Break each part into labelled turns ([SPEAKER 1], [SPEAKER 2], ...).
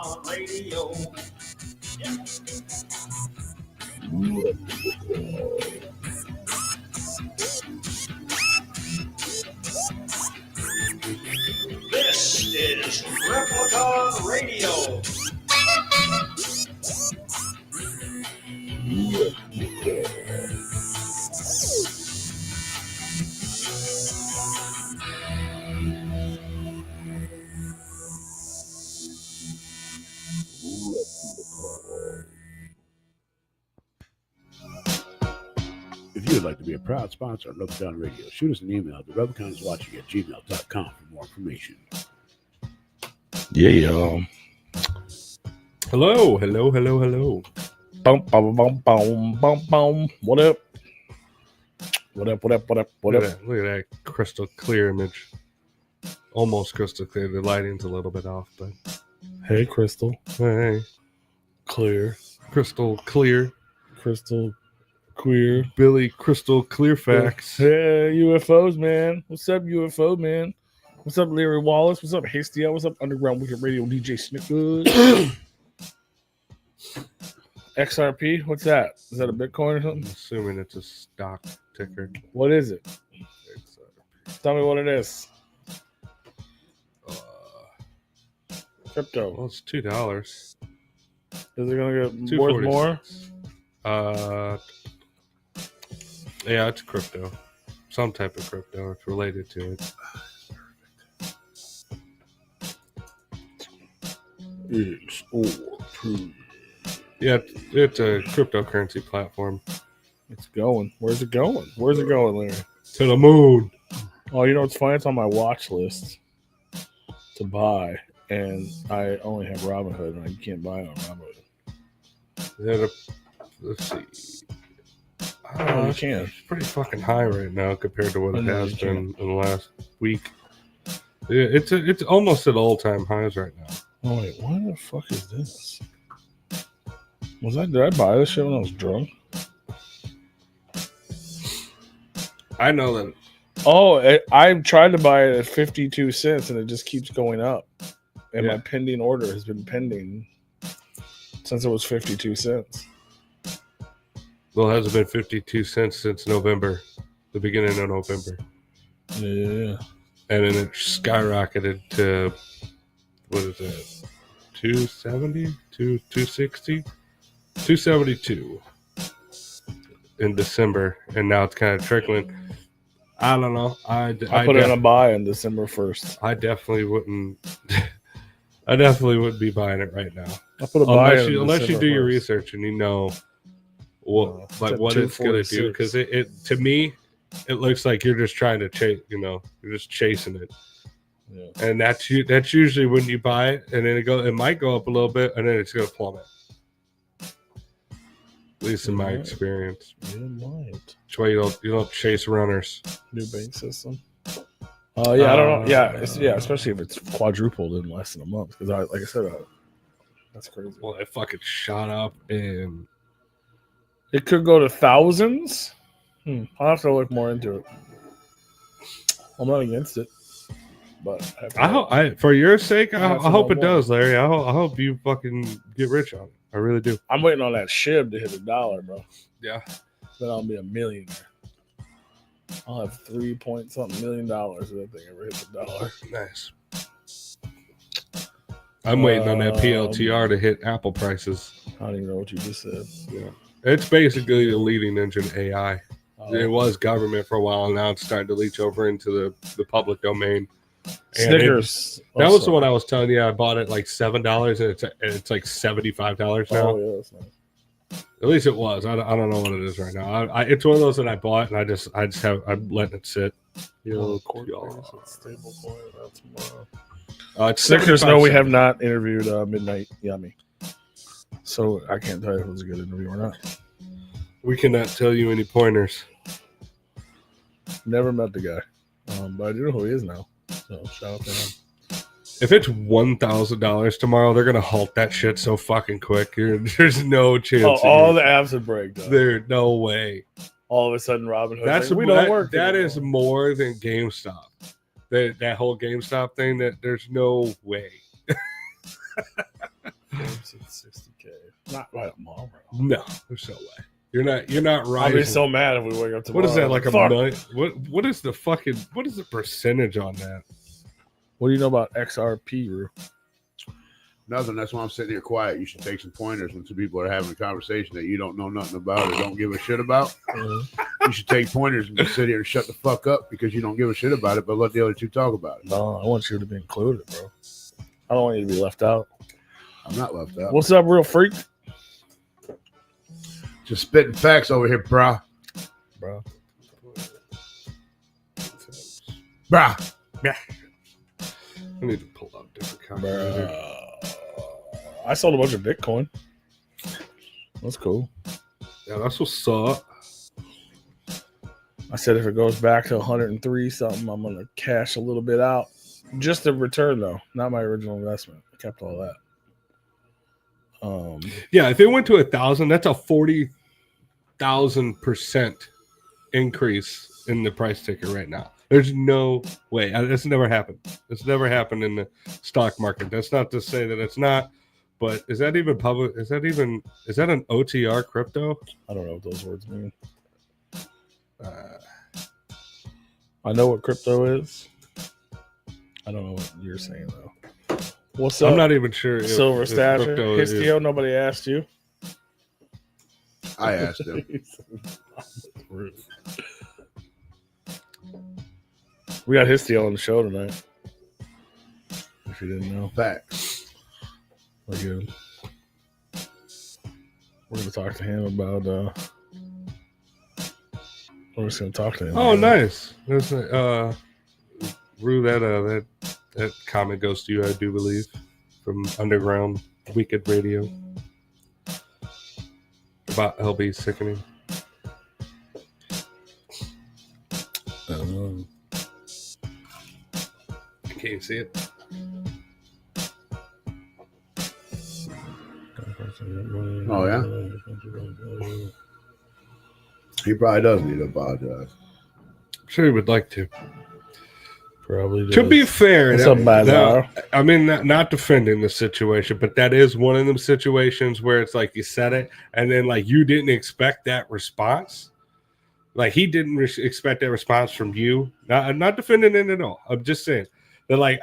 [SPEAKER 1] Replicon Radio. This is Replicon Radio.
[SPEAKER 2] If you would like to be a proud sponsor of Replicon Radio, shoot us an email to repliconiswatching@gmail.com for more information.
[SPEAKER 3] Yeah, y'all.
[SPEAKER 4] Hello.
[SPEAKER 3] Bum, bum, bum, bum, bum, bum. What up? What up?
[SPEAKER 4] Look at that crystal clear image. Almost crystal clear. The lighting's a little bit off, but
[SPEAKER 3] Hey, Crystal.
[SPEAKER 4] hey,
[SPEAKER 3] Clear.
[SPEAKER 4] crystal clear.
[SPEAKER 3] Crystal queer.
[SPEAKER 4] Billy Crystal Clear Facts.
[SPEAKER 3] Hey, UFOs, man. What's up, UFO, man? What's up, Larry Wallace? What's up, HISTIO? What's up, Underground Wicked Radio DJ Snickers? XRP? What's that? Is that a Bitcoin or
[SPEAKER 4] I'm
[SPEAKER 3] something?
[SPEAKER 4] assuming it's a stock ticker.
[SPEAKER 3] What is it?
[SPEAKER 4] It's,
[SPEAKER 3] Tell me what it is. Crypto.
[SPEAKER 4] well, it's $2.
[SPEAKER 3] Is it gonna get worth more?
[SPEAKER 4] Yeah, it's crypto. Some type of crypto. It's related to it.
[SPEAKER 3] It's all true.
[SPEAKER 4] Yeah, it's a cryptocurrency platform.
[SPEAKER 3] It's going. Where's it going? Where's it going, Larry?
[SPEAKER 4] To the moon.
[SPEAKER 3] Oh, you know what's funny? It's on my watch list to buy, and I only have Robinhood, and I can't buy it on Robinhood.
[SPEAKER 4] Let's see.
[SPEAKER 3] Oh, you can.
[SPEAKER 4] It's pretty fucking high right now compared to what
[SPEAKER 3] I
[SPEAKER 4] it
[SPEAKER 3] know
[SPEAKER 4] has
[SPEAKER 3] you
[SPEAKER 4] been in the last week. Yeah, it's almost at all-time highs right now.
[SPEAKER 3] Oh wait, what the fuck is this? Did I buy this shit when I was drunk?
[SPEAKER 4] I know that.
[SPEAKER 3] Oh, I tried to buy it at 52 cents, and it just keeps going up. And
[SPEAKER 4] Yeah.
[SPEAKER 3] my pending order has been pending since it was 52 cents.
[SPEAKER 4] Well, it hasn't been 52 cents since November, the beginning of November.
[SPEAKER 3] Yeah.
[SPEAKER 4] And then it skyrocketed to, what is it, 270, 260, 272 in December. And now it's kind of trickling. I don't know. I
[SPEAKER 3] put it in a buy on December 1st.
[SPEAKER 4] I definitely wouldn't. I definitely wouldn't be buying it right now.
[SPEAKER 3] I put a buy
[SPEAKER 4] Unless you do your
[SPEAKER 3] 1st.
[SPEAKER 4] research and you know what
[SPEAKER 3] it's
[SPEAKER 4] like
[SPEAKER 3] at
[SPEAKER 4] what it's gonna do,
[SPEAKER 3] 246.
[SPEAKER 4] because it to me it looks like you're just trying to chase. You're just chasing it,
[SPEAKER 3] Yeah.
[SPEAKER 4] and that's usually when you buy it, and then it might go up a little bit, and then it's gonna plummet. At least in my
[SPEAKER 3] Yeah.
[SPEAKER 4] experience.
[SPEAKER 3] You might.
[SPEAKER 4] That's why you don't chase runners.
[SPEAKER 3] New bank system. I don't know. Yeah, especially if it's quadrupled in less than a month. Because like I said, that's crazy.
[SPEAKER 4] Well, it fucking shot up, and
[SPEAKER 3] It could go to thousands. I'll have to look more into it. I'm not against it, but
[SPEAKER 4] for your sake, I
[SPEAKER 3] have to
[SPEAKER 4] hope
[SPEAKER 3] know
[SPEAKER 4] it
[SPEAKER 3] more.
[SPEAKER 4] does, Larry. I hope you fucking get rich on it. I really do.
[SPEAKER 3] I'm waiting on that SHIB to hit $1, bro.
[SPEAKER 4] Yeah.
[SPEAKER 3] Then I'll be a millionaire. I'll have $3.something million if that thing ever hits $1.
[SPEAKER 4] Nice. I'm waiting on that PLTR to hit Apple prices.
[SPEAKER 3] I don't even know what you just said.
[SPEAKER 4] Yeah. It's basically the leading engine AI.
[SPEAKER 3] Oh.
[SPEAKER 4] It was government for a while, and now it's starting to leach over into the public domain. And
[SPEAKER 3] Snickers.
[SPEAKER 4] that was the one I was telling you. I bought it like $7, and it's like $75 now.
[SPEAKER 3] Oh, yeah, that's nice.
[SPEAKER 4] At least it was. I don't know what it is right now. It's one of those that I bought, and I'm letting it sit.
[SPEAKER 3] Stable coin. That's tomorrow.
[SPEAKER 4] It's
[SPEAKER 3] Snickers,
[SPEAKER 4] 75
[SPEAKER 3] no, we
[SPEAKER 4] cents.
[SPEAKER 3] have not interviewed Midnight Yummy. So I can't tell you if it was a good interview or not.
[SPEAKER 4] We cannot tell you any pointers.
[SPEAKER 3] Never met the guy. But I do know who he is now. So shout out to him.
[SPEAKER 4] If it's $1,000 tomorrow, they're gonna halt that shit so fucking quick. There's no chance.
[SPEAKER 3] All the apps would break, though.
[SPEAKER 4] There's no way.
[SPEAKER 3] All of a sudden, Robinhood.
[SPEAKER 4] That's
[SPEAKER 3] we don't work.
[SPEAKER 4] That
[SPEAKER 3] anymore.
[SPEAKER 4] is more than GameStop. That whole GameStop thing. That there's no way.
[SPEAKER 3] It's at 60K. Not by tomorrow.
[SPEAKER 4] No, there's no way. You're not
[SPEAKER 3] I'll
[SPEAKER 4] rising.
[SPEAKER 3] be so mad if we wake up tomorrow.
[SPEAKER 4] What is that, like a
[SPEAKER 3] Fuck.
[SPEAKER 4] million? What is the percentage on that?
[SPEAKER 3] What do you know about XRP, Rue?
[SPEAKER 2] Nothing. That's why I'm sitting here quiet. You should take some pointers when two people are having a conversation that you don't know nothing about or don't give a shit about. You should take pointers and just sit here and shut the fuck up because you don't give a shit about it, but let the other two talk about it.
[SPEAKER 3] No, I want you to be included, bro. I don't want you to be left out.
[SPEAKER 2] I'm not left out.
[SPEAKER 3] What's up, real freak?
[SPEAKER 2] Just spitting facts over here, brah.
[SPEAKER 3] Bro.
[SPEAKER 2] Brah.
[SPEAKER 4] I need to pull out different calculator.
[SPEAKER 3] I sold a bunch of Bitcoin. That's cool.
[SPEAKER 4] Yeah, that's what's up.
[SPEAKER 3] I said if it goes back to 103 something, I'm gonna cash a little bit out. Just the return though, not my original investment. I kept all that.
[SPEAKER 4] Yeah, if it went to 1,000, that's a 40,000% increase in the price ticker right now. There's no way. It's never happened. It's never happened in the stock market. That's not to say that it's not, but is that even public? Is that an OTR crypto?
[SPEAKER 3] I don't know what those words mean. I know what crypto is. I don't know what you're saying though. What's up?
[SPEAKER 4] I'm not even sure.
[SPEAKER 3] Silver
[SPEAKER 4] if
[SPEAKER 3] Stasher,
[SPEAKER 4] crypto is-
[SPEAKER 3] Histio. Nobody asked you.
[SPEAKER 2] I asked him.
[SPEAKER 3] Rude. We got Histio on the show tonight. If you didn't know,
[SPEAKER 2] Facts.
[SPEAKER 3] we're good. We're gonna talk to him about. We're just gonna talk to him.
[SPEAKER 4] Oh, nice. There's Rue, that comment goes to you, I do believe, from Underground Wicked Radio about LB sickening. Can you see it?
[SPEAKER 2] Oh, yeah? He probably does need to apologize.
[SPEAKER 4] I'm sure he would like to.
[SPEAKER 3] Probably.
[SPEAKER 4] To be fair,
[SPEAKER 3] What's up, Bazar?
[SPEAKER 4] I mean, not defending the situation, but that is one of them situations where it's like you said it, and then like you didn't expect that response. Like he didn't expect that response from you. I'm not defending it at all. I'm just saying that, like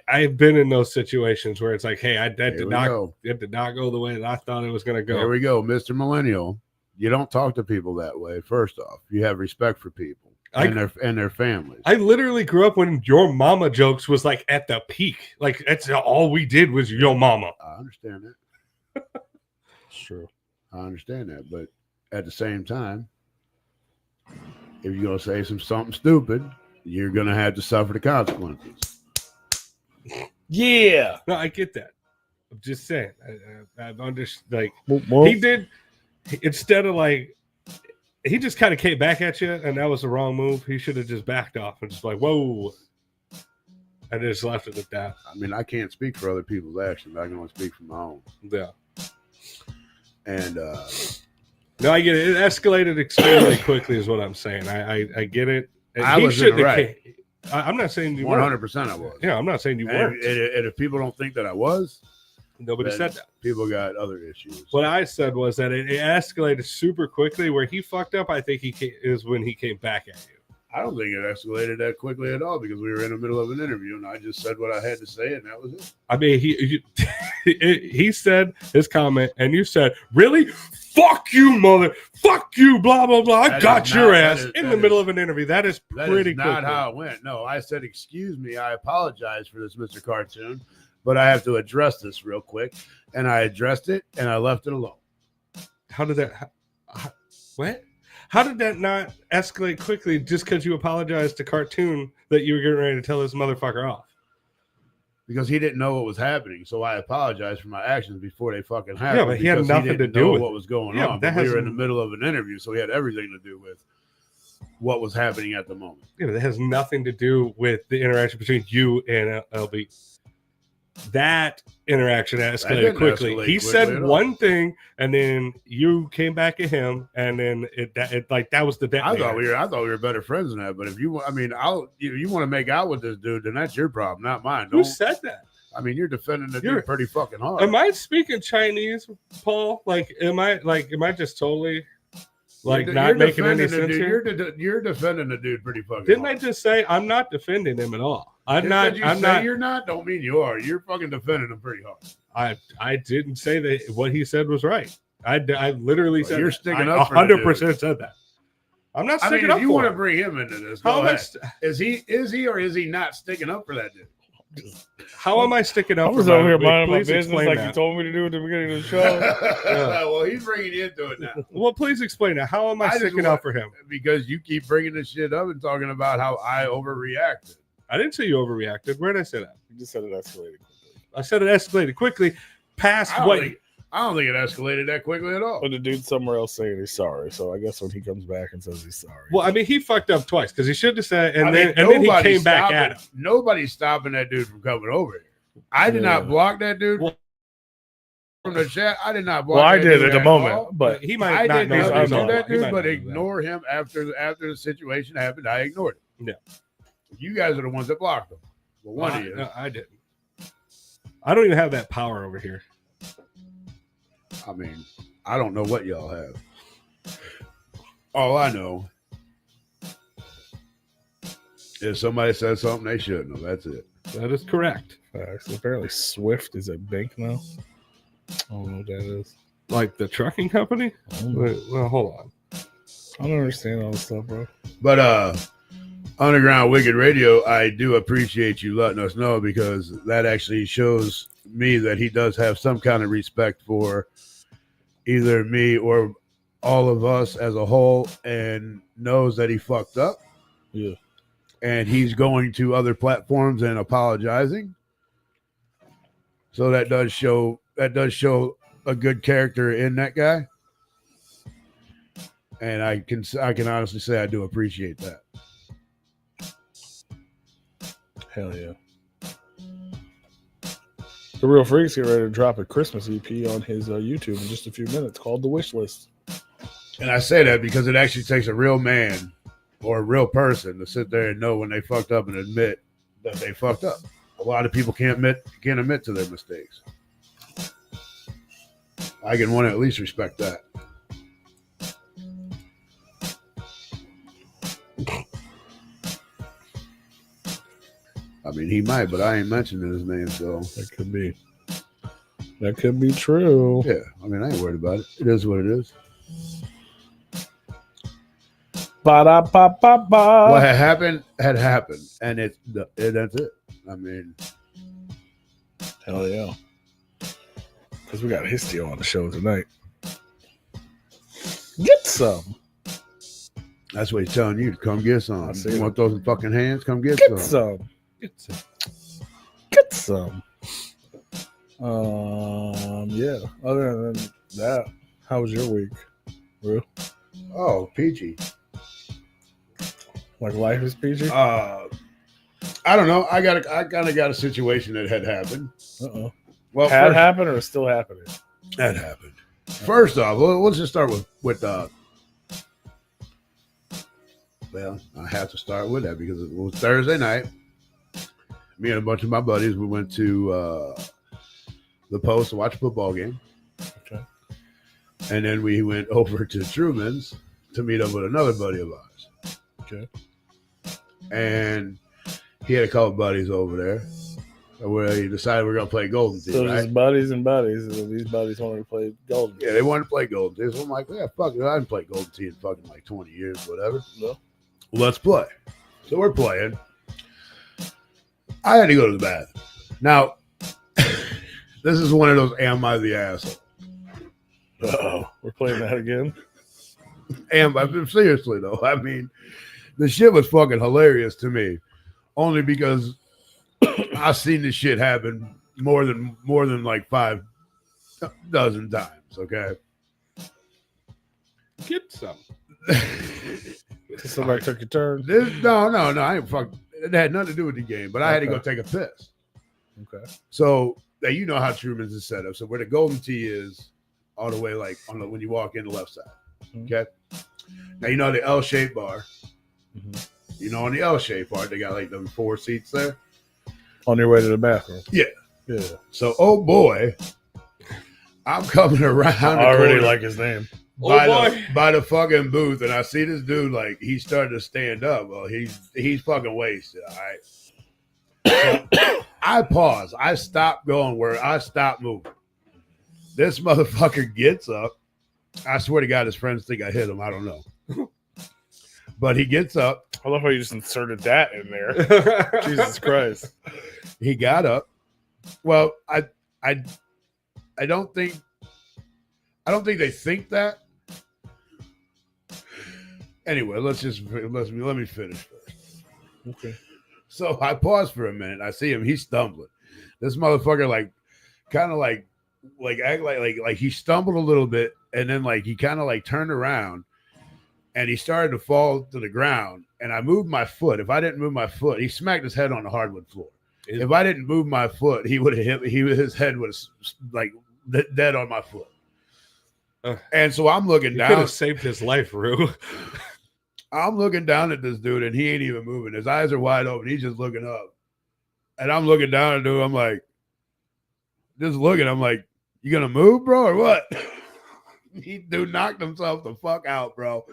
[SPEAKER 4] I've been in those situations where it's like, hey, it did not go the way that I thought it was going to go.
[SPEAKER 2] Here we go, Mr. Millennial. You don't talk to people that way. First off, you have respect for people and their families.
[SPEAKER 4] I literally grew up when your mama jokes was like at the peak. Like that's all we did was your mama.
[SPEAKER 2] I understand that.
[SPEAKER 3] Sure.
[SPEAKER 2] I understand that, but at the same time, if you're gonna say something stupid, you're gonna have to suffer the consequences.
[SPEAKER 3] Yeah.
[SPEAKER 4] No, I get that. I'm just saying. I've understood. Like
[SPEAKER 3] Well,
[SPEAKER 4] he did, instead of like, he just kind of came back at you, and that was the wrong move. He should have just backed off and just like, whoa, and just left it at that.
[SPEAKER 2] I mean, I can't speak for other people's actions. I can only speak for my own.
[SPEAKER 4] Yeah.
[SPEAKER 2] And
[SPEAKER 4] no, I get it. It escalated extremely quickly, is what I'm saying. I get it. And
[SPEAKER 2] I was
[SPEAKER 4] shouldn't have
[SPEAKER 2] right.
[SPEAKER 4] I'm not saying you weren't.
[SPEAKER 2] 100% I was.
[SPEAKER 4] Yeah, I'm not saying you
[SPEAKER 2] And
[SPEAKER 4] weren't.
[SPEAKER 2] if people don't think that I was,
[SPEAKER 4] Nobody
[SPEAKER 2] then
[SPEAKER 4] said that.
[SPEAKER 2] people got other issues.
[SPEAKER 4] What I said was that it escalated super quickly. Where he fucked up, I think is when he came back at you.
[SPEAKER 2] I don't think it escalated that quickly at all because we were in the middle of an interview and I just said what I had to say and that was it.
[SPEAKER 4] I mean, he said his comment, and you said, "Really? Fuck you, mother! Fuck you! Blah blah blah! I got your ass in the middle of an interview." That is pretty
[SPEAKER 2] not
[SPEAKER 4] quick.
[SPEAKER 2] how it went. No, I said, "Excuse me, I apologize for this, Mr. Cartoon, but I have to address this real quick." And I addressed it and I left it alone.
[SPEAKER 4] How did that? What? How did that not escalate quickly just because you apologized to Cartoon that you were getting ready to tell this motherfucker off?
[SPEAKER 2] Because he didn't know what was happening, so I apologized for my actions before they fucking happened.
[SPEAKER 4] Yeah, but he had
[SPEAKER 2] because
[SPEAKER 4] nothing to
[SPEAKER 2] didn't
[SPEAKER 4] do
[SPEAKER 2] know
[SPEAKER 4] with
[SPEAKER 2] what was going
[SPEAKER 4] Yeah,
[SPEAKER 2] on.
[SPEAKER 4] that
[SPEAKER 2] But we
[SPEAKER 4] has-
[SPEAKER 2] were in the middle of an interview, so he had everything to do with what was happening at the moment.
[SPEAKER 4] Yeah, that has nothing to do with the interaction between you and LB. That interaction escalated
[SPEAKER 2] didn't
[SPEAKER 4] quickly.
[SPEAKER 2] escalate
[SPEAKER 4] He
[SPEAKER 2] quickly
[SPEAKER 4] said
[SPEAKER 2] at all.
[SPEAKER 4] one thing, and then you came back at him, and then it like that was the
[SPEAKER 2] I
[SPEAKER 4] detonator.
[SPEAKER 2] thought we were better friends than that. But if you want to make out with this dude, then that's your problem, not mine.
[SPEAKER 4] Who said that?
[SPEAKER 2] I mean, you're defending the dude pretty fucking hard.
[SPEAKER 4] Am I speaking Chinese, Paul? Am I just totally not making any sense here?
[SPEAKER 2] You're defending the dude pretty fucking
[SPEAKER 4] Didn't
[SPEAKER 2] hard.
[SPEAKER 4] I just say I'm not defending him at all? I'm not.
[SPEAKER 2] You're not. Don't mean you are. You're fucking defending him pretty hard.
[SPEAKER 4] I didn't say that what he said was right. I literally said
[SPEAKER 2] you're
[SPEAKER 4] that.
[SPEAKER 2] sticking up for
[SPEAKER 4] 100% said that. I'm not sticking up
[SPEAKER 2] if you
[SPEAKER 4] for
[SPEAKER 2] want to
[SPEAKER 4] him.
[SPEAKER 2] bring him into this,
[SPEAKER 4] How
[SPEAKER 2] go
[SPEAKER 4] am I
[SPEAKER 2] ahead. Is he or is he not sticking up for that dude?
[SPEAKER 4] How am I sticking up?
[SPEAKER 3] I was
[SPEAKER 4] for
[SPEAKER 3] over here
[SPEAKER 4] Please
[SPEAKER 3] minding my business
[SPEAKER 4] explain
[SPEAKER 3] like
[SPEAKER 4] that.
[SPEAKER 3] you told me to do at the beginning of the show.
[SPEAKER 2] Well, he's bringing you into it now.
[SPEAKER 4] Well, please explain that. How am I sticking up for him?
[SPEAKER 2] Because you keep bringing this shit up and talking about how I overreacted.
[SPEAKER 4] I didn't say you overreacted. Where did I say that?
[SPEAKER 3] You just said it escalated quickly.
[SPEAKER 4] I said it escalated quickly past
[SPEAKER 2] I
[SPEAKER 4] what.
[SPEAKER 2] don't think it escalated that quickly at all.
[SPEAKER 3] But the dude somewhere else saying he's sorry. So I guess when he comes back and says he's sorry.
[SPEAKER 4] Well, I mean, he fucked up twice because he should have said, and then he
[SPEAKER 2] nobody's
[SPEAKER 4] came back at him.
[SPEAKER 2] Nobody's stopping that dude from coming over here. I did not block that dude from the chat. I did not block.
[SPEAKER 3] Well, I
[SPEAKER 2] that
[SPEAKER 3] did
[SPEAKER 2] dude
[SPEAKER 3] at the
[SPEAKER 2] at
[SPEAKER 3] moment,
[SPEAKER 2] all.
[SPEAKER 3] but
[SPEAKER 4] He might
[SPEAKER 2] I
[SPEAKER 4] not
[SPEAKER 2] did
[SPEAKER 4] know
[SPEAKER 2] not
[SPEAKER 3] I
[SPEAKER 2] ignore
[SPEAKER 3] know.
[SPEAKER 2] that
[SPEAKER 4] He might
[SPEAKER 2] dude,
[SPEAKER 4] not
[SPEAKER 2] but
[SPEAKER 4] know
[SPEAKER 2] ignore him after the situation happened. I ignored it.
[SPEAKER 4] Yeah.
[SPEAKER 2] You guys are the ones that blocked him. Well, one of you.
[SPEAKER 4] No, I didn't. I don't even have that power over here.
[SPEAKER 2] I mean, I don't know what y'all have. All I know is somebody said something they shouldn't have. That's it.
[SPEAKER 4] That is correct.
[SPEAKER 3] So apparently Swift is at bank now. I don't know what that is.
[SPEAKER 4] Like the trucking company? Wait, well, hold on.
[SPEAKER 3] I don't understand all this stuff, bro.
[SPEAKER 2] But Underground Wicked Radio, I do appreciate you letting us know, because that actually shows me that he does have some kind of respect for either me or all of us as a whole, and knows that he fucked up.
[SPEAKER 3] Yeah.
[SPEAKER 2] And he's going to other platforms and apologizing. So that does show a good character in that guy. And I can honestly say I do appreciate that.
[SPEAKER 3] Hell yeah. The Real Freaks get ready to drop a Christmas EP on his YouTube in just a few minutes called The Wish List.
[SPEAKER 2] And I say that because it actually takes a real man or a real person to sit there and know when they fucked up and admit that they fucked up. A lot of people can't admit to their mistakes. I can want to at least respect that. I mean, he might, but I ain't mentioning his name, so
[SPEAKER 3] That could be. That could be true.
[SPEAKER 2] yeah. I mean, I ain't worried about it. It is what it is.
[SPEAKER 3] Ba-da-ba-ba-ba.
[SPEAKER 2] What had happened, and that's it. I mean,
[SPEAKER 3] Hell yeah. Because we got HISTIO on the show tonight. Get some.
[SPEAKER 2] that's what he's telling you to come get some.
[SPEAKER 3] I see
[SPEAKER 2] You
[SPEAKER 3] it.
[SPEAKER 2] want those fucking hands? Come get,
[SPEAKER 3] Get
[SPEAKER 2] some.
[SPEAKER 3] some.
[SPEAKER 4] It's
[SPEAKER 3] Get some. Yeah. Other than that, how was your week, Rue?
[SPEAKER 2] Oh, peachy.
[SPEAKER 3] Like life is peachy?
[SPEAKER 2] I don't know. I kind of got a situation that had happened.
[SPEAKER 3] Uh-oh.
[SPEAKER 2] Well,
[SPEAKER 3] Had happened or is still happening?
[SPEAKER 2] that happened. First off, let's just start with well, I have to start with that because it was Thursday night. Me and a bunch of my buddies, we went to the Post to watch a football game.
[SPEAKER 3] Okay.
[SPEAKER 2] And then we went over to Truman's to meet up with another buddy of ours.
[SPEAKER 3] Okay.
[SPEAKER 2] And he had a couple buddies over there where he decided we're going to play Golden Tee,
[SPEAKER 3] So
[SPEAKER 2] right?
[SPEAKER 3] just buddies and buddies. And these buddies wanted to play Golden.
[SPEAKER 2] Yeah, they wanted to play Golden Tee. So I'm like, yeah, fuck it. I haven't played Golden Tee in fucking like 20 years, whatever.
[SPEAKER 3] No.
[SPEAKER 2] Let's play. So we're playing. I had to go to the bathroom. Now, this is one of those am I the asshole?
[SPEAKER 3] Uh-oh. We're playing that again?
[SPEAKER 2] Seriously, though. I mean, the shit was fucking hilarious to me. Only because I've seen this shit happen more than like 5 dozen times, okay?
[SPEAKER 4] get some.
[SPEAKER 3] Somebody took your turn.
[SPEAKER 2] No, I ain't fuck. It had nothing to do with the game, but I had to go take a piss.
[SPEAKER 3] Okay.
[SPEAKER 2] So now you know how Truman's is set up. So where the Golden Tee is, all the way like when you walk in the left side. Okay. Now you know the L-shaped bar.
[SPEAKER 3] Mm-hmm.
[SPEAKER 2] You know on the L-shaped bar they got like them 4 seats there.
[SPEAKER 3] On your way to the bathroom.
[SPEAKER 2] Yeah.
[SPEAKER 3] Yeah.
[SPEAKER 2] So, oh boy, I'm coming around.
[SPEAKER 3] I already like his name.
[SPEAKER 2] By the fucking booth, and I see this dude like he's starting to stand up. Well, he's fucking wasted. All right. So I pause. I stop going where I stop moving. This motherfucker gets up. I swear to God, his friends think I hit him. I don't know. But he gets up.
[SPEAKER 3] I love how you just inserted that in there. Jesus Christ.
[SPEAKER 2] He got up. Well, I don't think they think that. Anyway, let me finish first.
[SPEAKER 3] Okay.
[SPEAKER 2] So I pause for a minute. I see him. He's stumbling. This motherfucker kind of act like he stumbled a little bit, and then he kind of turned around, and he started to fall to the ground. And I moved my foot. If I didn't move my foot, he smacked his head on the hardwood floor. If I didn't move my foot, he would have hit. His head was dead on my foot. And so I'm looking down.
[SPEAKER 4] Could have saved his life, Rue.
[SPEAKER 2] I'm looking down at this dude, and he ain't even moving. His eyes are wide open. He's just looking up. And I'm looking down at dude. I'm like, just looking. I'm like, you gonna move, bro, or what? Dude knocked himself the fuck out, bro.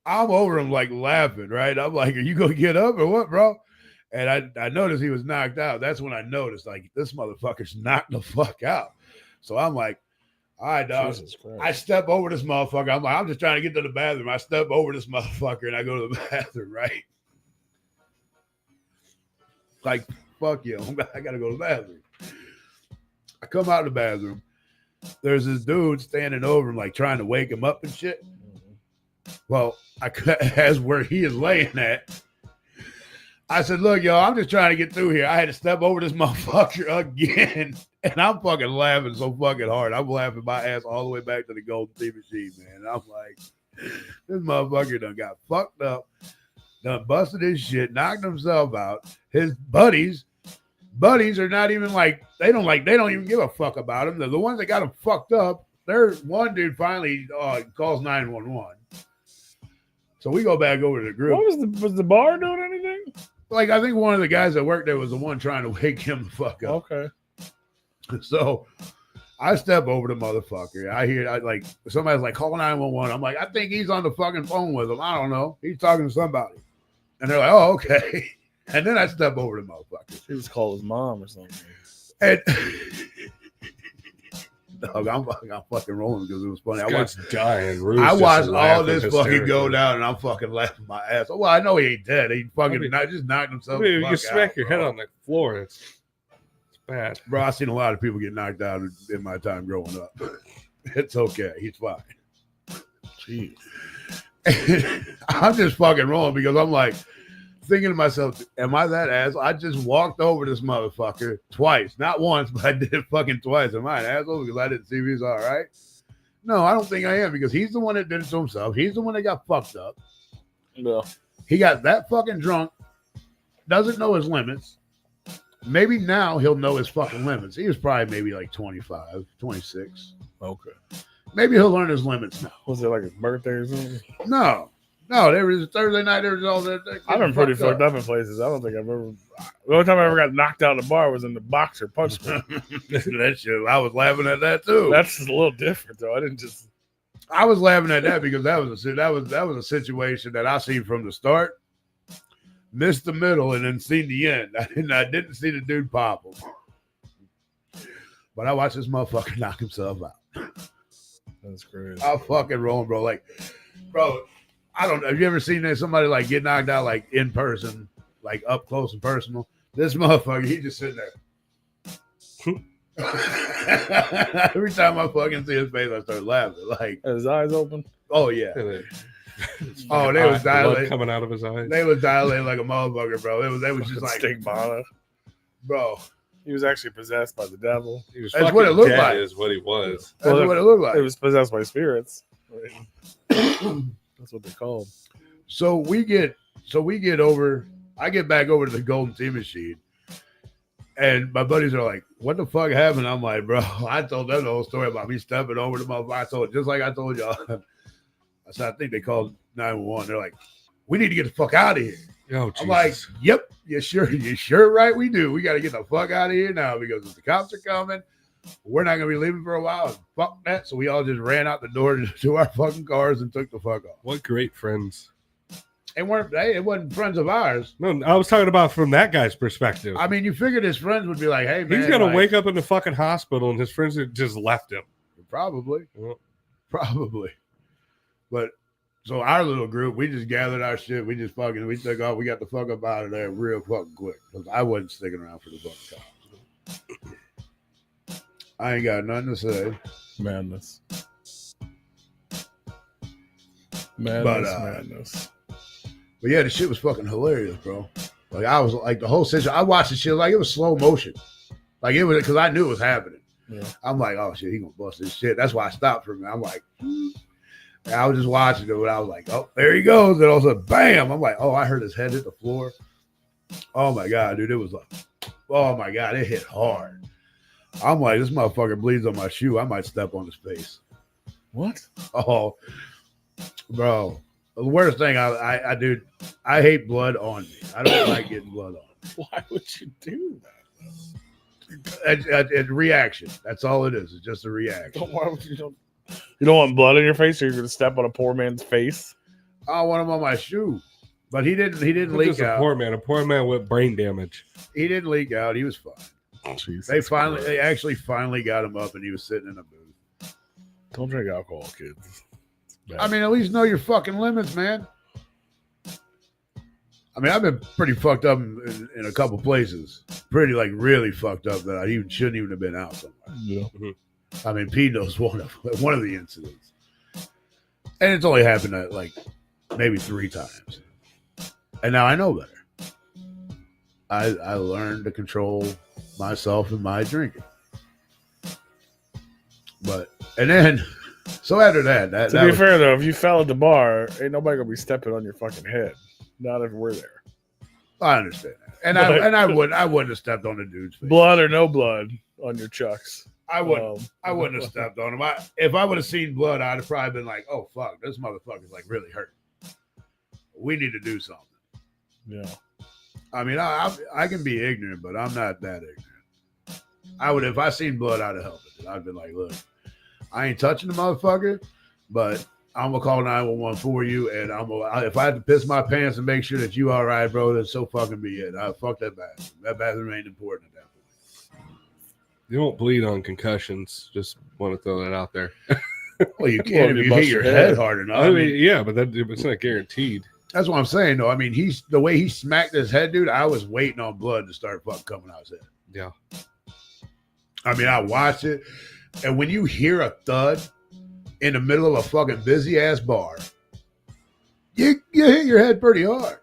[SPEAKER 2] I'm over him laughing, right? I'm like, are you gonna get up or what, bro? And I noticed he was knocked out. That's when I noticed, this motherfucker's knocked the fuck out. So I'm like, all right, dog. I step over this motherfucker. I'm like, I'm just trying to get to the bathroom. I step over this motherfucker and I go to the bathroom, right? Fuck you. I got to go to the bathroom. I come out of the bathroom. There's this dude standing over him, trying to wake him up and shit. Well, as where he is laying at, I said, look, y'all, I'm just trying to get through here. I had to step over this motherfucker again. And I'm fucking laughing so fucking hard. I'm laughing my ass all the way back to the golden tea machine, man. And I'm like, this motherfucker done got fucked up, done busted his shit, knocked himself out. His buddies are not even they don't even give a fuck about him. They're the ones that got him fucked up. There's one dude finally calls 911. So we go back over to the group.
[SPEAKER 3] Was the bar doing anything?
[SPEAKER 2] I think one of the guys that worked there was the one trying to wake him the fuck up.
[SPEAKER 3] Okay.
[SPEAKER 2] So I step over the motherfucker. I hear somebody's call 911. I'm like, I think he's on the fucking phone with him. I don't know. He's talking to somebody. And they're like, oh, okay. And then I step over the motherfucker.
[SPEAKER 3] He was called his mom or something.
[SPEAKER 2] And dog, I'm fucking rolling because it was funny. I watched all this fucking go down, and I'm fucking laughing my ass. Well, I know he ain't dead. He fucking just knocked himself.
[SPEAKER 4] You smack your head on the floor. It's bad,
[SPEAKER 2] bro. I've seen a lot of people get knocked out in my time growing up. It's okay. He's fine. Jeez. I'm just fucking rolling because I'm thinking to myself, am I that asshole? I just walked over this motherfucker twice. Not once, but I did it fucking twice. Am I an asshole because I didn't see if he was all right? No, I don't think I am because he's the one that did it to himself. He's the one that got fucked up.
[SPEAKER 3] No.
[SPEAKER 2] He got that fucking drunk, doesn't know his limits. Maybe now he'll know his fucking limits. He was probably maybe 25, 26.
[SPEAKER 3] Okay.
[SPEAKER 2] Maybe he'll learn his limits now.
[SPEAKER 3] Was it his birthday or something?
[SPEAKER 2] No, there was Thursday night. There was all that.
[SPEAKER 3] I've been pretty fucked up in places. I don't think I've ever. The only time I ever got knocked out in the bar was in the boxer punch me.
[SPEAKER 2] That shit. I was laughing at that too.
[SPEAKER 3] That's just a little different though.
[SPEAKER 2] I was laughing at that because that was a situation that I seen from the start, missed the middle, and then seen the end. I didn't see the dude pop him, but I watched this motherfucker knock himself out.
[SPEAKER 3] That's crazy.
[SPEAKER 2] I'm fucking rolling, bro. Bro, I don't know. Have you ever seen somebody get knocked out in person, up close and personal? This motherfucker, he just sitting there. Every time I fucking see his face, I start laughing.
[SPEAKER 3] His eyes open.
[SPEAKER 2] Oh yeah. They was dilating,
[SPEAKER 4] coming out of his eyes.
[SPEAKER 2] They was dilating like a motherfucker, bro. They was just
[SPEAKER 3] stigmata,
[SPEAKER 2] bro.
[SPEAKER 3] He was actually possessed by the devil.
[SPEAKER 2] That's what it looked like.
[SPEAKER 4] Is what he was.
[SPEAKER 2] That's what it looked like.
[SPEAKER 3] It was possessed by spirits. That's what they're called.
[SPEAKER 2] So we get over. I get back over to the golden tea machine, and my buddies are like, "What the fuck happened?" I'm like, "Bro, I told them the whole story about me stepping over the motherfucker. I told just like I told y'all." I said, "I think they called 911." They're like, "We need to get the fuck out of here."
[SPEAKER 4] Oh, Jesus.
[SPEAKER 2] I'm like, yep, you sure right we do. We got to get the fuck out of here now because if the cops are coming, we're not going to be leaving for a while. And fuck that. So we all just ran out the door to our fucking cars and took the fuck off.
[SPEAKER 4] What great friends.
[SPEAKER 2] It wasn't friends of ours.
[SPEAKER 4] No, I was talking about from that guy's perspective.
[SPEAKER 2] I mean, you figured his friends would be like, hey, man.
[SPEAKER 4] He's going
[SPEAKER 2] like,
[SPEAKER 4] to wake up in the fucking hospital and his friends had just left him.
[SPEAKER 2] Probably.
[SPEAKER 4] Well,
[SPEAKER 2] Probably. But so our little group, we just gathered our shit. We took off. We got the fuck up out of there real fucking quick because I wasn't sticking around for the fucking cops. I ain't got nothing to say.
[SPEAKER 3] Madness. Madness.
[SPEAKER 2] But yeah, the shit was fucking hilarious, bro. Like I was like the whole situation. I watched the shit like it was slow motion. Like it was because I knew it was happening.
[SPEAKER 3] Yeah.
[SPEAKER 2] I'm like, oh shit, he gonna bust this shit. That's why I stopped for a minute. I'm like, and I was just watching it, and I was like, oh, there he goes. And all of a sudden, bam! I'm like, oh, I heard his head hit the floor. Oh my god, dude, it was like, oh my god, it hit hard. I'm like, this motherfucker bleeds on my shoe. I might step on his face.
[SPEAKER 3] What?
[SPEAKER 2] Oh, bro. The worst thing I do, I hate blood on me. I don't like getting blood on me.
[SPEAKER 3] Why would you do that?
[SPEAKER 2] A reaction. That's all it is. It's just a reaction.
[SPEAKER 3] Why would you don't want blood on your face, or you're gonna step on a poor man's face?
[SPEAKER 2] I want him on my shoe, but he didn't
[SPEAKER 4] He's
[SPEAKER 2] leak
[SPEAKER 4] just a
[SPEAKER 2] out.
[SPEAKER 4] poor man with brain damage.
[SPEAKER 2] He didn't leak out. He was fine. They actually finally got him up, and he was sitting in a booth.
[SPEAKER 3] Don't drink alcohol, kids.
[SPEAKER 2] I mean, at least know your fucking limits, man. I mean, I've been pretty fucked up in a couple places. Pretty, like, really fucked up that I shouldn't even have been out somewhere.
[SPEAKER 3] Yeah.
[SPEAKER 2] I mean, Pete knows one of the incidents. And it's only happened like maybe 3 times. And now I know better. I learned to control myself and my drinking. And then, so after that
[SPEAKER 3] To be fair though, if you fell at the bar, ain't nobody gonna be stepping on your fucking head. Not if we're there.
[SPEAKER 2] I understand that. And I wouldn't have stepped on the dude's face.
[SPEAKER 3] Blood or no blood on your chucks.
[SPEAKER 2] I wouldn't have stepped on him. If I would have seen blood, I'd have probably been like, oh fuck, this motherfucker's like really hurt. We need to do something.
[SPEAKER 3] Yeah.
[SPEAKER 2] I mean, I can be ignorant, but I'm not that ignorant. I would, if I seen blood, I'd have helped it. I'd been like, look, I ain't touching the motherfucker, but I'm gonna call 911 for you, and if I had to piss my pants and make sure that you all right, bro, then so fucking be it. Fuck that bathroom. That bathroom ain't important at that point.
[SPEAKER 4] You won't bleed on concussions. Just want to throw that out there.
[SPEAKER 2] Well, you can if you hit your head hard enough.
[SPEAKER 4] I mean, yeah, but it's not guaranteed.
[SPEAKER 2] That's what I'm saying, though. I mean, the way he smacked his head, dude. I was waiting on blood to start fucking coming out his head.
[SPEAKER 4] Yeah.
[SPEAKER 2] I mean, I watched it, and when you hear a thud in the middle of a fucking busy ass bar, you hit your head pretty hard.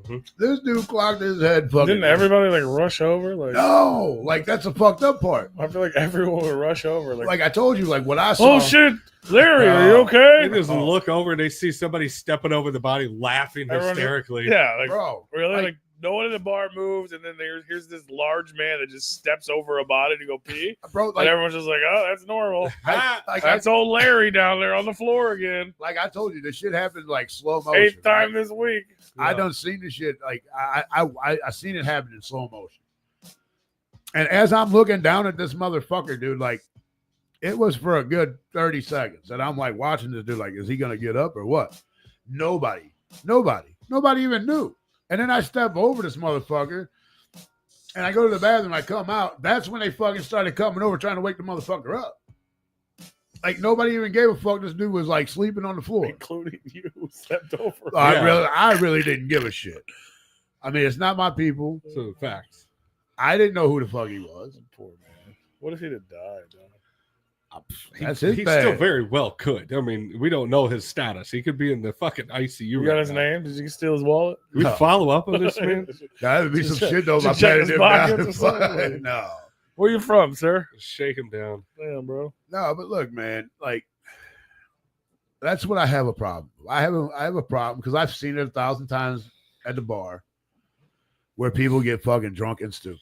[SPEAKER 2] Mm-hmm. This dude clocked his head fucking.
[SPEAKER 3] Didn't everybody like rush over? Like,
[SPEAKER 2] no, like that's the fucked up part.
[SPEAKER 3] I feel like everyone would rush over.
[SPEAKER 2] Like I told you, like what I saw.
[SPEAKER 3] Oh shit, Larry, are you okay?
[SPEAKER 4] They just look over and they see somebody stepping over the body, laughing hysterically.
[SPEAKER 3] Yeah, like
[SPEAKER 2] bro,
[SPEAKER 3] really, like no one in the bar moves, and then here's this large man that just steps over a body to go pee.
[SPEAKER 2] Bro, like,
[SPEAKER 3] and everyone's just like, oh, that's normal. That's old Larry down there on the floor again.
[SPEAKER 2] Like I told you, this shit happened like slow motion.
[SPEAKER 3] 8th time this week.
[SPEAKER 2] Yeah. I done seen this shit. Like I seen it happen in slow motion. And as I'm looking down at this motherfucker, dude, like it was for a good 30 seconds. And I'm like watching this dude, like, is he gonna get up or what? Nobody even knew. And then I step over this motherfucker and I go to the bathroom, I come out. That's when they fucking started coming over trying to wake the motherfucker up. Like nobody even gave a fuck. This dude was like sleeping on the floor.
[SPEAKER 3] Including you who stepped over.
[SPEAKER 2] I really didn't give a shit. I mean, it's not my people.
[SPEAKER 4] So the facts.
[SPEAKER 2] I didn't know who the fuck he was.
[SPEAKER 3] Poor man. What if he'd have died, though?
[SPEAKER 2] That's his
[SPEAKER 4] He
[SPEAKER 2] bad.
[SPEAKER 4] still very well could. I mean, we don't know his status. He could be in the fucking ICU.
[SPEAKER 3] You got his name? Did you steal his wallet?
[SPEAKER 4] We follow up on this man.
[SPEAKER 2] That would be some shit though.
[SPEAKER 3] Just check his pockets or something.
[SPEAKER 2] No.
[SPEAKER 3] Where you from, sir?
[SPEAKER 4] Shake him down.
[SPEAKER 3] Damn, bro.
[SPEAKER 2] No, but look, man, like that's what I have a problem. I have a problem because I've seen it 1,000 times at the bar where people get fucking drunk and stupid.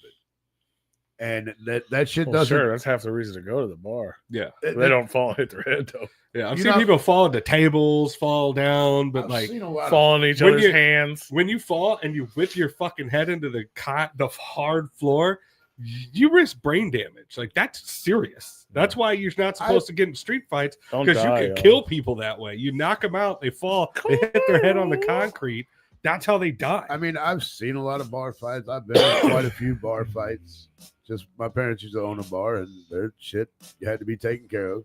[SPEAKER 2] And that shit
[SPEAKER 3] Well,
[SPEAKER 2] doesn't.
[SPEAKER 3] sure, that's half the reason to go to the bar.
[SPEAKER 4] Yeah.
[SPEAKER 3] They don't fall and hit their head though.
[SPEAKER 4] Yeah. I've
[SPEAKER 2] You
[SPEAKER 4] seen
[SPEAKER 2] know-
[SPEAKER 4] people fall into tables, fall down, but
[SPEAKER 2] I've
[SPEAKER 4] like
[SPEAKER 2] seen a lot of-
[SPEAKER 3] Fall in each
[SPEAKER 4] when
[SPEAKER 3] other's
[SPEAKER 4] you-
[SPEAKER 3] hands.
[SPEAKER 4] when you fall and you whip your fucking head into the hard floor, you risk brain damage. Like that's serious. That's why you're not supposed to get in street fights,
[SPEAKER 3] Don't
[SPEAKER 4] because you
[SPEAKER 3] die,
[SPEAKER 4] can
[SPEAKER 3] y'all.
[SPEAKER 4] kill people that way. You knock them out, they fall, they hit their head on the concrete. That's how they die.
[SPEAKER 2] I mean, I've seen a lot of bar fights. I've been in quite a few bar fights. Just my parents used to own a bar, and their shit you had to be taken care of.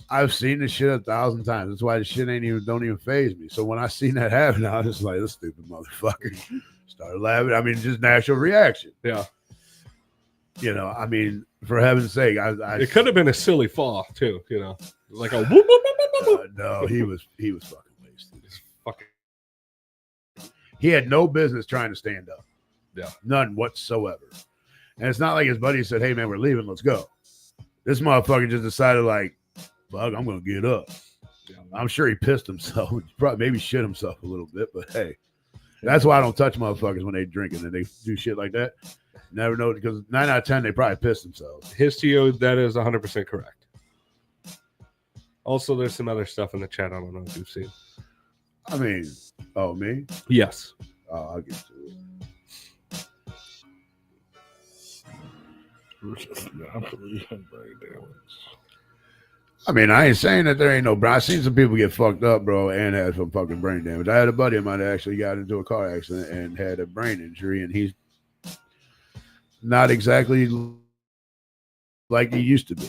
[SPEAKER 2] I've seen this shit 1,000 times. That's why the shit don't even faze me. So when I seen that happen, I was just like, "This stupid motherfucker." Started laughing. I mean, just natural reaction.
[SPEAKER 4] Yeah.
[SPEAKER 2] You know, I mean, for heaven's sake,
[SPEAKER 4] It could have been a silly fall too, you know, like a whoop, whoop, whoop, whoop, whoop.
[SPEAKER 2] no, he was fucking wasted.
[SPEAKER 4] It's fucking
[SPEAKER 2] He had no business trying to stand up.
[SPEAKER 4] Yeah.
[SPEAKER 2] None whatsoever. And it's not like his buddy said, "Hey man, we're leaving, let's go." This motherfucker just decided like, "Fuck, I'm gonna get up."
[SPEAKER 4] Yeah.
[SPEAKER 2] I'm sure he pissed himself. Probably maybe shit himself a little bit, but hey. That's why I don't touch motherfuckers when they drinking and they do shit like that. Never know, because 9 out of 10 they probably piss themselves.
[SPEAKER 4] HISTIO, that is 100% correct. Also, there's some other stuff in the chat I don't know if you've seen.
[SPEAKER 2] I mean, oh me?
[SPEAKER 4] Yes.
[SPEAKER 2] Oh, I'll get to it. I mean, I ain't saying that there ain't no, bro. I seen some people get fucked up, bro, and had some fucking brain damage. I had a buddy of mine that actually got into a car accident and had a brain injury, and he's not exactly like he used to be.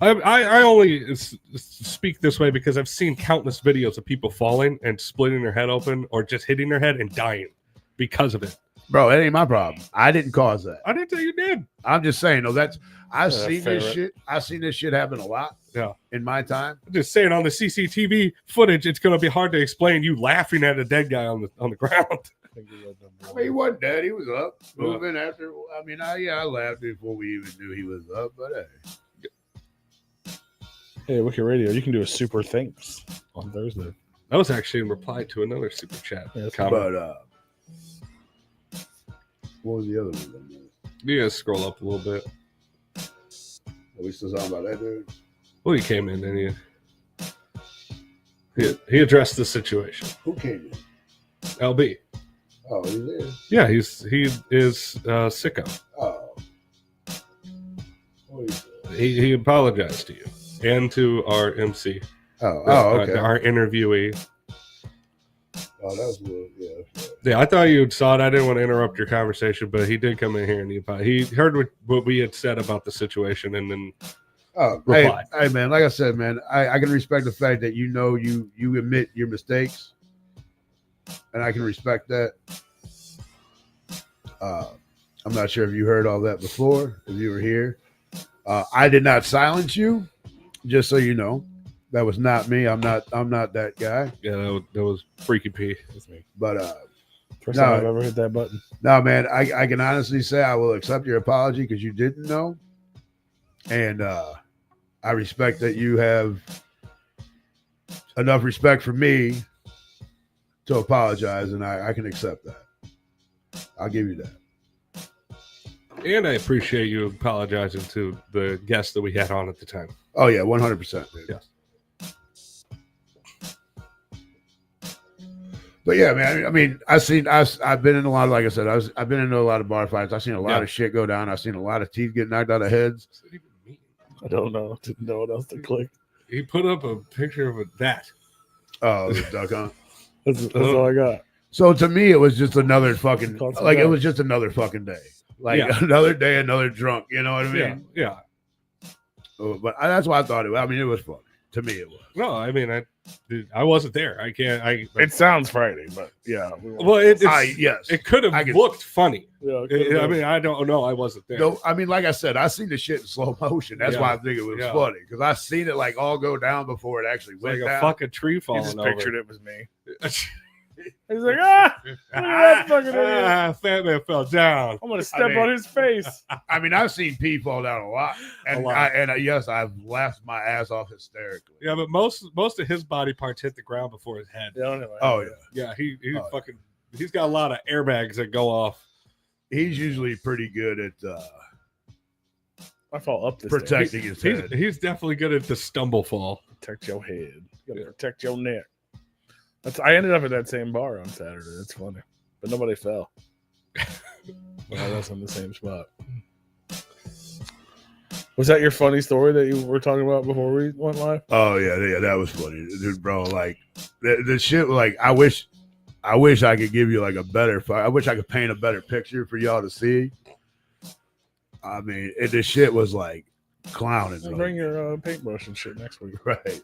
[SPEAKER 4] I only speak this way because I've seen countless videos of people falling and splitting their head open or just hitting their head and dying because of it.
[SPEAKER 2] Bro, that ain't my problem. I didn't cause that.
[SPEAKER 4] I didn't tell you did.
[SPEAKER 2] I'm just saying, no, I've
[SPEAKER 3] Yeah,
[SPEAKER 2] seen
[SPEAKER 3] fair.
[SPEAKER 2] this shit. I've seen this shit happen a lot.
[SPEAKER 4] Yeah.
[SPEAKER 2] In my time.
[SPEAKER 4] I'm just saying on the CCTV footage, it's going to be hard to explain you laughing at a dead guy on the ground.
[SPEAKER 2] I mean, he wasn't dead. He was up, moving after. I mean, I laughed before we even knew he was up, but hey.
[SPEAKER 3] Hey, Wicked Radio, you can do a super thanks on Thursday.
[SPEAKER 4] That was actually in reply to another super chat
[SPEAKER 3] Yeah,
[SPEAKER 4] comment.
[SPEAKER 2] But what was the other one?
[SPEAKER 4] You guys scroll up a little bit.
[SPEAKER 2] Are we still talking about that dude?
[SPEAKER 4] Well, he came in and he addressed the situation.
[SPEAKER 2] Who came in?
[SPEAKER 4] LB.
[SPEAKER 2] Oh, he's there.
[SPEAKER 4] Yeah, he is sicko.
[SPEAKER 2] Oh. What is that?
[SPEAKER 4] He apologized to you and to our MC.
[SPEAKER 2] Oh, okay.
[SPEAKER 4] Our interviewee.
[SPEAKER 2] Oh, that was good. Yeah.
[SPEAKER 4] Yeah, I thought you saw it. I didn't want to interrupt your conversation, but he did come in here and he heard what we had said about the situation and then
[SPEAKER 2] Oh,
[SPEAKER 4] reply.
[SPEAKER 2] Hey, man, like I said, man, I can respect the fact that you know you admit your mistakes, and I can respect that. I'm not sure if you heard all that before, if you were here. I did not silence you, just so you know. That was not me. I'm not that guy.
[SPEAKER 4] Yeah, that was Freaky P.
[SPEAKER 3] That's me.
[SPEAKER 2] But
[SPEAKER 3] First
[SPEAKER 2] No.
[SPEAKER 3] time I've ever hit that button.
[SPEAKER 2] no, man, I can honestly say I will accept your apology because you didn't know. And I respect that you have enough respect for me to apologize, and I can accept that. I'll give you that.
[SPEAKER 4] And I appreciate you apologizing to the guest that we had on at the time.
[SPEAKER 2] Oh yeah, 100%. Dude.
[SPEAKER 4] Yes.
[SPEAKER 2] But yeah, man. I mean, I've been in a lot of, like I said, I've been into a lot of bar fights. I've seen a lot of shit go down. I've seen a lot of teeth get knocked out of heads.
[SPEAKER 4] What's that even mean?
[SPEAKER 3] I don't know. Didn't know what else to click.
[SPEAKER 4] He put up a picture of that.
[SPEAKER 2] Oh, the duck hunt.
[SPEAKER 3] That's all I got.
[SPEAKER 2] So to me, it was just another fucking
[SPEAKER 3] Called some
[SPEAKER 2] like it
[SPEAKER 3] guy.
[SPEAKER 2] was just another fucking day. Like
[SPEAKER 4] Yeah.
[SPEAKER 2] another day, another drunk. You know what I mean?
[SPEAKER 4] Yeah.
[SPEAKER 2] But that's why I thought it was. I mean, it was funny. To me, it was.
[SPEAKER 4] No, I mean, I wasn't there.
[SPEAKER 3] It sounds Friday, but yeah.
[SPEAKER 4] Well,
[SPEAKER 2] Yes.
[SPEAKER 4] it could have
[SPEAKER 2] I can-
[SPEAKER 4] looked funny.
[SPEAKER 3] Yeah, it could've
[SPEAKER 4] I
[SPEAKER 3] been.
[SPEAKER 4] mean, I don't know. I wasn't there.
[SPEAKER 2] No, I mean, like I said, I seen the shit in slow motion. That's
[SPEAKER 4] Yeah.
[SPEAKER 2] why I think it was
[SPEAKER 4] Yeah.
[SPEAKER 2] funny because I seen it like all go down before it actually
[SPEAKER 4] It's
[SPEAKER 2] went
[SPEAKER 4] like a
[SPEAKER 2] down.
[SPEAKER 4] fucking tree
[SPEAKER 3] He
[SPEAKER 4] falling
[SPEAKER 3] just
[SPEAKER 4] over.
[SPEAKER 3] pictured it was me. He's like, look at that fucking idiot.
[SPEAKER 4] Fat man fell down.
[SPEAKER 3] I'm gonna step
[SPEAKER 2] mean-
[SPEAKER 3] on his face.
[SPEAKER 2] I mean, I've seen P fall down a lot, and
[SPEAKER 4] A lot.
[SPEAKER 2] yes, I've laughed my ass off hysterically.
[SPEAKER 4] Yeah, but most of his body parts hit the ground before his head.
[SPEAKER 3] Yeah, anyway.
[SPEAKER 2] Oh yeah,
[SPEAKER 4] Yeah,
[SPEAKER 2] Oh.
[SPEAKER 4] he's got a lot of airbags that go off.
[SPEAKER 2] he's usually pretty good at
[SPEAKER 3] I fall up the
[SPEAKER 2] protecting his head.
[SPEAKER 4] He's definitely good at the stumble fall.
[SPEAKER 3] Protect your head. You gotta protect your neck. I ended up at that same bar on Saturday. That's funny, but nobody fell. When I was in the same spot. Was that your funny story that you were talking about before we went live?
[SPEAKER 2] Oh yeah, that was funny, dude, bro. Like the shit. Like I wish I could give you like a better. I wish I could paint a better picture for y'all to see. I mean, this shit was like clowning.
[SPEAKER 3] Bring your paintbrush and shit next week,
[SPEAKER 2] right?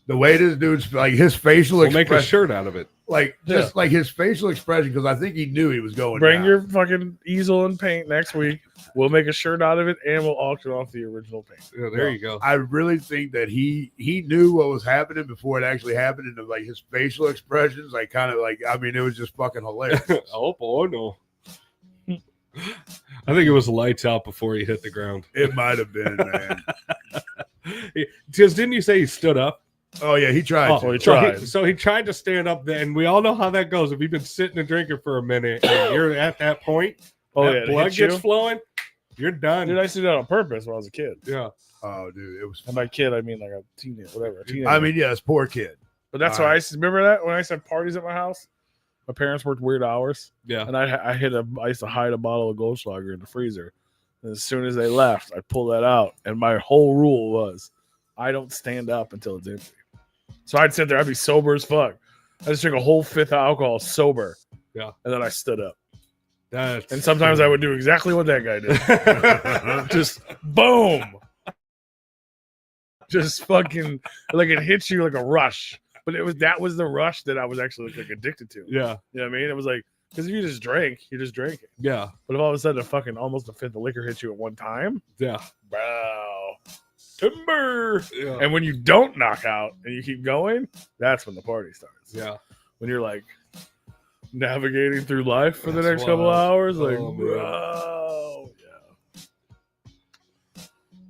[SPEAKER 2] The way this dude's like his facial expression,
[SPEAKER 4] make a shirt out of it.
[SPEAKER 2] Like just like his facial expression, because I think he knew he was going.
[SPEAKER 3] Bring
[SPEAKER 2] down.
[SPEAKER 3] your fucking easel and paint next week. We'll make a shirt out of it, and we'll auction off the original paint.
[SPEAKER 4] Yeah, there you go.
[SPEAKER 2] I really think that he knew what was happening before it actually happened, and like his facial expressions, like kind of like, I mean, it was just fucking hilarious.
[SPEAKER 4] Oh boy, no. I think it was lights out before he hit the ground.
[SPEAKER 2] It might have been, man.
[SPEAKER 4] Because didn't you say he stood up?
[SPEAKER 2] Oh yeah, he tried.
[SPEAKER 3] Oh, he tried.
[SPEAKER 4] So he tried to stand up then, and we all know how that goes. If you've been sitting and drinking for a minute and you're at that point, that blood gets flowing, you're done.
[SPEAKER 3] Dude, I used to do that on purpose when I was a kid.
[SPEAKER 4] Yeah.
[SPEAKER 2] Oh, dude, it was.
[SPEAKER 3] And by kid, I mean like a teenager, whatever.
[SPEAKER 2] I mean, yes, poor kid.
[SPEAKER 3] But that's why I used to remember that when I used to have parties at my house. My parents worked weird hours.
[SPEAKER 4] Yeah.
[SPEAKER 3] And I used to hide a bottle of Goldschlager in the freezer. And as soon as they left, I'd pull that out. And my whole rule was I don't stand up until it's empty. So I'd sit there, I'd be sober as fuck. I just drink a whole fifth of alcohol sober.
[SPEAKER 4] Yeah.
[SPEAKER 3] And then I stood up.
[SPEAKER 4] And
[SPEAKER 3] sometimes I would do exactly what that guy did. Just boom. Just fucking like it hits you like a rush. But that was the rush that I was actually like addicted to.
[SPEAKER 4] Yeah.
[SPEAKER 3] You know what I mean? It was like, because if you just drank, you're just drinking.
[SPEAKER 4] Yeah.
[SPEAKER 3] But if all of a sudden almost a fifth of liquor hits you at one time,
[SPEAKER 4] yeah.
[SPEAKER 3] Wow. Timber.
[SPEAKER 4] Yeah.
[SPEAKER 3] And when you don't knock out and you keep going, that's when the party starts.
[SPEAKER 4] Yeah.
[SPEAKER 3] When you're like navigating through life for the next couple hours, like, bro. Yeah.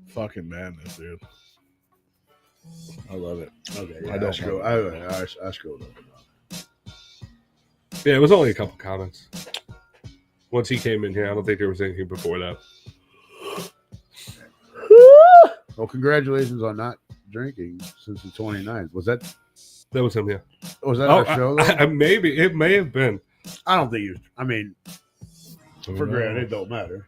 [SPEAKER 3] Fucking madness, dude. I love it.
[SPEAKER 2] Okay, yeah,
[SPEAKER 3] I scrolled up.
[SPEAKER 4] Yeah, it was only a couple comments. Once he came in here, I don't think there was anything before that.
[SPEAKER 2] Well, congratulations on not drinking since the 29th. Was that
[SPEAKER 4] was him? Yeah.
[SPEAKER 2] Was that our show?
[SPEAKER 4] Maybe it may have been.
[SPEAKER 2] I don't think you. I mean, for granted, it don't matter.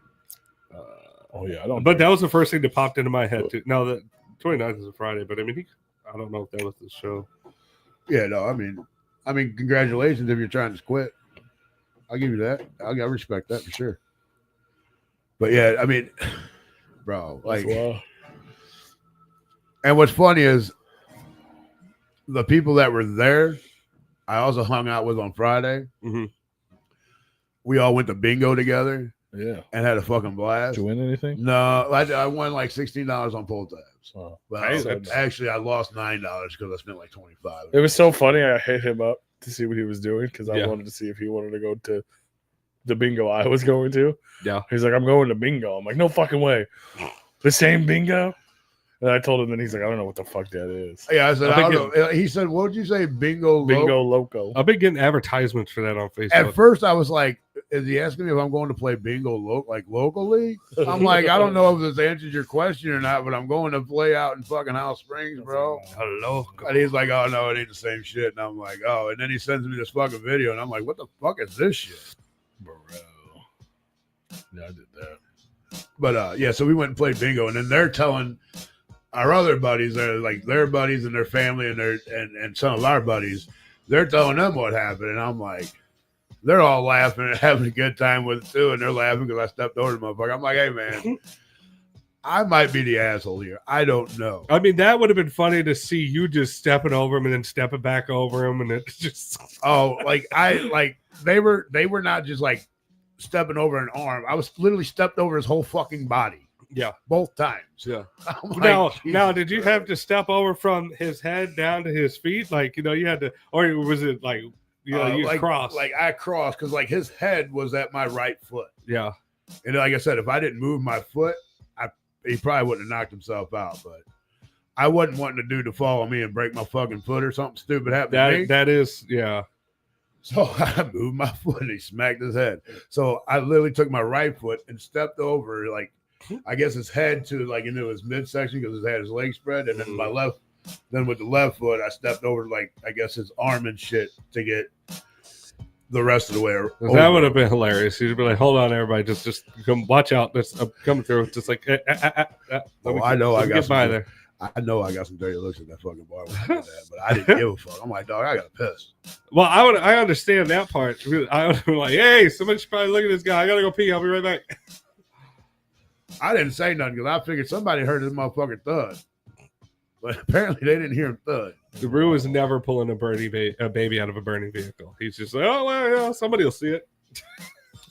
[SPEAKER 3] Oh yeah, I don't.
[SPEAKER 4] But that was the first thing that popped into my head too. Now the 29th is a Friday, but I mean, I don't know if that was the show.
[SPEAKER 2] Yeah, no. I mean, congratulations if you're trying to quit. I'll give you that. I respect that for sure. But yeah, I mean, bro, like. And what's funny is the people that were there, I also hung out with on Friday.
[SPEAKER 4] Mm-hmm.
[SPEAKER 2] We all went to bingo together.
[SPEAKER 3] Yeah.
[SPEAKER 2] And had a fucking blast.
[SPEAKER 3] Did you win anything?
[SPEAKER 2] No, I won like $16 on pull tabs.
[SPEAKER 3] Oh.
[SPEAKER 2] Well, actually, I lost $9 because I spent like $25.
[SPEAKER 3] It was so funny. I hit him up to see what he was doing because I wanted to see if he wanted to go to the bingo I was going to.
[SPEAKER 4] Yeah.
[SPEAKER 3] He's like, I'm going to bingo. I'm like, no fucking way. The same bingo? And I told him, and he's like, I don't know what the fuck that is.
[SPEAKER 2] Yeah, I said, I don't know. He said, what did you say? Bingo
[SPEAKER 3] Loco.
[SPEAKER 4] I've been getting advertisements for that on Facebook.
[SPEAKER 2] At first, I was like, is he asking me if I'm going to play bingo locally? I'm like, I don't know if this answers your question or not, but I'm going to play out in fucking House Springs, bro.
[SPEAKER 4] Hello.
[SPEAKER 2] And he's like, oh, no, it ain't the same shit. And I'm like, oh. And then he sends me this fucking video, and I'm like, what the fuck is this shit?
[SPEAKER 3] Bro. Yeah, I did that.
[SPEAKER 2] But, yeah, so we went and played bingo, and then they're telling our other buddies, like their buddies and their family and some of our buddies, they're telling them what happened. And I'm like, they're all laughing and having a good time with it too. And they're laughing because I stepped over the motherfucker. I'm like, hey, man, I might be the asshole here. I don't know.
[SPEAKER 4] I mean, that would have been funny to see you just stepping over him and then stepping back over him. And it's just,
[SPEAKER 2] they were not just like stepping over an arm. I was literally stepped over his whole fucking body.
[SPEAKER 4] Yeah,
[SPEAKER 2] both times.
[SPEAKER 4] Yeah.
[SPEAKER 2] Like,
[SPEAKER 4] now, did you have to step over from his head down to his feet? Like, you had to, or was it like, you crossed?
[SPEAKER 2] Like I crossed because like his head was at my right foot.
[SPEAKER 4] Yeah.
[SPEAKER 2] And like I said, if I didn't move my foot, he probably wouldn't have knocked himself out. But I wasn't wanting the dude to follow me and break my fucking foot or something stupid happen to me.
[SPEAKER 4] That is, yeah.
[SPEAKER 2] So I moved my foot and he smacked his head. So I literally took my right foot and stepped over like I guess his head to like into his midsection because he had his leg spread, and then then with the left foot, I stepped over like I guess his arm and shit to get the rest of the way.
[SPEAKER 4] That would have been hilarious. He'd be like, "Hold on, everybody, just come, watch out! I'm coming through." Just like,
[SPEAKER 2] I know I got
[SPEAKER 4] by there.
[SPEAKER 2] I know I got some dirty looks at that fucking bar when I did that, but I didn't give a fuck. I'm like, dog, I got to piss.
[SPEAKER 4] Well, I understand that part. I would be like, "Hey, somebody should probably look at this guy. I gotta go pee. I'll be right back."
[SPEAKER 2] I didn't say nothing because I figured somebody heard this motherfucking thud, but apparently they didn't hear him thud.
[SPEAKER 4] The Brew is never pulling a baby out of a burning vehicle. He's just like, "Oh well, yeah, somebody will see it."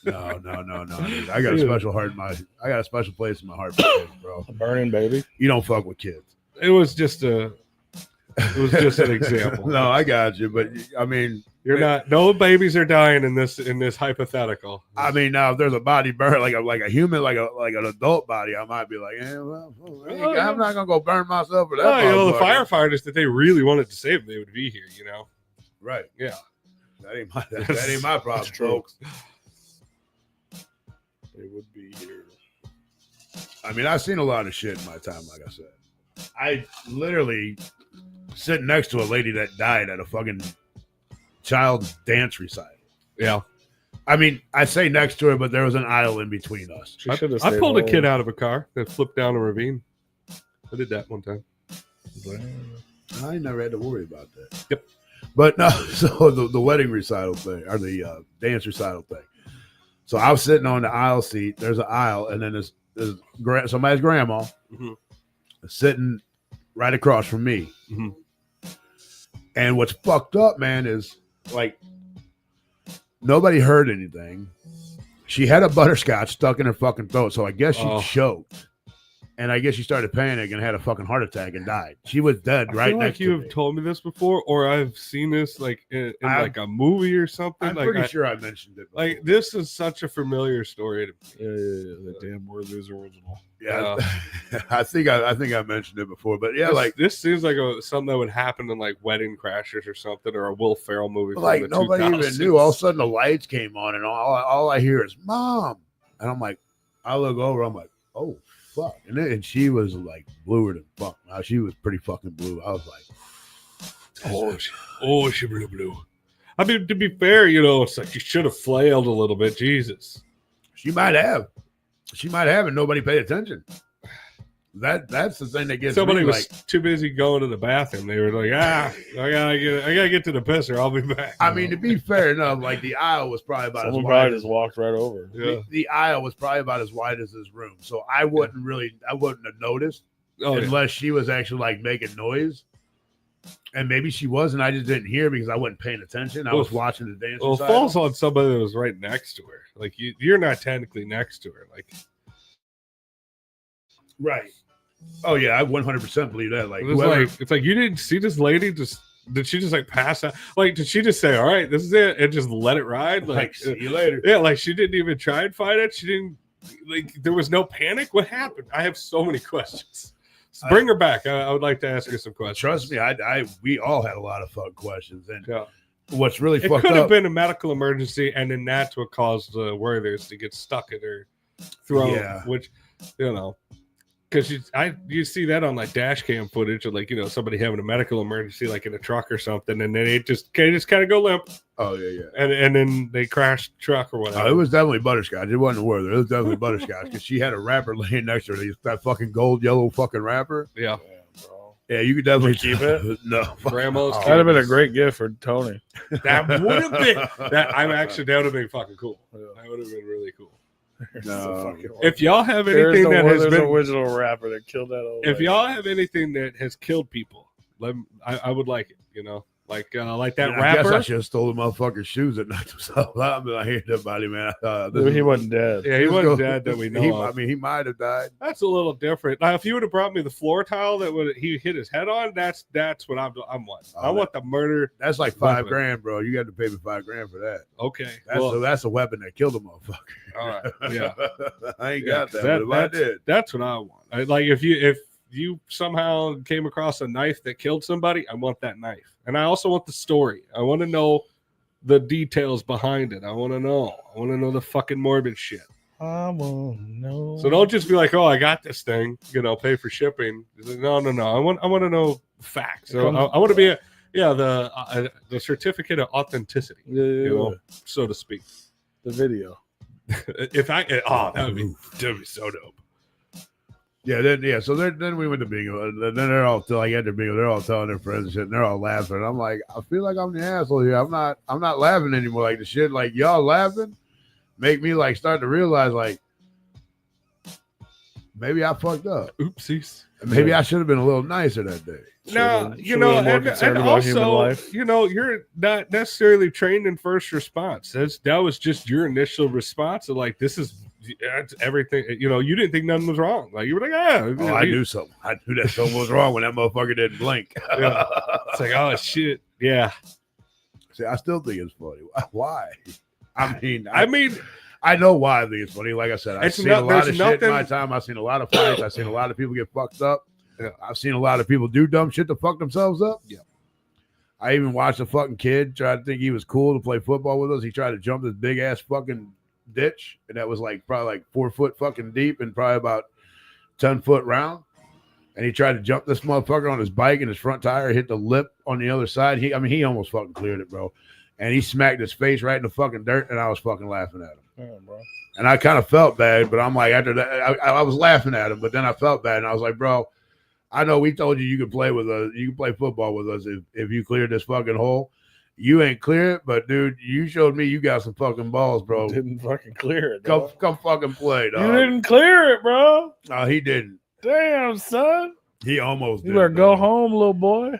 [SPEAKER 2] No. Dude. I got a special heart I got a special place in my heart for kids, bro.
[SPEAKER 3] A burning baby.
[SPEAKER 2] You don't fuck with kids.
[SPEAKER 4] It was just an example.
[SPEAKER 2] No, I got you, but I mean,
[SPEAKER 4] no babies are dying in this hypothetical.
[SPEAKER 2] I mean, now if there's a body burn like a human, like an adult body, I might be like, I'm not gonna go burn myself for that.
[SPEAKER 4] The firefighters that they really wanted to save, they would be here,
[SPEAKER 2] Right?
[SPEAKER 4] Yeah,
[SPEAKER 2] that ain't my problem, folks.
[SPEAKER 3] They would be here.
[SPEAKER 2] I mean, I've seen a lot of shit in my time, like I said. I literally sitting next to a lady that died at a fucking child's dance recital.
[SPEAKER 4] Yeah.
[SPEAKER 2] I mean, I say next to her, but there was an aisle in between us.
[SPEAKER 4] I pulled a kid out of a car that flipped down a ravine. I did that one time.
[SPEAKER 2] I never had to worry about that.
[SPEAKER 4] Yep.
[SPEAKER 2] But no, so the wedding recital thing, or the dance recital thing. So I was sitting on the aisle seat. There's an aisle, and then there's somebody's grandma sitting right across from me.
[SPEAKER 4] Mm-hmm.
[SPEAKER 2] And what's fucked up, man, is like nobody heard anything. She had a butterscotch stuck in her fucking throat, so I guess she choked. And I guess she started panicking and had a fucking heart attack and died. She was dead right next to me.
[SPEAKER 4] You've told me this before, or I've seen this like in like a movie or something.
[SPEAKER 2] I'm pretty sure I mentioned it before.
[SPEAKER 4] Like, this is such a familiar story to me.
[SPEAKER 3] Yeah. The damn Werther's original.
[SPEAKER 2] Yeah, I think I mentioned it before, but yeah,
[SPEAKER 4] this seems like something that would happen in like Wedding Crashers or something, or a Will Ferrell movie.
[SPEAKER 2] Like
[SPEAKER 4] from the
[SPEAKER 2] nobody
[SPEAKER 4] 2000s.
[SPEAKER 2] even knew. All of a sudden, the lights came on, and all I hear is "Mom," and I'm like, I look over, I'm like, oh fuck, and she was like bluer than fuck. Now she was pretty fucking blue. I was like,
[SPEAKER 4] she really blue. I mean, to be fair, it's like you should have flailed a little bit. Jesus,
[SPEAKER 2] she might have, and nobody paid attention. That's the thing that gets
[SPEAKER 4] somebody
[SPEAKER 2] me,
[SPEAKER 4] was too busy going to the bathroom. They were like, I gotta get to the pisser. I'll be back.
[SPEAKER 2] I mean, to be fair enough, like the aisle was probably about
[SPEAKER 3] Someone
[SPEAKER 2] as wide.
[SPEAKER 3] probably just walked right over.
[SPEAKER 4] Yeah.
[SPEAKER 2] The aisle was probably about as wide as this room, so I wouldn't have noticed unless she was actually like making noise. And maybe she was, and I just didn't hear because I wasn't paying attention. I was watching the dance.
[SPEAKER 4] Well, it falls on somebody that was right next to her. Like you're not technically next to her. Like,
[SPEAKER 2] right. Oh yeah, I 100% believe that. Like,
[SPEAKER 4] it's like you didn't see this lady. Did she just like pass out? Like, did she just say, "All right, this is it," and just let it ride?
[SPEAKER 2] Like see you later.
[SPEAKER 4] Yeah, like she didn't even try and fight it. She didn't. Like, there was no panic. What happened? I have so many questions. So bring her back. I would like to ask her some questions.
[SPEAKER 2] Trust me, we all had a lot of fun questions, and what's really fucked up.
[SPEAKER 4] It could have been a medical emergency, and then that's what caused the Werther's to get stuck in her throat. Yeah. Which, because you see that on like dash cam footage of like somebody having a medical emergency like in a truck or something, and then they just kind of go limp.
[SPEAKER 2] Oh yeah.
[SPEAKER 4] And then they crashed the truck or whatever.
[SPEAKER 2] It was definitely butterscotch. It wasn't Werther. It was definitely butterscotch because she had a wrapper laying next to her. That fucking gold yellow fucking wrapper.
[SPEAKER 4] Yeah.
[SPEAKER 3] Bro.
[SPEAKER 2] Yeah, you could definitely
[SPEAKER 3] keep it.
[SPEAKER 2] No,
[SPEAKER 4] grandma's.
[SPEAKER 3] That'd have been a great gift for Tony.
[SPEAKER 4] That would have been. That would have been fucking cool. That would have been really cool.
[SPEAKER 2] No.
[SPEAKER 4] If y'all have anything that has been
[SPEAKER 3] original rapper that killed that old
[SPEAKER 4] if y'all have anything that has killed people, I would like it. Like that rapper.
[SPEAKER 2] I guess I should have stole the motherfucker's shoes and knocked himself out. I hate that body, man.
[SPEAKER 3] He wasn't dead.
[SPEAKER 4] Yeah, he wasn't dead that we know of.
[SPEAKER 2] I mean, he might have died.
[SPEAKER 4] That's a little different. Now, if you would have brought me the floor tile that he hit his head on, that's what I'm wanting. I want the murder.
[SPEAKER 2] That's like $5,000, bro. You got to pay me $5,000 for that.
[SPEAKER 4] Okay,
[SPEAKER 2] that's a weapon that killed a motherfucker.
[SPEAKER 4] All right, yeah,
[SPEAKER 2] I ain't got that. But if I did,
[SPEAKER 4] that's what I want. If you somehow came across a knife that killed somebody, I want that knife. And I also want the story. I want to know the details behind it. I want to know the fucking morbid shit.
[SPEAKER 3] I won't know.
[SPEAKER 4] So don't just be like, "Oh, I got this thing," pay for shipping. No. I want to know facts. So I want to be the certificate of authenticity, so to speak.
[SPEAKER 3] The video.
[SPEAKER 4] That'd be so dope.
[SPEAKER 2] So then we went to bingo. Then they're all after bingo, they're all telling their friends and shit, and they're all laughing. And I'm like, I feel like I'm the asshole here. I'm not laughing anymore. Like the shit, like y'all laughing, make me like start to realize like maybe I fucked up.
[SPEAKER 4] Oopsies.
[SPEAKER 2] Maybe I should have been a little nicer that day.
[SPEAKER 4] No, and also, you're not necessarily trained in first response. That was just your initial response of like, that's everything. You didn't think nothing was wrong. Like you were like,
[SPEAKER 2] I knew something. I knew that something was wrong when that motherfucker didn't blink.
[SPEAKER 4] Yeah. It's like, oh shit, yeah.
[SPEAKER 2] See, I still think it's funny. Why? I mean, I know why I think it's funny. Like I said, I've seen a lot of shit in my time. I've seen a lot of fights. I've seen a lot of people get fucked up. I've seen a lot of people do dumb shit to fuck themselves up.
[SPEAKER 4] Yeah.
[SPEAKER 2] I even watched a fucking kid try to think he was cool to play football with us. He tried to jump this big ass fucking ditch, and that was like probably like 4 foot fucking deep and probably about 10 foot round. And he tried to jump this motherfucker on his bike, and his front tire hit the lip on the other side. He almost fucking cleared it, bro. And he smacked his face right in the fucking dirt, and I was fucking laughing at him. Bro. And I kind of felt bad, but I'm like, after that, I was laughing at him, but then I felt bad, and I was like, bro, I know we told you could play with us, you can play football with us if you cleared this fucking hole. You ain't clear it, but dude, you showed me you got some fucking balls, bro.
[SPEAKER 3] Didn't fucking clear it.
[SPEAKER 2] Come fucking play, dog.
[SPEAKER 3] You didn't clear it, bro.
[SPEAKER 2] No, he didn't.
[SPEAKER 3] Damn, son.
[SPEAKER 2] He almost did.
[SPEAKER 3] You better go home, little boy.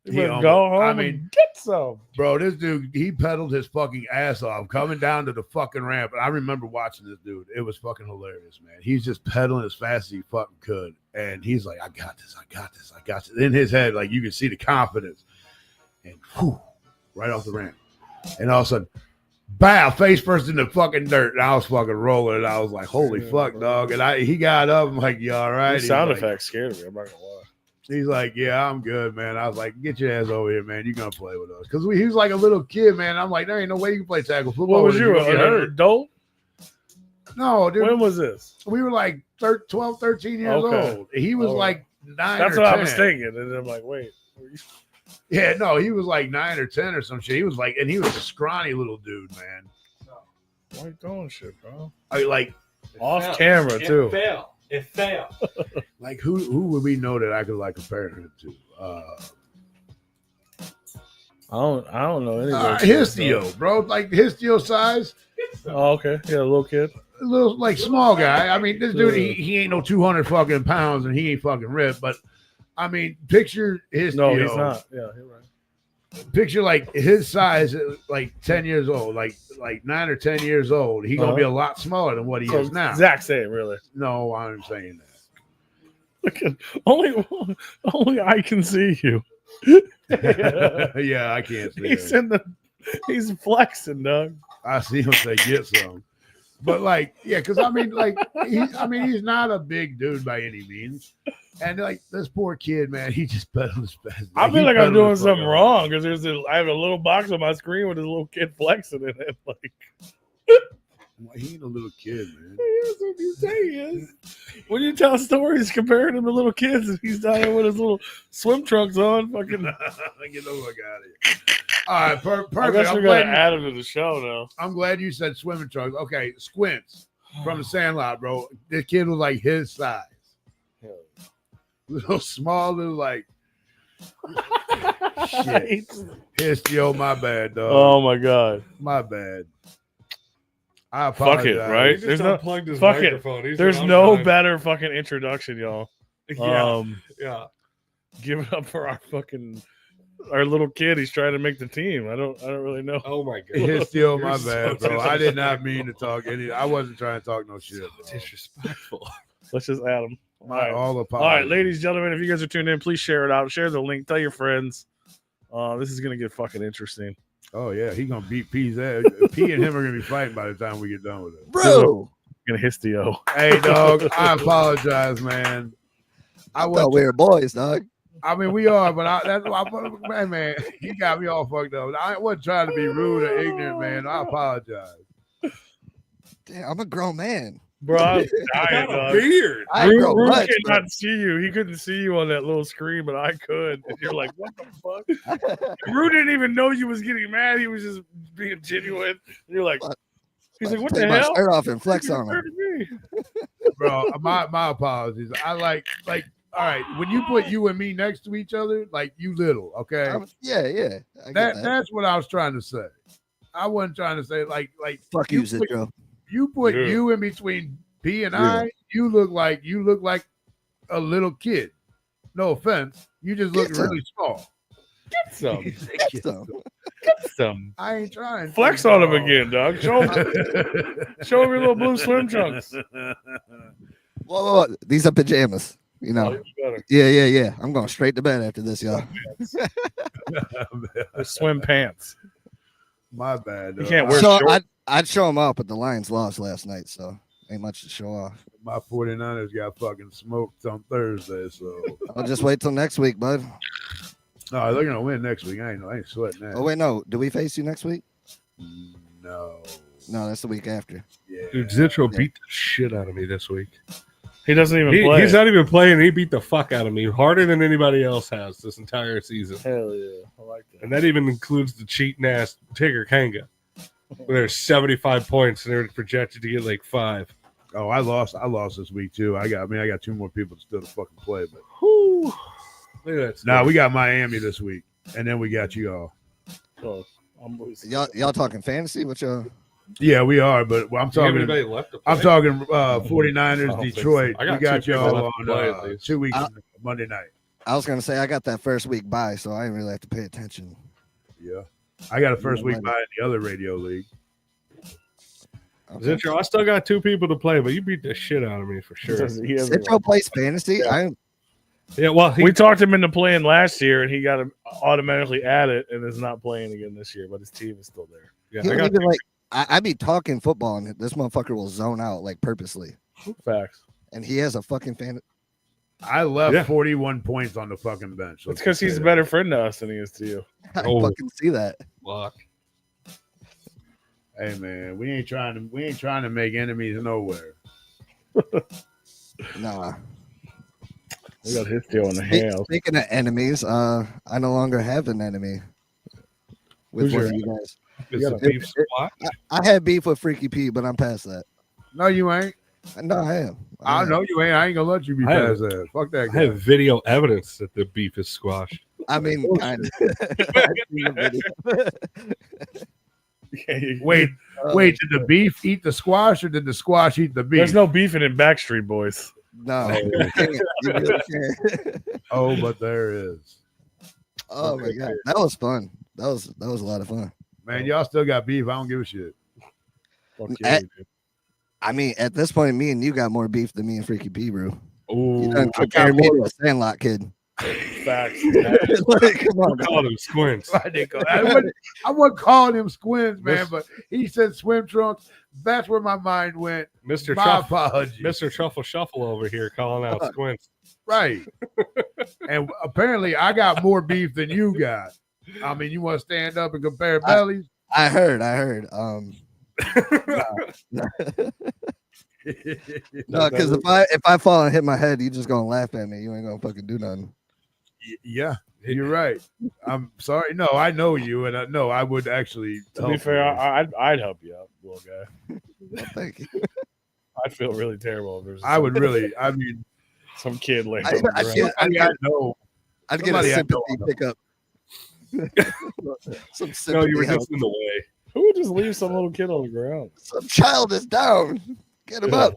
[SPEAKER 3] You better go home and get some.
[SPEAKER 2] Bro, this dude, he pedaled his fucking ass off coming down to the fucking ramp. And I remember watching this dude. It was fucking hilarious, man. He's just pedaling as fast as he fucking could. And he's like, I got this. In his head, like you can see the confidence. And whew, right off the ramp. And all of a sudden, bow, face first in the fucking dirt. And I was fucking rolling. And I was like, holy fuck, dog. And he got up. I'm like, you all right?
[SPEAKER 3] The sound effects scared me. I'm not going to lie.
[SPEAKER 2] He's like, yeah, I'm good, man. I was like, get your ass over here, man. You're going to play with us. Because he was like a little kid, man. I'm like, there ain't no way you can play tackle football.
[SPEAKER 3] What was you, an adult?
[SPEAKER 2] No, dude.
[SPEAKER 3] When was this?
[SPEAKER 2] We were like 12, 13 years old. He was like 9
[SPEAKER 3] That's
[SPEAKER 2] or 10.
[SPEAKER 3] what I was thinking. And I'm like, wait.
[SPEAKER 2] Yeah, no, he was like 9 or 10 or some shit. He was like, and he was a scrawny little dude, man.
[SPEAKER 3] Why you doing shit, bro?
[SPEAKER 2] Off
[SPEAKER 3] camera, too.
[SPEAKER 4] It failed.
[SPEAKER 2] Like who would we know that I could like compare him to?
[SPEAKER 3] I don't know anything.
[SPEAKER 2] HISTIO, bro. Like HISTIO size.
[SPEAKER 3] Oh, okay. Yeah, a little kid.
[SPEAKER 2] A little like small guy. I mean, this dude, he ain't no 200 fucking pounds and he ain't fucking ripped, but I mean, picture HISTIO.
[SPEAKER 3] No, he's not. Yeah, you're right.
[SPEAKER 2] Picture like his size, like 10 years old, like 9 or 10 years old. He's gonna be a lot smaller than what he is now.
[SPEAKER 3] Exact same, really.
[SPEAKER 2] No, I'm saying that.
[SPEAKER 3] Look at only I can see you.
[SPEAKER 2] Yeah, I can't see him.
[SPEAKER 3] He's flexing, Doug.
[SPEAKER 2] I see him say get some. But like, yeah, because I mean, like, he's not a big dude by any means. And like this poor kid, man, he just pedaled his fast.
[SPEAKER 3] I feel like I'm doing something wrong because I have a little box on my screen with this little kid flexing in it. Like,
[SPEAKER 2] he ain't a little kid, man.
[SPEAKER 3] He is what you say he is. When you tell stories comparing him to little kids, and he's down there with his little swim trunks on, fucking
[SPEAKER 2] get the fuck out of here. All right, perfect.
[SPEAKER 3] I guess we're gonna add him to the show now.
[SPEAKER 2] I'm glad you said swimming trunks. Okay, Squints from the Sandlot, bro. This kid was like his size. Little small, little like shit. HISTIO, my bad, dog.
[SPEAKER 3] Oh my god,
[SPEAKER 2] my bad. I apologize.
[SPEAKER 3] Fuck it, right?
[SPEAKER 4] There's
[SPEAKER 3] There's no better fucking introduction, y'all.
[SPEAKER 4] Yeah.
[SPEAKER 3] Give it up for our little kid. He's trying to make the team. I don't really know.
[SPEAKER 4] Oh my god.
[SPEAKER 2] HISTIO, my bad, bro. I did not mean to talk I wasn't trying to talk no shit.
[SPEAKER 4] Disrespectful.
[SPEAKER 3] Let's just add him.
[SPEAKER 2] All
[SPEAKER 3] right, ladies and gentlemen, if you guys are tuned in, please share it out. Share the link. Tell your friends. This is gonna get fucking interesting.
[SPEAKER 2] Oh yeah, he gonna beat P's ass. P and him are gonna be fighting by the time we get done with it,
[SPEAKER 3] bro. Gonna HISTIO.
[SPEAKER 2] Hey, dog. I apologize, man.
[SPEAKER 5] I thought we were boys, dog.
[SPEAKER 2] I mean, we are, but man, he got me all fucked up. I wasn't trying to be rude or ignorant, man. I apologize.
[SPEAKER 5] Damn, I'm a grown man.
[SPEAKER 3] Bro, I was
[SPEAKER 4] I
[SPEAKER 3] dying,
[SPEAKER 4] got a
[SPEAKER 3] dog.
[SPEAKER 4] beard.
[SPEAKER 5] I ain't grow
[SPEAKER 3] Rue
[SPEAKER 5] much,
[SPEAKER 3] cannot see you. He couldn't see you on that little screen, but I could. And you're like, what the fuck?
[SPEAKER 5] but
[SPEAKER 3] Rue didn't even know you was getting mad. He was just being genuine. And you're like, he's like, what
[SPEAKER 5] take
[SPEAKER 3] the
[SPEAKER 5] my
[SPEAKER 3] hell?
[SPEAKER 5] shirt off and flex
[SPEAKER 3] You're
[SPEAKER 5] on him.
[SPEAKER 3] hurting me.
[SPEAKER 2] Bro, my apologies. I like all right, when you put you and me next to each other, like you little, okay?
[SPEAKER 5] Yeah. I get that.
[SPEAKER 2] That's what I was trying to say. I wasn't trying to say like
[SPEAKER 5] Fuck you, Zitro.
[SPEAKER 2] you put
[SPEAKER 4] Yeah.
[SPEAKER 2] you in between B and
[SPEAKER 5] Yeah.
[SPEAKER 2] I, you look like a little kid. No offense. You just look
[SPEAKER 5] Get some.
[SPEAKER 2] really small.
[SPEAKER 3] Get some.
[SPEAKER 5] Get some.
[SPEAKER 3] Get some.
[SPEAKER 2] I ain't trying.
[SPEAKER 3] Flex on him again, dog. Show him your little blue swim trunks.
[SPEAKER 5] Whoa. These are pajamas. You
[SPEAKER 3] Oh,
[SPEAKER 5] know.
[SPEAKER 3] it's better.
[SPEAKER 5] Yeah. I'm going straight to bed after this, y'all.
[SPEAKER 3] The swim pants.
[SPEAKER 2] My bad.
[SPEAKER 3] You can't wear
[SPEAKER 5] So
[SPEAKER 3] shorts.
[SPEAKER 5] I'd show them off, but the Lions lost last night, so ain't much to show off.
[SPEAKER 2] My 49ers got fucking smoked on Thursday, so
[SPEAKER 5] I'll just wait till next week, bud.
[SPEAKER 2] no, they're gonna win next week. I ain't sweating that.
[SPEAKER 5] Oh wait, no. Do we face you next week?
[SPEAKER 2] No.
[SPEAKER 5] No, that's the week after.
[SPEAKER 2] Yeah.
[SPEAKER 4] Dude, Zitro beat the shit out of me this week.
[SPEAKER 3] He doesn't even play.
[SPEAKER 4] He's not even playing. He beat the fuck out of me harder than anybody else has this entire season.
[SPEAKER 3] Hell yeah. I like that.
[SPEAKER 4] And that even includes the cheating ass Tigger Kanga. Where there's 75 points and they're projected to get like 5.
[SPEAKER 2] Oh, I lost this week too. I got 2 more people still to fucking play, but
[SPEAKER 4] Whew. Look at that.
[SPEAKER 2] now we got Miami this week, and then we got you all.
[SPEAKER 3] So,
[SPEAKER 5] Y'all talking fantasy? What y'all?
[SPEAKER 2] Yeah, we are, but I'm
[SPEAKER 4] Do you have
[SPEAKER 2] talking.
[SPEAKER 4] anybody left to play?
[SPEAKER 2] I'm talking
[SPEAKER 3] I
[SPEAKER 2] 49ers,
[SPEAKER 3] don't think so.
[SPEAKER 2] Detroit.
[SPEAKER 4] I got
[SPEAKER 2] We got
[SPEAKER 4] 2 people
[SPEAKER 2] y'all
[SPEAKER 4] left to play at
[SPEAKER 2] on
[SPEAKER 4] least.
[SPEAKER 2] 2 weeks Monday night.
[SPEAKER 5] I was gonna say I got that first week bye, so I didn't really have to pay attention.
[SPEAKER 2] Yeah, I got a first
[SPEAKER 5] Yeah,
[SPEAKER 2] week
[SPEAKER 5] Monday.
[SPEAKER 2] by in the other radio league.
[SPEAKER 5] Okay.
[SPEAKER 4] Zitro, I still got 2 people to play, but you beat the shit out of me for sure.
[SPEAKER 5] Citro plays fantasy.
[SPEAKER 4] Yeah, well,
[SPEAKER 3] we talked him into playing last year, and he got him automatically added, and is not playing again this year. But his team is still there.
[SPEAKER 4] yeah,
[SPEAKER 5] He
[SPEAKER 4] I
[SPEAKER 5] don't
[SPEAKER 4] got
[SPEAKER 5] even I be talking football, and this motherfucker will zone out like purposely.
[SPEAKER 3] Facts.
[SPEAKER 5] And he has a fucking fan.
[SPEAKER 2] I left
[SPEAKER 4] Yeah.
[SPEAKER 2] 41 points on the fucking bench.
[SPEAKER 3] It's because he's a better friend to us than he is to you.
[SPEAKER 5] I
[SPEAKER 4] Oh.
[SPEAKER 5] fucking see that.
[SPEAKER 4] luck.
[SPEAKER 2] Hey man, we ain't trying to make enemies nowhere.
[SPEAKER 5] Nah.
[SPEAKER 3] We got HISTIO in the house.
[SPEAKER 5] Speaking of enemies, I no longer have an enemy with
[SPEAKER 3] Who's
[SPEAKER 5] one
[SPEAKER 3] your-
[SPEAKER 5] of you guys.
[SPEAKER 4] It's
[SPEAKER 3] got
[SPEAKER 4] a
[SPEAKER 3] a-
[SPEAKER 4] beef squad.
[SPEAKER 5] I had beef with Freaky P, but I'm past that.
[SPEAKER 2] No, you ain't.
[SPEAKER 5] No, I am.
[SPEAKER 2] I
[SPEAKER 5] am.
[SPEAKER 2] know you ain't. I ain't gonna let you be
[SPEAKER 4] I have-
[SPEAKER 2] past that. Fuck that
[SPEAKER 4] I
[SPEAKER 2] guy.
[SPEAKER 4] have video evidence that the beef is squashed.
[SPEAKER 5] I mean, kind
[SPEAKER 2] Wait, wait. Did the beef eat the squash, or did the squash eat the beef?
[SPEAKER 3] There's no beefing in Backstreet Boys.
[SPEAKER 5] No, you can't. You really can't.
[SPEAKER 2] Oh, but there is.
[SPEAKER 5] Oh my god, that was fun. That was a lot of fun.
[SPEAKER 2] Man, y'all still got beef. I don't give a shit.
[SPEAKER 3] Fuck
[SPEAKER 5] At-
[SPEAKER 3] yeah, dude.
[SPEAKER 5] I mean, at this point, me and you got more beef than me and Freaky P, bro.
[SPEAKER 4] Ooh,
[SPEAKER 5] You done
[SPEAKER 2] I
[SPEAKER 5] compared
[SPEAKER 2] got
[SPEAKER 5] me to
[SPEAKER 2] more.
[SPEAKER 5] a Sandlot kid.
[SPEAKER 3] Facts.
[SPEAKER 5] Like, come on,
[SPEAKER 4] call them squints.
[SPEAKER 2] I wasn't calling him squints, man, but he said swim trunks. That's where my mind went.
[SPEAKER 4] Mr.
[SPEAKER 2] My
[SPEAKER 4] Truffle,
[SPEAKER 2] apologies.
[SPEAKER 4] Mr. Truffle Shuffle over here calling out squints.
[SPEAKER 2] Right. And apparently I got more beef than you got. I mean, you want to stand up and compare bellies?
[SPEAKER 5] I heard. No, because if I fall and hit my head, you just gonna laugh at me. You ain't gonna fucking do nothing.
[SPEAKER 2] Yeah, you're right. I'm sorry. No, I know you, and no, I would actually.
[SPEAKER 3] To be
[SPEAKER 2] help
[SPEAKER 3] fair,
[SPEAKER 2] you.
[SPEAKER 3] I'd help you out, little guy.
[SPEAKER 5] Well, thank you.
[SPEAKER 3] I'd feel really terrible if there's
[SPEAKER 2] I would really. I mean,
[SPEAKER 3] some kid laying
[SPEAKER 5] I-
[SPEAKER 3] on the
[SPEAKER 5] I
[SPEAKER 3] ground.
[SPEAKER 5] feel-
[SPEAKER 2] I know.
[SPEAKER 5] I'd get a
[SPEAKER 2] Somebody I
[SPEAKER 5] sympathy
[SPEAKER 2] know.
[SPEAKER 5] pickup. Some
[SPEAKER 4] No,
[SPEAKER 5] sympathy
[SPEAKER 4] you were
[SPEAKER 5] help.
[SPEAKER 4] just in the way.
[SPEAKER 3] Who would just leave some little kid on the ground?
[SPEAKER 5] Some child is down. Get him up.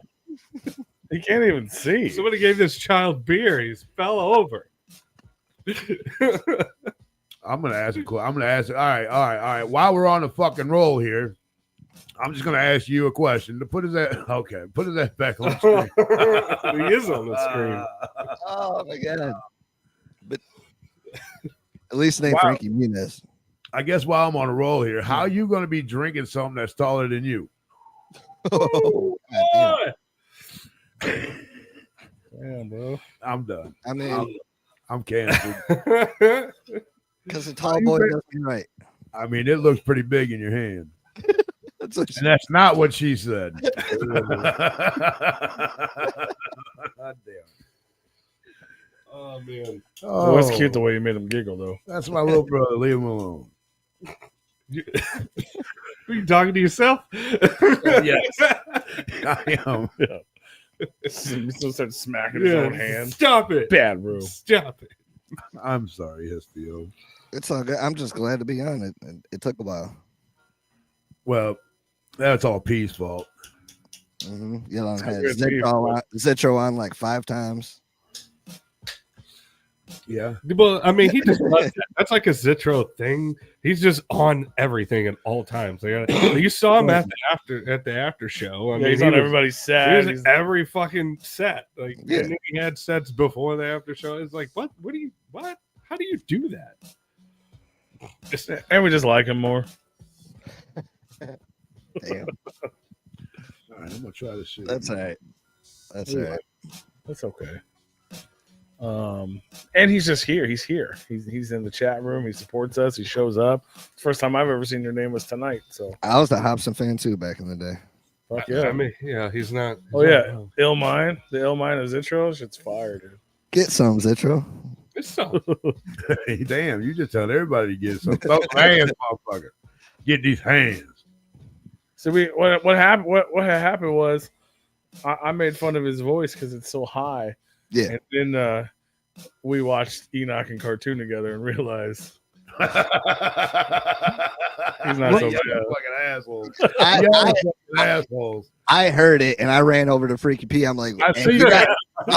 [SPEAKER 3] He can't even see.
[SPEAKER 4] Somebody gave this child beer. He fell over.
[SPEAKER 2] I'm gonna ask you. I'm gonna ask. All right. While we're on the fucking roll here, I'm just gonna ask you a question. To put his that okay. Put his that back on the screen.
[SPEAKER 4] He is on the screen.
[SPEAKER 5] Oh my god. But at least it ain't
[SPEAKER 2] Wow.
[SPEAKER 5] Frankie Muniz.
[SPEAKER 2] I guess while I'm on a roll here, how you gonna be drinking something that's taller than you?
[SPEAKER 5] Oh, God
[SPEAKER 3] Damn, bro.
[SPEAKER 2] I'm done.
[SPEAKER 5] damn. I mean,
[SPEAKER 2] I'm canceled.
[SPEAKER 5] because a tall boy does me right.
[SPEAKER 2] I mean, it looks pretty big in your hand.
[SPEAKER 5] That's what
[SPEAKER 2] And that's not what she said. God damn.
[SPEAKER 4] Oh man.
[SPEAKER 3] Oh, it's cute the way you made him giggle, though.
[SPEAKER 2] That's my little brother. Leave him alone.
[SPEAKER 4] Are you talking to yourself?
[SPEAKER 2] Yes. I am.
[SPEAKER 3] He still started smacking his own hand.
[SPEAKER 4] Stop it.
[SPEAKER 3] Bad, bro.
[SPEAKER 4] Stop it.
[SPEAKER 2] I'm sorry, HISTIO.
[SPEAKER 5] It's all good. I'm just glad to be on it. It took a while.
[SPEAKER 2] Well, that's all P's fault.
[SPEAKER 5] Yellow had
[SPEAKER 3] good
[SPEAKER 5] Zitro on like 5 times.
[SPEAKER 2] Yeah.
[SPEAKER 4] Well, I mean, he just does that. That's like a Zitro thing. He's just on everything at all times. You saw him at the after show. I mean,
[SPEAKER 3] he's on everybody's set.
[SPEAKER 4] He was at every fucking set. Like, and then he had sets before the after show. It's like, what? How do you do that?
[SPEAKER 3] And we just like him more.
[SPEAKER 5] Damn.
[SPEAKER 2] All right, I'm gonna try this shit.
[SPEAKER 5] That's all right. That's all right.
[SPEAKER 3] That's okay. And he's just here. He's here. He's in the chat room. He supports us. He shows up. First time I've ever seen your name was tonight. So
[SPEAKER 5] I was a Hobson fan too back in the day.
[SPEAKER 3] fuck yeah.
[SPEAKER 4] I mean, yeah, he's not.
[SPEAKER 3] Oh yeah, Ill Mind. The Ill Mind of Zitro. Shit's fire, dude.
[SPEAKER 5] Get some, Zitro.
[SPEAKER 4] It's so.
[SPEAKER 2] Hey, damn, you just tell everybody to get some hands, motherfucker. Get these hands.
[SPEAKER 3] So what happened? What had happened was I made fun of his voice because it's so high.
[SPEAKER 5] Yeah.
[SPEAKER 3] And then we watched Enoch and Cartoon together and realized he's not so bad.
[SPEAKER 2] Fucking assholes. Assholes.
[SPEAKER 5] I heard it and I ran over to Freaky P. I'm like, I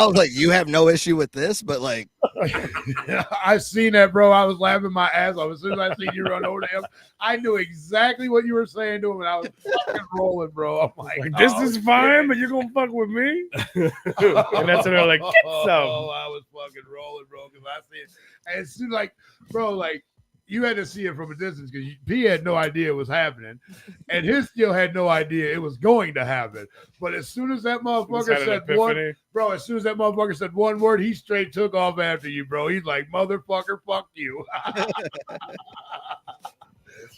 [SPEAKER 5] was like, you have no issue with this, but like,
[SPEAKER 2] I seen that, bro. I was laughing my ass off as soon as I seen you run over to him. I knew exactly what you were saying to him, and I was fucking rolling, bro. I'm like,
[SPEAKER 3] this is fine, but you're gonna fuck with me. And that's when they're like, get some.
[SPEAKER 2] Oh, I was fucking rolling, bro, because I see it. And as soon like, bro, like you had to see it from a distance because P had no idea it was happening, and his still had no idea it was going to happen. But as soon as that motherfucker said one, bro, as soon as that motherfucker said one word, he straight took off after you, bro. He's like, motherfucker, fuck you.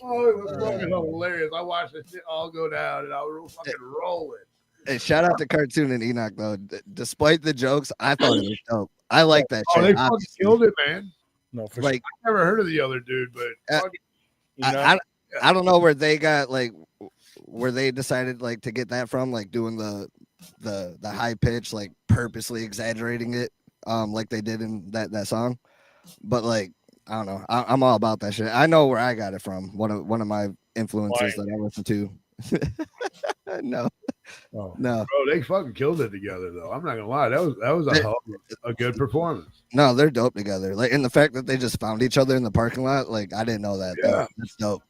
[SPEAKER 2] Oh, it was fucking hilarious. I watched that shit all go down, and I was fucking rolling.
[SPEAKER 5] Hey, shout out to Cartoon and Enoch though. Despite the jokes, I thought it was dope. I like that shit.
[SPEAKER 2] They fucking killed it, man.
[SPEAKER 3] No, for
[SPEAKER 5] like
[SPEAKER 2] I never heard of the other dude, but
[SPEAKER 5] I don't know where they got like where they decided like to get that from, like doing the high pitch, like purposely exaggerating it, like they did in that song. But like I don't know, I'm all about that shit. I know where I got it from. One of my influences that I listen to. No.
[SPEAKER 2] Oh,
[SPEAKER 5] no,
[SPEAKER 2] bro, they fucking killed it together though. I'm not gonna lie, that was a good performance.
[SPEAKER 5] No, they're dope together. Like, and the fact that they just found each other in the parking lot, like I didn't know that.
[SPEAKER 2] Yeah,
[SPEAKER 5] that's dope.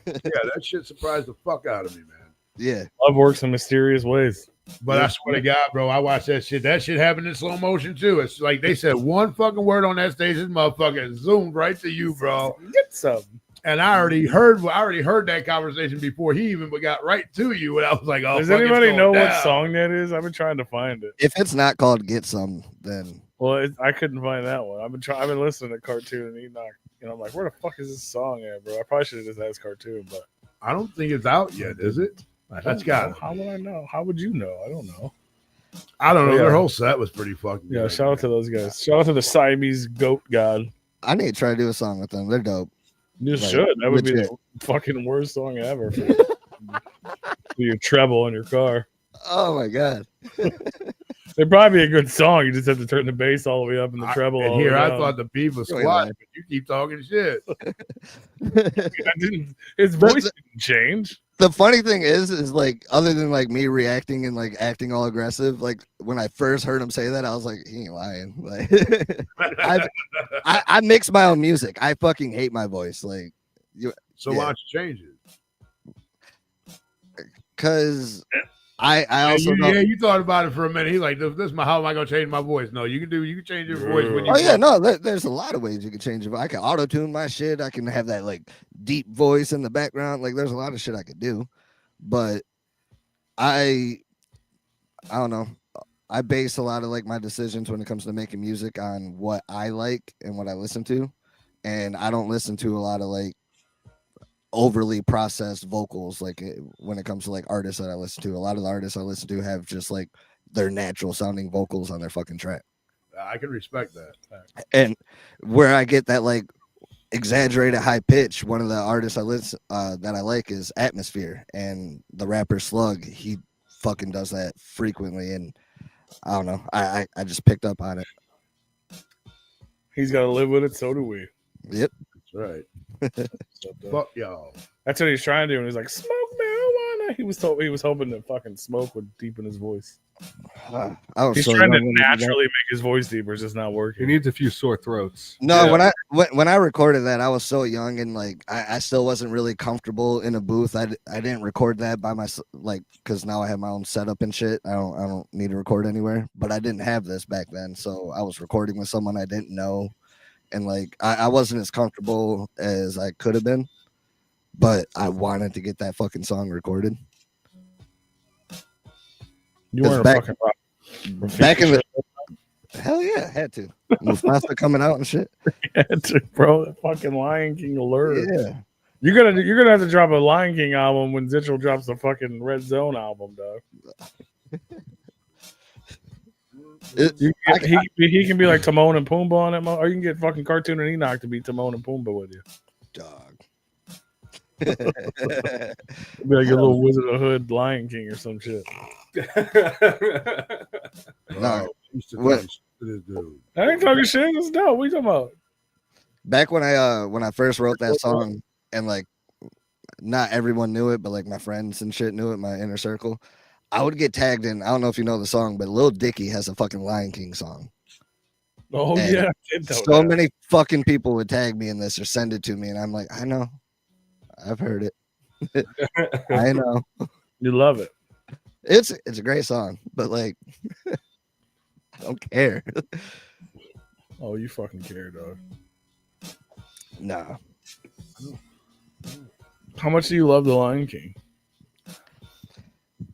[SPEAKER 2] Yeah, that shit surprised the fuck out of me, man.
[SPEAKER 5] Yeah,
[SPEAKER 3] love works in mysterious ways.
[SPEAKER 2] But I swear to God, bro, I watched that shit. That shit happened in slow motion too. It's like they said one fucking word on that stage, this motherfucker zoomed right to you, bro.
[SPEAKER 3] Get some.
[SPEAKER 2] And I already heard that conversation before he even got right to you. And I was like, oh,
[SPEAKER 3] does anybody know what song that is? I've been trying to find it.
[SPEAKER 5] If it's not called Get Some, then
[SPEAKER 3] I couldn't find that one. I've been listening to Cartoon and Enoch, and I'm like, where the fuck is this song at, bro? I probably should have just asked Cartoon, but
[SPEAKER 2] I don't think it's out yet, is it? That's got it.
[SPEAKER 3] How would I know? How would you know? I don't know.
[SPEAKER 2] I don't know.
[SPEAKER 3] Yeah.
[SPEAKER 2] Their whole set was pretty fucking
[SPEAKER 3] Yeah,
[SPEAKER 2] good.
[SPEAKER 3] shout out to those guys. Shout out to the Siamese goat god.
[SPEAKER 5] I need to try to do a song with them. They're dope.
[SPEAKER 3] You
[SPEAKER 5] Like,
[SPEAKER 3] should. That would
[SPEAKER 5] legit.
[SPEAKER 3] be the fucking worst song ever for your treble in your car.
[SPEAKER 5] Oh my god.
[SPEAKER 3] It'd probably be a good song. You just have to turn the bass all the way up and the treble.
[SPEAKER 2] And
[SPEAKER 3] all
[SPEAKER 2] here
[SPEAKER 3] the way
[SPEAKER 2] I
[SPEAKER 3] down.
[SPEAKER 2] thought the beef was
[SPEAKER 5] Really
[SPEAKER 2] squat,
[SPEAKER 5] nice.
[SPEAKER 2] but you keep talking shit.
[SPEAKER 3] His voice didn't change.
[SPEAKER 5] The funny thing is like other than like me reacting and like acting all aggressive, like when I first heard him say that, I was like, he ain't lying. Like I mix my own music. I fucking hate my voice. Like
[SPEAKER 2] So why don't you change it?
[SPEAKER 5] because I also know.
[SPEAKER 2] You thought about it for a minute. He's like, this is how am I gonna change my voice? No, you can change your voice when you
[SPEAKER 5] Oh yeah, no, there's a lot of ways you can change it. I can auto tune my shit. I can have that like deep voice in the background. Like there's a lot of shit I could do, but I don't know. I base a lot of like my decisions when it comes to making music on what I like and what I listen to, and I don't listen to a lot of like overly processed vocals. Like when it comes to like artists that I listen to, a lot of the artists I listen to have just like their natural sounding vocals on their fucking track.
[SPEAKER 2] I can respect that.
[SPEAKER 5] And where I get that like exaggerated high pitch, one of the artists I listen that I like is Atmosphere, and the rapper Slug, he fucking does that frequently, and I don't know, I just picked up on it.
[SPEAKER 3] He's got to live with it. So do we.
[SPEAKER 5] Yep.
[SPEAKER 2] That's right. Fuck y'all.
[SPEAKER 3] That's what he's trying to do. And he's like, smoke marijuana. He was hoping that fucking smoke would deepen his voice.
[SPEAKER 5] I was
[SPEAKER 3] He's
[SPEAKER 5] so
[SPEAKER 3] trying to
[SPEAKER 5] young when he did that.
[SPEAKER 3] naturally make his voice deeper. It's just not
[SPEAKER 4] He
[SPEAKER 3] working.
[SPEAKER 4] needs a few sore throats.
[SPEAKER 5] No,
[SPEAKER 3] Yeah.
[SPEAKER 5] when I recorded that, I was so young, and like I still wasn't really comfortable in a booth. I didn't record that by myself, like, because now I have my own setup and shit. I don't need to record anywhere. But I didn't have this back then, so I was recording with someone I didn't know, and like I wasn't as comfortable as I could have been. But I wanted to get that fucking song recorded.
[SPEAKER 3] You weren't a
[SPEAKER 5] back-
[SPEAKER 3] fucking rock.
[SPEAKER 5] Back in the hell yeah, had to. Mufasa coming out and shit.
[SPEAKER 3] Bro, the fucking Lion King alert.
[SPEAKER 5] Yeah.
[SPEAKER 3] You're gonna have to drop a Lion King album when Zitchell drops the fucking Red Zone album, dog. He can be like Timon and Pumbaa on it, or you can get fucking Cartoon and Enoch to be Timon and Pumbaa with you.
[SPEAKER 5] Dog.
[SPEAKER 3] Be like your little Wizard of the Hood Lion King or some shit.
[SPEAKER 5] No,
[SPEAKER 2] Used to
[SPEAKER 5] what-
[SPEAKER 2] talk shit to this dude.
[SPEAKER 3] I ain't talking shit. It's dope. What you talking about?
[SPEAKER 5] Back when I first wrote that song, and like not everyone knew it, but like my friends and shit knew it, my inner circle, I would get tagged in. I don't know if you know the song, but Lil Dicky has a fucking Lion King song.
[SPEAKER 3] Oh
[SPEAKER 5] And
[SPEAKER 3] yeah, I did know
[SPEAKER 5] So
[SPEAKER 3] that.
[SPEAKER 5] many fucking people would tag me in this or send it to me, and I'm like, I know, I've heard it. I know.
[SPEAKER 3] You love it.
[SPEAKER 5] It's a great song, but like I don't care.
[SPEAKER 3] Oh, you fucking care, dog.
[SPEAKER 5] Nah.
[SPEAKER 3] How much do you love the Lion King?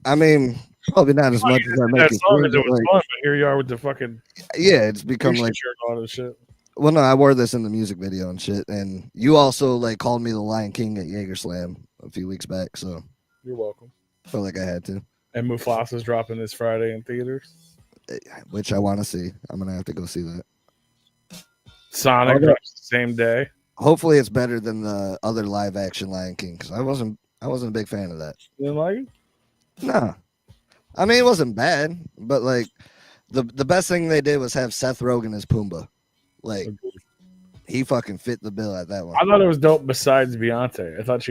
[SPEAKER 5] I mean, probably not as much as I make
[SPEAKER 3] That
[SPEAKER 5] it
[SPEAKER 3] song
[SPEAKER 5] seem,
[SPEAKER 3] is it
[SPEAKER 5] but,
[SPEAKER 3] was
[SPEAKER 5] like,
[SPEAKER 3] fun, but here you are with the fucking
[SPEAKER 5] yeah, it's become like,
[SPEAKER 3] shirt on and shit.
[SPEAKER 5] well, no, I wore this in the music video and shit, and you also like called me the Lion King at Jaeger Slam a few weeks back, so
[SPEAKER 3] You're welcome.
[SPEAKER 5] felt like I had to,
[SPEAKER 3] And Mufasa's dropping this Friday in theaters.
[SPEAKER 5] which I want to see. I'm gonna have to go see that.
[SPEAKER 3] Sonic
[SPEAKER 5] Okay.
[SPEAKER 3] drops the same day.
[SPEAKER 5] Hopefully, it's better than the other live action Lion King, because I wasn't a big fan of that.
[SPEAKER 3] You didn't like it?
[SPEAKER 5] Nah, I mean it wasn't bad, but like the best thing they did was have Seth Rogen as Pumbaa. Like he fucking fit the bill at that one.
[SPEAKER 3] I thought it was dope. Besides Beyonce, I thought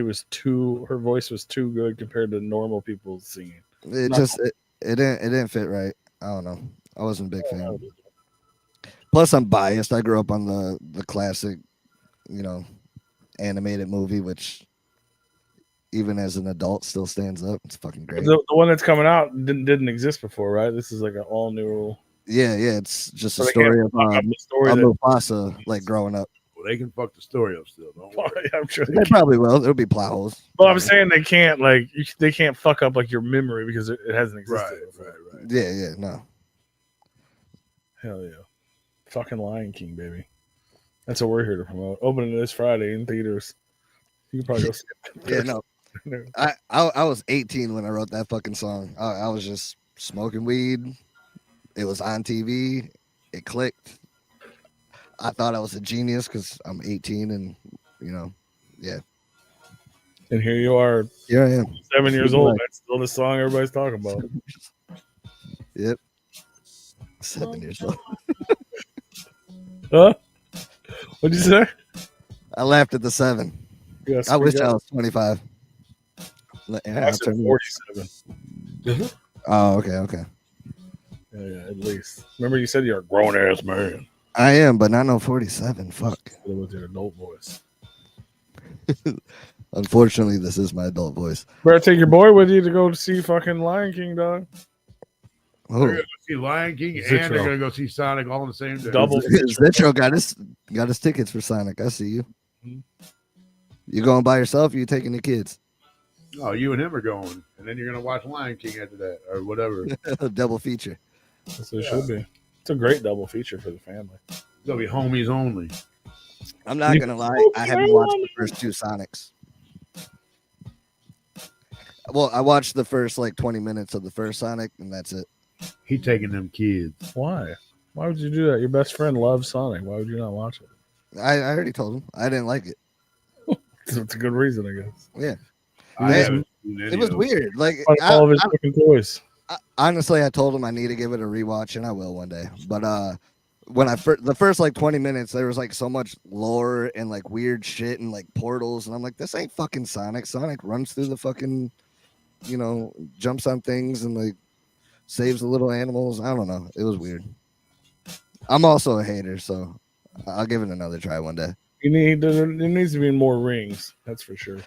[SPEAKER 3] her voice was too good compared to normal people singing.
[SPEAKER 5] It
[SPEAKER 3] Not
[SPEAKER 5] just it didn't fit right. I don't know. I wasn't a big fan. Plus, I'm biased. I grew up on the classic, animated movie, which even as an adult still stands up. It's fucking great.
[SPEAKER 3] The one that's coming out didn't exist before, right? This is like an all new.
[SPEAKER 5] Yeah. It's just
[SPEAKER 3] So
[SPEAKER 5] a
[SPEAKER 3] they can't
[SPEAKER 5] story of
[SPEAKER 3] fuck up the story that-
[SPEAKER 5] Mufasa like growing up.
[SPEAKER 2] Well, they can fuck the story up still. Don't worry.
[SPEAKER 3] I'm sure they
[SPEAKER 5] They
[SPEAKER 3] can.
[SPEAKER 5] probably will. There'll be plot holes.
[SPEAKER 3] Well, I'm saying they can't they can't fuck up like your memory because it hasn't existed.
[SPEAKER 2] Right.
[SPEAKER 5] Yeah. No.
[SPEAKER 3] Hell yeah. Fucking Lion King, baby. That's what we're here to promote. Opening this Friday in theaters. You can probably go see it.
[SPEAKER 5] Yeah. No. I was 18 when I wrote that fucking song. I was just smoking weed. It was on TV. It clicked. I thought I was a genius because I'm 18 and yeah.
[SPEAKER 3] And here you are,
[SPEAKER 5] Here I am.
[SPEAKER 3] 7 years old. That's still the song everybody's talking about.
[SPEAKER 5] Yep. 7 years old.
[SPEAKER 3] Huh? What'd you say?
[SPEAKER 5] I laughed at the 7.
[SPEAKER 3] Yes,
[SPEAKER 5] I wish I was 25. Yeah,
[SPEAKER 3] I
[SPEAKER 5] I'll
[SPEAKER 3] said
[SPEAKER 5] turn
[SPEAKER 3] 47.
[SPEAKER 5] Oh, okay.
[SPEAKER 3] Yeah, at least. Remember, you said you're a grown ass man.
[SPEAKER 5] I am, but not no 47. Fuck.
[SPEAKER 3] With your adult voice.
[SPEAKER 5] Unfortunately, this is my adult voice.
[SPEAKER 3] Better take your boy with you to go see fucking Lion King, dog.
[SPEAKER 5] Oh,
[SPEAKER 2] They're gonna see Lion King and
[SPEAKER 3] Zitro.
[SPEAKER 2] they're gonna go see Sonic all in the same day.
[SPEAKER 3] Double.
[SPEAKER 5] Zitro got his tickets for Sonic. I see you. You going by yourself? Or you taking the kids?
[SPEAKER 2] Oh, you and him are going, and then you're gonna watch Lion King after that, or whatever.
[SPEAKER 5] Double feature.
[SPEAKER 3] That's what it should be. It's a great double feature for the family.
[SPEAKER 2] They'll be homies only.
[SPEAKER 5] I'm not gonna lie. I haven't watched the first 2 Sonics. Well, I watched the first like 20 minutes of the first Sonic, and that's it.
[SPEAKER 2] He taking them kids.
[SPEAKER 3] Why? Why would you do that? Your best friend loves Sonic. Why would you not watch it?
[SPEAKER 5] I already told him I didn't like it.
[SPEAKER 3] It's a good reason, I guess.
[SPEAKER 5] Yeah,
[SPEAKER 2] I
[SPEAKER 5] Yeah.
[SPEAKER 2] haven't seen any
[SPEAKER 5] it was
[SPEAKER 2] of them.
[SPEAKER 5] weird. Like
[SPEAKER 3] Like all of his fucking toys.
[SPEAKER 5] honestly, I told him I need to give it a rewatch, and I will one day. But when the first like 20 minutes, there was like so much lore and like weird shit and like portals, and I'm like, this ain't fucking Sonic. Sonic runs through the fucking, jumps on things and like saves the little animals. I don't know. It was weird. I'm also a hater, so I'll give it another try one day.
[SPEAKER 3] There needs to be more rings. That's for sure.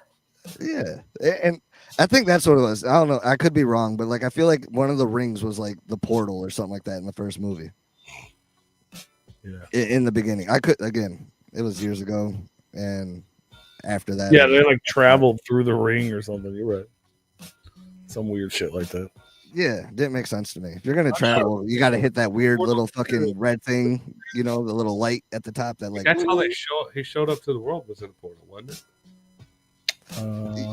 [SPEAKER 5] Yeah, and I think that's what it was. I don't know. I could be wrong, but like I feel like one of the rings was like the portal or something like that in the first movie.
[SPEAKER 3] Yeah.
[SPEAKER 5] In the beginning, it was years ago, and after that,
[SPEAKER 3] Yeah, they like traveled through the ring or something. You're right. Some weird shit like that.
[SPEAKER 5] Yeah, didn't make sense to me. If you're gonna travel, you got to hit that weird little fucking red thing, the little light at the top that like.
[SPEAKER 4] That's how he showed up to the world, was in a portal, wasn't it?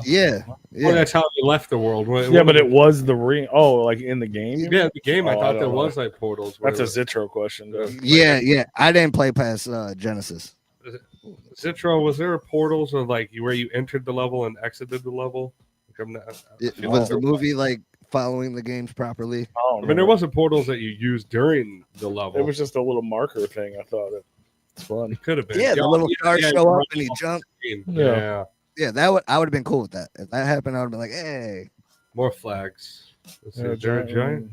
[SPEAKER 5] Yeah.
[SPEAKER 4] Well, that's how he left the world.
[SPEAKER 3] Yeah, but it was the ring. Oh, like in the game? you mean?
[SPEAKER 4] Yeah, the game. I
[SPEAKER 3] Oh, I
[SPEAKER 4] thought
[SPEAKER 3] don't
[SPEAKER 4] there
[SPEAKER 3] know.
[SPEAKER 4] was like portals.
[SPEAKER 3] That's a
[SPEAKER 4] where-
[SPEAKER 3] Zitro question. Though.
[SPEAKER 5] Yeah. I didn't play past Genesis.
[SPEAKER 4] Zitro, was there portals of like where you entered the level and exited the level? Like,
[SPEAKER 5] It was the movie like following the games properly.
[SPEAKER 4] I mean, there wasn't portals that you used during the level.
[SPEAKER 3] It was just a little marker thing. I thought it's fun.
[SPEAKER 4] It could have been.
[SPEAKER 5] Yeah, the little stars show up and he jump.
[SPEAKER 4] Yeah.
[SPEAKER 5] Yeah, I would have been cool with that. If that happened, I would have been like, hey.
[SPEAKER 4] More flags. Is
[SPEAKER 3] Yeah,
[SPEAKER 4] there a giant?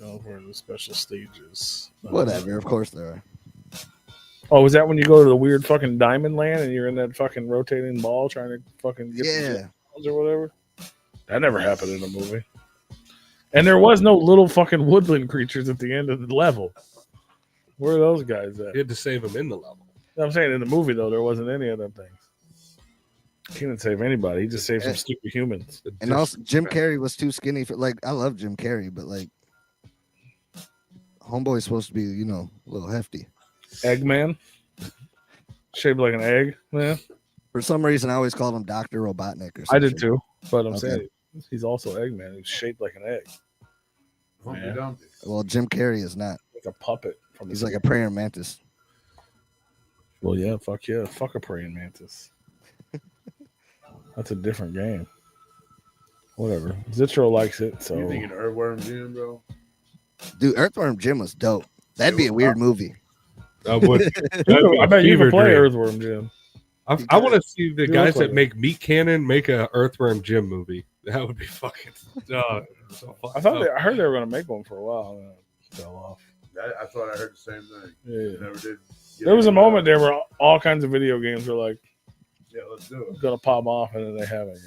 [SPEAKER 3] Over the special stages.
[SPEAKER 5] Whatever, of course there are.
[SPEAKER 3] Oh, was that when you go to the weird fucking diamond land and you're in that fucking rotating ball trying to fucking get the balls or whatever? That never happened in a movie. And there was no little fucking woodland creatures at the end of the level. Where are those guys at?
[SPEAKER 4] You had to save them in the level.
[SPEAKER 3] I'm saying in the movie though, there wasn't any of them things. He didn't save anybody. He just saved some stupid humans.
[SPEAKER 5] And also, Jim Carrey was too skinny for like. I love Jim Carrey, but like, Homeboy's supposed to be, a little hefty.
[SPEAKER 3] Eggman, shaped like an egg. Yeah,
[SPEAKER 5] For some reason, I always called him Dr. Robotnik. Or
[SPEAKER 3] I did
[SPEAKER 5] shit.
[SPEAKER 3] too. But I'm
[SPEAKER 5] Okay.
[SPEAKER 3] saying he's also Eggman. He's shaped like an egg,
[SPEAKER 2] Humpty
[SPEAKER 3] Yeah.
[SPEAKER 2] Dumpty.
[SPEAKER 5] Well, Jim Carrey is not.
[SPEAKER 3] like a puppet. From
[SPEAKER 5] He's
[SPEAKER 3] the
[SPEAKER 5] like a praying mantis.
[SPEAKER 3] Well, yeah, fuck a praying mantis. That's a different game. Whatever. Zitro likes it, so
[SPEAKER 2] You thinking Earthworm Jim, bro?
[SPEAKER 5] Dude, Earthworm Jim was dope. That'd be a weird movie.
[SPEAKER 4] I would.
[SPEAKER 3] I bet you can play Earthworm Jim.
[SPEAKER 4] I want to see the
[SPEAKER 3] You
[SPEAKER 4] guys
[SPEAKER 3] look like
[SPEAKER 4] that
[SPEAKER 3] it.
[SPEAKER 4] make Meat Cannon make a Earthworm Jim movie. That would be fucking. So
[SPEAKER 3] I heard they were gonna make one for a while, and it fell off.
[SPEAKER 2] I thought I heard the same thing.
[SPEAKER 3] Yeah.
[SPEAKER 2] Never did.
[SPEAKER 3] There was a moment there where all kinds of video games were like
[SPEAKER 2] Yeah, let's do it.
[SPEAKER 3] gonna pop off, and then they haven't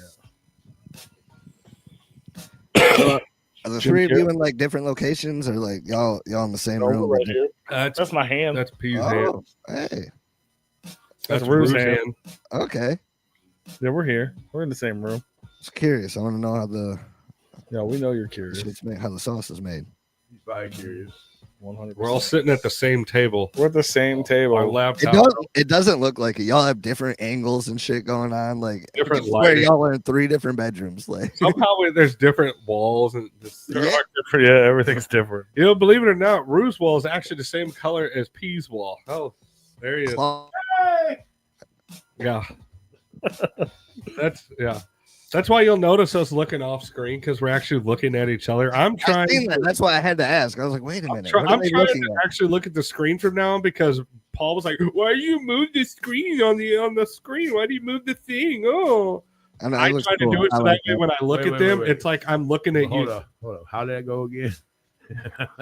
[SPEAKER 3] yet.
[SPEAKER 5] Are the
[SPEAKER 3] Jim
[SPEAKER 5] three of you
[SPEAKER 3] Carrey.
[SPEAKER 5] in like different locations, or like y'all in the same
[SPEAKER 3] Over
[SPEAKER 5] room?
[SPEAKER 3] right here.
[SPEAKER 4] That's
[SPEAKER 3] That's my hand.
[SPEAKER 4] that's P's hand.
[SPEAKER 5] Oh, hey,
[SPEAKER 3] That's Rue's
[SPEAKER 4] Rue's
[SPEAKER 3] hand.
[SPEAKER 5] okay.
[SPEAKER 3] Yeah, we're here. We're in the same room.
[SPEAKER 5] Just curious. I want to know how the
[SPEAKER 3] Yeah, we know you're curious.
[SPEAKER 5] shit's made, how the sauce is made.
[SPEAKER 2] He's probably curious.
[SPEAKER 3] 100%.
[SPEAKER 4] We're all sitting at the same table.
[SPEAKER 3] We're at the same table.
[SPEAKER 4] Our
[SPEAKER 5] It
[SPEAKER 4] laptop.
[SPEAKER 5] doesn't look like it. Y'all have different angles and shit going on. Like
[SPEAKER 4] Different
[SPEAKER 5] I swear
[SPEAKER 4] lighting.
[SPEAKER 5] y'all are in 3 different bedrooms. Like
[SPEAKER 4] Somehow there's different walls and this,
[SPEAKER 5] Yeah.
[SPEAKER 3] Everything's different.
[SPEAKER 4] believe it or not, Rue's wall is actually the same color as P's wall. Oh, there he is. Yeah. That's why you'll notice us looking off screen because we're actually looking at each other. I'm
[SPEAKER 5] I've
[SPEAKER 4] trying.
[SPEAKER 5] seen that. That's why I had to ask. I was like, wait a minute.
[SPEAKER 4] I'm
[SPEAKER 5] What are they
[SPEAKER 4] trying
[SPEAKER 5] looking
[SPEAKER 4] to
[SPEAKER 5] at?
[SPEAKER 4] actually look at the screen from now on because Paul was like, "Why do you move the screen on the screen? Why do you move the thing?" Oh,
[SPEAKER 5] I know, it
[SPEAKER 4] I
[SPEAKER 5] looks
[SPEAKER 4] try to
[SPEAKER 5] cool.
[SPEAKER 4] do it
[SPEAKER 5] I
[SPEAKER 4] so
[SPEAKER 5] like
[SPEAKER 4] that way when I look
[SPEAKER 2] Wait,
[SPEAKER 4] at
[SPEAKER 2] wait,
[SPEAKER 4] them,
[SPEAKER 2] wait.
[SPEAKER 4] it's like I'm looking at
[SPEAKER 2] Hold
[SPEAKER 4] you.
[SPEAKER 2] up. How did that go again?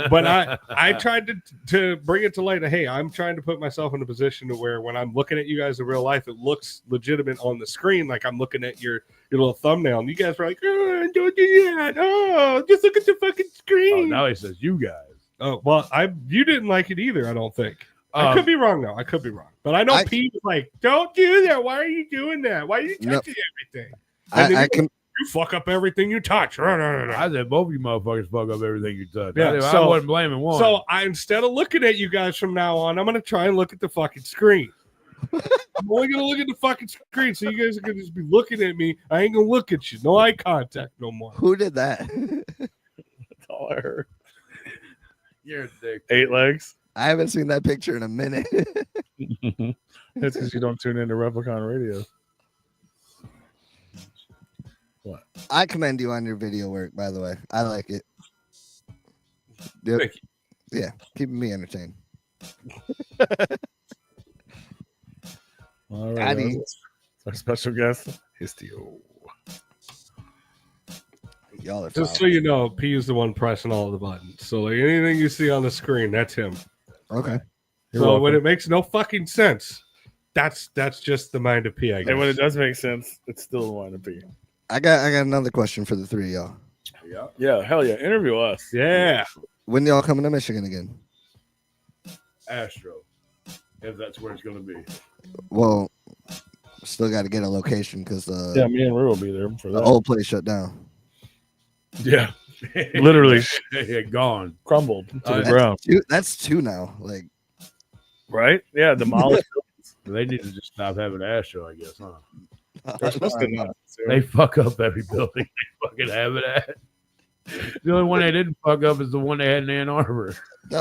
[SPEAKER 4] But I tried to bring it to light. Hey, I'm trying to put myself in a position to where when I'm looking at you guys in real life, it looks legitimate on the screen, like I'm looking at your little thumbnail. And you guys were like, "Oh, don't do that! Oh, just look at the fucking
[SPEAKER 2] Oh,
[SPEAKER 4] screen."
[SPEAKER 2] now he says you guys.
[SPEAKER 4] Oh, well, you didn't like it either. I don't think. I
[SPEAKER 2] Um,
[SPEAKER 4] could be wrong though. I could be wrong. But I know Pete was like, "Don't do that. Why are you doing that? Why are you
[SPEAKER 5] No.
[SPEAKER 4] touching everything? And then
[SPEAKER 5] I can.
[SPEAKER 4] You fuck up everything you touch."
[SPEAKER 2] I said both of you motherfuckers fuck up everything you touch.
[SPEAKER 4] Yeah,
[SPEAKER 2] I wasn't blaming one.
[SPEAKER 4] So instead of looking at you guys from now on, I'm gonna try and look at the fucking screen. I'm only gonna look at the fucking screen, so you guys are gonna just be looking at me. I ain't gonna look at you. No eye contact no more.
[SPEAKER 5] Who did that?
[SPEAKER 3] That's all I heard.
[SPEAKER 2] You're a dick.
[SPEAKER 3] 8 legs.
[SPEAKER 5] I haven't seen that picture in a minute.
[SPEAKER 3] That's because you don't tune into Replicon Radio. What?
[SPEAKER 5] I commend you on your video work, by the way. I like it. Yep.
[SPEAKER 4] Thank you.
[SPEAKER 5] Yeah, keeping me entertained.
[SPEAKER 3] All right.
[SPEAKER 5] Addy.
[SPEAKER 3] Our special guest, HISTIO.
[SPEAKER 5] Y'all are
[SPEAKER 4] Just so
[SPEAKER 5] foul.
[SPEAKER 4] you know, P is the one pressing all the buttons. So like anything you see on the screen, that's him.
[SPEAKER 5] Okay.
[SPEAKER 3] You're
[SPEAKER 4] So when
[SPEAKER 3] welcome.
[SPEAKER 4] it makes no fucking sense, that's just the mind of P, I guess.
[SPEAKER 3] And when it does make sense, it's still the line to be.
[SPEAKER 5] I got another question for the three of y'all.
[SPEAKER 2] Yeah.
[SPEAKER 3] Yeah, hell yeah. Interview us.
[SPEAKER 4] Yeah.
[SPEAKER 5] When y'all coming to Michigan again?
[SPEAKER 2] Astro. If that's where it's gonna be.
[SPEAKER 5] Well, still got to get a location because
[SPEAKER 3] Yeah, me and Rue will be there for
[SPEAKER 5] the
[SPEAKER 3] that.
[SPEAKER 5] old place shut down.
[SPEAKER 3] Yeah, literally
[SPEAKER 2] Yeah, gone.
[SPEAKER 3] crumbled to the
[SPEAKER 5] That's
[SPEAKER 3] ground.
[SPEAKER 5] that's two now. Like,
[SPEAKER 3] Right? Yeah, demolished.
[SPEAKER 2] They need to just stop having Astro, I guess, huh?
[SPEAKER 3] They're supposed to not.
[SPEAKER 2] They fuck up every building they fucking have it at. The only one they didn't fuck up is the one they had in Ann Arbor.
[SPEAKER 5] they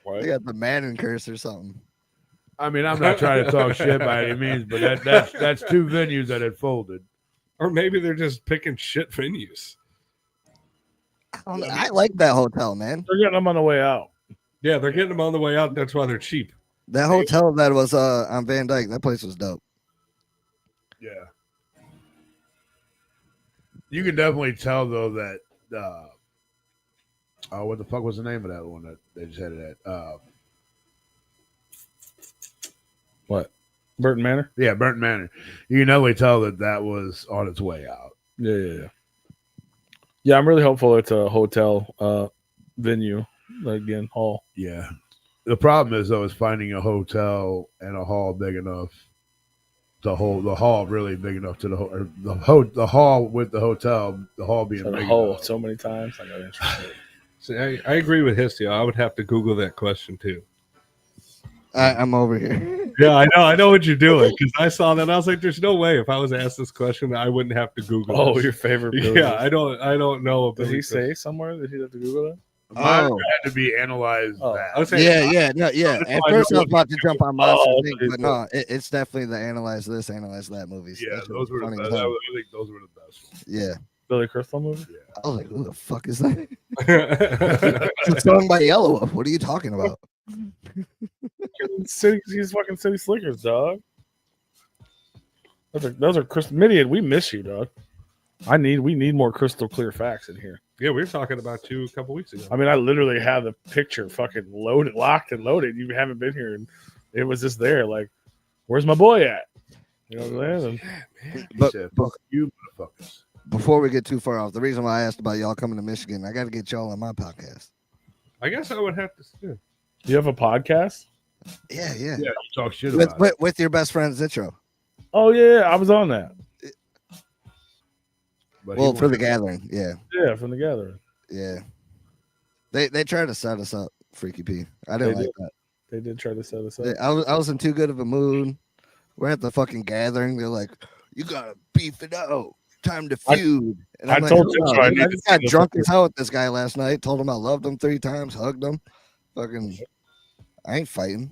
[SPEAKER 3] Right?
[SPEAKER 5] got the Madden curse or something.
[SPEAKER 2] I mean, I'm not trying to talk shit by any means, but that's two venues that had folded.
[SPEAKER 4] Or maybe they're just picking shit venues.
[SPEAKER 5] I like that hotel, man.
[SPEAKER 3] They're getting them on the way out.
[SPEAKER 4] Yeah, they're getting them on the way out. That's why they're cheap.
[SPEAKER 5] That hotel that was on Van Dyke, that place was dope.
[SPEAKER 2] Yeah. You can definitely tell though that what the fuck was the name of that one that they just had it at?
[SPEAKER 3] What? Burton Manor?
[SPEAKER 2] Yeah, Burnt Manor. You can definitely tell that was on its way out.
[SPEAKER 3] Yeah. Yeah, I'm really hopeful it's a hotel venue, like again, hall.
[SPEAKER 2] Yeah. The problem is though is finding a hotel and a hall big enough to hold the hall really big enough to the hall with the hotel, the hall being
[SPEAKER 3] The
[SPEAKER 2] big
[SPEAKER 3] hole
[SPEAKER 2] enough.
[SPEAKER 3] so many times. I got interested.
[SPEAKER 4] See, I agree with Histio. I would have to Google that question too.
[SPEAKER 5] I'm over here.
[SPEAKER 4] Yeah, I know what you're doing because I saw that. And I was like, "There's no way if I was asked this question, I wouldn't have to Google."
[SPEAKER 3] Oh,
[SPEAKER 4] this.
[SPEAKER 3] your favorite building.
[SPEAKER 4] Yeah, I don't know.
[SPEAKER 3] Did he say somewhere that he'd have to Google that?
[SPEAKER 2] Mine
[SPEAKER 5] Oh.
[SPEAKER 2] had to be analyzed
[SPEAKER 3] Oh,
[SPEAKER 2] that.
[SPEAKER 4] I was saying,
[SPEAKER 5] Yeah.
[SPEAKER 4] that's
[SPEAKER 5] At
[SPEAKER 4] why I
[SPEAKER 5] first, I
[SPEAKER 4] know
[SPEAKER 5] was about to jump on Monster
[SPEAKER 3] Oh,
[SPEAKER 5] Inc.,
[SPEAKER 3] okay,
[SPEAKER 5] but no, it's definitely the analyze this, analyze that movies.
[SPEAKER 2] Yeah,
[SPEAKER 5] That shit
[SPEAKER 2] those
[SPEAKER 5] was
[SPEAKER 2] were the
[SPEAKER 5] funny as
[SPEAKER 2] best. I
[SPEAKER 5] hell.
[SPEAKER 2] think those were the best ones.
[SPEAKER 5] Yeah,
[SPEAKER 3] Billy Crystal movie?
[SPEAKER 5] I was like, who the fuck is that?
[SPEAKER 4] yeah.
[SPEAKER 5] It's a song by Yellow Wolf. What are you talking about?
[SPEAKER 3] He's fucking City Slickers, dog. Those are crystal. Midian, we miss you, dog. We need more crystal clear facts in here.
[SPEAKER 4] We were talking about you a couple weeks ago.
[SPEAKER 3] I mean, I literally have the picture fucking loaded, locked and loaded. You haven't been here, and it was just there. Like, where's my boy at? You know what I'm saying?
[SPEAKER 2] He
[SPEAKER 5] But-
[SPEAKER 2] said, "Fuck you, motherfuckers."
[SPEAKER 5] Before we get too far off, the reason why I asked about y'all coming to Michigan, I got to get y'all on my podcast.
[SPEAKER 4] I guess I would have to.
[SPEAKER 3] You have a podcast?
[SPEAKER 5] Yeah.
[SPEAKER 2] Yeah, you talk shit
[SPEAKER 5] With,
[SPEAKER 2] about
[SPEAKER 5] with, with your best friend Zitro.
[SPEAKER 3] Oh yeah, I was on that.
[SPEAKER 2] it. But
[SPEAKER 5] Well,
[SPEAKER 2] he
[SPEAKER 5] for the
[SPEAKER 2] wanted-
[SPEAKER 5] gathering. Yeah.
[SPEAKER 3] Yeah, from the gathering.
[SPEAKER 5] Yeah. They tried to set us up, Freaky P. I didn't
[SPEAKER 3] They
[SPEAKER 5] like
[SPEAKER 3] did.
[SPEAKER 5] that.
[SPEAKER 3] They did try to set us up.
[SPEAKER 5] I was in too good of a mood. We're at the fucking gathering. They're like, you gotta beef it out. Time to feud. And
[SPEAKER 3] I
[SPEAKER 5] I'm like,
[SPEAKER 3] told
[SPEAKER 5] "Hold
[SPEAKER 3] Zitro
[SPEAKER 5] on,
[SPEAKER 3] I
[SPEAKER 5] dude,
[SPEAKER 3] need
[SPEAKER 5] I
[SPEAKER 3] to
[SPEAKER 5] just
[SPEAKER 3] see
[SPEAKER 5] got
[SPEAKER 3] this
[SPEAKER 5] drunk
[SPEAKER 3] fucking-
[SPEAKER 5] as hell with this guy last night. Told him I loved him 3 times, hugged him. Fucking, I ain't fighting.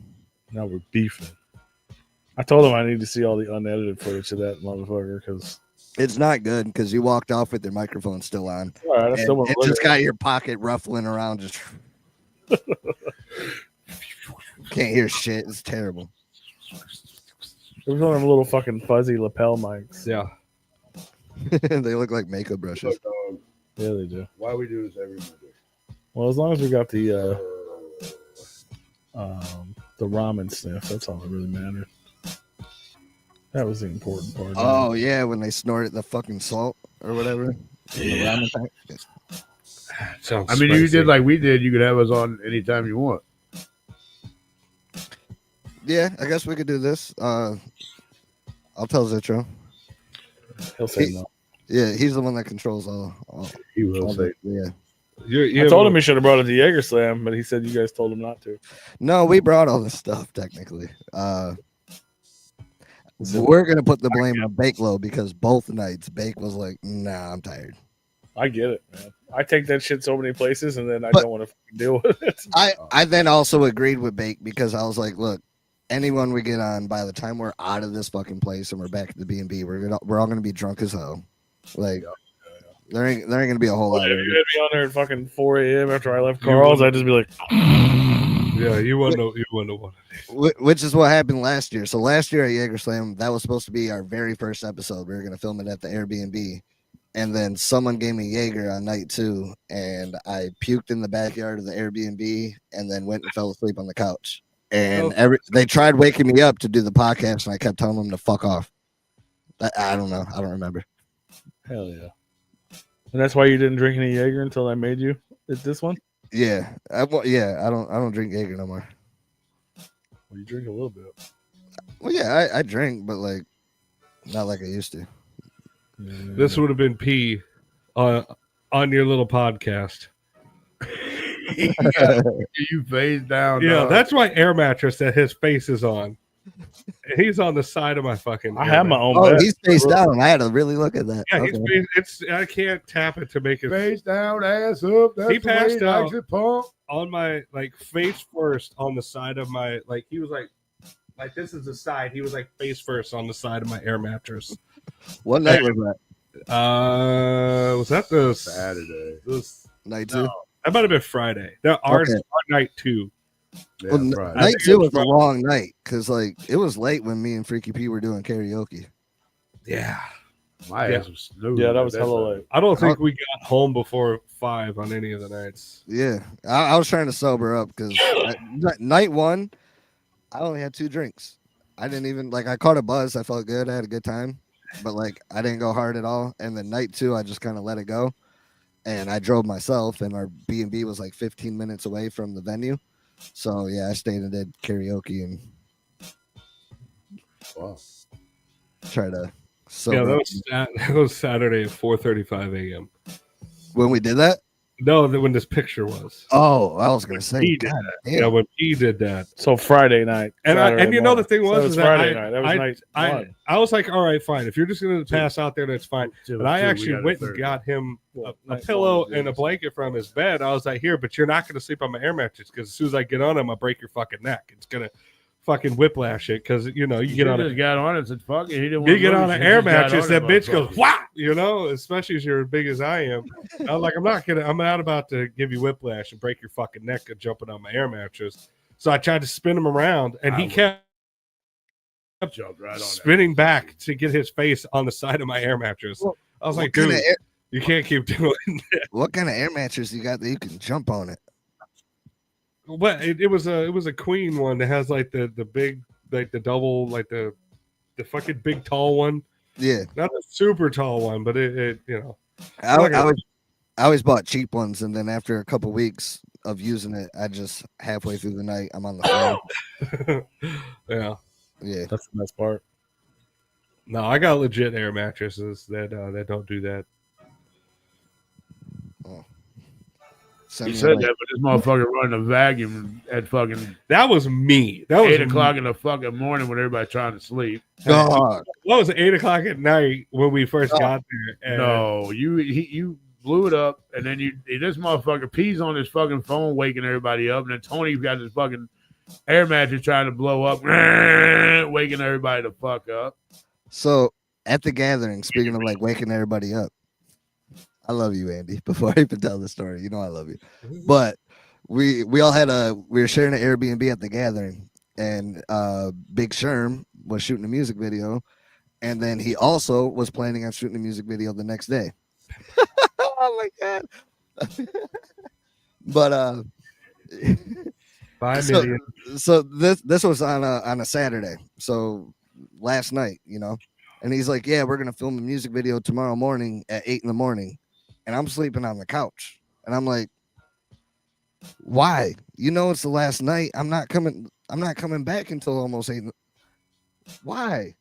[SPEAKER 3] Now we're beefing. I told him I need to see all the unedited footage of that motherfucker because
[SPEAKER 5] It's not good because you walked off with your microphone still on.
[SPEAKER 3] all right, I
[SPEAKER 5] And
[SPEAKER 3] still want
[SPEAKER 5] it
[SPEAKER 3] to
[SPEAKER 5] just got your pocket ruffling around. Just can't hear shit. It's terrible.
[SPEAKER 3] It was one of them little fucking fuzzy lapel mics.
[SPEAKER 4] Yeah.
[SPEAKER 5] They look like makeup brushes.
[SPEAKER 2] Look, dog,
[SPEAKER 3] Yeah, they do.
[SPEAKER 2] why we do this every Monday?
[SPEAKER 3] Well, as long as we got the ramen sniff, that's all that really mattered. That was the important part.
[SPEAKER 5] Oh yeah, when they snorted the fucking salt or whatever. in the ramen pack.
[SPEAKER 4] Sounds
[SPEAKER 2] I mean, you
[SPEAKER 4] spicy.
[SPEAKER 2] did like we did. You could have us on anytime you want.
[SPEAKER 5] Yeah, I guess we could do this. I'll tell Zitro.
[SPEAKER 3] He'll say no.
[SPEAKER 5] Yeah, he's the one that controls all
[SPEAKER 2] He will say.
[SPEAKER 5] yeah.
[SPEAKER 4] You
[SPEAKER 3] I
[SPEAKER 4] have
[SPEAKER 3] told
[SPEAKER 4] a-
[SPEAKER 3] him he should have brought it to Jaeger Slam, but he said you guys told him not to.
[SPEAKER 5] No, we brought all this stuff technically. We're gonna put the blame on Bake Low because both nights Bake was like, "Nah, I'm tired."
[SPEAKER 3] I get it, man. I take that shit so many places, and then I
[SPEAKER 5] But-
[SPEAKER 3] don't want to deal with it.
[SPEAKER 5] I then also agreed with Bake because I was like, "Look, anyone we get on, by the time we're out of this fucking place and we're back at the B&B, we're all gonna be drunk as hell. Like, there ain't gonna be a whole lot
[SPEAKER 3] You'd
[SPEAKER 5] of it."
[SPEAKER 3] be on there at fucking 4 a.m. after I left Carl's. I'd just be like,
[SPEAKER 4] Yeah, you wouldn't know what it is.
[SPEAKER 5] Which is what happened last year. So last year at Jaeger Slam, that was supposed to be our very first episode. We were gonna film it at the Airbnb. And then someone gave me Jaeger on night 2, and I puked in the backyard of the Airbnb, and then went and fell asleep on the couch. And they tried waking me up to do the podcast, and I kept telling them to fuck off. I don't know. I don't remember.
[SPEAKER 3] hell yeah. And that's why you didn't drink any Jaeger until I made you at this one?
[SPEAKER 5] Yeah, I don't drink Jaeger no more.
[SPEAKER 3] Well, you drink a little bit.
[SPEAKER 5] Well, yeah, I drink, but like not like I used to.
[SPEAKER 4] This would have been P on your little podcast.
[SPEAKER 2] You face down.
[SPEAKER 4] Yeah,
[SPEAKER 2] dog.
[SPEAKER 4] that's my air mattress that his face is on. He's on the side of my fucking.
[SPEAKER 3] I
[SPEAKER 4] air
[SPEAKER 3] have my
[SPEAKER 4] mattress.
[SPEAKER 3] own
[SPEAKER 5] Oh,
[SPEAKER 3] bed.
[SPEAKER 5] he's face down. I had to really look at that.
[SPEAKER 4] Yeah,
[SPEAKER 5] Okay.
[SPEAKER 4] it's. I can't tap it to make it
[SPEAKER 2] face down, ass up. That's
[SPEAKER 4] He
[SPEAKER 2] the way
[SPEAKER 4] passed
[SPEAKER 2] he likes
[SPEAKER 4] out.
[SPEAKER 2] it, punk.
[SPEAKER 4] on my like face first on the side of my like. He was like this is the side. He was like face first on the side of my air mattress.
[SPEAKER 5] What night was that?
[SPEAKER 4] Was that the
[SPEAKER 2] Saturday.
[SPEAKER 4] It was,
[SPEAKER 5] Night 2.
[SPEAKER 4] that might have been Friday. No, ours
[SPEAKER 5] Okay.
[SPEAKER 4] our night 2.
[SPEAKER 2] Yeah,
[SPEAKER 5] Well,
[SPEAKER 2] Friday.
[SPEAKER 5] night
[SPEAKER 4] think
[SPEAKER 5] 2
[SPEAKER 4] it
[SPEAKER 5] was
[SPEAKER 4] was
[SPEAKER 5] a
[SPEAKER 4] Friday.
[SPEAKER 5] long night because like it was late when me and Freaky P were doing karaoke.
[SPEAKER 4] Yeah,
[SPEAKER 2] My
[SPEAKER 4] Yeah.
[SPEAKER 2] ass was snoozing.
[SPEAKER 3] Yeah, that was
[SPEAKER 2] at
[SPEAKER 3] hella
[SPEAKER 2] time.
[SPEAKER 3] late.
[SPEAKER 4] I don't think we got home before 5 on any of the nights.
[SPEAKER 5] Yeah, I was trying to sober up because night 1, I only had 2 drinks. I didn't even like. I caught a buzz. I felt good. I had a good time, but like I didn't go hard at all. And then night 2, I just kind of let it go, and I drove myself. And our B&B was like 15 minutes away from the venue, so yeah, I stayed and did karaoke and
[SPEAKER 2] Wow.
[SPEAKER 5] tried to. So
[SPEAKER 4] Yeah, that was Saturday at 4:35 a.m.
[SPEAKER 5] when we did that.
[SPEAKER 4] No, when this picture was.
[SPEAKER 5] Oh, I was gonna say.
[SPEAKER 4] He did
[SPEAKER 5] God
[SPEAKER 4] that.
[SPEAKER 5] damn.
[SPEAKER 4] Yeah, when he did that.
[SPEAKER 3] So Friday night.
[SPEAKER 4] And
[SPEAKER 3] Saturday
[SPEAKER 4] you know the
[SPEAKER 3] morning.
[SPEAKER 4] thing
[SPEAKER 3] So
[SPEAKER 4] was
[SPEAKER 3] it's
[SPEAKER 4] is that
[SPEAKER 3] Friday night. That was night
[SPEAKER 4] I
[SPEAKER 3] 1.
[SPEAKER 4] I was like, all right, fine. If you're just gonna pass out there, that's fine. But I actually went and got him a
[SPEAKER 3] Night
[SPEAKER 4] pillow
[SPEAKER 3] one,
[SPEAKER 4] and a blanket from his bed. I was like, here, but you're not gonna sleep on my air mattress because as soon as I get on him, I'll break your fucking neck. It's gonna fucking whiplash it because you know you get on
[SPEAKER 2] just got on it and said, fuck it. He didn't
[SPEAKER 4] you
[SPEAKER 2] want
[SPEAKER 4] get
[SPEAKER 2] to
[SPEAKER 4] on
[SPEAKER 2] lose.
[SPEAKER 4] an
[SPEAKER 2] He
[SPEAKER 4] air
[SPEAKER 2] just got
[SPEAKER 4] mattress,
[SPEAKER 2] on
[SPEAKER 4] that
[SPEAKER 2] it,
[SPEAKER 4] bitch goes
[SPEAKER 2] motherfucker.
[SPEAKER 4] whop, you know, especially as you're as big as I am. I was like, I'm not about to give you whiplash and break your fucking neck of jumping on my air mattress. So I tried to spin him around and he
[SPEAKER 2] I would.
[SPEAKER 4] kept
[SPEAKER 2] Jumped right on that.
[SPEAKER 4] spinning back to get his face on the side of my air mattress.
[SPEAKER 5] Well,
[SPEAKER 4] I was
[SPEAKER 5] what
[SPEAKER 4] like,
[SPEAKER 5] kind
[SPEAKER 4] dude,
[SPEAKER 5] of air,
[SPEAKER 4] you can't keep doing that.
[SPEAKER 5] what kind of air mattress you got that you can jump on it?
[SPEAKER 4] But it was a queen one that has like the big, like the double, like the fucking big tall one.
[SPEAKER 5] Yeah,
[SPEAKER 4] Not a super tall one, but it you know.
[SPEAKER 5] I always bought cheap ones, and then after a couple weeks of using it, I just halfway through the night I'm on the floor.
[SPEAKER 4] Yeah.
[SPEAKER 5] Yeah,
[SPEAKER 3] That's the best part.
[SPEAKER 4] No, I got legit air mattresses that don't do that.
[SPEAKER 5] send
[SPEAKER 2] He
[SPEAKER 5] me
[SPEAKER 2] said
[SPEAKER 5] like-
[SPEAKER 2] that, but this motherfucker running a vacuum at fucking
[SPEAKER 4] That was me. That was
[SPEAKER 2] 8 o'clock in the fucking morning when everybody trying to sleep.
[SPEAKER 5] Dog.
[SPEAKER 4] That was 8 o'clock at night when we first
[SPEAKER 5] No.
[SPEAKER 4] got there. And
[SPEAKER 2] No, you blew it up, and then this motherfucker pees on his fucking phone, waking everybody up, and then Tony's got his fucking air mattress trying to blow up, waking everybody the fuck up.
[SPEAKER 5] So at the gathering, speaking of like waking everybody up, I love you, Andy. Before I even tell the story, you know I love you. But we all had we were sharing an Airbnb at the gathering, and Big Sherm was shooting a music video, and then he also was planning on shooting a music video the next day. Oh my god! But
[SPEAKER 4] Bye,
[SPEAKER 5] So-
[SPEAKER 4] Midian.
[SPEAKER 5] so this was on a Saturday, so last night, you know, and he's like, yeah, we're gonna film the music video tomorrow morning at 8 a.m, and I'm sleeping on the couch, and I'm like, why? You know it's the last night. I'm not coming back until almost 8. Why?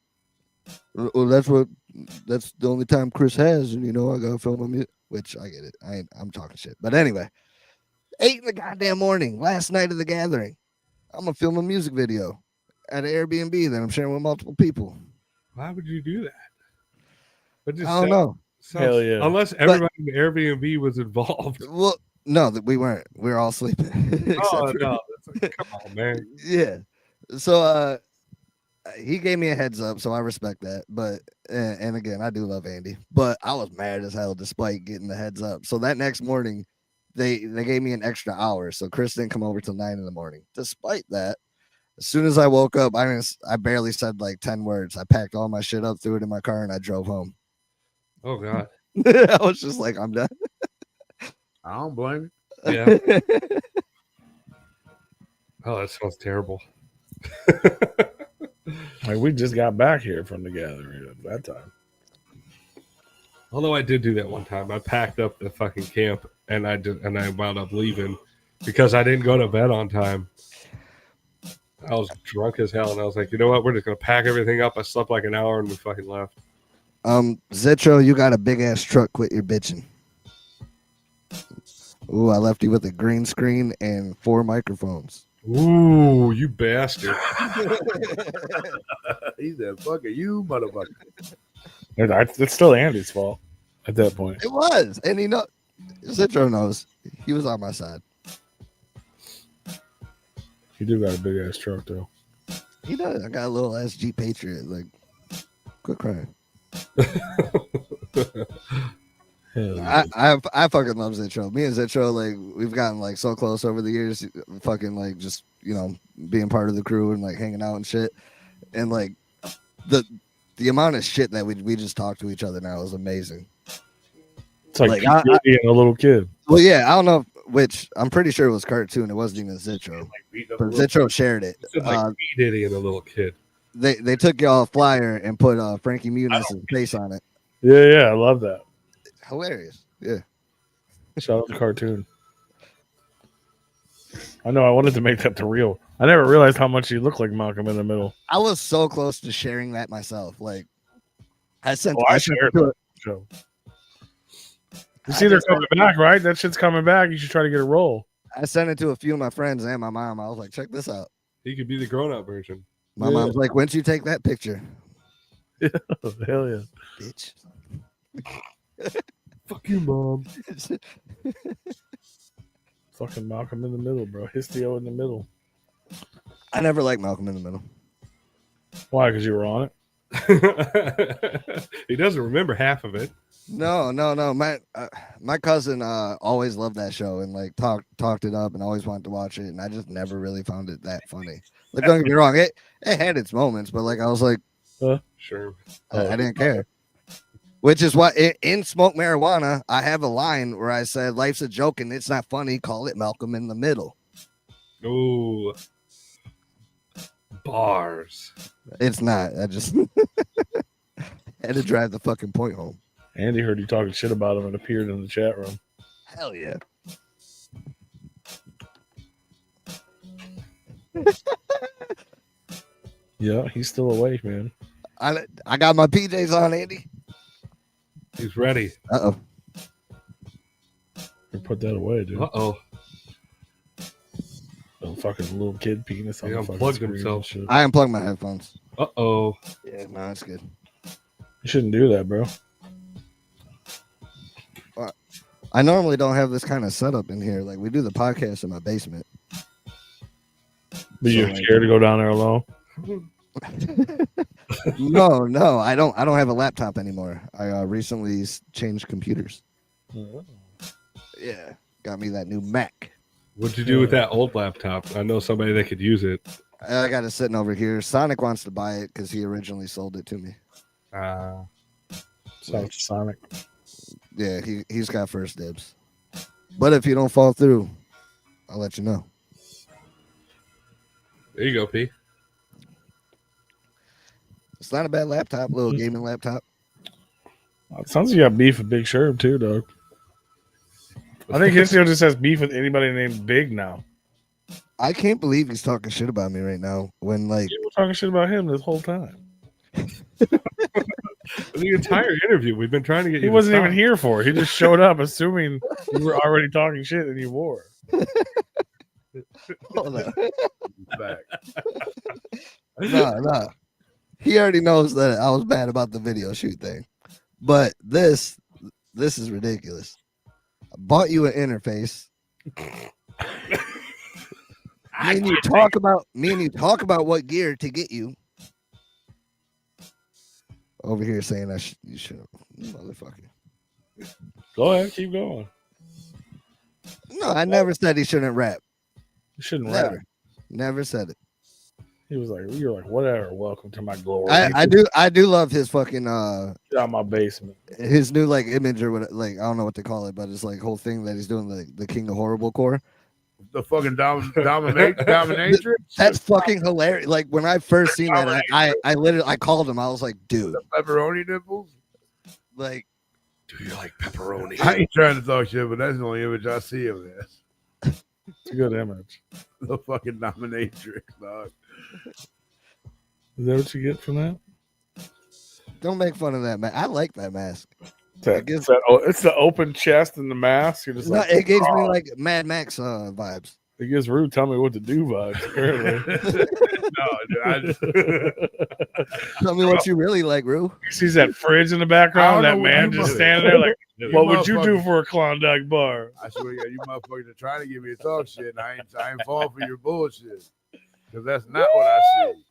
[SPEAKER 5] Well, that's the only time Chris has, and you know I gotta film him, which I get it. I'm talking shit, but anyway, 8 in the goddamn morning, last night of the gathering. I'm gonna film a music video at an Airbnb that I'm sharing with multiple people.
[SPEAKER 4] Why would you do that? But just
[SPEAKER 5] I don't know.
[SPEAKER 3] Hell yeah.
[SPEAKER 4] Unless everybody in the Airbnb was involved.
[SPEAKER 5] Well, no, we weren't. We were all sleeping. Except
[SPEAKER 4] Oh
[SPEAKER 5] for-
[SPEAKER 4] no! Come on, man.
[SPEAKER 5] Yeah. So he gave me a heads up, so I respect that. But and again, I do love Andy, but I was mad as hell despite getting the heads up. So that next morning, they gave me an extra hour, so Chris didn't come over till 9 in the morning. Despite that, as soon as I woke up, I barely said like 10 words. I packed all my shit up, threw it in my car, and I drove home.
[SPEAKER 4] Oh god.
[SPEAKER 5] I was just like, I'm done.
[SPEAKER 2] I don't blame
[SPEAKER 4] Yeah. Oh, that sounds terrible.
[SPEAKER 3] Like we just got back here from the gathering at that time.
[SPEAKER 4] Although I did do that one time. I packed up the fucking camp and I wound up leaving because I didn't go to bed on time. I was drunk as hell and I was like, you know what? We're just gonna pack everything up. I slept like an hour and we fucking left.
[SPEAKER 5] Zetro, you got a big ass truck. Quit your bitching. Ooh, I left you with a green screen and 4 microphones.
[SPEAKER 4] Ooh, you bastard.
[SPEAKER 2] it. He said, fuck it, you motherfucker.
[SPEAKER 3] It's still Andy's fault at that point.
[SPEAKER 5] It was, and Zetro knows he was on my side.
[SPEAKER 3] You do got a big ass truck though.
[SPEAKER 5] He does. I got a little ass Jeep Patriot. Like, quit crying.
[SPEAKER 3] Hell yeah.
[SPEAKER 5] I fucking love Zetro. Me and Zetro, like, we've gotten like so close over the years. Fucking like just being part of the crew and like hanging out and shit. And like the amount of shit that we just talk to each other now is amazing.
[SPEAKER 3] It's like
[SPEAKER 5] like,
[SPEAKER 3] P. Diddy and a little kid.
[SPEAKER 5] Well, yeah, I don't know which. I'm pretty sure it was cartoon. It wasn't even Zetro, but Zetro shared it.
[SPEAKER 4] It's like P. Diddy and a little kid.
[SPEAKER 5] They took y'all a flyer and put Frankie Muniz' face on it.
[SPEAKER 3] Yeah, I love that.
[SPEAKER 5] Hilarious. Yeah.
[SPEAKER 3] Shout out to cartoon. I know I wanted to make that the real. I never realized how much he looked like Malcolm in the Middle.
[SPEAKER 5] I was so close to sharing that myself. Like, I sent.
[SPEAKER 3] Oh, I
[SPEAKER 5] sent
[SPEAKER 3] shared
[SPEAKER 5] it to
[SPEAKER 3] that show. You see, they're coming back, right? That shit's coming back. You should try to get a roll.
[SPEAKER 5] I sent it to a few of my friends and my mom. I was like, check this out.
[SPEAKER 4] He could be the grown-up version.
[SPEAKER 5] My mom's like, when'd you take that picture?
[SPEAKER 3] Hell yeah.
[SPEAKER 5] Bitch.
[SPEAKER 4] Fuck you, mom.
[SPEAKER 3] Fucking Malcolm in the Middle, bro. HISTIO in the middle.
[SPEAKER 5] I never liked Malcolm in the Middle.
[SPEAKER 3] Why? Because you were on it?
[SPEAKER 4] He doesn't remember half of it.
[SPEAKER 5] No. My cousin always loved that show and like talked it up and always wanted to watch it, and I just never really found it that funny. Like, don't get me wrong, it had its moments, but like I was like,
[SPEAKER 4] Sure.
[SPEAKER 5] I didn't care. Which is why in Smoke Marijuana, I have a line where I said, "Life's a joke and it's not funny. Call it Malcolm in the Middle."
[SPEAKER 4] Ooh. Bars.
[SPEAKER 5] It's not. I just had to drive the fucking point home.
[SPEAKER 3] Andy heard you talking shit about him and appeared in the chat room.
[SPEAKER 5] Hell yeah.
[SPEAKER 3] Yeah, he's still awake, man.
[SPEAKER 5] I got my PJs on, Andy.
[SPEAKER 4] He's ready.
[SPEAKER 5] Uh-oh.
[SPEAKER 3] You put that away, dude.
[SPEAKER 4] Uh-oh.
[SPEAKER 3] The fucking little kid penis on
[SPEAKER 4] He
[SPEAKER 3] the fucking
[SPEAKER 4] unplugged
[SPEAKER 3] screen and
[SPEAKER 4] himself.
[SPEAKER 3] shit.
[SPEAKER 5] I unplugged my headphones.
[SPEAKER 4] Uh-oh.
[SPEAKER 5] Yeah, no, that's good.
[SPEAKER 3] You shouldn't do that, bro.
[SPEAKER 5] I normally don't have this kind of setup in here. Like, we do the podcast in my basement.
[SPEAKER 3] But you're
[SPEAKER 5] like-
[SPEAKER 3] scared to go down there alone?
[SPEAKER 5] No, I don't have a laptop anymore. I recently changed computers. Yeah, got me that new Mac.
[SPEAKER 4] What'd you do with that old laptop? I know somebody that could use it.
[SPEAKER 5] I got it sitting over here. Sonic wants to buy it because he originally sold it to me.
[SPEAKER 3] Sounds Sonic.
[SPEAKER 5] Yeah, he's got first dibs. But if you don't fall through, I'll let you know.
[SPEAKER 4] There you go, P.
[SPEAKER 5] It's not a bad laptop, little gaming laptop.
[SPEAKER 3] It sounds like you got beef with Big Sherb too, dog. I think HISTIO just has beef with anybody named Big now.
[SPEAKER 5] I can't believe he's talking shit about me right now. When like
[SPEAKER 3] You were talking shit about him this whole time.
[SPEAKER 4] The entire interview, we've been trying to get you.
[SPEAKER 3] He wasn't even here for it. He just showed up assuming you were already talking shit and you wore.
[SPEAKER 5] hold on.
[SPEAKER 2] Back.
[SPEAKER 5] No. he already knows that I was bad about the video shoot thing. But this is ridiculous. I bought you an interface. Me and you talk about what gear to get you. Over here saying you should, motherfucker.
[SPEAKER 3] Go ahead, keep going.
[SPEAKER 5] No, I never said he shouldn't rap.
[SPEAKER 3] You shouldn't rap.
[SPEAKER 5] Never said it.
[SPEAKER 3] He was like, you're like, whatever. Welcome to my glory.
[SPEAKER 5] I do love his fucking
[SPEAKER 3] Get out of my basement.
[SPEAKER 5] his new like image or what, like I don't know what to call it, but it's like whole thing that he's doing the King of Horrible core.
[SPEAKER 2] The fucking dominatrix.
[SPEAKER 5] That's fucking hilarious. Like when I first seen that, I literally called him. I was like, dude,
[SPEAKER 2] The pepperoni nipples.
[SPEAKER 5] like
[SPEAKER 4] Do you like pepperoni?
[SPEAKER 2] I ain't trying to talk shit, but that's the only image I see of this.
[SPEAKER 3] It's a good image.
[SPEAKER 2] The fucking dominatrix, dog.
[SPEAKER 3] Is that what you get from that?
[SPEAKER 5] don't make fun of that man. I like that mask.
[SPEAKER 3] It's the open chest and the mask. You're just
[SPEAKER 5] No,
[SPEAKER 3] like,
[SPEAKER 5] it gives me like Mad Max vibes.
[SPEAKER 3] it gives Rue tell me what to do vibes. Apparently.
[SPEAKER 2] No, dude,
[SPEAKER 5] Tell me what you really like, Rue.
[SPEAKER 3] He sees that fridge in the background.
[SPEAKER 2] I
[SPEAKER 3] That
[SPEAKER 2] don't know
[SPEAKER 3] man
[SPEAKER 2] what
[SPEAKER 3] just
[SPEAKER 2] you
[SPEAKER 3] standing there like,
[SPEAKER 2] You
[SPEAKER 3] what would you do
[SPEAKER 2] motherfuckers-
[SPEAKER 3] for a Klondike bar?
[SPEAKER 2] I swear, yeah, you motherfuckers are trying to get me to talk shit, and I ain't falling for your bullshit, because that's not what I see.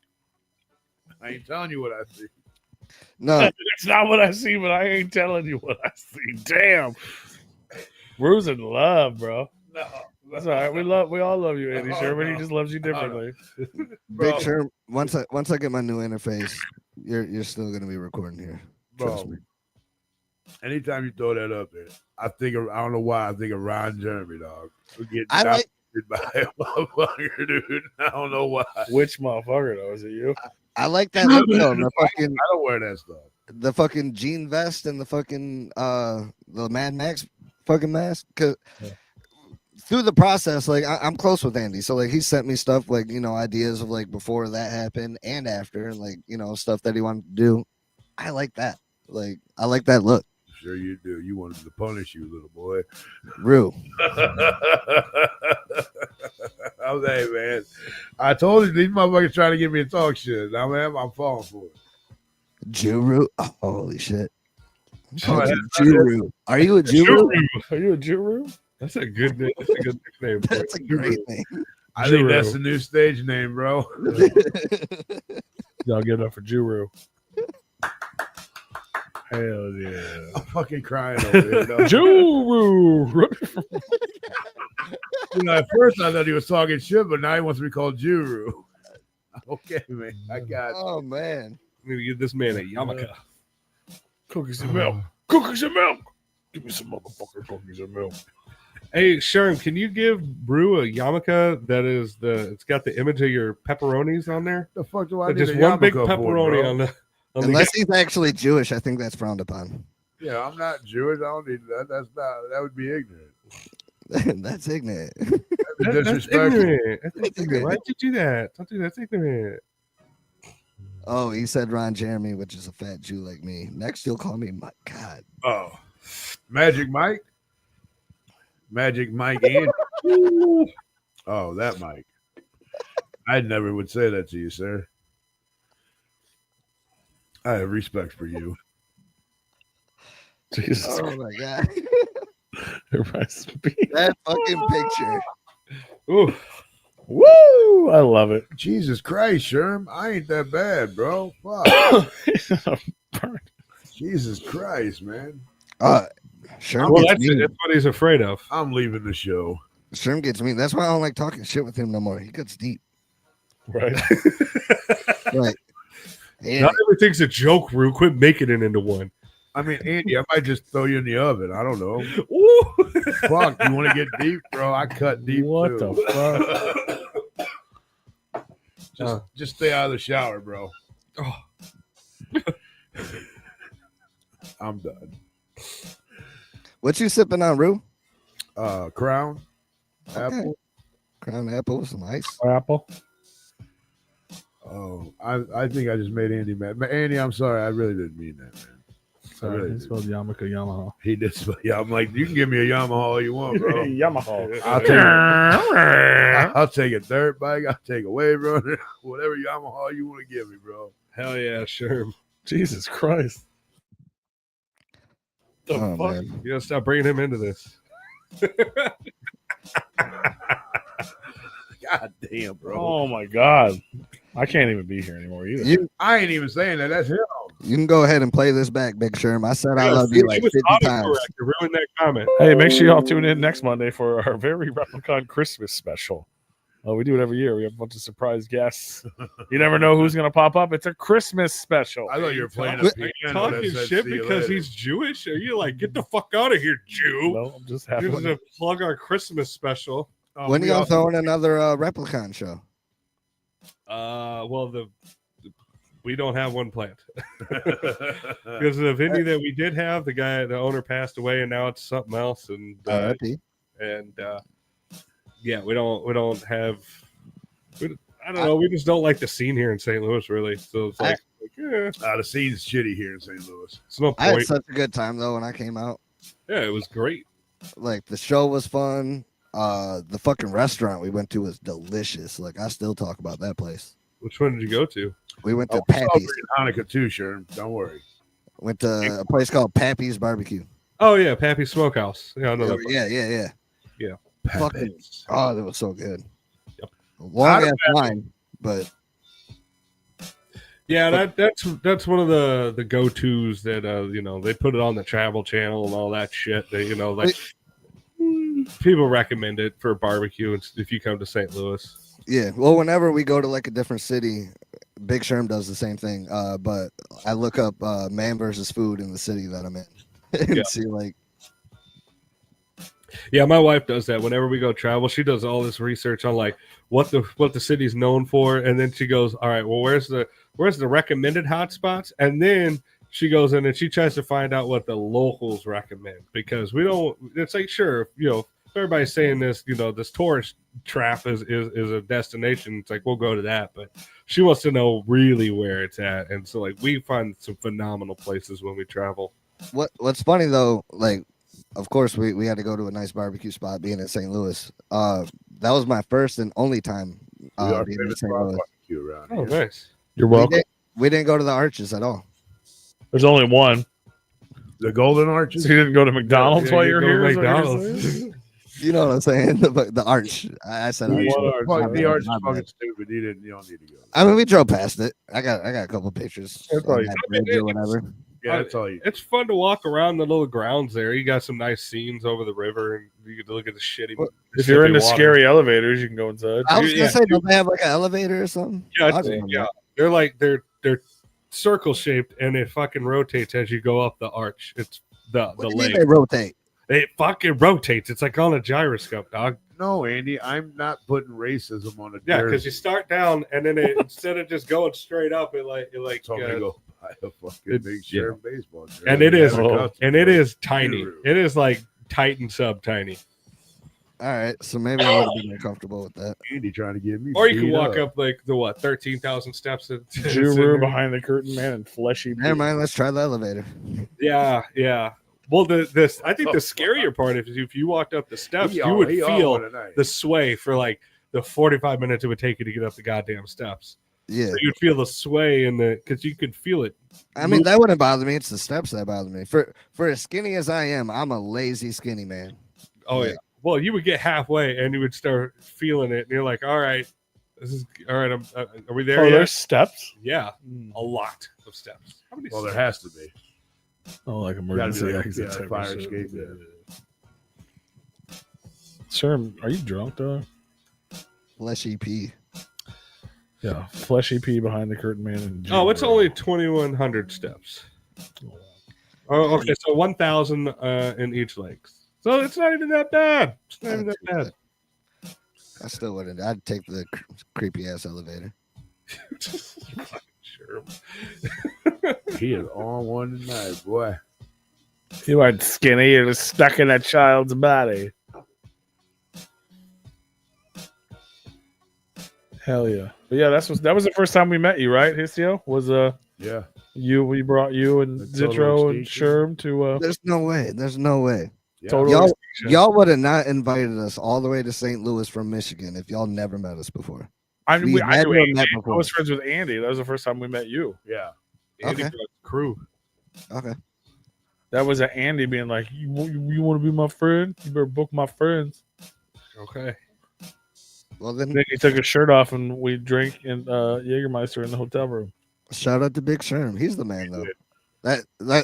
[SPEAKER 2] I ain't telling you what I see.
[SPEAKER 5] No,
[SPEAKER 3] It's not what I see, but I ain't telling you what I see. Damn. Rue's in love, bro.
[SPEAKER 2] No,
[SPEAKER 3] That's all right. We all love you, Andy Sherman. He just loves you differently.
[SPEAKER 2] bro,
[SPEAKER 5] Big Sherm. Once I get my new interface, you're still gonna be recording here. Trust
[SPEAKER 2] bro.
[SPEAKER 5] me.
[SPEAKER 2] Anytime you throw that up there, I don't know why I think of Ron Jeremy, dog. We're getting
[SPEAKER 5] I like-
[SPEAKER 2] dominated by a motherfucker, dude. I don't know why.
[SPEAKER 3] Which motherfucker though? Is it you?
[SPEAKER 5] I like that look though. The fucking
[SPEAKER 2] I don't wear that stuff.
[SPEAKER 5] jean vest and the fucking the Mad Max fucking mask. Cause through the process, like I'm close with Andy, so like he sent me stuff like ideas of like before that happened and after, and like stuff that he wanted to do. I like that. Like I like that look.
[SPEAKER 2] Sure you do. You wanted to punish you, little boy.
[SPEAKER 5] Rue.
[SPEAKER 2] I was, hey, man. I told you these motherfuckers trying to get me to talk shit. Now, man, I'm falling for it.
[SPEAKER 5] Juru. Oh, holy shit.
[SPEAKER 2] Oh, yeah.
[SPEAKER 5] Juru. Are you a Juru?
[SPEAKER 3] Are you a Juru?
[SPEAKER 4] That's a good name. That's a good nickname. for
[SPEAKER 5] That's a
[SPEAKER 4] it.
[SPEAKER 5] great name.
[SPEAKER 2] I think that's the new stage name, bro.
[SPEAKER 3] Y'all give it up for Juru. Hell yeah.
[SPEAKER 2] I'm fucking crying over here, dog.
[SPEAKER 3] Juru.
[SPEAKER 2] At first I thought he was talking shit, but now he wants to be called Juru. Okay, man. I got you.
[SPEAKER 5] Oh man.
[SPEAKER 4] I'm gonna give this man a yarmulke.
[SPEAKER 3] Cookies and milk. Cookies and milk. Give me some motherfucking cookies and milk.
[SPEAKER 4] Hey, Sherm, can you give Brew a yarmulke that is it's got the image of your pepperonis on there?
[SPEAKER 2] The fuck do I need
[SPEAKER 4] Just
[SPEAKER 2] a
[SPEAKER 4] one big
[SPEAKER 2] yarmulke for,
[SPEAKER 4] pepperoni
[SPEAKER 2] bro?
[SPEAKER 4] on the
[SPEAKER 5] Unless he's actually Jewish, I think that's frowned upon.
[SPEAKER 2] Yeah, I'm not Jewish. I don't need that. That would be ignorant.
[SPEAKER 5] That's ignorant.
[SPEAKER 2] That'd be
[SPEAKER 4] That's
[SPEAKER 2] disrespectful.
[SPEAKER 4] ignorant. That's ignorant. Why'd you do that? Don't do that. That's ignorant.
[SPEAKER 5] Oh, he said Ron Jeremy, which is a fat Jew like me. Next, he'll call me my God.
[SPEAKER 2] Oh, Magic Mike. Magic Mike and oh, that Mike. I never would say that to you, sir. I have respect for you.
[SPEAKER 3] Jesus.
[SPEAKER 5] Oh my God.
[SPEAKER 3] Everybody's
[SPEAKER 5] That fucking picture.
[SPEAKER 4] Ooh,
[SPEAKER 3] Woo! I love it.
[SPEAKER 2] Jesus Christ, Sherm. I ain't that bad, bro. Fuck. Jesus Christ, man.
[SPEAKER 5] Sherm
[SPEAKER 4] well,
[SPEAKER 5] gets
[SPEAKER 4] that's
[SPEAKER 5] mean.
[SPEAKER 4] it. That's what he's afraid of.
[SPEAKER 2] I'm leaving the show.
[SPEAKER 5] Sherm gets mean. That's why I don't like talking shit with him no more. He gets deep.
[SPEAKER 3] Right.
[SPEAKER 5] Right. And
[SPEAKER 4] Not everything's a joke, Rue. Quit making it into one.
[SPEAKER 2] I mean, Andy, I might just throw you in the oven. I don't know.
[SPEAKER 4] Ooh.
[SPEAKER 2] Fuck, you want to get deep, bro? I cut deep.
[SPEAKER 3] What
[SPEAKER 2] too.
[SPEAKER 3] the fuck?
[SPEAKER 2] Just stay out of the shower, bro.
[SPEAKER 4] Oh.
[SPEAKER 2] I'm done.
[SPEAKER 5] what you sipping on, Rue?
[SPEAKER 2] Crown,
[SPEAKER 5] Okay.
[SPEAKER 2] apple.
[SPEAKER 5] Crown apple with some ice.
[SPEAKER 3] Apple.
[SPEAKER 2] Oh, I think I just made Andy mad. But Andy, I'm sorry. I really didn't mean that, man.
[SPEAKER 3] Sorry,
[SPEAKER 2] really
[SPEAKER 3] he
[SPEAKER 2] did.
[SPEAKER 3] spelled Yamaka Yamaha.
[SPEAKER 2] He did. Yeah, I'm like, you can give me a Yamaha all you want, bro.
[SPEAKER 3] Yamaha.
[SPEAKER 2] I'll take a dirt bike. I'll take a wave runner. Whatever Yamaha you want to give me, bro.
[SPEAKER 4] Hell yeah, sure.
[SPEAKER 3] Jesus Christ. The
[SPEAKER 5] Oh,
[SPEAKER 3] fuck?
[SPEAKER 5] man.
[SPEAKER 4] You gotta stop bringing him into this.
[SPEAKER 2] God damn, bro.
[SPEAKER 3] Oh my God. I can't even be here anymore either.
[SPEAKER 2] I ain't even saying that. That's him.
[SPEAKER 5] You can go ahead and play this back, Big Sherm. I said I love you like 50 times.
[SPEAKER 4] You ruined that comment.
[SPEAKER 3] Hey, make sure y'all tune in next Monday for our very Replicon Christmas special. We do it every year. We have a bunch of surprise guests. You never know who's going to pop up. It's a Christmas special.
[SPEAKER 2] I thought you were playing
[SPEAKER 4] Are
[SPEAKER 2] a
[SPEAKER 4] you
[SPEAKER 2] piano that
[SPEAKER 4] talking
[SPEAKER 2] said,
[SPEAKER 4] shit
[SPEAKER 2] "See you
[SPEAKER 4] because
[SPEAKER 2] later."
[SPEAKER 4] he's Jewish? Are you like, get the fuck out of here, Jew?
[SPEAKER 3] No, I'm just
[SPEAKER 4] You're
[SPEAKER 3] happy.
[SPEAKER 4] just to plug our Christmas special.
[SPEAKER 5] When are
[SPEAKER 2] We
[SPEAKER 5] y'all
[SPEAKER 2] also-
[SPEAKER 5] throwing another Replicon show?
[SPEAKER 4] Well, we don't have one planned because the venue that we did have, the owner passed away, and now it's something else. And
[SPEAKER 5] RIP.
[SPEAKER 4] yeah, we don't have. I don't know. We just don't like the scene here in St. Louis, really. So it's like
[SPEAKER 2] the scene's shitty here in St. Louis.
[SPEAKER 4] it's no
[SPEAKER 5] I had
[SPEAKER 4] point.
[SPEAKER 5] such a good time though when I came out.
[SPEAKER 4] Yeah, it was great.
[SPEAKER 5] Like the show was fun. The fucking restaurant we went to was delicious. Like I still talk about that place.
[SPEAKER 4] Which one did you go to?
[SPEAKER 5] We went to
[SPEAKER 2] Oh, we're
[SPEAKER 5] Pappy's.
[SPEAKER 2] celebrating Hanukkah too, Sherm. Don't worry.
[SPEAKER 5] Went to a place called Pappy's Barbecue.
[SPEAKER 4] Oh yeah, Pappy's Smokehouse. Yeah, I know that.
[SPEAKER 5] Yeah. Fucking,
[SPEAKER 2] Pappy's.
[SPEAKER 5] oh, that was so good.
[SPEAKER 4] Yep.
[SPEAKER 5] Long ass line, but
[SPEAKER 4] Yeah, that's one of the go-tos that they put it on the Travel Channel and all that shit. They people recommend it for a barbecue if you come to St. Louis.
[SPEAKER 5] yeah. Well, whenever we go to like a different city, Big Sherm does the same thing. But I look up man versus food in the city that I'm in and
[SPEAKER 4] Yeah.
[SPEAKER 5] see like.
[SPEAKER 4] Yeah, my wife does that whenever we go travel. She does all this research on like what the city's known for, and then she goes, "All right, well, where's the recommended hot spots?" And then she goes in and she tries to find out what the locals recommend, because we don't. It's like, sure, if everybody's saying this, this tourist trap is a destination. It's like we'll go to that, but she wants to know really where it's at, and so like we find some phenomenal places when we travel.
[SPEAKER 5] What's funny though, like, of course we had to go to a nice barbecue spot being in St. Louis. That was my first and only time
[SPEAKER 2] We are
[SPEAKER 5] being in
[SPEAKER 2] famous
[SPEAKER 5] St.
[SPEAKER 2] for our
[SPEAKER 5] Louis.
[SPEAKER 2] barbecue around
[SPEAKER 4] Oh,
[SPEAKER 2] here.
[SPEAKER 4] nice.
[SPEAKER 3] You're welcome.
[SPEAKER 5] We didn't go to the Arches at all.
[SPEAKER 3] There's only one.
[SPEAKER 2] The Golden Arches.
[SPEAKER 3] So you didn't go to McDonald's
[SPEAKER 4] Yeah,
[SPEAKER 3] while
[SPEAKER 4] you
[SPEAKER 3] you're
[SPEAKER 4] go
[SPEAKER 3] here?
[SPEAKER 4] to
[SPEAKER 3] is what you're
[SPEAKER 4] McDonald's.
[SPEAKER 3] saying?
[SPEAKER 5] You know what I'm saying? The Arch. I said Arch.
[SPEAKER 2] Fuck, the Arch is
[SPEAKER 5] My bad.
[SPEAKER 2] fucking stupid. You don't need to go.
[SPEAKER 5] I mean, we drove past it. I got a couple pictures.
[SPEAKER 3] That's
[SPEAKER 5] on
[SPEAKER 3] all you-
[SPEAKER 5] that
[SPEAKER 4] I mean,
[SPEAKER 5] bridge or whatever.
[SPEAKER 2] Yeah, that's all you.
[SPEAKER 4] It's fun to walk around the little grounds there. You got some nice scenes over the river, and you get to look at the shitty.
[SPEAKER 3] If you're into
[SPEAKER 4] water.
[SPEAKER 3] scary elevators, you can go inside.
[SPEAKER 5] I was
[SPEAKER 4] Yeah.
[SPEAKER 5] gonna say, don't they have like an elevator or something?
[SPEAKER 4] Yeah,
[SPEAKER 5] I
[SPEAKER 4] it's-
[SPEAKER 5] don't know.
[SPEAKER 4] yeah, they're like they're circle shaped, and it fucking rotates as you go up the arch. It's the
[SPEAKER 5] What do you mean
[SPEAKER 4] lake.
[SPEAKER 5] they rotate?
[SPEAKER 4] It fucking rotates. It's like on a gyroscope, dog.
[SPEAKER 2] No, Andy, I'm not putting racism on a
[SPEAKER 4] Yeah,
[SPEAKER 2] dirt.
[SPEAKER 4] because you start down, and then instead of just going straight up, it
[SPEAKER 2] told me to go buy a fucking
[SPEAKER 4] it's-
[SPEAKER 2] big
[SPEAKER 4] yeah.
[SPEAKER 2] share baseball. jersey.
[SPEAKER 4] and it is,
[SPEAKER 2] Have a custom
[SPEAKER 4] and it
[SPEAKER 2] for
[SPEAKER 4] is tiny.
[SPEAKER 2] Guru.
[SPEAKER 4] It is like Titan sub tiny.
[SPEAKER 5] All right, so maybe I would have been more comfortable with that.
[SPEAKER 2] Andy trying to get me.
[SPEAKER 4] Or you can
[SPEAKER 2] beat
[SPEAKER 4] walk up like the 13,000 steps.
[SPEAKER 3] Juru behind the curtain, man, and fleshy.
[SPEAKER 5] Never mind, let's try the elevator.
[SPEAKER 4] Yeah. Well, this I think the scarier part is if you walked up the steps, you would feel the sway for like the 45 minutes it would take you to get up the goddamn steps.
[SPEAKER 5] Yeah,
[SPEAKER 4] So you'd feel the sway because you could feel it.
[SPEAKER 5] I mean that wouldn't bother me. It's the steps that bother me. For as skinny as I am, I'm a lazy skinny man.
[SPEAKER 4] Oh yeah. Well, you would get halfway and you would start feeling it, and you're like, "All right, this is all right. Are we there
[SPEAKER 3] Oh,
[SPEAKER 4] yet?"
[SPEAKER 3] there's steps.
[SPEAKER 4] Yeah, a lot of steps. How many
[SPEAKER 2] Well, there
[SPEAKER 4] steps?
[SPEAKER 2] has to be.
[SPEAKER 3] Oh, like
[SPEAKER 2] Gotta
[SPEAKER 3] emergency
[SPEAKER 2] be like,
[SPEAKER 3] exit
[SPEAKER 2] yeah,
[SPEAKER 3] type of
[SPEAKER 2] fire
[SPEAKER 3] shit.
[SPEAKER 2] escape, yeah.
[SPEAKER 3] Sir, are you drunk, though?
[SPEAKER 5] Fleshy P.
[SPEAKER 3] Yeah, fleshy pea behind the curtain, man. And
[SPEAKER 4] Oh, it's
[SPEAKER 3] Juru.
[SPEAKER 4] only 2,100 steps. Oh, okay, so 1,000 in each leg. So it's not even that bad. It's not even that bad.
[SPEAKER 5] I still wouldn't. I'd take the creepy ass elevator.
[SPEAKER 4] Sure.
[SPEAKER 2] He is on one tonight, boy.
[SPEAKER 3] You aren't skinny. You're just stuck in a child's body. Hell yeah! But yeah, that was the first time we met you, right? HISTIO was
[SPEAKER 2] Yeah.
[SPEAKER 3] we brought you and
[SPEAKER 2] The Total
[SPEAKER 3] Zitro and
[SPEAKER 2] Extinction.
[SPEAKER 3] Sherm to
[SPEAKER 5] There's no way. There's no way.
[SPEAKER 2] Yeah.
[SPEAKER 3] Total
[SPEAKER 5] Y'all,
[SPEAKER 3] Extinction.
[SPEAKER 5] y'all would have not invited us all the way to St. Louis from Michigan if y'all never met us before.
[SPEAKER 3] I
[SPEAKER 5] We
[SPEAKER 3] knew
[SPEAKER 5] had
[SPEAKER 3] Andy.
[SPEAKER 5] met
[SPEAKER 3] I
[SPEAKER 5] before.
[SPEAKER 3] was friends with Andy. That was the first time we met you.
[SPEAKER 2] Yeah.
[SPEAKER 4] Andy
[SPEAKER 5] Okay.
[SPEAKER 4] brought the crew.
[SPEAKER 5] Okay.
[SPEAKER 3] That was at Andy being like, you want to be my friend? You better book my friends.
[SPEAKER 4] Okay.
[SPEAKER 5] Well then,
[SPEAKER 3] Then he took his shirt off and we drank in Jägermeister in the hotel room.
[SPEAKER 5] shout out to Big Sherm. He's the man though.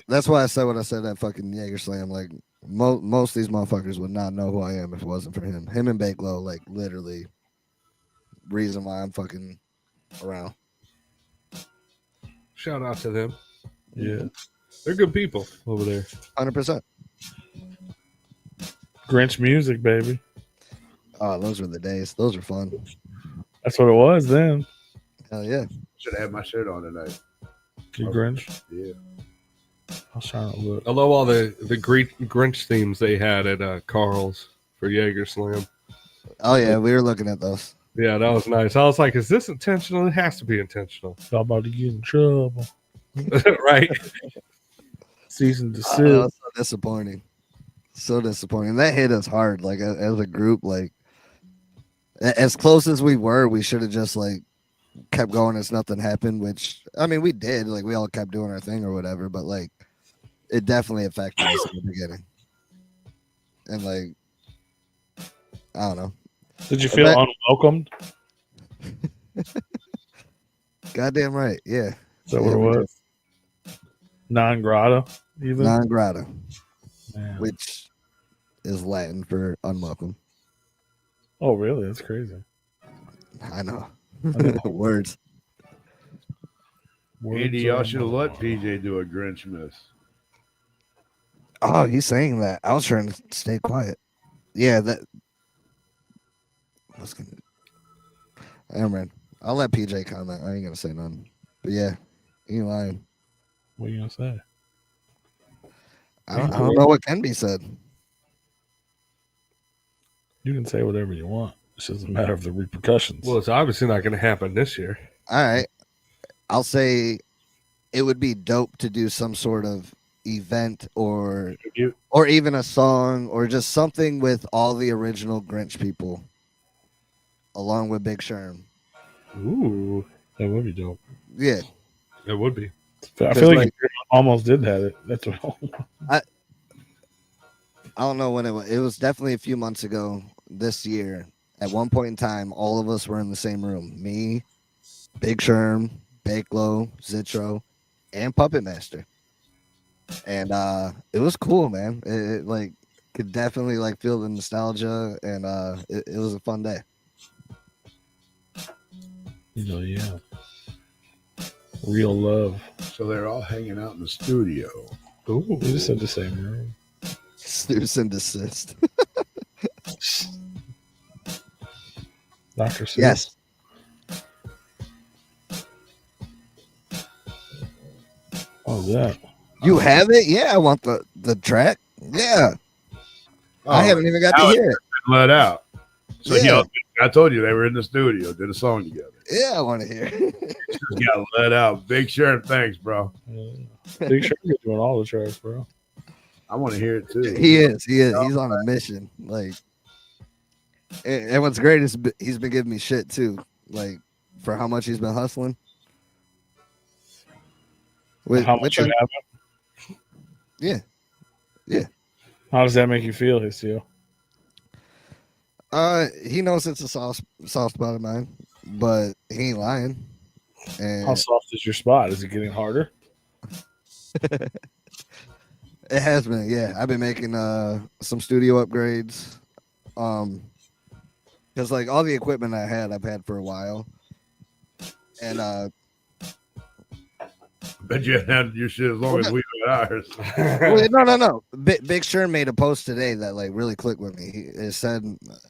[SPEAKER 5] That's why I said what I said at fucking Jaeger Slam. Like most of these motherfuckers would not know who I am if it wasn't for him. Him and Bakelo, like literally, reason why I'm fucking around.
[SPEAKER 4] Shout out to them.
[SPEAKER 3] Yeah.
[SPEAKER 4] They're good people over there.
[SPEAKER 5] 100%.
[SPEAKER 3] Grinch music, baby.
[SPEAKER 5] Oh, those were the days. Those were fun.
[SPEAKER 3] That's what it was then.
[SPEAKER 5] Hell yeah.
[SPEAKER 2] Should have had my shirt on tonight.
[SPEAKER 3] You Grinch.
[SPEAKER 2] Yeah.
[SPEAKER 3] I was trying to look.
[SPEAKER 4] I love all the Grinch themes they had at Carl's for Jaeger Slam.
[SPEAKER 5] Oh yeah, we were looking at those.
[SPEAKER 4] Yeah, that was nice. I was like, is this intentional? It has to be intentional.
[SPEAKER 3] Y'all about to get in trouble.
[SPEAKER 4] Right?
[SPEAKER 3] Cease and
[SPEAKER 5] That
[SPEAKER 3] desist.
[SPEAKER 5] was so disappointing. So disappointing. That hit us hard. Like as a group, like as close as we were, we should have just like kept going as nothing happened. Which I mean, we did. Like we all kept doing our thing or whatever. But like, it definitely affected us in the beginning. And like, I don't know.
[SPEAKER 3] Did you feel unwelcomed?
[SPEAKER 5] Goddamn right. Yeah.
[SPEAKER 3] Is that what it was? Non grata, even?
[SPEAKER 5] Non grata,
[SPEAKER 3] Man.
[SPEAKER 5] which is Latin for unwelcome.
[SPEAKER 3] Oh, really? That's crazy.
[SPEAKER 5] I know.
[SPEAKER 3] know.
[SPEAKER 5] Words.
[SPEAKER 2] Andy, y'all should have let PJ do a Grinch miss.
[SPEAKER 5] Oh, he's saying that. I was trying to stay quiet. Yeah, that. I was gonna. Never mind. I'll let PJ comment. I ain't gonna say nothing. But yeah, he ain't lying.
[SPEAKER 3] What are you going to say?
[SPEAKER 5] I don't know what can be said.
[SPEAKER 3] You can say whatever you want. It's just a matter of the repercussions.
[SPEAKER 4] Well, it's obviously not going to happen this year.
[SPEAKER 5] All right. I'll say it would be dope to do some sort of event or even a song or just something with all the original Grinch people along with Big Sherm.
[SPEAKER 4] Ooh,
[SPEAKER 3] That would be dope.
[SPEAKER 5] Yeah.
[SPEAKER 4] it would be.
[SPEAKER 3] I feel like you almost did have it. That's what.
[SPEAKER 5] I don't know when it was. It was definitely a few months ago this year. At one point in time, all of us were in the same room. Me, Big Sherm, Bakelo, Zitro, and Puppet Master. And it was cool, man. It like could definitely like feel the nostalgia, and it was a fun day.
[SPEAKER 3] Yeah. Real love.
[SPEAKER 2] So they're all hanging out in the studio.
[SPEAKER 4] Ooh,
[SPEAKER 3] You just said the same room.
[SPEAKER 5] Snooze and desist.
[SPEAKER 3] Dr. Seuss.
[SPEAKER 5] Yes.
[SPEAKER 3] Oh, that.
[SPEAKER 5] You have it? Yeah, I want the track. Yeah. I haven't even got to
[SPEAKER 2] Alex
[SPEAKER 5] hear it.
[SPEAKER 2] let out. So
[SPEAKER 5] Yeah.
[SPEAKER 2] I told you they were in the studio, did a song together.
[SPEAKER 5] Yeah, I want to hear it.
[SPEAKER 2] Just got let out. Big Sherm, thanks, bro.
[SPEAKER 3] Big Sure you're doing all the tracks, bro.
[SPEAKER 2] I want to hear it too.
[SPEAKER 5] He is. He's on a mission. Like, and what's great is he's been giving me shit too, like for how much he's been hustling.
[SPEAKER 3] How much you have it?
[SPEAKER 5] Yeah.
[SPEAKER 3] How does that make you feel, HISTIO?
[SPEAKER 5] He knows it's a soft spot of mine, but he ain't lying. And
[SPEAKER 3] How soft is your spot? Is it getting harder?
[SPEAKER 5] it has been, yeah. I've been making some studio upgrades. Because like all the equipment I've had for a while. And
[SPEAKER 2] Bet you had your shit as long as we've had ours.
[SPEAKER 5] well, no. Big Sherm made a post today that like really clicked with me. It said,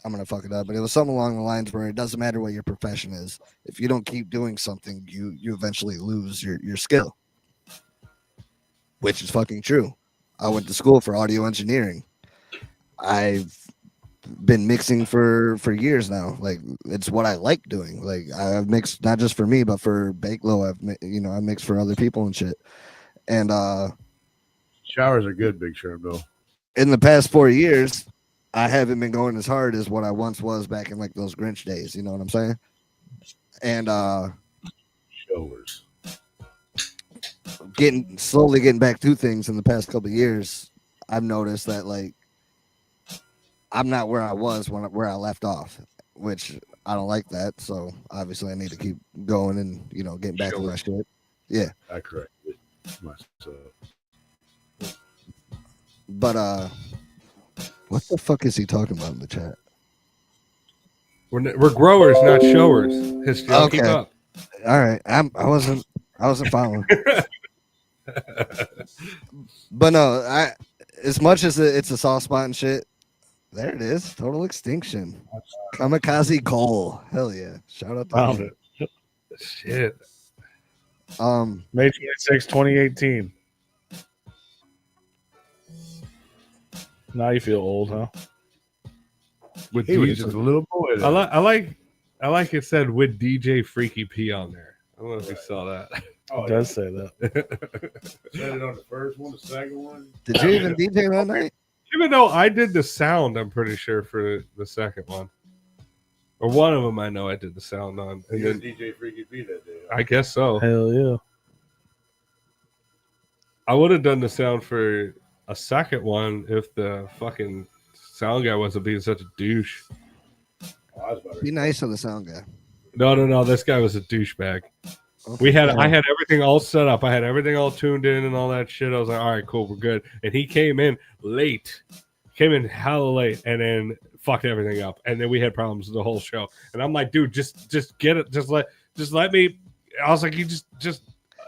[SPEAKER 5] I'm gonna fuck it up, but it was something along the lines where it doesn't matter what your profession is. If you don't keep doing something, you eventually lose your skill. Which is fucking true. I went to school for audio engineering. I've been mixing for years now. Like it's what I like doing. Like I've mixed not just for me, but for Bakelo. I mixed for other people and shit. And
[SPEAKER 2] Showers are good, Big Sherm, though.
[SPEAKER 5] in the past 4 years, I haven't been going as hard as what I once was back in like those Grinch days. You know what I'm saying? And
[SPEAKER 2] Showers.
[SPEAKER 5] slowly getting back to things in the past couple of years, I've noticed that like I'm not where I was where I left off, which I don't like that. So obviously I need to keep going and getting back to my shit. Yeah.
[SPEAKER 2] I corrected myself.
[SPEAKER 5] But what the fuck is he talking about in the chat?
[SPEAKER 4] We're growers, not showers. HISTIO, keep
[SPEAKER 5] Okay.
[SPEAKER 4] up.
[SPEAKER 5] All right. I wasn't following. But no, as much as it's a soft spot and shit, there it is. Total Extinction. Kamikaze Cole. Hell yeah. Shout out to
[SPEAKER 3] Found
[SPEAKER 5] him.
[SPEAKER 3] it.
[SPEAKER 4] Shit.
[SPEAKER 3] May 26, 2018. Now you feel old, huh?
[SPEAKER 4] With
[SPEAKER 2] He was
[SPEAKER 4] DJ,
[SPEAKER 2] just a little boy.
[SPEAKER 4] I like it said with DJ Freaky P on there. I don't know if you saw that.
[SPEAKER 3] It does say that.
[SPEAKER 2] Said it on the first one, the second one.
[SPEAKER 5] Did you even DJ that night?
[SPEAKER 4] Even though I did the sound, I'm pretty sure for the second one, or one of them. I know I did the sound on, and
[SPEAKER 2] You
[SPEAKER 4] then
[SPEAKER 2] DJ Freaky P that day.
[SPEAKER 4] I guess so.
[SPEAKER 3] Hell yeah.
[SPEAKER 4] I would have done the sound for a second one if the fucking sound guy wasn't being such a douche.
[SPEAKER 2] Oh, I was about to
[SPEAKER 5] Be nice to the sound guy.
[SPEAKER 4] No. This guy was a douchebag.
[SPEAKER 5] Okay.
[SPEAKER 4] I had everything all set up. I had everything all tuned in and all that shit. I was like, all right, cool, we're good. And he came in late. Came in hella late and then fucked everything up. And then we had problems the whole show. And I'm like, dude, just get it. Just let me. I was like, you just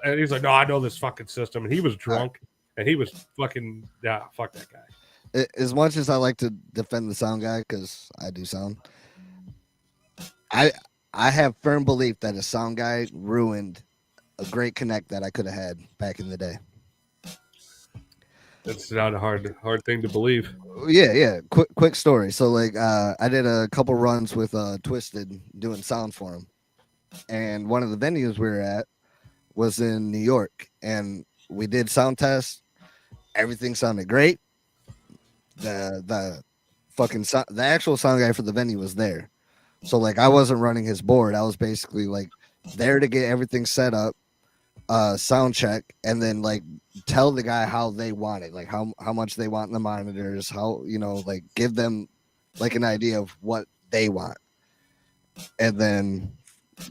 [SPEAKER 4] and he's like, no, I know this fucking system. And he was drunk and he was fucking fuck that guy.
[SPEAKER 5] As much as I like to defend the sound guy, because I do sound, I have firm belief that a sound guy ruined a great connect that I could have had back in the day.
[SPEAKER 4] It's not a hard thing to believe.
[SPEAKER 5] Yeah. Quick story. So like I did a couple runs with TWIZTID doing sound for him. And one of the venues we were at was in New York. And we did sound tests. Everything sounded great. The actual sound guy for the venue was there. So like I wasn't running his board. I was basically like there to get everything set up, sound check, and then like tell the guy how they want it, like how much they want in the monitors, how like give them like an idea of what they want, and then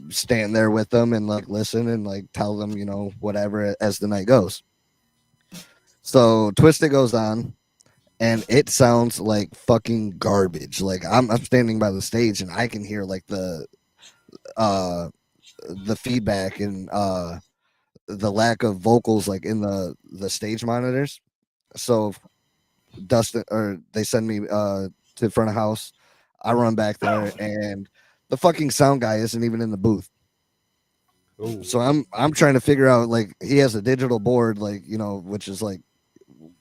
[SPEAKER 5] stand there with them and like listen and like tell them whatever as the night goes. So TWIZTID goes on. And it sounds like fucking garbage. Like I'm standing by the stage and I can hear like the feedback and the lack of vocals like in the stage monitors. So Dustin or they send me to the front of house. I run back there and the fucking sound guy isn't even in the booth.
[SPEAKER 4] Ooh.
[SPEAKER 5] So I'm trying to figure out like he has a digital board like which is like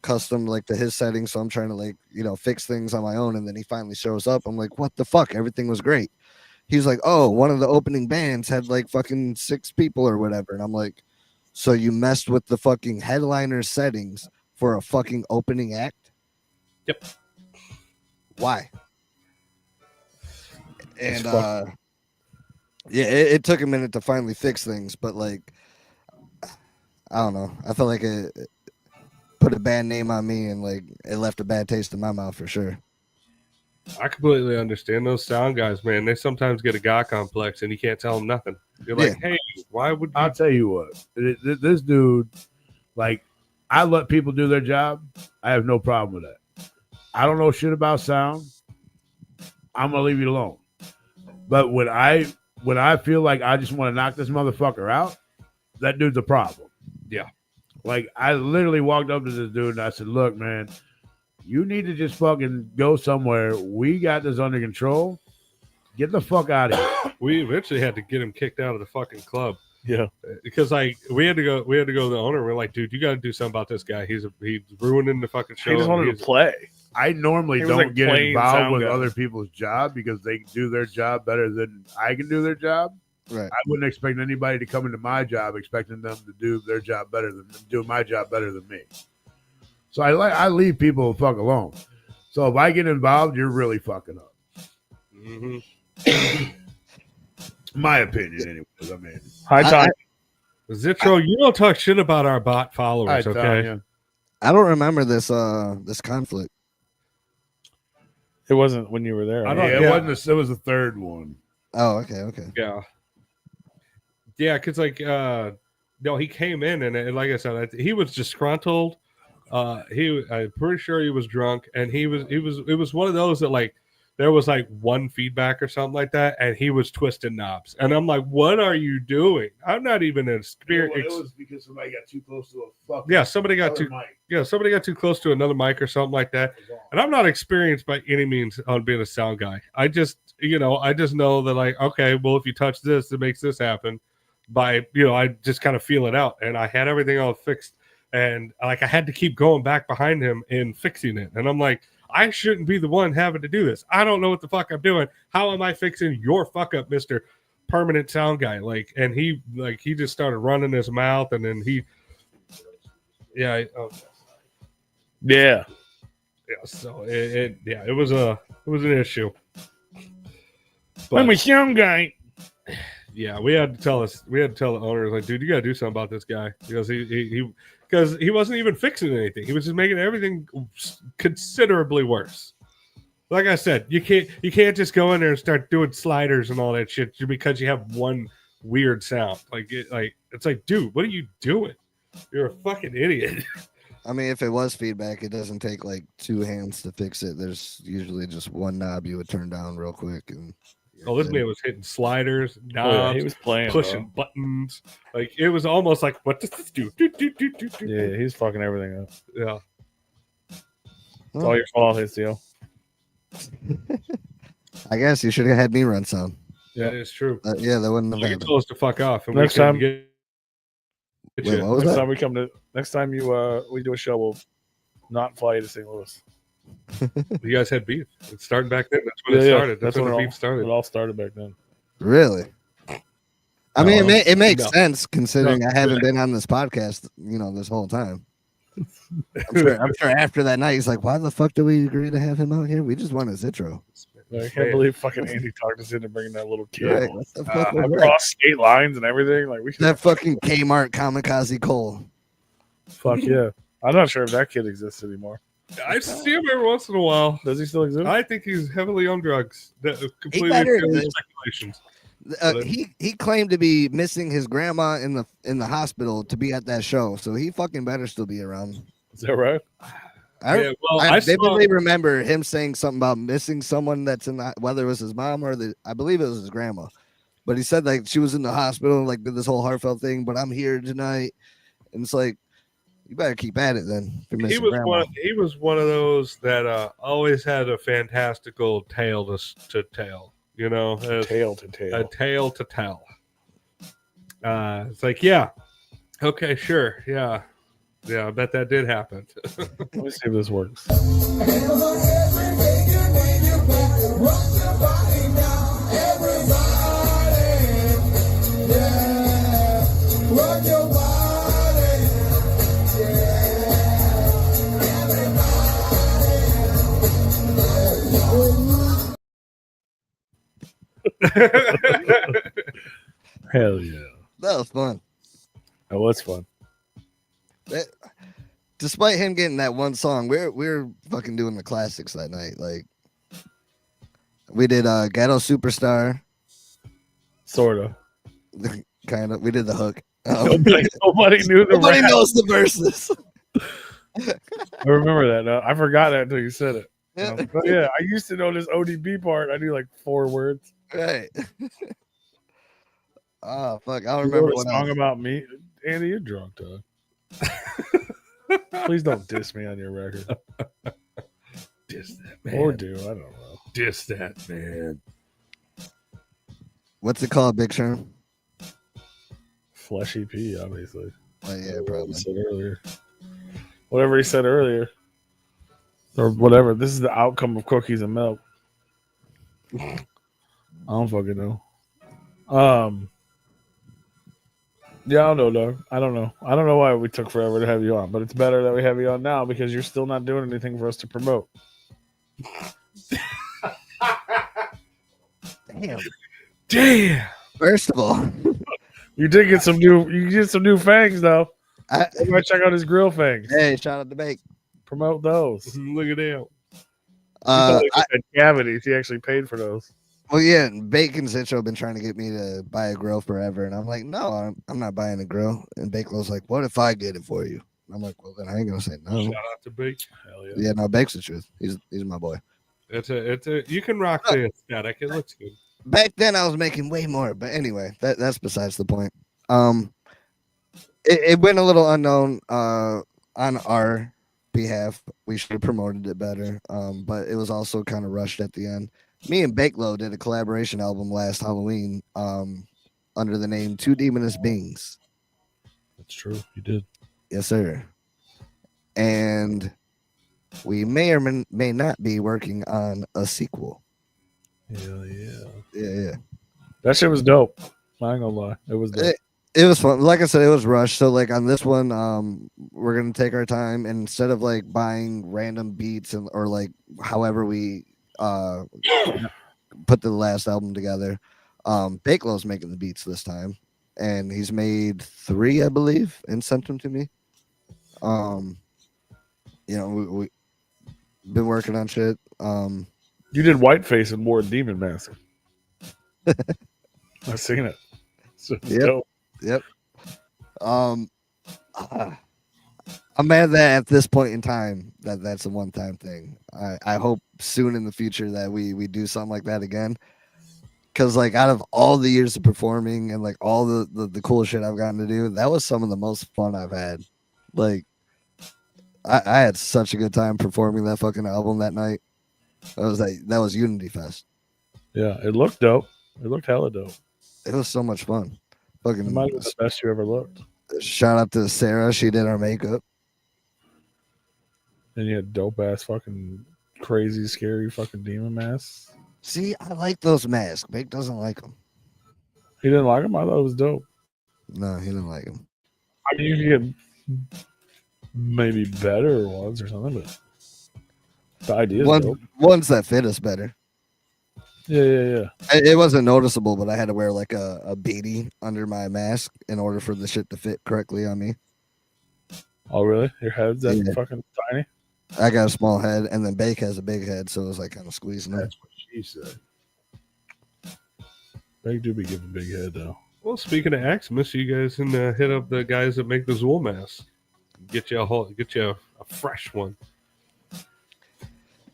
[SPEAKER 5] custom like to his settings, so I'm trying to like fix things on my own, and then he finally shows up. I'm like, what the fuck, everything was great. He's like, oh, one of the opening bands had like fucking 6 people or whatever, and I'm like, so you messed with the fucking headliner settings for a fucking opening act?
[SPEAKER 4] Yep.
[SPEAKER 5] Why? And yeah, it took a minute to finally fix things, but like I don't know, I felt like it put a bad name on me, and like it left a bad taste in my mouth for sure.
[SPEAKER 4] I completely understand those sound guys, man. They sometimes get a God complex, and you can't tell them nothing. You're like, hey, why would you?
[SPEAKER 2] I'll tell you what, this dude, like, I let people do their job. I have no problem with that. I don't know shit about sound. I'm gonna leave you alone. But when I feel like I just want to knock this motherfucker out, that dude's a problem.
[SPEAKER 4] Yeah.
[SPEAKER 2] Like, I literally walked up to this dude and I said, look, man, you need to just fucking go somewhere. We got this under control. Get the fuck out of here.
[SPEAKER 4] We eventually had to get him kicked out of the fucking club.
[SPEAKER 3] Yeah.
[SPEAKER 4] Because like we had to go to the owner. We're like, dude, you got to do something about this guy. He's ruining the fucking show.
[SPEAKER 3] He just wanted to play.
[SPEAKER 2] I normally
[SPEAKER 3] He was
[SPEAKER 2] don't
[SPEAKER 3] like
[SPEAKER 2] get
[SPEAKER 3] playing
[SPEAKER 2] involved
[SPEAKER 3] sound
[SPEAKER 2] with
[SPEAKER 3] guy.
[SPEAKER 2] other people's job because they do their job better than I can do their job.
[SPEAKER 5] Right.
[SPEAKER 2] I wouldn't expect anybody to come into my job expecting them to do their job better than do my job better than me. So I leave people the fuck alone. So if I get involved, you're really fucking up.
[SPEAKER 4] Mm-hmm.
[SPEAKER 2] My opinion, anyways. I mean,
[SPEAKER 3] High time.
[SPEAKER 4] Zitro, you don't talk shit about our bot followers,
[SPEAKER 2] I
[SPEAKER 4] okay?
[SPEAKER 5] I don't remember this this conflict.
[SPEAKER 3] It wasn't when you were there.
[SPEAKER 4] I
[SPEAKER 3] right?
[SPEAKER 4] don't-
[SPEAKER 2] it
[SPEAKER 4] yeah.
[SPEAKER 2] wasn't. It was the third one.
[SPEAKER 5] Oh, okay.
[SPEAKER 4] Yeah. Yeah, because like no, he came in and like I said, he was disgruntled. I'm pretty sure he was drunk, and it was one of those that like there was like one feedback or something like that, and he was twisting knobs. And I'm like, what are you doing? I'm not even an experienced.
[SPEAKER 2] It was because somebody got too close to a fucking.
[SPEAKER 4] Yeah, somebody got too.
[SPEAKER 2] mic.
[SPEAKER 4] Yeah, somebody got too close to another mic or something like that. And I'm not experienced by any means on being a sound guy. I just know that like, okay, well, if you touch this, it makes this happen. I just kind of feel it out, and I had everything all fixed, and like I had to keep going back behind him and fixing it. And I'm like, I shouldn't be the one having to do this. I don't know what the fuck I'm doing. How am I fixing your fuck up, Mr. Permanent Sound Guy? Like, and he just started running his mouth, and then yeah. So it was an issue.
[SPEAKER 3] I'm a young guy.
[SPEAKER 4] Yeah, we had to tell the owners, like, dude, you gotta do something about this guy, because he wasn't even fixing anything. He was just making everything considerably worse. Like I said, you can't just go in there and start doing sliders and all that shit because you have one weird sound. It's like, dude, what are you doing? You're a fucking idiot.
[SPEAKER 5] I mean, if it was feedback, it doesn't take like two hands to fix it. There's usually just one knob you would turn down real quick. And
[SPEAKER 4] this man was hitting sliders, knobs,
[SPEAKER 3] Oh, yeah, he was playing,
[SPEAKER 4] pushing buttons. Like, it was almost like, what does this do?
[SPEAKER 3] Yeah, he's fucking everything up.
[SPEAKER 4] Yeah.
[SPEAKER 3] It's all your fault, HISTIO.
[SPEAKER 5] I guess you should have had me run some.
[SPEAKER 4] That is true.
[SPEAKER 5] Yeah, that wouldn't have
[SPEAKER 4] You
[SPEAKER 5] happened.
[SPEAKER 4] told us to fuck off. And
[SPEAKER 3] Next
[SPEAKER 4] we couldn't
[SPEAKER 3] time-
[SPEAKER 4] get
[SPEAKER 5] Wait, what was
[SPEAKER 3] Next
[SPEAKER 5] that?
[SPEAKER 3] time next time we do a show, we'll not fly you to St. Louis.
[SPEAKER 4] You guys had beef. It's starting back then. That's when it started. That's when the beef started.
[SPEAKER 3] It all started back then.
[SPEAKER 5] Really? I mean, it makes
[SPEAKER 4] No.
[SPEAKER 5] sense considering
[SPEAKER 4] No.
[SPEAKER 5] I haven't been on this podcast, this whole time. I'm sure after that night, he's like, why the fuck do we agree to have him out here? We just want a Zitro.
[SPEAKER 3] I can't believe fucking Andy talked us into bringing that little kid.
[SPEAKER 5] Right, what the fuck was that?
[SPEAKER 3] Across state lines and everything. Like we should.
[SPEAKER 5] That fucking Kmart Kamikaze Cole.
[SPEAKER 3] Fuck yeah. I'm not sure if that kid exists anymore.
[SPEAKER 4] I see him every once in a while.
[SPEAKER 3] Does he still exist?
[SPEAKER 4] I think he's heavily on drugs. That completely
[SPEAKER 5] better
[SPEAKER 4] purely
[SPEAKER 5] than-
[SPEAKER 4] speculations.
[SPEAKER 5] He claimed to be missing his grandma in the hospital to be at that show, so he fucking better still be around.
[SPEAKER 3] Is that right?
[SPEAKER 4] Yeah, well,
[SPEAKER 5] I
[SPEAKER 4] I saw,
[SPEAKER 5] vividly remember him saying something about missing someone that's in the, whether it was his mom or I believe it was his grandma, but he said like she was in the hospital and like did this whole heartfelt thing, but I'm here tonight, and it's like you better keep at it then. If you're
[SPEAKER 4] he
[SPEAKER 5] missing
[SPEAKER 4] was
[SPEAKER 5] grandma.
[SPEAKER 4] he was one of those that always had a fantastical tale to tell.
[SPEAKER 3] Tail to tail.
[SPEAKER 4] A tale to tell. It's like, yeah, okay, sure, yeah, I bet that did happen.
[SPEAKER 3] Let me see if this works. Hell yeah.
[SPEAKER 5] That was fun.
[SPEAKER 3] That was fun.
[SPEAKER 5] Despite him getting that one song, we're fucking doing the classics that night. Like we did Ghetto Superstar.
[SPEAKER 3] Sort of.
[SPEAKER 5] Kind of. We did the hook.
[SPEAKER 3] Nobody knew the
[SPEAKER 5] Nobody
[SPEAKER 3] rap.
[SPEAKER 5] knows the verses.
[SPEAKER 3] I remember that. No, I forgot that until you said it.
[SPEAKER 5] Yeah.
[SPEAKER 3] But yeah, I used to know this ODB part. I knew like 4 words.
[SPEAKER 5] Right. Oh fuck! I don't
[SPEAKER 3] You
[SPEAKER 5] remember
[SPEAKER 3] wrote a
[SPEAKER 5] what
[SPEAKER 3] song
[SPEAKER 5] else.
[SPEAKER 3] about me. Andy, you're drunk, dog. Please don't diss me on your record.
[SPEAKER 4] Diss that man.
[SPEAKER 3] Or do. I don't know.
[SPEAKER 4] Diss that man.
[SPEAKER 5] What's it called, Big Sherm?
[SPEAKER 3] Fleshy P, obviously.
[SPEAKER 5] Oh yeah,
[SPEAKER 3] What
[SPEAKER 5] probably.
[SPEAKER 3] he said earlier. Whatever he said earlier. Or whatever. This is the outcome of cookies and milk. I don't fucking know. Yeah, I don't know, dog. I don't know. I don't know why we took forever to have you on, but it's better that we have you on now because you're still not doing anything for us to promote.
[SPEAKER 5] Damn.
[SPEAKER 4] Damn.
[SPEAKER 5] First of all,
[SPEAKER 3] You did get some new. You get some new fangs though. Everybody check out his grill fangs.
[SPEAKER 5] hey, shout out to Bake.
[SPEAKER 3] Promote those.
[SPEAKER 4] Look at that.
[SPEAKER 3] He had cavities. He actually paid for those.
[SPEAKER 5] Well, yeah, and Bake and Zitcho have been trying to get me to buy a grill forever, and I'm like, no, I'm not buying a grill. And Bakelow's like, what if I get it for you? And I'm like, well, then I ain't gonna say no.
[SPEAKER 4] Shout out to Bake.
[SPEAKER 3] Hell yeah.
[SPEAKER 5] Yeah, no, Bake's the truth. He's my boy.
[SPEAKER 4] It's a you can rock the aesthetic. It looks good.
[SPEAKER 5] Back then, I was making way more, but anyway, that's besides the point. It went a little unknown on our behalf. We should have promoted it better, but it was also kind of rushed at the end. Me and Bakelow did a collaboration album last Halloween under the name Two Demonous Beings.
[SPEAKER 3] That's true. You did.
[SPEAKER 5] Yes, sir. And we may or may not be working on a sequel.
[SPEAKER 3] Hell yeah.
[SPEAKER 5] Yeah.
[SPEAKER 3] That shit was dope. I ain't gonna lie. It was dope.
[SPEAKER 5] It was fun. Like I said, it was rushed. So like on this one, we're gonna take our time, and instead of like buying random beats or like however we put the last album together, Bakelow's making the beats this time, and he's made 3, I believe, and sent them to me. We been working on shit.
[SPEAKER 3] You did Whiteface and wore a demon mask. I've seen it. So dope.
[SPEAKER 5] Yep. I'm mad that at this point in time that's a one-time thing. I hope soon in the future that we do something like that again. Because like out of all the years of performing and like all the cool shit I've gotten to do, that was some of the most fun I've had. Like I had such a good time performing that fucking album that night. That was Unity Fest.
[SPEAKER 3] Yeah, it looked dope. It looked hella dope.
[SPEAKER 5] It was so much fun. Fucking
[SPEAKER 3] It might have been the best you ever looked.
[SPEAKER 5] Shout out to Sarah. She did our makeup.
[SPEAKER 3] And you had dope ass fucking crazy, scary fucking demon masks.
[SPEAKER 5] See, I like those masks. Bake doesn't like them.
[SPEAKER 3] He didn't like them? I thought it was dope.
[SPEAKER 5] No, he didn't like them.
[SPEAKER 3] I mean, you could get maybe better ones or something, but the idea is dope.
[SPEAKER 5] Ones that fit us better.
[SPEAKER 3] Yeah.
[SPEAKER 5] It wasn't noticeable, but I had to wear like a beanie under my mask in order for the shit to fit correctly on me.
[SPEAKER 3] Oh, really? Your head's that fucking tiny?
[SPEAKER 5] I got a small head, and then Bake has a big head, so it was like kind of squeezing it.
[SPEAKER 2] That's what she said.
[SPEAKER 3] They do be giving big head, though.
[SPEAKER 4] Well, speaking of Xmas, you guys can hit up the guys that make those wool masks. Get you a fresh one.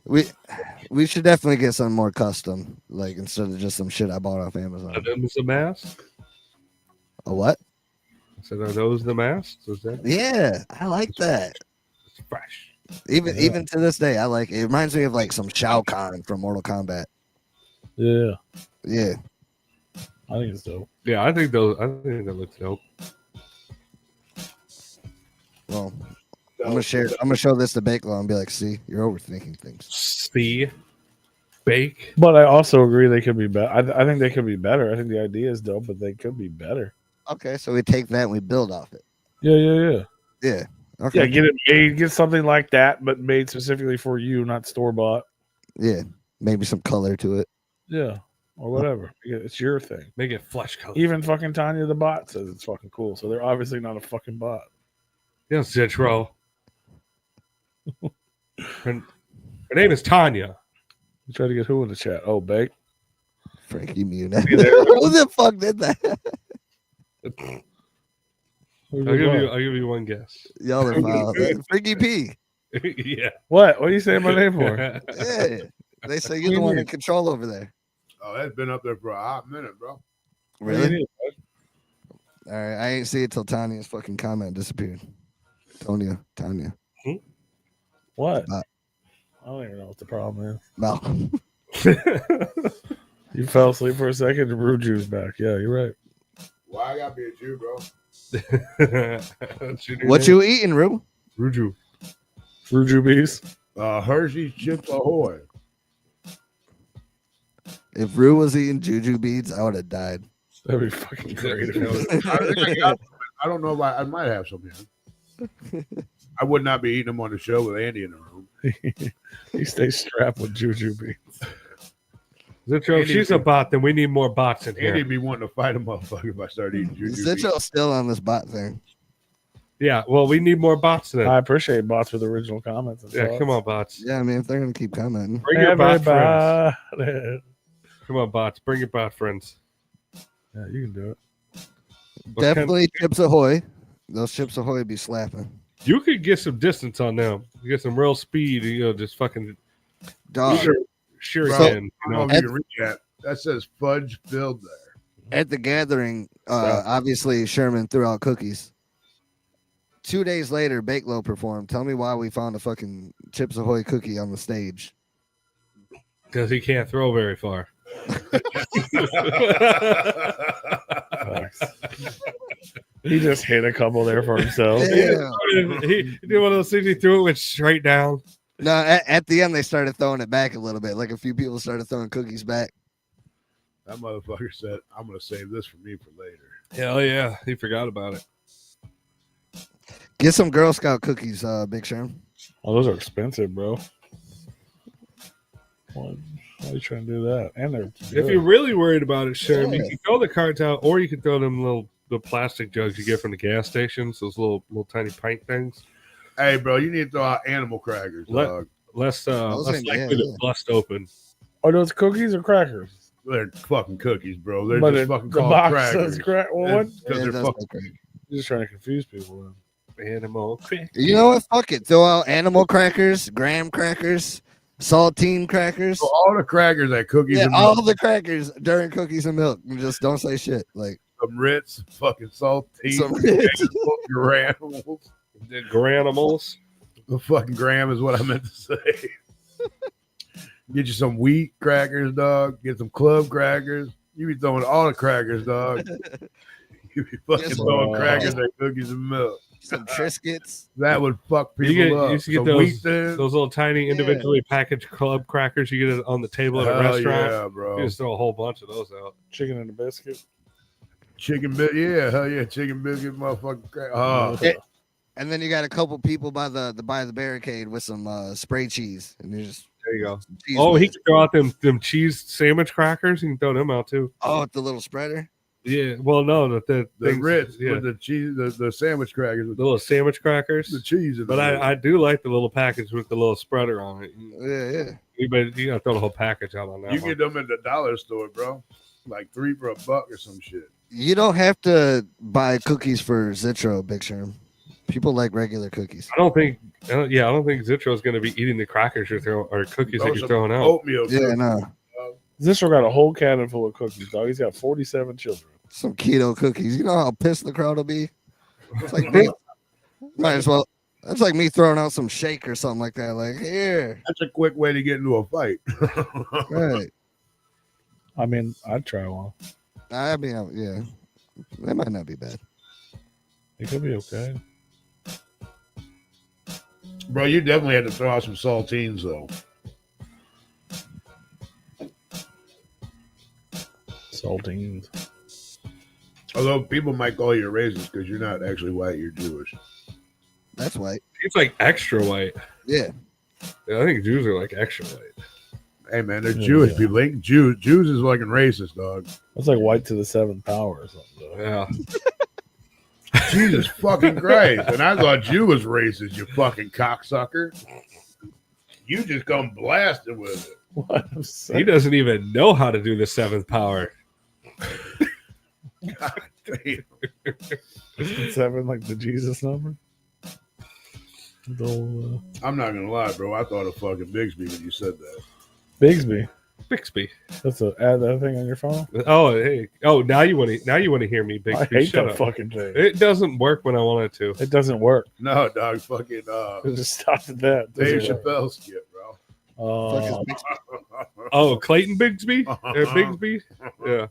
[SPEAKER 5] We should definitely get some more custom, like instead of just some shit I bought off Amazon.
[SPEAKER 4] Are those the masks?
[SPEAKER 5] A what?
[SPEAKER 4] I said, are those the masks? Is that
[SPEAKER 5] Yeah, I like that.
[SPEAKER 4] it's fresh?
[SPEAKER 5] Even to this day, I like it. It reminds me of like some Shao Kahn from Mortal Kombat.
[SPEAKER 3] Yeah.
[SPEAKER 5] Yeah.
[SPEAKER 3] I think it's dope.
[SPEAKER 4] Yeah, I think that looks dope.
[SPEAKER 5] Well, I'm gonna show this to Bakelow's and be like, see, you're overthinking things.
[SPEAKER 4] See, bake.
[SPEAKER 3] But I also agree they could be better. I think they could be better. I think the idea is dope, but they could be better.
[SPEAKER 5] Okay, so we take that and we build off it.
[SPEAKER 3] Yeah.
[SPEAKER 5] Yeah. Okay.
[SPEAKER 3] Yeah, get it made, get something like that, but made specifically for you, not store bought.
[SPEAKER 5] Yeah. Maybe some color to it.
[SPEAKER 3] Yeah. Or whatever. It's your thing.
[SPEAKER 4] Make it flesh color.
[SPEAKER 3] Even fucking Tanya the bot says it's fucking cool. So they're obviously not a fucking bot.
[SPEAKER 4] Yes, Zitro. Her name is Tanya.
[SPEAKER 3] You try to get who in the chat? Oh, Bake.
[SPEAKER 5] Frankie Muna. Who the fuck did that?
[SPEAKER 4] I'll give you one guess.
[SPEAKER 5] Y'all are foul. Frankie P.
[SPEAKER 4] Yeah.
[SPEAKER 3] What are you saying my name for?
[SPEAKER 5] Yeah. They say you're the one in control over there.
[SPEAKER 2] Oh, that's been up there for a hot minute, bro.
[SPEAKER 5] Really? All right. I ain't see it till Tanya's fucking comment disappeared. Tanya.
[SPEAKER 3] What? I don't even know what the problem is.
[SPEAKER 5] No.
[SPEAKER 3] You fell asleep for a second and Brew Jew's back. Yeah, you're right.
[SPEAKER 2] Why I gotta be a Jew, bro?
[SPEAKER 5] What you eating, Rue?
[SPEAKER 4] Ruju.
[SPEAKER 3] Brew Jew bees.
[SPEAKER 2] Hershey's Chips Ahoy.
[SPEAKER 5] If Rue was eating juju beads, I would have died.
[SPEAKER 3] That'd be fucking great. If it was.
[SPEAKER 2] I don't know if I might have some here. I would not be eating them on the show with Andy in the room.
[SPEAKER 3] He stays strapped with juju beans.
[SPEAKER 4] Zitro, if she's a bot, then we need more bots in here.
[SPEAKER 2] Andy'd be wanting to fight a motherfucker if I start eating juju.
[SPEAKER 5] Zitro's still on this bot thing.
[SPEAKER 4] Yeah, well, we need more bots then.
[SPEAKER 3] I appreciate bots with original comments. And
[SPEAKER 4] Yeah,
[SPEAKER 3] thoughts.
[SPEAKER 4] come on, bots.
[SPEAKER 5] Yeah, I mean, if they're gonna keep commenting,
[SPEAKER 4] Bring your bot friends.
[SPEAKER 3] Everybody.
[SPEAKER 4] Come on, bots. Bring your bot friends.
[SPEAKER 3] Yeah, you can do it.
[SPEAKER 5] definitely Chips Ahoy. Those Chips Ahoy be slapping.
[SPEAKER 4] You could get some distance on them. You get some real speed. You know, just fucking
[SPEAKER 5] Dog.
[SPEAKER 4] sure
[SPEAKER 2] Bro,
[SPEAKER 4] again.
[SPEAKER 2] I don't know if you can read that. That says fudge filled there.
[SPEAKER 5] At the gathering, obviously Sherman threw out cookies. 2 days later, Bakelo performed. Tell me why we found a fucking Chips Ahoy cookie on the stage.
[SPEAKER 4] Because he can't throw very far.
[SPEAKER 3] He just hit a couple there for himself.
[SPEAKER 5] Yeah.
[SPEAKER 4] He did one of those things. He threw it went straight down.
[SPEAKER 5] No, at the end they started throwing it back a little bit. Like a few people started throwing cookies back.
[SPEAKER 2] That motherfucker said, I'm going to save this for me for later.
[SPEAKER 4] Hell yeah. He forgot about it.
[SPEAKER 5] Get some Girl Scout cookies, Big Sherm.
[SPEAKER 3] Oh, those are expensive, bro. Why are you trying to do that? And they're
[SPEAKER 4] If you're really worried about it, Sherm, you
[SPEAKER 5] Yeah.
[SPEAKER 4] can throw the cards out, or you can throw them the plastic jugs you get from the gas stations, those little tiny pint things.
[SPEAKER 2] Hey, bro, you need to throw out animal crackers, dog.
[SPEAKER 4] Less
[SPEAKER 5] ain't-
[SPEAKER 4] likely to bust open.
[SPEAKER 3] are those cookies or crackers?
[SPEAKER 2] They're fucking cookies, bro. They're
[SPEAKER 3] But
[SPEAKER 2] just
[SPEAKER 3] it-
[SPEAKER 2] fucking
[SPEAKER 3] the
[SPEAKER 2] called
[SPEAKER 3] box
[SPEAKER 2] crackers.
[SPEAKER 3] says crack. Well, what?
[SPEAKER 2] Because
[SPEAKER 5] Yeah,
[SPEAKER 2] they're
[SPEAKER 5] that's
[SPEAKER 2] fucking.
[SPEAKER 5] okay.
[SPEAKER 3] You're just trying to confuse people. Then.
[SPEAKER 4] Animal crackers.
[SPEAKER 5] You know what? Fuck it. Throw out animal crackers, graham crackers, saltine crackers.
[SPEAKER 2] So all the crackers at cookies
[SPEAKER 5] Yeah,
[SPEAKER 2] and
[SPEAKER 5] all
[SPEAKER 2] milk,
[SPEAKER 5] the crackers during cookies and milk. And just don't say shit. Like
[SPEAKER 2] some Ritz, fucking saltine,
[SPEAKER 5] some
[SPEAKER 2] granimals.
[SPEAKER 4] The granimals.
[SPEAKER 2] The fucking gram is what I meant to say. Get you some wheat crackers, dog. Get some club crackers. You be throwing all the crackers, dog. You be fucking
[SPEAKER 5] Yes,
[SPEAKER 2] throwing
[SPEAKER 3] sir.
[SPEAKER 2] crackers at cookies and milk.
[SPEAKER 5] some Triscuits.
[SPEAKER 2] That would fuck
[SPEAKER 4] You
[SPEAKER 2] people
[SPEAKER 4] get-
[SPEAKER 2] up.
[SPEAKER 4] you should get
[SPEAKER 2] Some
[SPEAKER 4] those-
[SPEAKER 2] wheat thins.
[SPEAKER 4] Those little tiny individually packaged club crackers you get on the table at a
[SPEAKER 2] Hell
[SPEAKER 4] restaurant.
[SPEAKER 2] yeah, bro.
[SPEAKER 4] You just throw a whole bunch of those out.
[SPEAKER 3] Chicken and a biscuit.
[SPEAKER 2] Chicken biscuit, yeah, hell yeah, chicken biscuit, motherfucking crack. Oh,
[SPEAKER 5] Yeah. And then you got a couple people by the barricade with some spray cheese, and you just
[SPEAKER 4] There you go.
[SPEAKER 5] cheese
[SPEAKER 4] Oh,
[SPEAKER 5] with
[SPEAKER 4] he
[SPEAKER 5] it.
[SPEAKER 4] can throw out them cheese sandwich crackers. You can throw them out too.
[SPEAKER 5] Oh, the little spreader.
[SPEAKER 4] Yeah. Well, no,
[SPEAKER 2] the
[SPEAKER 4] things-
[SPEAKER 2] Ritz
[SPEAKER 4] yeah,
[SPEAKER 2] with the cheese, the sandwich crackers with
[SPEAKER 4] the little sandwich
[SPEAKER 2] the
[SPEAKER 4] crackers.
[SPEAKER 2] cheese. In
[SPEAKER 4] But
[SPEAKER 2] the
[SPEAKER 4] I do like the little package with the little spreader on it.
[SPEAKER 5] Yeah.
[SPEAKER 4] You gotta throw the whole package out on that
[SPEAKER 2] you
[SPEAKER 4] one.
[SPEAKER 2] get them at the dollar store, bro. Like 3 for $1 or some shit.
[SPEAKER 5] You don't have to buy cookies for Zitro, Big Sherm. People like regular cookies.
[SPEAKER 4] I don't think Zitro is going to be eating the crackers you're throwing or cookies
[SPEAKER 2] Throw
[SPEAKER 4] that you're
[SPEAKER 2] some
[SPEAKER 4] throwing out.
[SPEAKER 2] Oatmeal.
[SPEAKER 5] Yeah,
[SPEAKER 2] cookies.
[SPEAKER 5] no.
[SPEAKER 3] Zistro got a whole cannon full of cookies, dog. He's got 47 children.
[SPEAKER 5] Some keto cookies. You know how pissed the crowd will be? It's like me. Might as well. That's like me throwing out some shake or something like that. Like, here.
[SPEAKER 2] That's a quick way to get into a fight.
[SPEAKER 5] Right.
[SPEAKER 3] I mean, I'd try one.
[SPEAKER 5] I mean, yeah. That might not be bad.
[SPEAKER 3] It could be okay.
[SPEAKER 2] Bro, you definitely had to throw out some saltines, though.
[SPEAKER 3] Saltines.
[SPEAKER 2] Although people might call you racist because you're not actually white, you're Jewish.
[SPEAKER 5] That's white.
[SPEAKER 4] It's like extra white.
[SPEAKER 5] Yeah.
[SPEAKER 4] Yeah, I think Jews are like extra white.
[SPEAKER 2] Hey, man, they're
[SPEAKER 3] Yeah,
[SPEAKER 2] Jewish
[SPEAKER 3] yeah.
[SPEAKER 2] people. Ain't Jews is fucking racist, dog.
[SPEAKER 3] That's like white to the 7th power or something. Though.
[SPEAKER 4] Yeah.
[SPEAKER 2] Jesus fucking Christ. And I thought you was racist, you fucking cocksucker. You just come blasting with it.
[SPEAKER 3] What? I'm
[SPEAKER 4] He
[SPEAKER 3] saying.
[SPEAKER 4] doesn't even know how to do the 7th power.
[SPEAKER 2] God damn.
[SPEAKER 3] 7, like the Jesus number? The old,
[SPEAKER 2] I'm not going to lie, bro. I thought of fucking Bigsby when you said that.
[SPEAKER 3] Bigsby.
[SPEAKER 4] Bixby.
[SPEAKER 3] That's add that thing on your phone?
[SPEAKER 4] Oh, hey. Oh, now you want to hear me, Bixby.
[SPEAKER 3] I hate
[SPEAKER 4] Shut
[SPEAKER 3] that
[SPEAKER 4] up.
[SPEAKER 3] fucking thing.
[SPEAKER 4] It doesn't work when I want it to.
[SPEAKER 3] It doesn't work.
[SPEAKER 2] No, dog. Fucking
[SPEAKER 3] It just stopped at that. It
[SPEAKER 2] Dave
[SPEAKER 3] doesn't work.
[SPEAKER 2] Chappelle skit, bro.
[SPEAKER 3] Oh,
[SPEAKER 4] Oh, Clayton Bigsby? Bigsby? Yeah.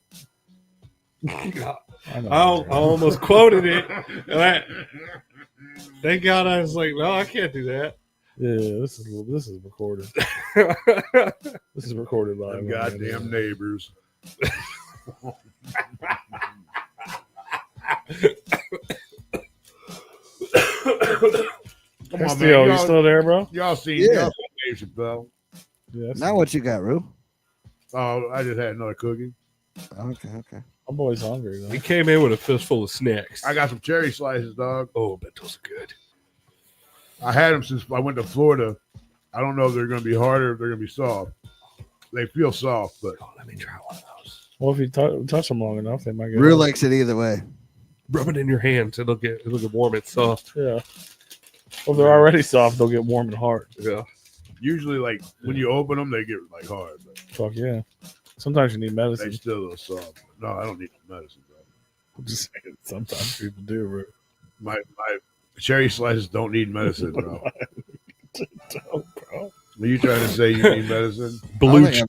[SPEAKER 3] I know.
[SPEAKER 4] I almost quoted it. Thank God I was like, no, I can't do that.
[SPEAKER 3] Yeah, this is recorded. This is recorded live.
[SPEAKER 2] Them goddamn neighbors. Come on, man.
[SPEAKER 3] HISTIO, you still there, bro?
[SPEAKER 2] Y'all seen
[SPEAKER 5] Yeah.
[SPEAKER 2] y'all seen Dave Chappelle?
[SPEAKER 3] Yes.
[SPEAKER 5] Now what you got, Rue?
[SPEAKER 2] Oh, I just had another cookie.
[SPEAKER 5] Okay.
[SPEAKER 3] I'm always hungry. Though.
[SPEAKER 4] He came in with a fistful of snacks.
[SPEAKER 2] I got some cherry slices, dog.
[SPEAKER 4] Oh, but those are good.
[SPEAKER 2] I had them since I went to Florida. I don't know if they're going to be hard or if they're going to be soft. They feel soft, but
[SPEAKER 4] Oh, let me try one of those.
[SPEAKER 3] Well, if you touch them long enough, they might get.
[SPEAKER 5] Rue likes it either way.
[SPEAKER 4] Rub it in your hands. It'll get warm and soft.
[SPEAKER 3] Yeah. Well, if they're already soft, they'll get warm and hard.
[SPEAKER 4] Yeah.
[SPEAKER 2] usually, like, when you open them, they get, like, hard. But
[SPEAKER 3] Fuck yeah. Sometimes you need
[SPEAKER 2] they
[SPEAKER 3] medicine.
[SPEAKER 2] still a little soft. No, I don't need medicine, bro.
[SPEAKER 3] I'm just saying, sometimes people do. Bro.
[SPEAKER 2] My cherry slices don't need medicine, bro.
[SPEAKER 3] Don't, bro.
[SPEAKER 2] Are you trying to say you need medicine?
[SPEAKER 4] Blue
[SPEAKER 5] I
[SPEAKER 4] chew.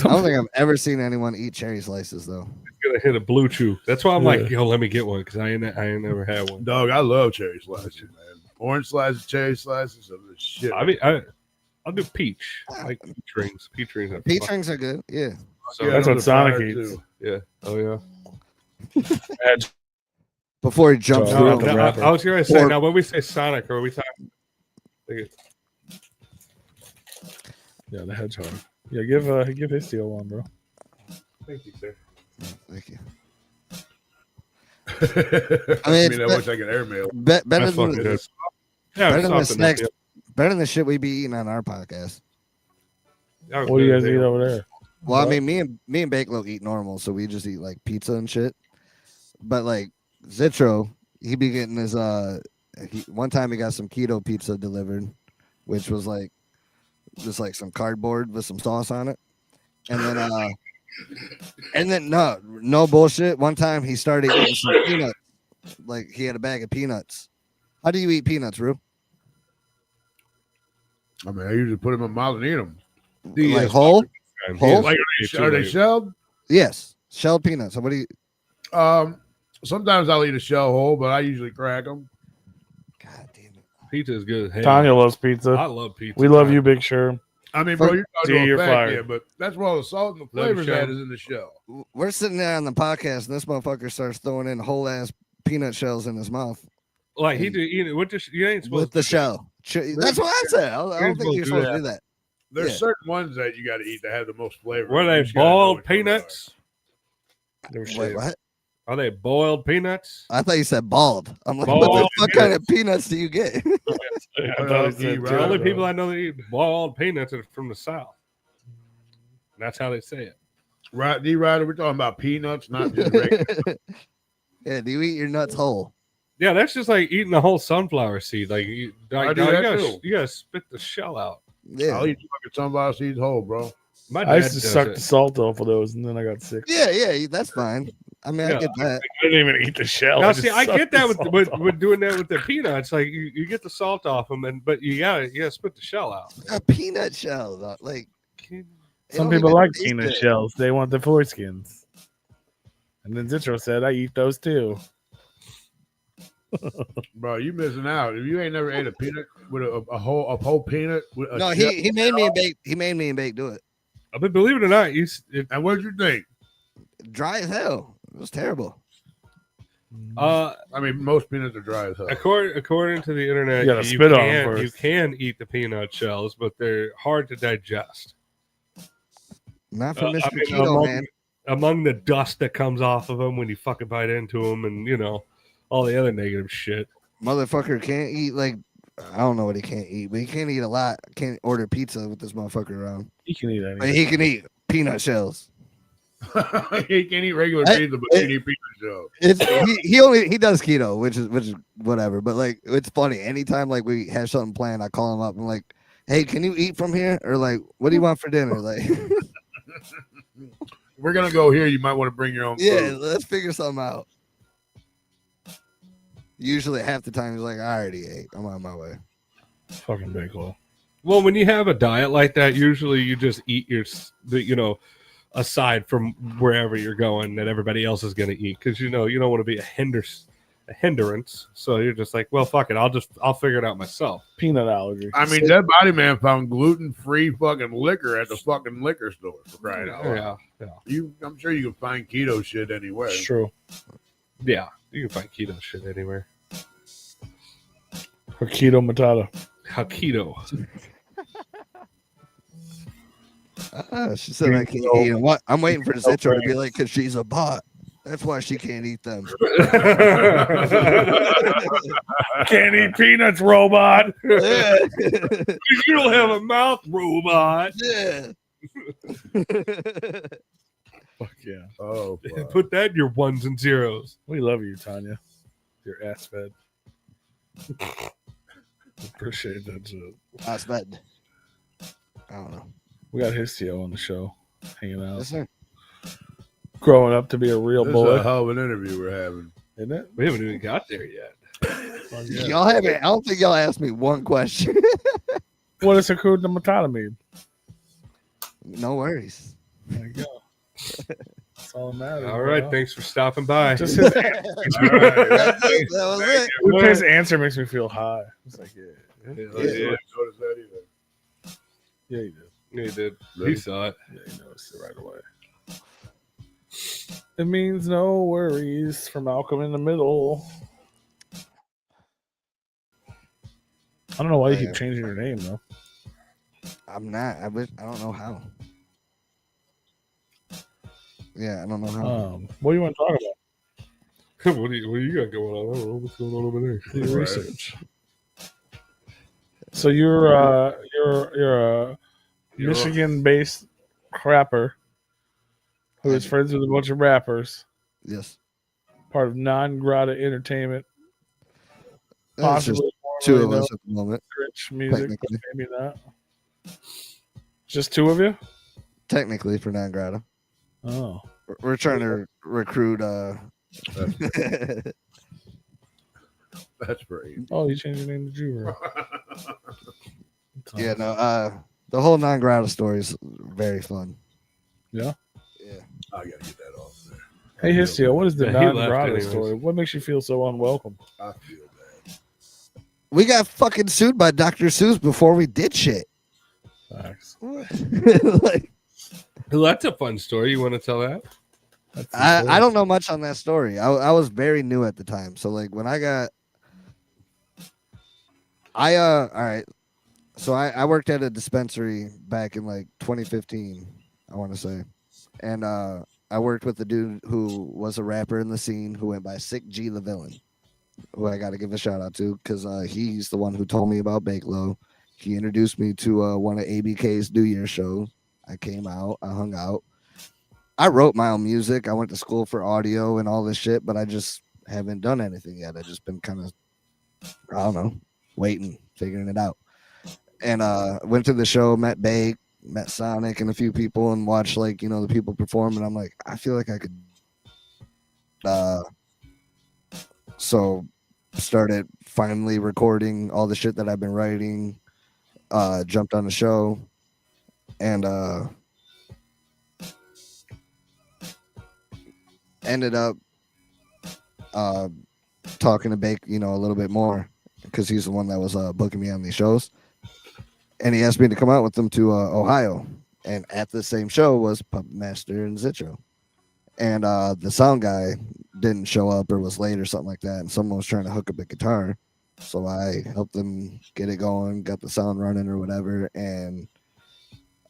[SPEAKER 5] don't think I've ever seen anyone eat cherry slices though.
[SPEAKER 4] Gonna hit a blue chew. That's why I'm like,
[SPEAKER 3] Yeah.
[SPEAKER 4] yo, let me get one because I ain't never had one.
[SPEAKER 2] Dog, I love cherry slices, man. Orange slices, cherry slices, of this shit.
[SPEAKER 4] I mean, I'll do peach. I like peach rings. Peach rings. Are
[SPEAKER 5] Peach
[SPEAKER 4] fun.
[SPEAKER 5] rings are good. Yeah.
[SPEAKER 4] So,
[SPEAKER 3] That's
[SPEAKER 2] those
[SPEAKER 3] what
[SPEAKER 2] are
[SPEAKER 3] Sonic
[SPEAKER 2] fire,
[SPEAKER 3] eats.
[SPEAKER 2] too.
[SPEAKER 4] yeah. Oh yeah.
[SPEAKER 5] Before he jumps
[SPEAKER 3] So,
[SPEAKER 5] through
[SPEAKER 3] not
[SPEAKER 5] them.
[SPEAKER 3] the rapper.
[SPEAKER 4] I was gonna say
[SPEAKER 5] Or-
[SPEAKER 4] now when we say Sonic, are we talking?
[SPEAKER 3] Yeah, the hedgehog. Yeah, give HISTIO one, bro.
[SPEAKER 4] Thank you, sir.
[SPEAKER 5] Thank you.
[SPEAKER 2] I
[SPEAKER 5] it's
[SPEAKER 2] I wish I could airmail.
[SPEAKER 5] Better
[SPEAKER 4] That's
[SPEAKER 5] than
[SPEAKER 4] fucking
[SPEAKER 5] the,
[SPEAKER 4] good. Yeah,
[SPEAKER 5] better
[SPEAKER 4] it's
[SPEAKER 5] than the
[SPEAKER 4] something else,
[SPEAKER 5] snacks. Better than the shit we be eating on our podcast.
[SPEAKER 4] yeah.
[SPEAKER 3] What do you guys eat over there?
[SPEAKER 5] Well, I
[SPEAKER 3] What?
[SPEAKER 5] mean, me and Bakelo eat normal, so we just eat like pizza and shit. But like Zitro, he be getting his one time he got some keto pizza delivered, which was like just like some cardboard with some sauce on it. And then no bullshit. One time he started eating some peanuts. Like he had a bag of peanuts. How do you eat peanuts, Rue?
[SPEAKER 2] I mean, I usually put them in my mouth and eat them.
[SPEAKER 5] Like whole? Whole?
[SPEAKER 2] Like, are they shelled?
[SPEAKER 5] Yes. Shelled peanuts. So what do you
[SPEAKER 2] Sometimes I'll eat a shell whole, but I usually crack them.
[SPEAKER 5] God damn it.
[SPEAKER 4] Pizza is good as hell.
[SPEAKER 3] Tanya loves
[SPEAKER 4] I
[SPEAKER 3] pizza.
[SPEAKER 4] love pizza.
[SPEAKER 3] We love you, Big Sure.
[SPEAKER 2] I mean, bro, you're
[SPEAKER 3] See,
[SPEAKER 2] talking
[SPEAKER 3] you're
[SPEAKER 2] to a fact,
[SPEAKER 3] fired.
[SPEAKER 2] yeah, but that's where all the salt and the
[SPEAKER 4] Love you,
[SPEAKER 2] flavors
[SPEAKER 4] Shell.
[SPEAKER 2] at is in the shell.
[SPEAKER 5] We're sitting there on the podcast, and this motherfucker starts throwing in whole ass peanut shells in his mouth
[SPEAKER 4] Like he do eat it with the you ain't supposed
[SPEAKER 5] with the shell. That's what I said. I don't think you're supposed to do that.
[SPEAKER 2] There's
[SPEAKER 5] Yeah.
[SPEAKER 2] certain ones that you got to eat that have the most flavor.
[SPEAKER 4] Were
[SPEAKER 2] You
[SPEAKER 4] they
[SPEAKER 2] just gotta know
[SPEAKER 4] boiled
[SPEAKER 2] which ones they are.
[SPEAKER 4] peanuts?
[SPEAKER 5] Wait, what?
[SPEAKER 4] Are they boiled peanuts?
[SPEAKER 5] I thought you said bald. I'm like, what the
[SPEAKER 4] Bald
[SPEAKER 5] fuck kind of peanuts do you get?
[SPEAKER 3] I thought he said
[SPEAKER 2] Right.
[SPEAKER 4] The only
[SPEAKER 3] too,
[SPEAKER 4] people
[SPEAKER 3] bro.
[SPEAKER 4] I know that eat boiled peanuts are from the South. And that's how they say it.
[SPEAKER 2] Right, D. Ryder, we're talking about peanuts, not just regular.
[SPEAKER 5] Yeah, do you eat your nuts whole?
[SPEAKER 4] Yeah, that's just like eating a whole sunflower seed. Like you,
[SPEAKER 2] I do that too.
[SPEAKER 4] you gotta spit the shell out.
[SPEAKER 5] Yeah.
[SPEAKER 2] I'll eat fucking sunflower seeds whole, bro.
[SPEAKER 4] My
[SPEAKER 3] I
[SPEAKER 4] dad
[SPEAKER 3] used to
[SPEAKER 4] does
[SPEAKER 3] suck
[SPEAKER 4] it.
[SPEAKER 3] the salt off of those, and then I got sick.
[SPEAKER 5] Yeah, that's fine. I mean,
[SPEAKER 4] Yeah.
[SPEAKER 5] I get that.
[SPEAKER 3] I didn't even eat the shell.
[SPEAKER 4] Now,
[SPEAKER 3] just
[SPEAKER 4] see, I
[SPEAKER 3] sucked
[SPEAKER 4] get
[SPEAKER 3] the
[SPEAKER 4] that
[SPEAKER 3] salt
[SPEAKER 4] with
[SPEAKER 3] off.
[SPEAKER 4] doing that with the peanuts. Like you get the salt off them, but you gotta spit the shell out.
[SPEAKER 5] A peanut shell, though. Like
[SPEAKER 3] Some
[SPEAKER 5] they don't
[SPEAKER 3] people
[SPEAKER 5] even
[SPEAKER 3] like
[SPEAKER 5] taste
[SPEAKER 3] peanut
[SPEAKER 5] good.
[SPEAKER 3] shells. They want the foreskins. And then Zitro said, I eat those too.
[SPEAKER 2] Bro, you missing out. If you ain't never ate a peanut with a whole peanut with a
[SPEAKER 5] No,
[SPEAKER 2] shell-
[SPEAKER 5] he made me and Bake. He made me and Bake do it.
[SPEAKER 4] But believe it or not,
[SPEAKER 2] And what'd you think?
[SPEAKER 5] Dry as hell. It was terrible.
[SPEAKER 2] I mean, most peanuts are dry as hell.
[SPEAKER 4] according to the internet,
[SPEAKER 3] You gotta spit on 'em
[SPEAKER 4] you
[SPEAKER 3] first.
[SPEAKER 4] can eat the peanut shells, but they're hard to digest.
[SPEAKER 5] Not for
[SPEAKER 4] I
[SPEAKER 5] Mr.
[SPEAKER 4] mean,
[SPEAKER 5] Keto, man.
[SPEAKER 4] Among the dust that comes off of them when you fucking bite into them, and all the other negative shit.
[SPEAKER 5] Motherfucker can't eat like I don't know what he can't eat, but he can't eat a lot. Can't order pizza with this motherfucker around.
[SPEAKER 3] You can eat
[SPEAKER 5] But
[SPEAKER 3] anything.
[SPEAKER 5] he can eat peanut shells.
[SPEAKER 2] He can't eat regular
[SPEAKER 5] Hey,
[SPEAKER 2] pizza, but he can eat peanut shells.
[SPEAKER 5] He does keto, which is whatever. But like it's funny. Anytime like we have something planned, I call him up. I'm like, hey, can you eat from here? Or like, what do you want for dinner? Like,
[SPEAKER 2] We're gonna go here. You might want to bring your own.
[SPEAKER 5] yeah,
[SPEAKER 2] food.
[SPEAKER 5] let's figure something out. Usually half the time he's like, I already ate. I'm on my way.
[SPEAKER 3] Fucking bagel.
[SPEAKER 4] Well, when you have a diet like that, usually you just eat aside from wherever you're going that everybody else is going to eat, because you don't want to be a hindrance. So you're just like, well, fuck it, I'll figure it out myself.
[SPEAKER 3] Peanut allergy.
[SPEAKER 2] I mean, that body man found gluten-free fucking liquor at the fucking liquor store for crying out loud.
[SPEAKER 4] Yeah,
[SPEAKER 2] I'm sure you can find keto shit anywhere.
[SPEAKER 3] It's true.
[SPEAKER 4] yeah. You can find keto shit anywhere.
[SPEAKER 3] Or keto matata.
[SPEAKER 4] How keto?
[SPEAKER 5] She said I can't eat them. What? I'm waiting for Zitro to be like, because she's a bot. That's why she can't eat them.
[SPEAKER 3] Can't eat peanuts, robot.
[SPEAKER 5] Yeah.
[SPEAKER 4] You don't have a mouth, robot.
[SPEAKER 5] Yeah.
[SPEAKER 3] Fuck yeah.
[SPEAKER 2] Oh, fuck.
[SPEAKER 4] Put that in your ones and zeros.
[SPEAKER 3] We love you, Tanya. You're ass fed. Appreciate that shit.
[SPEAKER 5] I spent. I don't know.
[SPEAKER 3] We got Histio on the show, hanging out.
[SPEAKER 5] Yes, sir.
[SPEAKER 3] Growing up to be a real
[SPEAKER 2] This
[SPEAKER 3] boy.
[SPEAKER 2] is a hell of an interview we're having.
[SPEAKER 3] Isn't it?
[SPEAKER 4] We haven't even got there yet.
[SPEAKER 3] Fuck yeah.
[SPEAKER 5] Y'all haven't. I don't think y'all asked me one question.
[SPEAKER 3] What does Hakuna Matata mean?
[SPEAKER 5] No worries.
[SPEAKER 3] There you go. That's all that matters.
[SPEAKER 4] All right,
[SPEAKER 3] bro.
[SPEAKER 4] thanks for stopping by.
[SPEAKER 3] Just his,
[SPEAKER 2] All right.
[SPEAKER 5] That was it.
[SPEAKER 3] his answer makes me feel high. It's like, yeah.
[SPEAKER 2] I didn't notice that either.
[SPEAKER 3] Yeah, you did.
[SPEAKER 4] Yeah, he did.
[SPEAKER 2] Really?
[SPEAKER 4] He saw it.
[SPEAKER 3] Yeah, you noticed it right away. It means no worries for Malcolm in the Middle. I don't know why you keep changing your name, though.
[SPEAKER 5] I'm not. I don't know how. Yeah, I don't know how.
[SPEAKER 3] What do you want to talk about?
[SPEAKER 4] What do you got going on? I don't know what's going on over there.
[SPEAKER 3] Do your research. So you're a Michigan-based rapper who is friends with a bunch of rappers,
[SPEAKER 5] Yes.
[SPEAKER 3] part of Non-Grata Entertainment,
[SPEAKER 5] That's just
[SPEAKER 3] possibly
[SPEAKER 5] two of
[SPEAKER 3] formerly
[SPEAKER 5] us at the moment.
[SPEAKER 3] Rich Music,
[SPEAKER 5] Technically.
[SPEAKER 3] maybe not. Just two of you?
[SPEAKER 5] Technically for non-grata.
[SPEAKER 3] Oh.
[SPEAKER 5] We're trying to recruit
[SPEAKER 2] That's great.
[SPEAKER 3] Oh, you changed your name to Jura.
[SPEAKER 5] yeah, no, the whole non-grata story is very fun.
[SPEAKER 3] Yeah?
[SPEAKER 5] Yeah.
[SPEAKER 2] I gotta get that off there.
[SPEAKER 3] Hey, Histio, what is the
[SPEAKER 4] Yeah, he left
[SPEAKER 3] Non-Grata
[SPEAKER 4] anyways.
[SPEAKER 3] story? What makes you feel so unwelcome?
[SPEAKER 2] I feel bad.
[SPEAKER 5] We got fucking sued by Dr. Seuss before we did shit.
[SPEAKER 3] Facts.
[SPEAKER 5] Like,
[SPEAKER 4] Well, that's a fun story. You want to tell that?
[SPEAKER 3] That's
[SPEAKER 5] I don't know much on that story. I was very new at the time. So like when I got all right. So I worked at a dispensary back in like 2015, I want to say. And I worked with the dude who was a rapper in the scene who went by Sick G the Villain, who I got to give a shout out to because he's the one who told me about Bakelo. He introduced me to one of ABK's New Year's shows. I came out, I hung out. I wrote my own music. I went to school for audio and all this shit, but I just haven't done anything yet. I just been kind of, I don't know, waiting, figuring it out. And went to the show, met Bake, met Sonic and a few people, and watched like the people perform. And I'm like, I feel like I could. So started finally recording all the shit that I've been writing. Jumped on the show, and ended up talking to Bake, a little bit more because he's the one that was booking me on these shows. And he asked me to come out with them to Ohio. And at the same show was Puppet Master and Zitro. And the sound guy didn't show up or was late or something like that. And someone was trying to hook up a guitar. So I helped them get it going, got the sound running or whatever. And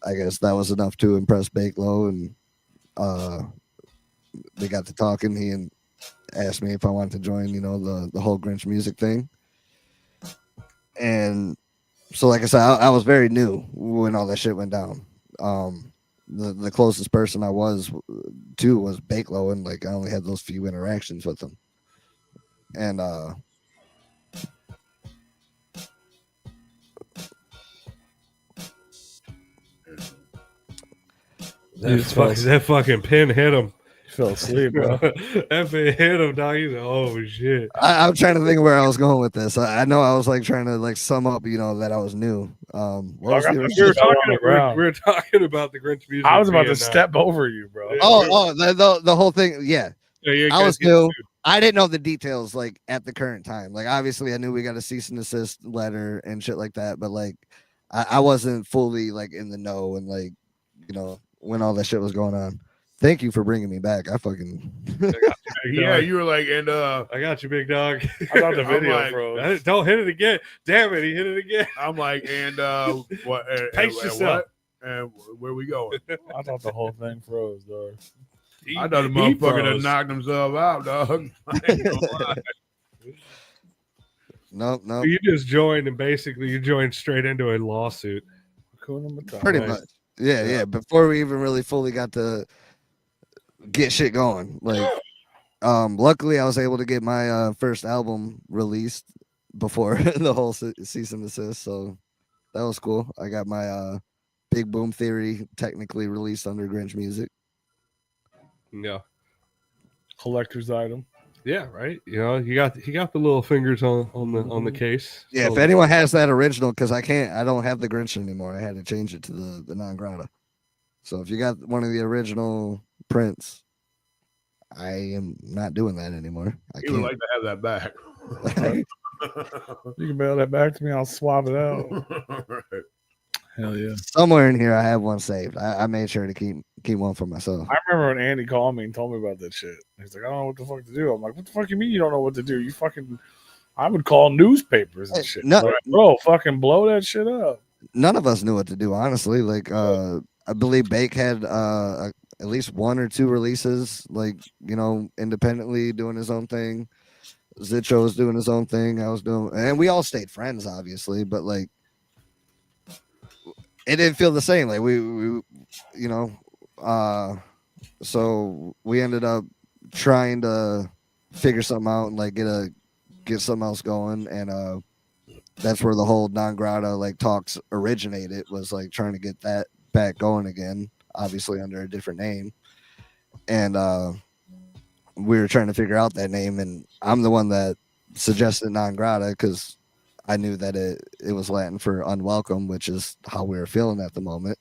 [SPEAKER 5] I guess that was enough to impress Bakelo. And they got to talking. He asked me if I wanted to join, the whole Grinch music thing. And so, like I said, I was very new when all that shit went down. The closest person I was to was Bakelo, and like I only had those few interactions with him. And
[SPEAKER 4] that fucking pin hit him.
[SPEAKER 3] Fell asleep, bro.
[SPEAKER 4] That pin hit him, dog. He's like, oh shit.
[SPEAKER 5] I'm trying to think of where I was going with this. I know I was like trying to like sum up, that I was new. What was the
[SPEAKER 3] I got
[SPEAKER 5] original-
[SPEAKER 3] the
[SPEAKER 4] We were
[SPEAKER 3] Fell on the
[SPEAKER 4] talking.
[SPEAKER 3] ground.
[SPEAKER 4] We were talking about the Grinch music.
[SPEAKER 3] I was about to
[SPEAKER 4] being,
[SPEAKER 3] step over you, bro.
[SPEAKER 5] Oh, the whole thing. Yeah,
[SPEAKER 4] Yeah, you
[SPEAKER 5] I
[SPEAKER 4] guys
[SPEAKER 5] was
[SPEAKER 4] get
[SPEAKER 5] new.
[SPEAKER 4] sued.
[SPEAKER 5] I didn't know the details like at the current time. Like obviously I knew we got a cease and desist letter and shit like that, but like I wasn't fully like in the know and like when all that shit was going on. Thank you for bringing me back. I fucking
[SPEAKER 2] Yeah, you were like, and
[SPEAKER 4] I got you, big dog.
[SPEAKER 3] I thought the
[SPEAKER 2] I'm
[SPEAKER 3] video,
[SPEAKER 2] like,
[SPEAKER 3] bro.
[SPEAKER 4] Don't hit it again. Damn it, he hit it again.
[SPEAKER 2] I'm like, and what?
[SPEAKER 4] Pace yourself.
[SPEAKER 2] And where we going?
[SPEAKER 3] I thought the whole thing froze, dog.
[SPEAKER 2] I thought the motherfucker that knocked himself out, dog. I ain't gonna lie.
[SPEAKER 5] Nope.
[SPEAKER 4] You just joined, and basically you joined straight into a lawsuit.
[SPEAKER 5] Pretty much. Yeah. Before we even really fully got to get shit going, like, luckily I was able to get my first album released before the whole cease and desist, so that was cool. I got my Big Boom Theory technically released under Grinch Music.
[SPEAKER 4] Yeah.
[SPEAKER 3] Collector's item.
[SPEAKER 4] Yeah, right. You know, he got the little fingers on the case.
[SPEAKER 5] Yeah,
[SPEAKER 4] So-
[SPEAKER 5] if anyone has that original, because I don't have the Grinch anymore. I had to change it to the non grata. So if you got one of the original prints, I am not doing that anymore.
[SPEAKER 2] He would like to have that back.
[SPEAKER 3] You can mail that back to me. I'll swap it out. Hell yeah.
[SPEAKER 5] Somewhere in here, I have one saved. I made sure to keep one for myself.
[SPEAKER 3] I remember when Andy called me and told me about that shit. He's like, I don't know what the fuck to do. I'm like, what the fuck you mean you don't know what to do? You fucking, I would call newspapers and shit.
[SPEAKER 5] No,
[SPEAKER 3] Like, bro, fucking blow that shit up.
[SPEAKER 5] none of us knew what to do, honestly. Like, I believe Bake had at least one or two releases, like, you know, independently doing his own thing. Zitcho was doing his own thing. I was doing, and we all stayed friends, obviously, but like, it didn't feel the same. Like we you know, so we ended up trying to figure something out and like get something else going, and that's where the whole non-grata like talks originated, was like trying to get that back going again, obviously under a different name, and we were trying to figure out that name, and I'm the one that suggested non-grata because I knew that it was Latin for unwelcome, which is how we were feeling at the moment.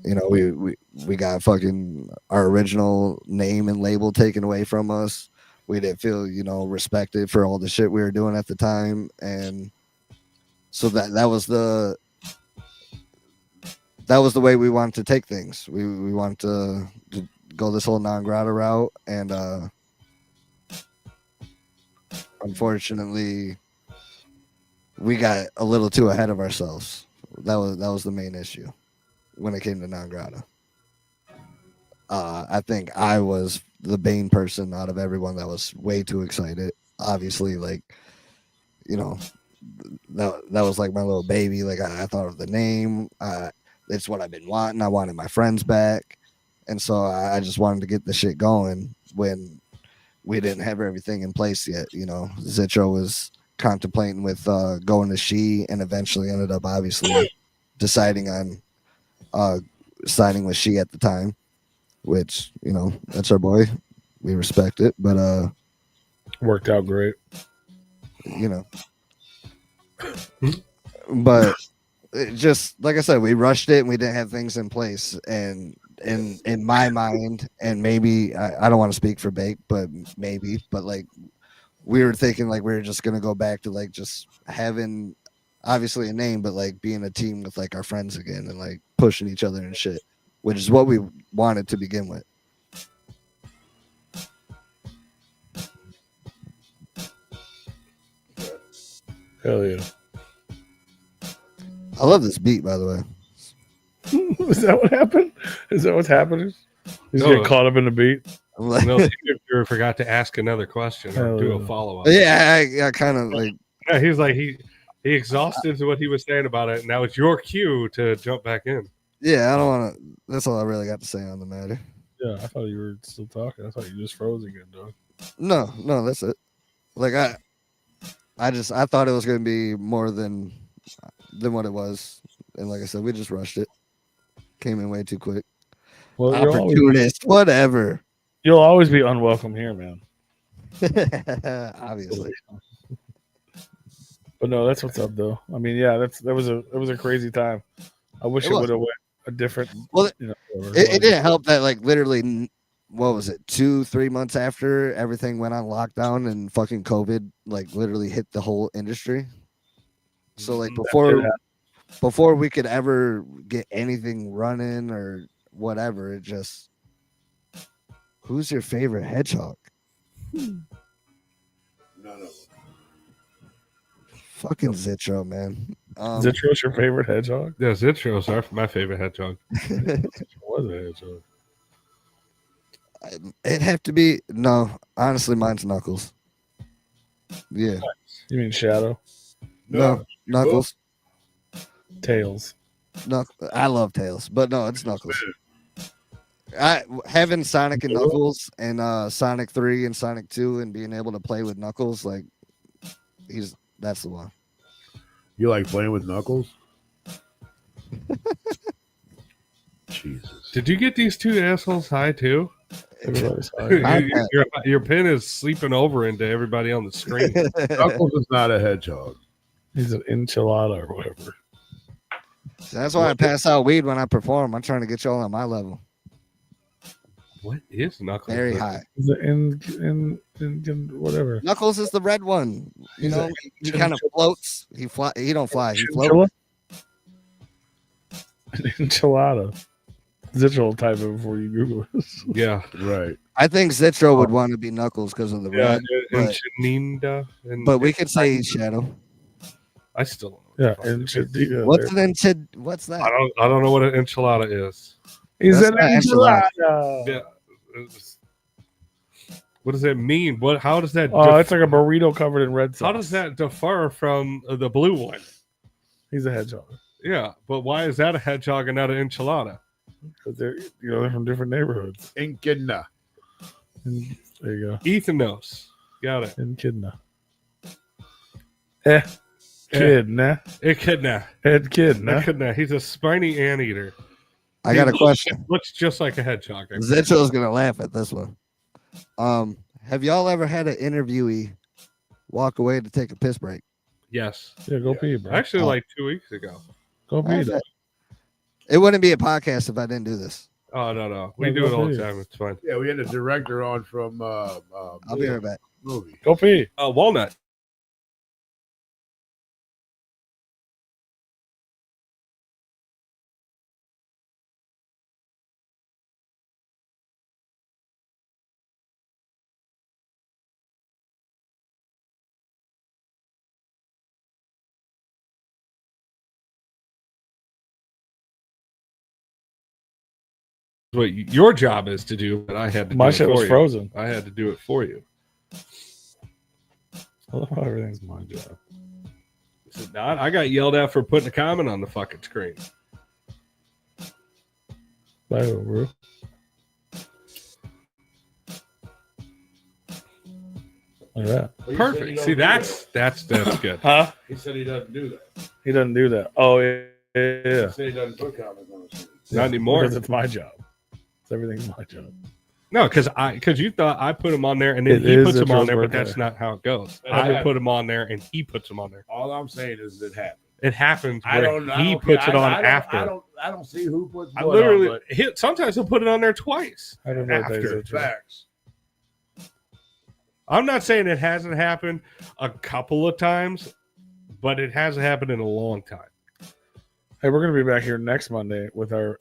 [SPEAKER 5] You know, we got fucking our original name and label taken away from us. We didn't feel, you know, respected for all the shit we were doing at the time, and so that was the way we wanted to take things. We wanted to go this whole non-grata route, and unfortunately we got a little too ahead of ourselves. That was the main issue when it came to non-grata. I think I was the main person out of everyone that was way too excited. Obviously, like, you know, that was like my little baby. Like, I thought of the name. It's what I've been wanting. I wanted my friends back, and so I just wanted to get the shit going when we didn't have everything in place yet. You know, Zitcho was contemplating with going to She, and eventually ended up obviously deciding on signing with She at the time, which, you know, that's our boy. We respect it, but
[SPEAKER 3] Worked out great.
[SPEAKER 5] you know, but it just like I said, we rushed it and we didn't have things in place. And in my mind, and maybe I don't want to speak for Bake, but maybe, but like, we were thinking like we were just gonna go back to like just having obviously a name, but like being a team with like our friends again and like pushing each other and shit, which is what we wanted to begin with.
[SPEAKER 3] Hell yeah.
[SPEAKER 5] I love this beat, by the way.
[SPEAKER 3] Is that what happened? Is that what's happening? He's
[SPEAKER 4] No.
[SPEAKER 3] getting caught up in the beat.
[SPEAKER 5] I'm like,
[SPEAKER 4] No, you forgot to ask another question or
[SPEAKER 3] Hell
[SPEAKER 4] do
[SPEAKER 3] yeah.
[SPEAKER 4] a follow up.
[SPEAKER 5] yeah, I kind of like,
[SPEAKER 4] Yeah, he was like he exhausted what he was saying about it. Now it's your cue to jump back in.
[SPEAKER 5] yeah, I don't want to. That's all I really got to say on the matter.
[SPEAKER 3] Yeah, I thought you were still talking. I thought you just froze again, dog.
[SPEAKER 5] No, that's it. Like I thought it was gonna be more than what it was, and like I said, we just rushed it. Came in way too quick.
[SPEAKER 3] Well,
[SPEAKER 5] Opportunist, whatever.
[SPEAKER 3] you'll always be unwelcome here, man.
[SPEAKER 5] Obviously.
[SPEAKER 3] But no, that's what's up, though. I mean, yeah, it was a crazy time. I wish
[SPEAKER 5] It
[SPEAKER 3] it
[SPEAKER 5] was.
[SPEAKER 3] would have went a different.
[SPEAKER 5] Well,
[SPEAKER 3] you know,
[SPEAKER 5] It didn't help that like literally, what was it, 2-3 months after everything went on lockdown and fucking COVID like literally hit the whole industry. So like before we could ever get anything running or whatever, it just, who's your favorite hedgehog?
[SPEAKER 2] None of them.
[SPEAKER 5] Fucking Zitcho, man.
[SPEAKER 3] Zitro's your favorite hedgehog?
[SPEAKER 4] Yeah, Zitros are my favorite hedgehog.
[SPEAKER 3] Was a hedgehog.
[SPEAKER 5] It'd have to be no. Honestly, mine's Knuckles. Yeah,
[SPEAKER 3] You mean Shadow?
[SPEAKER 5] no, Knuckles.
[SPEAKER 3] Tails.
[SPEAKER 5] I love Tails, but no, it's Knuckles. Having Sonic and Knuckles and Sonic 3 and Sonic 2 and being able to play with Knuckles, like that's the one.
[SPEAKER 2] You like playing with Knuckles? Jesus.
[SPEAKER 4] Did you get these two assholes high too?
[SPEAKER 3] Everybody's high.
[SPEAKER 4] your pen is sleeping over into everybody on the screen.
[SPEAKER 2] Knuckles is not a hedgehog.
[SPEAKER 3] He's an enchilada or whatever.
[SPEAKER 5] That's why I pass out weed when I perform. I'm trying to get y'all on my level.
[SPEAKER 4] What is Knuckles?
[SPEAKER 5] Very high.
[SPEAKER 3] He's an in whatever.
[SPEAKER 5] Knuckles is the red one. You know, he kind of floats. He don't fly. He
[SPEAKER 3] Chinchilla?
[SPEAKER 5] floats.
[SPEAKER 3] An enchilada. Zitro will type it before you Google it.
[SPEAKER 4] Yeah,
[SPEAKER 2] Right.
[SPEAKER 5] I think Zitro would want to be Knuckles because of the
[SPEAKER 4] yeah,
[SPEAKER 5] red.
[SPEAKER 4] and
[SPEAKER 5] But we could say he's Shadow.
[SPEAKER 4] I still don't know.
[SPEAKER 3] Yeah,
[SPEAKER 4] what the fuck it is.
[SPEAKER 3] enchilada.
[SPEAKER 5] What's that?
[SPEAKER 4] I don't know what an enchilada is.
[SPEAKER 3] He's
[SPEAKER 5] That's
[SPEAKER 3] an
[SPEAKER 5] not
[SPEAKER 3] enchilada.
[SPEAKER 4] Yeah. What does that mean? How does that?
[SPEAKER 3] Oh, it's like a burrito covered in red sauce.
[SPEAKER 4] How does that differ from the blue one?
[SPEAKER 3] He's a hedgehog.
[SPEAKER 4] Yeah, but why is that a hedgehog and not an enchilada?
[SPEAKER 3] Because they're they're from different neighborhoods.
[SPEAKER 2] Echidna.
[SPEAKER 3] And there you go.
[SPEAKER 4] Ethnos. Got it.
[SPEAKER 3] Echidna. Echidna.
[SPEAKER 4] Echidna.
[SPEAKER 3] Echidna.
[SPEAKER 4] Echidna. He's a spiny anteater.
[SPEAKER 5] I got a question.
[SPEAKER 4] Looks just like a hedgehog.
[SPEAKER 5] Zitro's gonna laugh at this one. Have y'all ever had an interviewee walk away to take a piss break?
[SPEAKER 4] Yes.
[SPEAKER 3] Yeah, go pee, bro.
[SPEAKER 4] Actually, like 2 weeks ago.
[SPEAKER 3] Go pee.
[SPEAKER 5] Okay. It wouldn't be a podcast if I didn't do this.
[SPEAKER 4] Oh, no. We
[SPEAKER 3] No,
[SPEAKER 4] do
[SPEAKER 3] go
[SPEAKER 4] it all
[SPEAKER 3] pee.
[SPEAKER 4] the time. It's fine.
[SPEAKER 2] Yeah, we had a director on from
[SPEAKER 5] I'll be right back.
[SPEAKER 2] movie.
[SPEAKER 3] Go pee.
[SPEAKER 4] Walnut. What your job is to do, but I had to
[SPEAKER 3] My
[SPEAKER 4] do
[SPEAKER 3] shit
[SPEAKER 4] it for
[SPEAKER 3] was
[SPEAKER 4] you.
[SPEAKER 3] frozen.
[SPEAKER 4] I had to do it for you.
[SPEAKER 3] I love how everything's my job.
[SPEAKER 4] Is it not? I got yelled at for putting a comment on the fucking screen.
[SPEAKER 3] Bye, bro. Like that.
[SPEAKER 4] Perfect. See, that's good.
[SPEAKER 3] Huh?
[SPEAKER 2] He said he doesn't do that.
[SPEAKER 3] He doesn't do that. Oh, yeah.
[SPEAKER 2] He said he doesn't put comments on the screen.
[SPEAKER 4] Not anymore.
[SPEAKER 3] Because it's my job. It's everything's my job.
[SPEAKER 4] No, because you thought I put him on there and then
[SPEAKER 3] It
[SPEAKER 4] he
[SPEAKER 3] is
[SPEAKER 4] puts him on
[SPEAKER 3] Zitro's
[SPEAKER 4] there, but
[SPEAKER 3] birthday.
[SPEAKER 4] that's not how it goes.
[SPEAKER 2] It
[SPEAKER 4] I
[SPEAKER 2] happened.
[SPEAKER 4] put him on there and he puts him on there.
[SPEAKER 2] All I'm saying is it happened.
[SPEAKER 4] It happens
[SPEAKER 2] I
[SPEAKER 4] where
[SPEAKER 2] don't.
[SPEAKER 4] he puts it on after.
[SPEAKER 2] I don't see who puts.
[SPEAKER 4] I
[SPEAKER 2] what
[SPEAKER 4] literally
[SPEAKER 2] on,
[SPEAKER 4] sometimes he'll put it on there twice.
[SPEAKER 3] Happy birthday,
[SPEAKER 4] After.
[SPEAKER 2] but
[SPEAKER 3] Zitro.
[SPEAKER 2] facts.
[SPEAKER 4] I'm not saying it hasn't happened a couple of times, but it hasn't happened in a long time.
[SPEAKER 3] Hey, we're going to be back here next Monday with our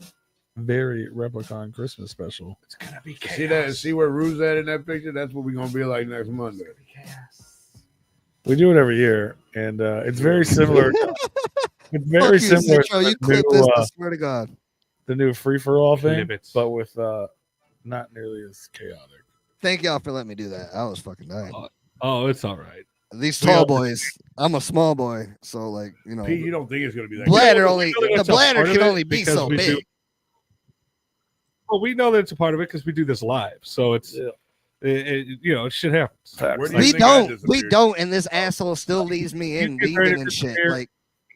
[SPEAKER 3] very Replicon Christmas special.
[SPEAKER 4] It's gonna be
[SPEAKER 2] See that? See where Rue's at in that picture? That's what we're gonna be like next Monday.
[SPEAKER 3] We do it every year, and it's very similar. It's very
[SPEAKER 5] Fuck you,
[SPEAKER 3] similar
[SPEAKER 5] Zitro.
[SPEAKER 3] to
[SPEAKER 5] You clip
[SPEAKER 3] the
[SPEAKER 5] this,
[SPEAKER 3] new,
[SPEAKER 5] I swear to God.
[SPEAKER 3] the new free-for-all thing,
[SPEAKER 4] Clip it.
[SPEAKER 3] but with not nearly as chaotic.
[SPEAKER 5] Thank y'all for letting me do that. I was fucking dying.
[SPEAKER 4] Oh, it's all right.
[SPEAKER 5] These tall boys, I'm a small boy, so like, you know,
[SPEAKER 2] Pete, you don't think it's gonna be that?
[SPEAKER 5] bladder
[SPEAKER 4] We
[SPEAKER 5] only
[SPEAKER 4] know
[SPEAKER 5] the
[SPEAKER 4] that's a
[SPEAKER 5] bladder
[SPEAKER 4] part of
[SPEAKER 5] can
[SPEAKER 4] it
[SPEAKER 5] only be
[SPEAKER 4] because
[SPEAKER 5] so
[SPEAKER 4] we do-
[SPEAKER 5] big.
[SPEAKER 4] Well, we know that it's a part of it because we do this live, so it's
[SPEAKER 3] Yeah.
[SPEAKER 4] it shit happens.
[SPEAKER 2] Where do you
[SPEAKER 5] We
[SPEAKER 2] think I
[SPEAKER 5] don't,
[SPEAKER 2] disappeared?
[SPEAKER 5] and this asshole still leaves me in
[SPEAKER 4] You get ready
[SPEAKER 5] leaving
[SPEAKER 4] to
[SPEAKER 5] and shit.
[SPEAKER 4] disappear.
[SPEAKER 5] Like,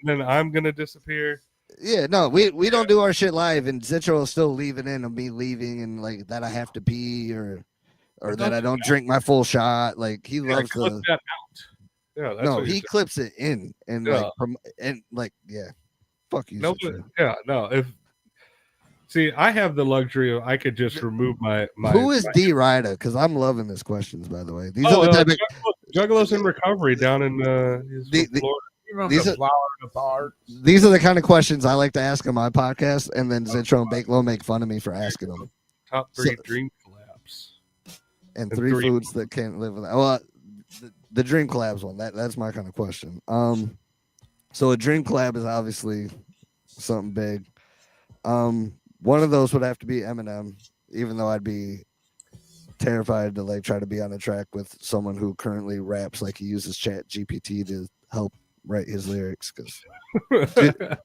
[SPEAKER 4] Then I'm gonna disappear.
[SPEAKER 5] yeah, no, we don't do our shit live, and Zitro is still leaving in of me leaving, and like that I have to pee or that I don't drink my full shot. Like he loves
[SPEAKER 4] clip
[SPEAKER 5] the
[SPEAKER 4] that out. Yeah, that's
[SPEAKER 5] no,
[SPEAKER 4] what
[SPEAKER 5] he
[SPEAKER 4] you're
[SPEAKER 5] clips it in and
[SPEAKER 4] Yeah.
[SPEAKER 5] yeah, fuck you.
[SPEAKER 4] No,
[SPEAKER 5] Zitro.
[SPEAKER 4] yeah, no. See, I have the luxury of I could just remove my.
[SPEAKER 5] Who is
[SPEAKER 4] my,
[SPEAKER 5] D Ryder? Because I'm loving these questions, by the way. These
[SPEAKER 4] Oh,
[SPEAKER 5] are the type of
[SPEAKER 4] Juggalo's in recovery down in he's from
[SPEAKER 5] The-
[SPEAKER 4] Florida.
[SPEAKER 2] You know,
[SPEAKER 5] These
[SPEAKER 2] the
[SPEAKER 5] are-
[SPEAKER 2] flower in the park.
[SPEAKER 5] these are the kind of questions I like to ask on my podcast, and then Zitro and Bakelo make fun of me for asking them.
[SPEAKER 4] Top 3
[SPEAKER 5] So-
[SPEAKER 4] dream collabs.
[SPEAKER 5] And
[SPEAKER 4] And
[SPEAKER 5] three
[SPEAKER 4] three.
[SPEAKER 5] foods that can't live without. Well, the dream collabs one. That's my kind of question. So a dream collab is obviously something big. One of those would have to be Eminem, even though I'd be terrified to like try to be on a track with someone who currently raps like he uses Chat GPT to help write his lyrics, because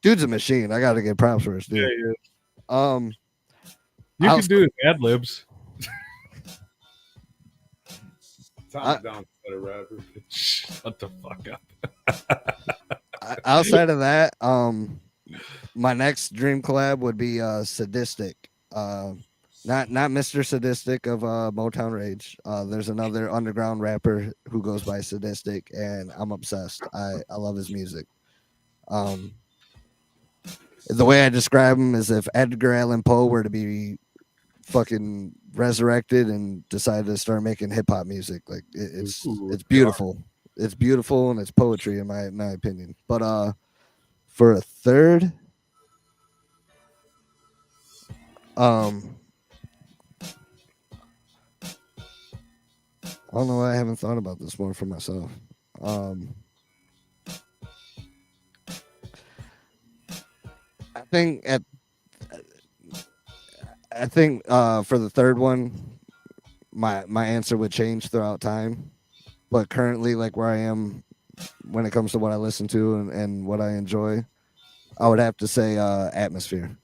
[SPEAKER 5] dude's a machine. I gotta get props for his dude.
[SPEAKER 4] Yeah. You
[SPEAKER 5] I'll-
[SPEAKER 4] can do his ad libs.
[SPEAKER 2] Tom's down for the rapper.
[SPEAKER 4] Shut the fuck up.
[SPEAKER 5] Outside of that, my next dream collab would be Sadistic. Not Mr. Sadistic of Motown Rage. There's another underground rapper who goes by Sadistic, and I'm obsessed. I love his music. The way I describe him is if Edgar Allan Poe were to be fucking resurrected and decided to start making hip hop music. Like it's beautiful. It's beautiful and it's poetry in my opinion. But for a third, I don't know why I haven't thought about this more for myself. I think for the third one, my answer would change throughout time, but currently, like where I am when it comes to what I listen to and what I enjoy, I would have to say Atmosphere.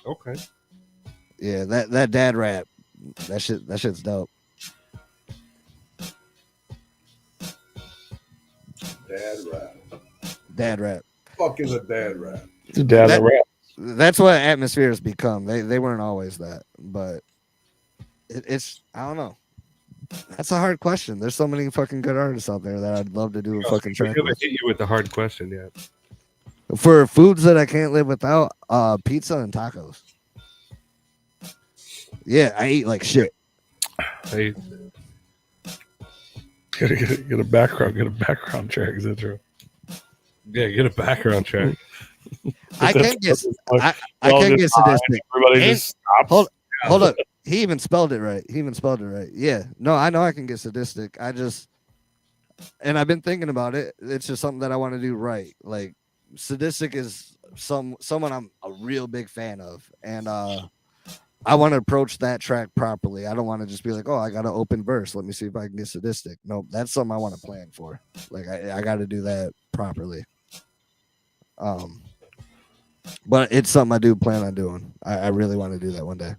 [SPEAKER 4] Okay.
[SPEAKER 5] Yeah, that dad rap, that shit's dope. Dad rap.
[SPEAKER 2] Fuck is a dad rap?
[SPEAKER 3] It's a dad rap.
[SPEAKER 5] That's what Atmosphere has become. They weren't always that, but it's I don't know. That's a hard question. There's so many fucking good artists out there that I'd love to do a fucking track
[SPEAKER 4] I'm gonna
[SPEAKER 5] with.
[SPEAKER 4] hit you with the hard question yet.
[SPEAKER 5] For foods that I can't live without, pizza and tacos. Yeah, I eat like shit.
[SPEAKER 4] Hey,
[SPEAKER 3] Gotta get a background track, intro.
[SPEAKER 4] yeah, get a background check.
[SPEAKER 5] I can get sadistic.
[SPEAKER 3] Everybody
[SPEAKER 5] And-
[SPEAKER 3] just stops.
[SPEAKER 5] Hold up. He even spelled it right. Yeah. No, I know I can get sadistic. And I've been thinking about it. It's just something that I want to do right. Like sadistic is someone I'm a real big fan of. And I want to approach that track properly. I don't want to just be like, oh, I got an open verse. Let me see if I can get sadistic. No, that's something I want to plan for. Like I got to do that properly. But it's something I do plan on doing. I really want to do that one day.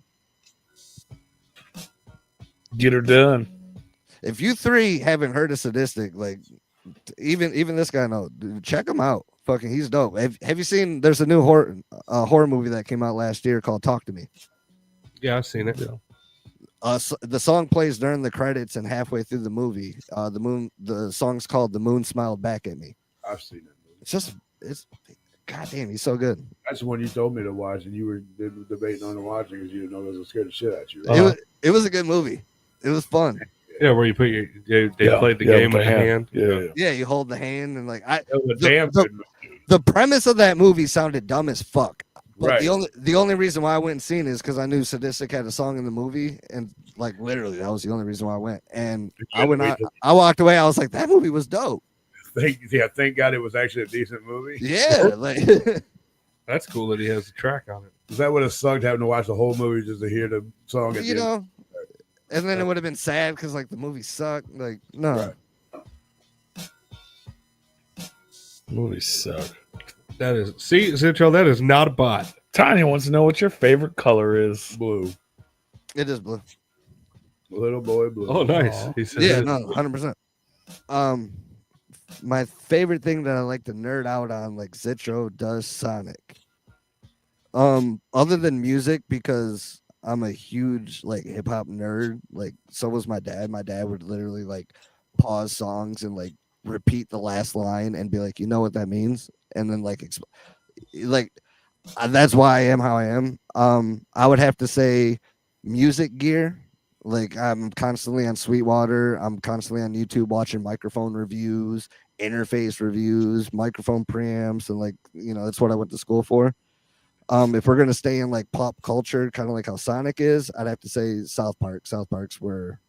[SPEAKER 3] Get her done.
[SPEAKER 5] If you three haven't heard of Sadistic, like even this guy know, dude, check him out. Fucking, he's dope. Have you seen? There's a new horror movie that came out last year called Talk to Me.
[SPEAKER 4] Yeah, I've seen it.
[SPEAKER 5] The song plays during the credits and halfway through the movie. The song's called "The Moon Smiled Back at Me."
[SPEAKER 2] I've seen it.
[SPEAKER 5] It's goddamn, he's so good.
[SPEAKER 2] That's the one you told me to watch, and you were debating on the watching because you didn't know it was scared the shit at you. Right?
[SPEAKER 5] It was a good movie. It was fun.
[SPEAKER 4] Yeah, where you put they played the game with the hand.
[SPEAKER 3] Yeah.
[SPEAKER 5] Yeah, you hold the hand and like
[SPEAKER 2] That was a damn good movie.
[SPEAKER 5] the premise of that movie sounded dumb as fuck. But
[SPEAKER 2] Right.
[SPEAKER 5] the only reason why I went and seen it is because I knew Sadistic had a song in the movie, and like literally that was the only reason why I went. And I walked away. I was like, that movie was dope.
[SPEAKER 2] Thank God it was actually a decent movie.
[SPEAKER 5] Yeah, like
[SPEAKER 4] That's cool that he has a track on it.
[SPEAKER 2] Because that would have sucked having to watch the whole movie just to hear the song. At
[SPEAKER 5] you
[SPEAKER 2] the end.
[SPEAKER 5] know. And then it would have been sad because like the movie sucked. Like no,
[SPEAKER 2] Right.
[SPEAKER 3] Movies suck.
[SPEAKER 4] That is Zitro, that is not a bot.
[SPEAKER 3] Tanya wants to know what your favorite color is.
[SPEAKER 2] Blue.
[SPEAKER 5] it is blue.
[SPEAKER 2] Little boy blue.
[SPEAKER 4] Oh, nice.
[SPEAKER 3] Aw.
[SPEAKER 4] He said
[SPEAKER 5] Yeah,
[SPEAKER 4] that.
[SPEAKER 5] no, 100%. My favorite thing that I like to nerd out on, like Zitro does Sonic. Other than music, because I'm a huge like hip hop nerd. Like, so was my dad. My dad would literally like pause songs and like repeat the last line and be like, you know what that means, and then like that's why I am how I am. I would have to say music gear. Like I'm constantly on Sweetwater. I'm constantly on YouTube watching microphone reviews, interface reviews, microphone preamps, and like, you know, that's what I went to school for. If we're gonna stay in like pop culture, kind of like how Sonic is, I'd have to say South Park. South Park's where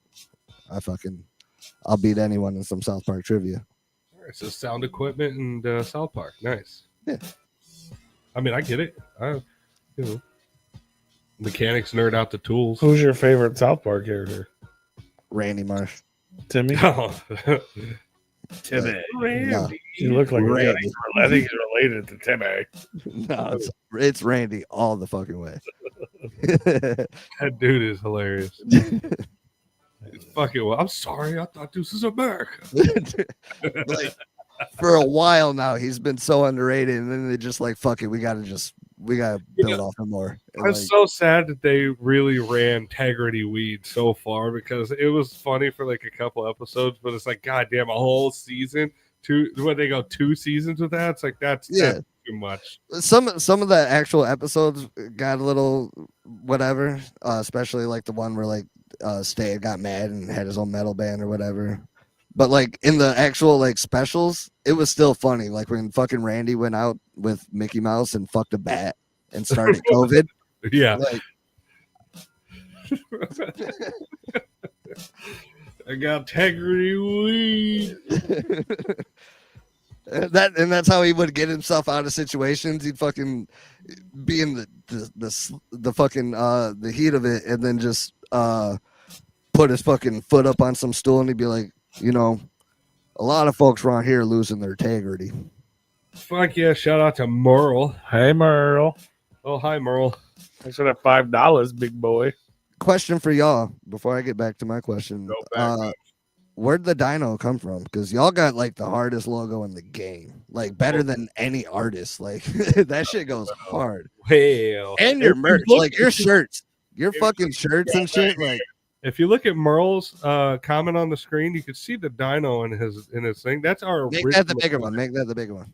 [SPEAKER 5] I'll beat anyone in some South Park trivia.
[SPEAKER 4] It's just sound equipment and South Park. Nice.
[SPEAKER 5] Yeah.
[SPEAKER 4] I mean, I get it. Mechanics nerd out the tools.
[SPEAKER 3] Who's your favorite South Park character?
[SPEAKER 5] Randy Marsh.
[SPEAKER 3] Timmy?
[SPEAKER 4] Oh.
[SPEAKER 3] Timmy.
[SPEAKER 5] No,
[SPEAKER 3] You look like
[SPEAKER 5] Randy.
[SPEAKER 3] I think he's related to Timmy.
[SPEAKER 5] no, it's Randy all the fucking way.
[SPEAKER 4] That dude is hilarious. It's fucking well. I'm sorry. I thought this was America.
[SPEAKER 5] Like, for a while now, he's been so underrated, and then they just like, fuck it, we gotta build off him more. And,
[SPEAKER 4] I'm
[SPEAKER 5] like,
[SPEAKER 4] so sad that they really ran Integrity Weed so far because it was funny for like a couple episodes, but it's like, goddamn, a whole season. When they go 2 seasons with that, it's like that's too much.
[SPEAKER 5] some of the actual episodes got a little whatever, especially like the one where like Stan got mad and had his own metal band or whatever. But like in the actual like specials, it was still funny. Like when fucking Randy went out with Mickey Mouse and fucked a bat and started COVID.
[SPEAKER 4] Yeah.
[SPEAKER 5] Like,
[SPEAKER 4] I got Integrity Weed.
[SPEAKER 5] that's how he would get himself out of situations. He'd fucking be in the fucking the heat of it, and then just put his fucking foot up on some stool, and he'd be like, you know, a lot of folks around here losing their integrity.
[SPEAKER 4] Fuck yeah! Shout out to Merle.
[SPEAKER 3] Hey, Merle.
[SPEAKER 4] Oh, hi, Merle.
[SPEAKER 3] Thanks for that $5, big boy.
[SPEAKER 5] Question for y'all before I get back to my question.
[SPEAKER 2] Go back.
[SPEAKER 5] Where'd the dino come from? Because y'all got like the hardest logo in the game, like better than any artist. Like that shit goes hard.
[SPEAKER 4] Well,
[SPEAKER 5] And your merch, like your shirts, your fucking shirts and shit. Like,
[SPEAKER 4] if you look at Merle's comment on the screen, you can see the dino in his thing. That's our
[SPEAKER 5] make
[SPEAKER 4] original.
[SPEAKER 5] that the bigger one. Make that the bigger one.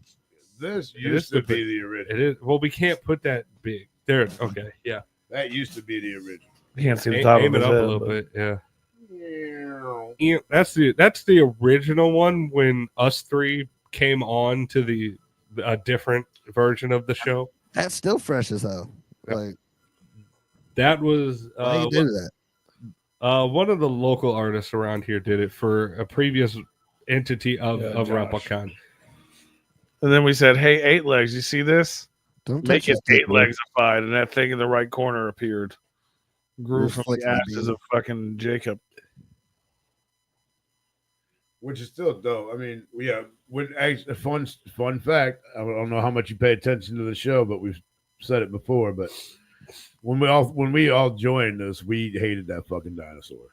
[SPEAKER 2] This
[SPEAKER 4] It
[SPEAKER 2] used
[SPEAKER 4] is
[SPEAKER 2] to
[SPEAKER 4] the
[SPEAKER 2] be the original.
[SPEAKER 4] It is. Well, we can't put that big there. Okay, yeah.
[SPEAKER 2] That used to be the original.
[SPEAKER 3] You can't see the top
[SPEAKER 4] Aim
[SPEAKER 3] of
[SPEAKER 4] it
[SPEAKER 3] his
[SPEAKER 4] up
[SPEAKER 3] head,
[SPEAKER 4] a little
[SPEAKER 3] but-
[SPEAKER 4] bit. Yeah. Yeah, that's the original one when us three came on to a different version of the show.
[SPEAKER 5] That's still fresh as hell. Like,
[SPEAKER 4] That was
[SPEAKER 5] why you do that?
[SPEAKER 4] one of the local artists around here did it for a previous entity of
[SPEAKER 3] Josh.
[SPEAKER 4] Replicon.
[SPEAKER 3] And then we said, hey, 8 legs, you see this?
[SPEAKER 5] Don't
[SPEAKER 3] Make
[SPEAKER 5] touch
[SPEAKER 3] it
[SPEAKER 5] that
[SPEAKER 3] 8
[SPEAKER 5] shit, bro.
[SPEAKER 3] legsified, and that thing in the right corner appeared. Grew from
[SPEAKER 5] Flick
[SPEAKER 3] the
[SPEAKER 5] my
[SPEAKER 3] ashes
[SPEAKER 5] bean.
[SPEAKER 3] of fucking Jacob.
[SPEAKER 2] Which is still dope. I mean, a fun fact. I don't know how much you pay attention to the show, but we've said it before. But when we all joined this, we hated that fucking dinosaur.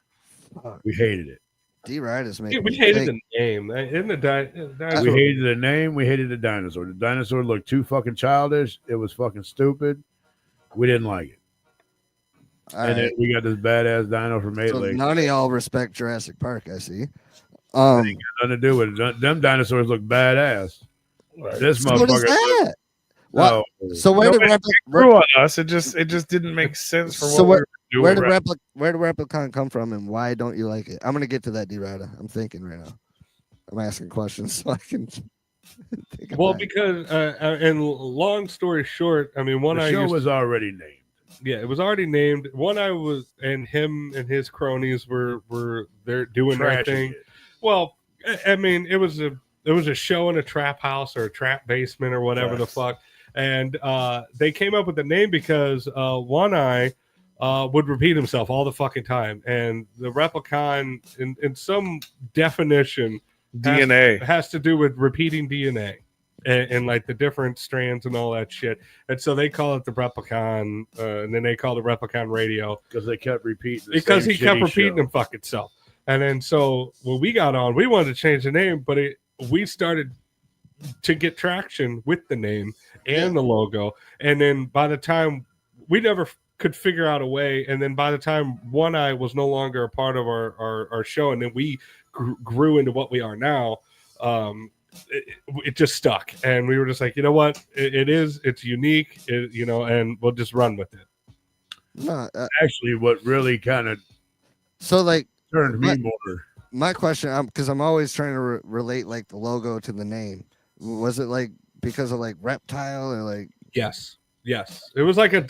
[SPEAKER 5] Fuck.
[SPEAKER 2] We hated it.
[SPEAKER 5] D-Ride is making
[SPEAKER 4] We
[SPEAKER 5] me
[SPEAKER 4] hated
[SPEAKER 5] think.
[SPEAKER 4] the name. In the dinosaur.
[SPEAKER 2] We hated the name. We hated the dinosaur. The dinosaur looked too fucking childish. It was fucking stupid. We didn't like it.
[SPEAKER 5] All
[SPEAKER 2] And
[SPEAKER 5] right.
[SPEAKER 2] then we got this badass dino from 8
[SPEAKER 5] So
[SPEAKER 2] legs.
[SPEAKER 5] none of y'all respect Jurassic Park, I see.
[SPEAKER 2] Nothing to do with it. Them dinosaurs look badass. This
[SPEAKER 5] So does
[SPEAKER 2] motherfucker.
[SPEAKER 5] that. What?
[SPEAKER 2] No.
[SPEAKER 5] So where did
[SPEAKER 3] Grew on us. It just didn't make sense for
[SPEAKER 5] So
[SPEAKER 3] what we were doing.
[SPEAKER 5] where did Replicon come from, and why don't you like it? I'm gonna get to that, D-Rada. I'm thinking right now. I'm asking questions so I can think
[SPEAKER 4] Well,
[SPEAKER 5] about it.
[SPEAKER 4] because and long story short, I mean,
[SPEAKER 2] The show was already named.
[SPEAKER 4] Yeah, it was already named. One I was, and him and his cronies were they're doing their
[SPEAKER 2] Trashing
[SPEAKER 4] thing.
[SPEAKER 2] it.
[SPEAKER 4] Well, I mean, it was a show in a trap house or a trap basement or whatever the
[SPEAKER 2] Yes.
[SPEAKER 4] fuck, and they came up with the name because One Eye would repeat himself all the fucking time, and the Replicon, in some definition,
[SPEAKER 3] DNA.
[SPEAKER 4] has to do with repeating DNA. And like the different strands and all that shit. And so they call it the Replicon, and then they call it Replicon Radio.
[SPEAKER 2] Because they kept repeating. The
[SPEAKER 4] Because
[SPEAKER 2] same
[SPEAKER 4] he kept
[SPEAKER 2] shitty
[SPEAKER 4] repeating
[SPEAKER 2] show.
[SPEAKER 4] them fuck itself. And then so when we got on, we wanted to change the name, but we started to get traction with the name and the logo. And then by the time we never could figure out a way, and then by the time One Eye was no longer a part of our show, and then we grew into what we are now, it just stuck, and we were just like, you know what, it's unique, and we'll just run with it.
[SPEAKER 5] No,
[SPEAKER 2] Actually, what really kind of
[SPEAKER 5] so like
[SPEAKER 2] turned me
[SPEAKER 5] What?
[SPEAKER 2] more.
[SPEAKER 5] my question, because I'm always trying to relate like the logo to the name. Was it like because of like reptile or like?
[SPEAKER 4] Yes, it was like a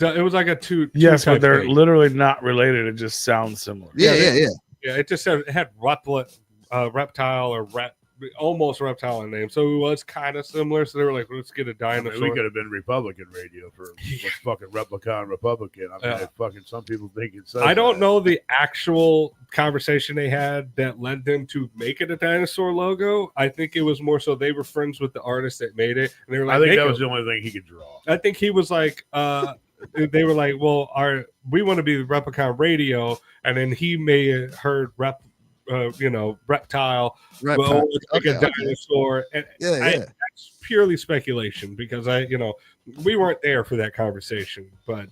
[SPEAKER 4] two.
[SPEAKER 3] Yes,
[SPEAKER 4] two
[SPEAKER 3] but they're
[SPEAKER 4] type thing.
[SPEAKER 3] literally not related. It just sounds similar.
[SPEAKER 5] Yeah.
[SPEAKER 4] Yeah, it just said it had reptile or almost reptile in name, so it was kind of similar. So they were like, let's get a
[SPEAKER 2] I mean,
[SPEAKER 4] dinosaur.
[SPEAKER 2] we could have been Republican radio for what's fucking Replicon Republican. I mean, fucking some people think it says
[SPEAKER 4] I don't
[SPEAKER 2] that.
[SPEAKER 4] know the actual conversation they had that led them to make it a dinosaur logo. I think it was more so they were friends with the artist that made it, and they were like,
[SPEAKER 2] I think
[SPEAKER 4] "Make
[SPEAKER 2] that
[SPEAKER 4] it."
[SPEAKER 2] was the only thing he could draw.
[SPEAKER 4] I think he was like, they were like, well, we want to be the Replicon radio, and then he may have heard reptile. Well, let's make a dinosaur. And that's purely speculation because we weren't there for that conversation, but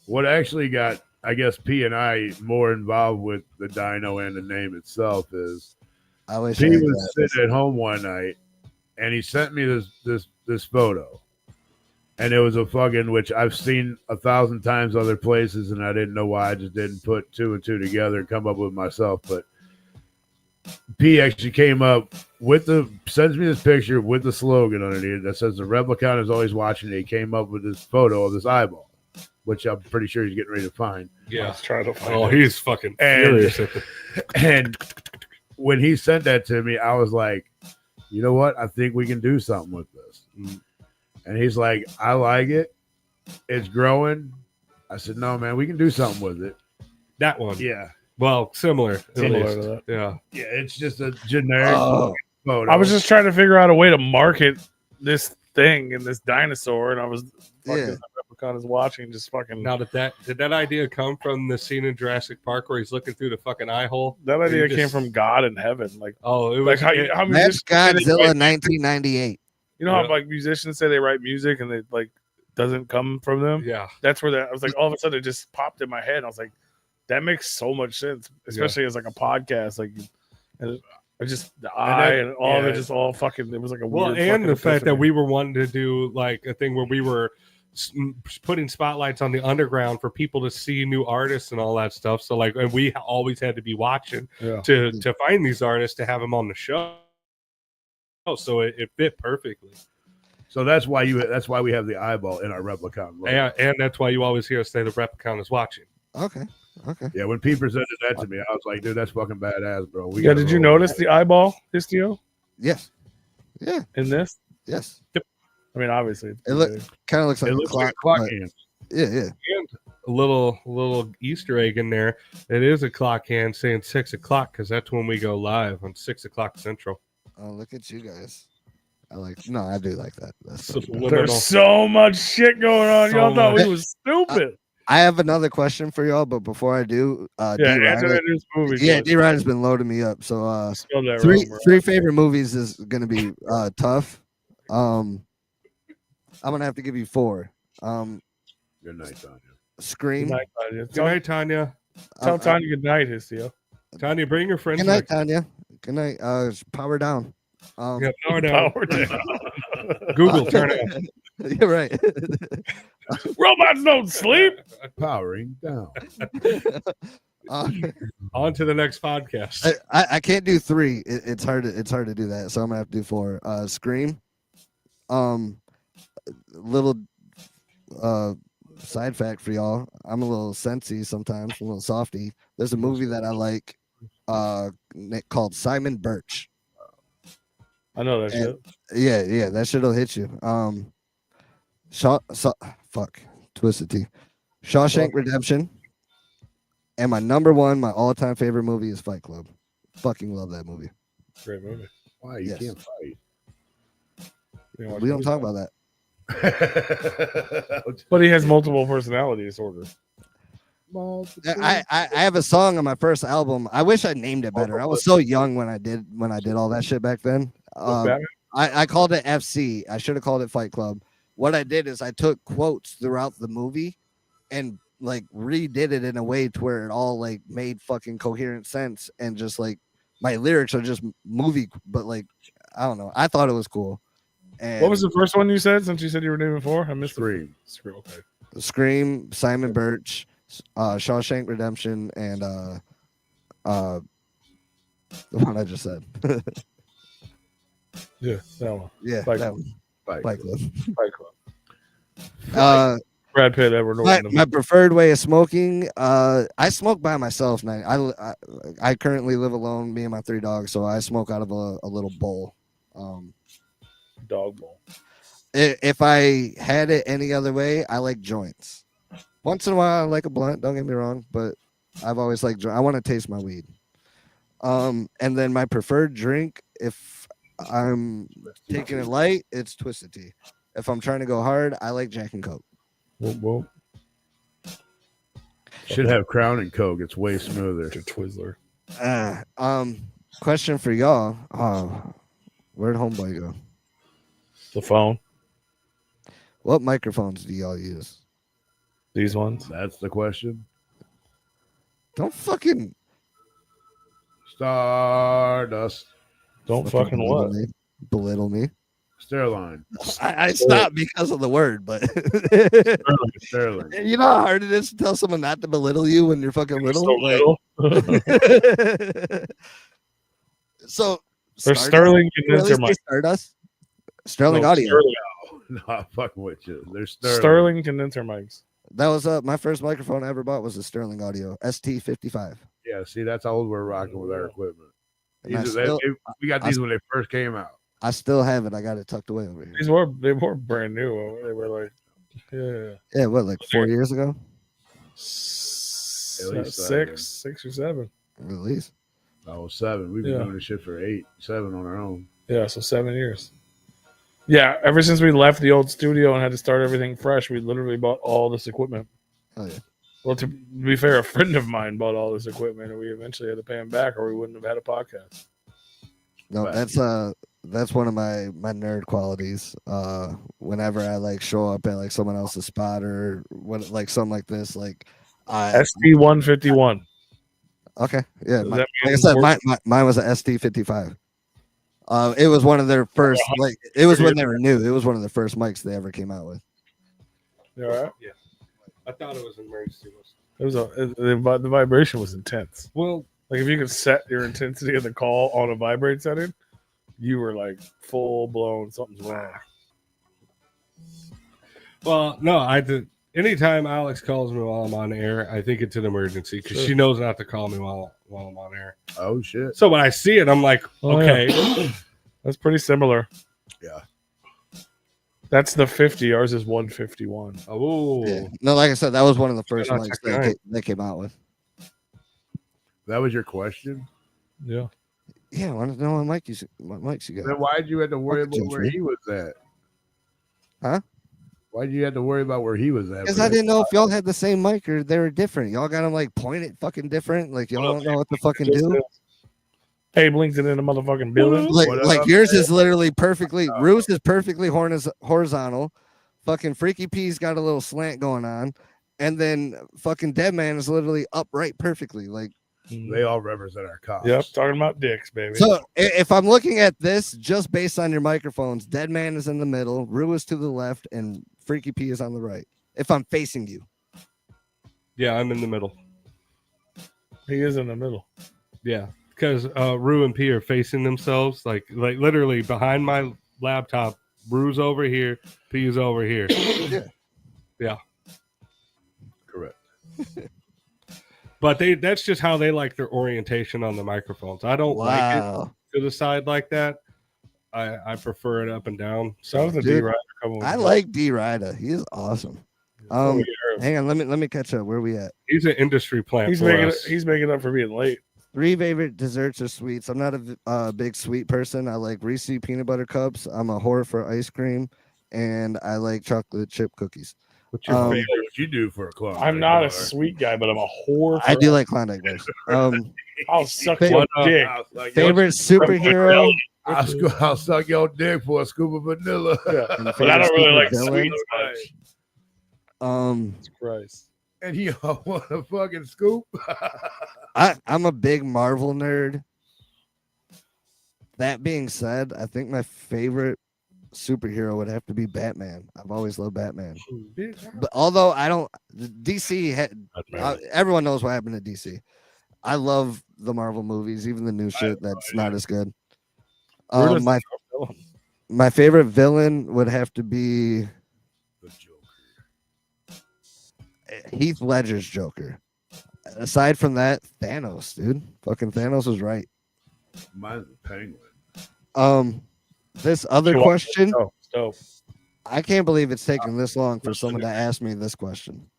[SPEAKER 2] what actually got, I guess, P and I more involved with the dino and the name itself is P was sitting at home one night and he sent me this photo. And it was a fucking, which I've seen 1,000 times other places, and I didn't know why. I just didn't put two and two together and come up with myself. But P actually came up sends me this picture with the slogan underneath that says the Replicon is always watching. He came up with this photo of this eyeball, which I'm pretty sure he's getting ready to find.
[SPEAKER 4] Yeah,
[SPEAKER 3] Let's try to find it.
[SPEAKER 4] He's fucking furious.
[SPEAKER 2] And when he sent that to me, I was like, you know what? I think we can do something with this. And he's like, I like it. It's growing. I said, no, man, we can do something with it.
[SPEAKER 4] That one.
[SPEAKER 2] Yeah.
[SPEAKER 4] Well, similar to
[SPEAKER 3] that.
[SPEAKER 4] Yeah.
[SPEAKER 2] Yeah, it's just a generic photo.
[SPEAKER 3] I was just trying to figure out a way to market this thing and this dinosaur, and I was fucking Thepliconiswatching, just fucking.
[SPEAKER 4] Now, did that idea come from the scene in Jurassic Park where he's looking through the fucking eye hole?
[SPEAKER 3] That idea came from God in heaven. Like,
[SPEAKER 4] it was
[SPEAKER 3] like how
[SPEAKER 5] that's Godzilla 1998.
[SPEAKER 3] You know how like musicians say they write music and they like doesn't come from them?
[SPEAKER 4] Yeah.
[SPEAKER 3] That's where I was like, all of a sudden it just popped in my head. I was like, that makes so much sense, especially as like a podcast. Like, and just the eye and all of it, just all fucking. It was like a weird.
[SPEAKER 4] And the fact that we were wanting to do like a thing where we were putting spotlights on the underground for people to see new artists and all that stuff. So like, and we always had to be watching to find these artists to have them on the show. So it fit perfectly.
[SPEAKER 2] So that's why we have the eyeball in our Replicon logo.
[SPEAKER 4] And that's why you always hear us say the Replicon is watching.
[SPEAKER 5] Okay.
[SPEAKER 2] Yeah, when Pete presented that to me, I was like, dude, that's fucking badass, bro.
[SPEAKER 3] Did you notice the eyeball, HISTIO?
[SPEAKER 5] Yes. Yeah.
[SPEAKER 3] In this?
[SPEAKER 5] Yes.
[SPEAKER 3] I mean, obviously.
[SPEAKER 5] It kind of looks like
[SPEAKER 2] a clock hand.
[SPEAKER 5] Yeah.
[SPEAKER 4] And a little Easter egg in there. It is a clock hand saying 6 o'clock because that's when we go live on 6 o'clock Central.
[SPEAKER 5] Oh, look at you guys. I do like that. That's
[SPEAKER 3] There's so much shit going on. Y'all thought we was stupid.
[SPEAKER 5] I have another question for y'all, but before I do, D Ryder's been loading me up. So three favorite movies is gonna be tough. I'm gonna have to give you 4.
[SPEAKER 2] Good night, Tanya.
[SPEAKER 5] Scream.
[SPEAKER 4] Good night, Tanya.
[SPEAKER 3] Tell Tanya good night, HISTIO.
[SPEAKER 4] Tanya, bring your friends.
[SPEAKER 5] Good night, Tanya. Good night. Power down.
[SPEAKER 4] Power down. Google, turn it on.
[SPEAKER 5] You're right.
[SPEAKER 3] Robots don't sleep.
[SPEAKER 2] Powering down.
[SPEAKER 4] On to the next podcast.
[SPEAKER 5] I can't do 3. It's hard to do that, so I'm gonna have to do 4. Scream. Little side fact for y'all. I'm a little sensy sometimes, a little softy. There's a movie that I like called Simon Birch.
[SPEAKER 3] I know that shit.
[SPEAKER 5] Yeah, that shit'll hit you. Twisted Tea. Shawshank Redemption. And my number 1, my all-time favorite movie is Fight Club. Fucking love that movie.
[SPEAKER 3] Great movie.
[SPEAKER 2] Why you can't fight?
[SPEAKER 5] We don't talk about that.
[SPEAKER 3] But he has multiple personality disorder.
[SPEAKER 5] I have a song on my first album. I wish I named it better. I was so young when I did all that shit back then. I called it FC. I should have called it Fight Club. What I did is I took quotes throughout the movie and like redid it in a way to where it all like made fucking coherent sense, and just like my lyrics are just movie, but like I don't know. I thought it was cool. And
[SPEAKER 3] what was the first one you said? Since you said you were naming 4, I missed
[SPEAKER 2] Scream.
[SPEAKER 3] Okay.
[SPEAKER 5] Scream, Simon Birch, Shawshank Redemption, and the one I just said.
[SPEAKER 3] Yeah, that one.
[SPEAKER 5] Yeah,
[SPEAKER 3] Fight
[SPEAKER 5] that
[SPEAKER 3] Club.
[SPEAKER 5] one. Fight Club.
[SPEAKER 3] Fight Club. Brad Pitt, Edward Norton.
[SPEAKER 5] My preferred way of smoking, I smoke by myself now. I currently live alone, me and my 3 dogs, so I smoke out of a little bowl.
[SPEAKER 3] Dog bowl.
[SPEAKER 5] If I had it any other way, I like joints. Once in a while, I like a blunt. Don't get me wrong, but I've always liked. I want to taste my weed. And then my preferred drink, if I'm taking it light, it's Twisted Tea. If I'm trying to go hard, I like Jack and Coke.
[SPEAKER 3] Whoop.
[SPEAKER 2] Should have Crown and Coke. It's way smoother.
[SPEAKER 3] To Twizzler.
[SPEAKER 5] Question for y'all. Where'd Homeboy go?
[SPEAKER 3] The phone.
[SPEAKER 5] What microphones do y'all use?
[SPEAKER 3] These ones.
[SPEAKER 2] That's the question.
[SPEAKER 5] Don't fucking
[SPEAKER 2] Stardust.
[SPEAKER 3] Don't fucking what?
[SPEAKER 5] Belittle me.
[SPEAKER 2] Sterling.
[SPEAKER 5] I stopped because of the word, but
[SPEAKER 2] Sterling.
[SPEAKER 5] you know how hard it is to tell someone not to belittle you when you're fucking little.
[SPEAKER 3] So little.
[SPEAKER 5] So
[SPEAKER 3] There's Sterling condenser
[SPEAKER 5] really
[SPEAKER 3] mic.
[SPEAKER 5] Stardust. Sterling
[SPEAKER 3] No,
[SPEAKER 5] Audio.
[SPEAKER 3] Sterling.
[SPEAKER 2] No, I'm fucking with you. There's Sterling.
[SPEAKER 3] Sterling condenser mics.
[SPEAKER 5] That was my first microphone I ever bought was a Sterling Audio ST55.
[SPEAKER 2] Yeah, see, that's how old we're rocking with our equipment.
[SPEAKER 5] And
[SPEAKER 2] We got these when they first came out.
[SPEAKER 5] I still have it. I got it tucked away over here.
[SPEAKER 3] They were brand new. They were like,
[SPEAKER 5] Yeah, what, like 4 years ago?
[SPEAKER 2] least
[SPEAKER 3] 6 or 7.
[SPEAKER 5] At least.
[SPEAKER 2] Oh, 7. We've been doing this shit for 8, 7 on our own.
[SPEAKER 3] Yeah, so 7 years. Yeah, ever since we left the old studio and had to start everything fresh, we literally bought all this equipment.
[SPEAKER 5] Oh yeah.
[SPEAKER 3] Well, to be fair, a friend of mine bought all this equipment, and we eventually had to pay him back, or we wouldn't have had a podcast.
[SPEAKER 5] No, that's one of my nerd qualities. Whenever I like show up at like someone else's spot or what, like something like this, like
[SPEAKER 3] ST151.
[SPEAKER 5] okay, yeah.
[SPEAKER 3] Does
[SPEAKER 5] Like
[SPEAKER 3] that
[SPEAKER 5] I
[SPEAKER 3] mean
[SPEAKER 5] said, mine was an ST55. It was one of their first, like it was when they were new. It was one of the first mics they ever came out with.
[SPEAKER 3] You all right?
[SPEAKER 4] Yeah. I thought it was an emergency.
[SPEAKER 3] It was the vibration was intense.
[SPEAKER 4] Well,
[SPEAKER 3] Like if you could set your intensity of the call on a vibrate setting, you were like full blown something's wrong.
[SPEAKER 4] well, no, I did. Anytime Alex calls me while I'm on air, I think it's an emergency because she knows not to call me while I'm on air.
[SPEAKER 2] Oh, shit.
[SPEAKER 4] So when I see it, I'm like,
[SPEAKER 3] Oh,
[SPEAKER 4] okay.
[SPEAKER 3] yeah. That's pretty similar.
[SPEAKER 2] Yeah.
[SPEAKER 3] That's the 50. Ours is 151.
[SPEAKER 4] Oh,
[SPEAKER 5] Yeah. No, like I said, that was one of the first
[SPEAKER 4] Yeah,
[SPEAKER 5] mics
[SPEAKER 4] check it out.
[SPEAKER 5] they came out with.
[SPEAKER 2] That was your question?
[SPEAKER 3] Yeah.
[SPEAKER 5] Yeah, I wanted to know what mics you got.
[SPEAKER 2] Then why'd you have to worry
[SPEAKER 5] Fucking
[SPEAKER 2] about where
[SPEAKER 5] Jeffrey.
[SPEAKER 2] he was at?
[SPEAKER 5] Huh?
[SPEAKER 2] Why'd you have to worry about where he was at?
[SPEAKER 5] Because I didn't know if y'all had the same mic or they were different. Y'all got them like pointed fucking different. Like y'all don't know what to fucking do.
[SPEAKER 3] Abe Lincoln in a motherfucking building.
[SPEAKER 5] Like yours is literally perfectly. Roos is perfectly horizontal. Fucking Freaky P's got a little slant going on, and then fucking Dead Man is literally upright perfectly. Like
[SPEAKER 2] They all represent our cops.
[SPEAKER 3] Yep, talking about dicks, baby.
[SPEAKER 5] so, if I'm looking at this just based on your microphones, Dead Man is in the middle, Roo is to the left, and Freaky P is on the right. If I'm facing you,
[SPEAKER 4] yeah, I'm in the middle.
[SPEAKER 3] He is in the middle.
[SPEAKER 4] Yeah, because Rue and P are facing themselves, like literally behind my laptop. Rue's over here, P's over here. Yeah.
[SPEAKER 2] Correct.
[SPEAKER 4] But that's just how they like their orientation on the microphones. I don't like it to the side like that. I prefer it up and down.
[SPEAKER 3] So was the
[SPEAKER 5] Dude,
[SPEAKER 3] D-Rider coming with
[SPEAKER 5] I
[SPEAKER 3] that.
[SPEAKER 5] like D Ryder. He is awesome.
[SPEAKER 3] Oh, yeah.
[SPEAKER 5] Hang on, let me catch up. Where we at?
[SPEAKER 4] He's an industry plant.
[SPEAKER 3] He's
[SPEAKER 4] for
[SPEAKER 3] making
[SPEAKER 4] us.
[SPEAKER 3] he's making up for being late.
[SPEAKER 5] 3 favorite desserts or sweets. I'm not a big sweet person. I like Reese peanut butter cups. I'm a whore for ice cream, and I like chocolate chip cookies.
[SPEAKER 4] What's your
[SPEAKER 5] Um,
[SPEAKER 4] favorite?
[SPEAKER 2] What you do for a club?
[SPEAKER 3] I'm not a sweet guy, but I'm a whore.
[SPEAKER 5] I do like Klondike bars.
[SPEAKER 3] I'll suck
[SPEAKER 5] Favorite-
[SPEAKER 3] your dick.
[SPEAKER 5] Favorite superhero.
[SPEAKER 2] I'll suck your dick for a scoop of vanilla.
[SPEAKER 3] Yeah.
[SPEAKER 5] and
[SPEAKER 3] But I don't really like
[SPEAKER 5] favorite villain.
[SPEAKER 3] sweets much. Jesus Christ.
[SPEAKER 2] And you all want a fucking scoop?
[SPEAKER 5] I'm a big Marvel nerd. That being said, I think my favorite superhero would have to be Batman. I've always loved Batman. But although I don't, DC everyone knows what happened to DC. I love the Marvel movies, even the new shit that's not as good.
[SPEAKER 3] Where does
[SPEAKER 5] My
[SPEAKER 3] the villain?
[SPEAKER 5] my favorite villain would have to be
[SPEAKER 2] The Joker.
[SPEAKER 5] Heath Ledger's Joker. Aside from that, Thanos, dude. Fucking Thanos was right.
[SPEAKER 2] Mine's the Penguin.
[SPEAKER 5] This other
[SPEAKER 3] She walked-
[SPEAKER 5] question,
[SPEAKER 3] Oh, dope.
[SPEAKER 5] I can't believe it's taken this long for someone to ask me this question.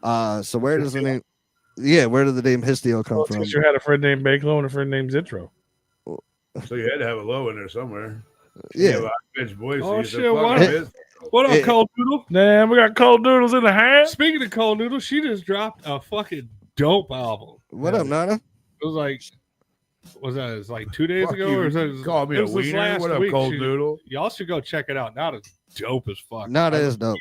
[SPEAKER 5] So where does the name? Yeah, where did the name Histio come from?
[SPEAKER 3] Because you had a friend named Bakelo and a friend named Zitro.
[SPEAKER 2] So you had to have a low in there somewhere.
[SPEAKER 5] Yeah,
[SPEAKER 2] Bitch boys.
[SPEAKER 4] Oh,
[SPEAKER 2] so
[SPEAKER 4] shit, what?
[SPEAKER 2] fucking is-
[SPEAKER 4] What up,
[SPEAKER 5] It-
[SPEAKER 4] Cold Noodle?
[SPEAKER 3] Damn, we got cold noodles in the house.
[SPEAKER 4] Speaking of Cold Noodle, she just dropped a fucking dope album.
[SPEAKER 5] what up, Nana?
[SPEAKER 4] It was like, was that? It was like 2 days
[SPEAKER 2] Fuck
[SPEAKER 4] ago,
[SPEAKER 2] you.
[SPEAKER 4] or is that?
[SPEAKER 2] You call me
[SPEAKER 4] it
[SPEAKER 2] a
[SPEAKER 4] was this
[SPEAKER 2] wiener?
[SPEAKER 4] last
[SPEAKER 2] What up,
[SPEAKER 4] week.
[SPEAKER 2] cold noodle?
[SPEAKER 4] Y'all should go check it out. Not as dope as fuck.
[SPEAKER 5] Nana is dope.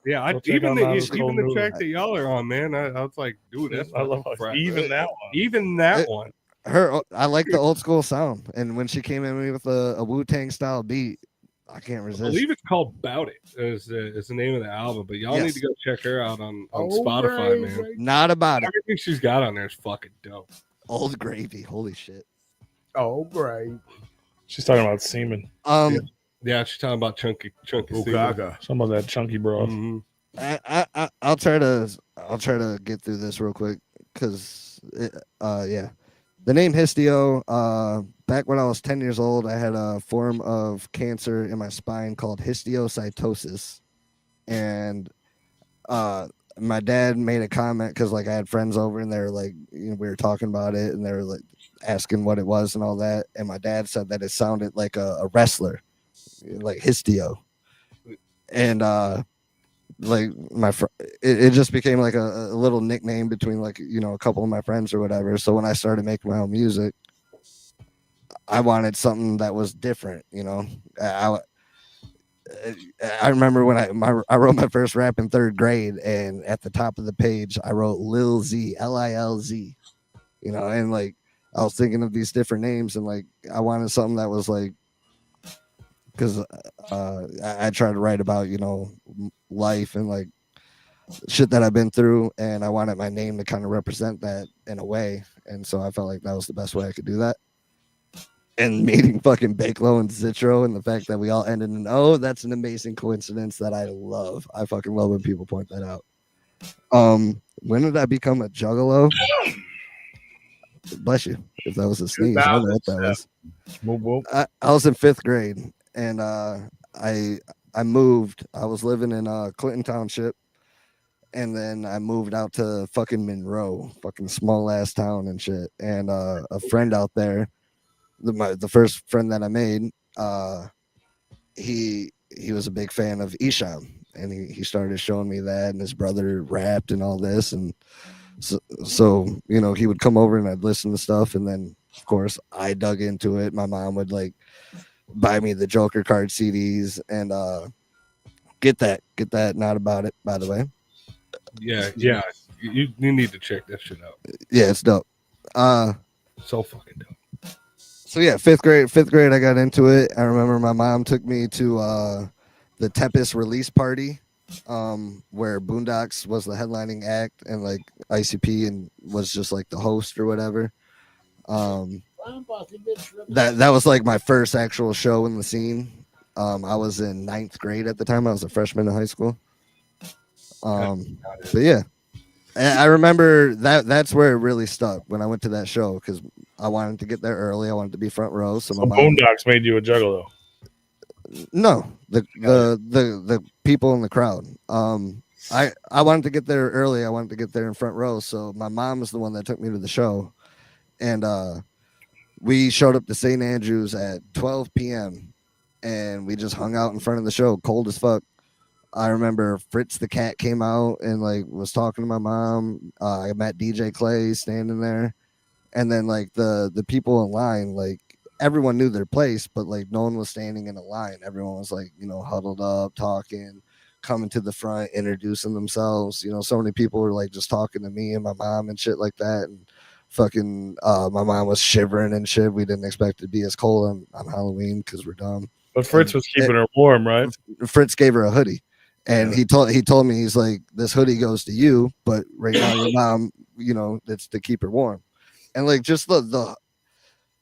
[SPEAKER 4] Yeah,
[SPEAKER 3] Go check
[SPEAKER 4] even
[SPEAKER 3] out
[SPEAKER 4] the
[SPEAKER 3] Nana's Cold
[SPEAKER 4] even the
[SPEAKER 3] Noodle.
[SPEAKER 4] track that y'all are on, man. I was like, dude, that's
[SPEAKER 3] I love
[SPEAKER 4] fucking fresh.
[SPEAKER 3] even that one.
[SPEAKER 4] Even that one.
[SPEAKER 5] I like the old school sound, and when she came in with a Wu-Tang style beat, I can't
[SPEAKER 4] I
[SPEAKER 5] resist.
[SPEAKER 4] believe it's called Bout It. Is the name of the album, but y'all
[SPEAKER 5] Yes.
[SPEAKER 4] need to go check her out on
[SPEAKER 2] Oh,
[SPEAKER 4] Spotify,
[SPEAKER 2] right,
[SPEAKER 4] man.
[SPEAKER 2] right.
[SPEAKER 5] Not about it.
[SPEAKER 4] Everything she's got on there is fucking dope.
[SPEAKER 5] Old gravy. Holy shit.
[SPEAKER 2] Oh, great.
[SPEAKER 3] She's talking about semen.
[SPEAKER 4] Yeah, she's talking about chunky semen.
[SPEAKER 2] Bukaka.
[SPEAKER 3] Some of that chunky broth.
[SPEAKER 4] Mhm.
[SPEAKER 5] I'll try to get through this real quick because yeah, the name Histio. Back when I was 10 years old, I had a form of cancer in my spine called histiocytosis, and my dad made a comment because like I had friends over and they were like, you know, we were talking about it and they were like asking what it was and all that, and my dad said that it sounded like a wrestler, like Histio, and like it just became like a little nickname between like, you know, a couple of my friends or whatever. So when I started making my own music, I wanted something that was different, you know. I remember when I wrote my first rap in 3rd grade, and at the top of the page I wrote Lil Z, Lilz, you know, and like I was thinking of these different names, and like I wanted something that was like, because I try to write about, you know, life and like shit that I've been through, and I wanted my name to kind of represent that in a way, and so I felt like that was the best way I could do that. And meeting fucking Bakelo and Zitro, and the fact that we all ended in oh, that's an amazing coincidence that I love. I fucking love when people point that out. When did I become a juggalo? Bless you. If that was a sneeze, I don't know what that was. I was in 5th grade, and I moved. I was living in Clinton Township, and then I moved out to fucking Monroe, fucking small ass town and shit. And a friend out there, the first friend that I made, he was a big fan of Isham, and he started showing me that, and his brother rapped and all this, and so you know, he would come over and I'd listen to stuff, and then of course I dug into it. My mom would like buy me the Joker card CDs, and get that Not About It, by the way.
[SPEAKER 4] Yeah. You need to check that shit out.
[SPEAKER 5] Yeah, it's dope.
[SPEAKER 4] So fucking dope.
[SPEAKER 5] So yeah, 5th grade I got into it. I remember my mom took me to the Tempest release party, where Boondocks was the headlining act, and like ICP and was just like the host or whatever. That was like my first actual show in the scene. I was in 9th grade at the time. I was a freshman in high school. But yeah, I remember that's where it really stuck when I went to that show, because I wanted to get there early. I wanted to be front row. So my mom,
[SPEAKER 3] Boondocks made you a juggalo.
[SPEAKER 5] no, the people in the crowd. I wanted to get there early. I wanted to get there in front row. So my mom was the one that took me to the show, and we showed up to St. Andrews at 12 p.m. and we just hung out in front of the show, cold as fuck. I remember Fritz the Cat came out and like was talking to my mom. I met DJ Clay standing there, and then like the people in line, like everyone knew their place, but like no one was standing in a line. Everyone was like, you know, huddled up, talking, coming to the front, introducing themselves. You know, so many people were like just talking to me and my mom and shit like that. And fucking my mom was shivering and shit. We didn't expect it to be as cold on Halloween because we're dumb.
[SPEAKER 3] But Fritz was keeping her warm, right?
[SPEAKER 5] Fritz gave her a hoodie. And he told me, he's like, this hoodie goes to you, but right now your mom, you know, it's to keep her warm. And like just the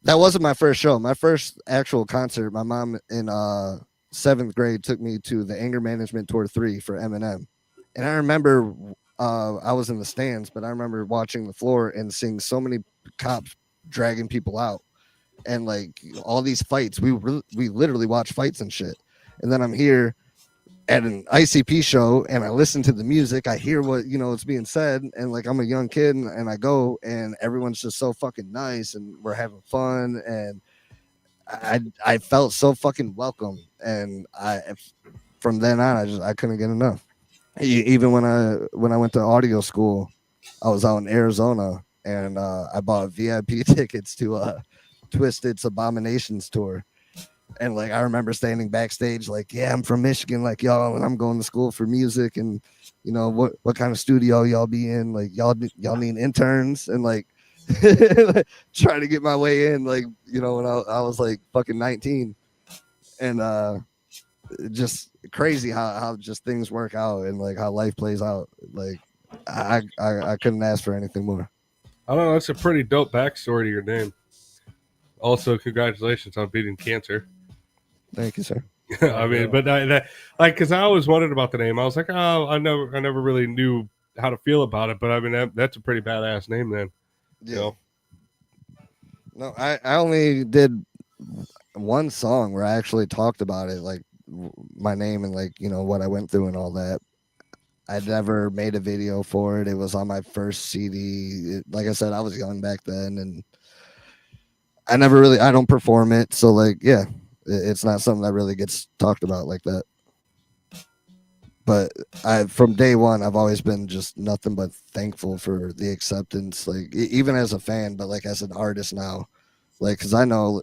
[SPEAKER 5] that wasn't my first show. My first actual concert, my mom in 7th grade took me to the Anger Management Tour 3 for Eminem. And I remember I was in the stands, but I remember watching the floor and seeing so many cops dragging people out, and like all these fights. We literally watch fights and shit. And then I'm here at an ICP show and I listen to the music. I hear what it's being said, and like I'm a young kid, and I go, and everyone's just so fucking nice, and we're having fun, and I felt so fucking welcome, and from then on I couldn't get enough. Even when I went to audio school, I was out in Arizona, and I bought VIP tickets to TWIZTID's Abominations tour. And like I remember standing backstage, like, yeah, I'm from Michigan, like y'all, and I'm going to school for music, and what kind of studio y'all be in? Like y'all need interns, and like trying to get my way in, like when I was like fucking 19, and just crazy how just things work out and like how life plays out. Like I couldn't ask for anything more.
[SPEAKER 4] I don't know. It's a pretty dope backstory to your name. Also, congratulations on beating cancer.
[SPEAKER 5] Thank you, sir.
[SPEAKER 4] I mean, but because I always wondered about the name. I was like, oh, I never really knew how to feel about it. But I mean, that's a pretty badass name, then.
[SPEAKER 5] Yeah. No, I only did one song where I actually talked about it, like my name and like what I went through and all that. I never made a video for it. It was on my first CD. Like I said, I was young back then, and I don't perform it, so like yeah. It's not something that really gets talked about like that. But from day one, I've always been just nothing but thankful for the acceptance, like even as a fan, but like as an artist now, like, cause I know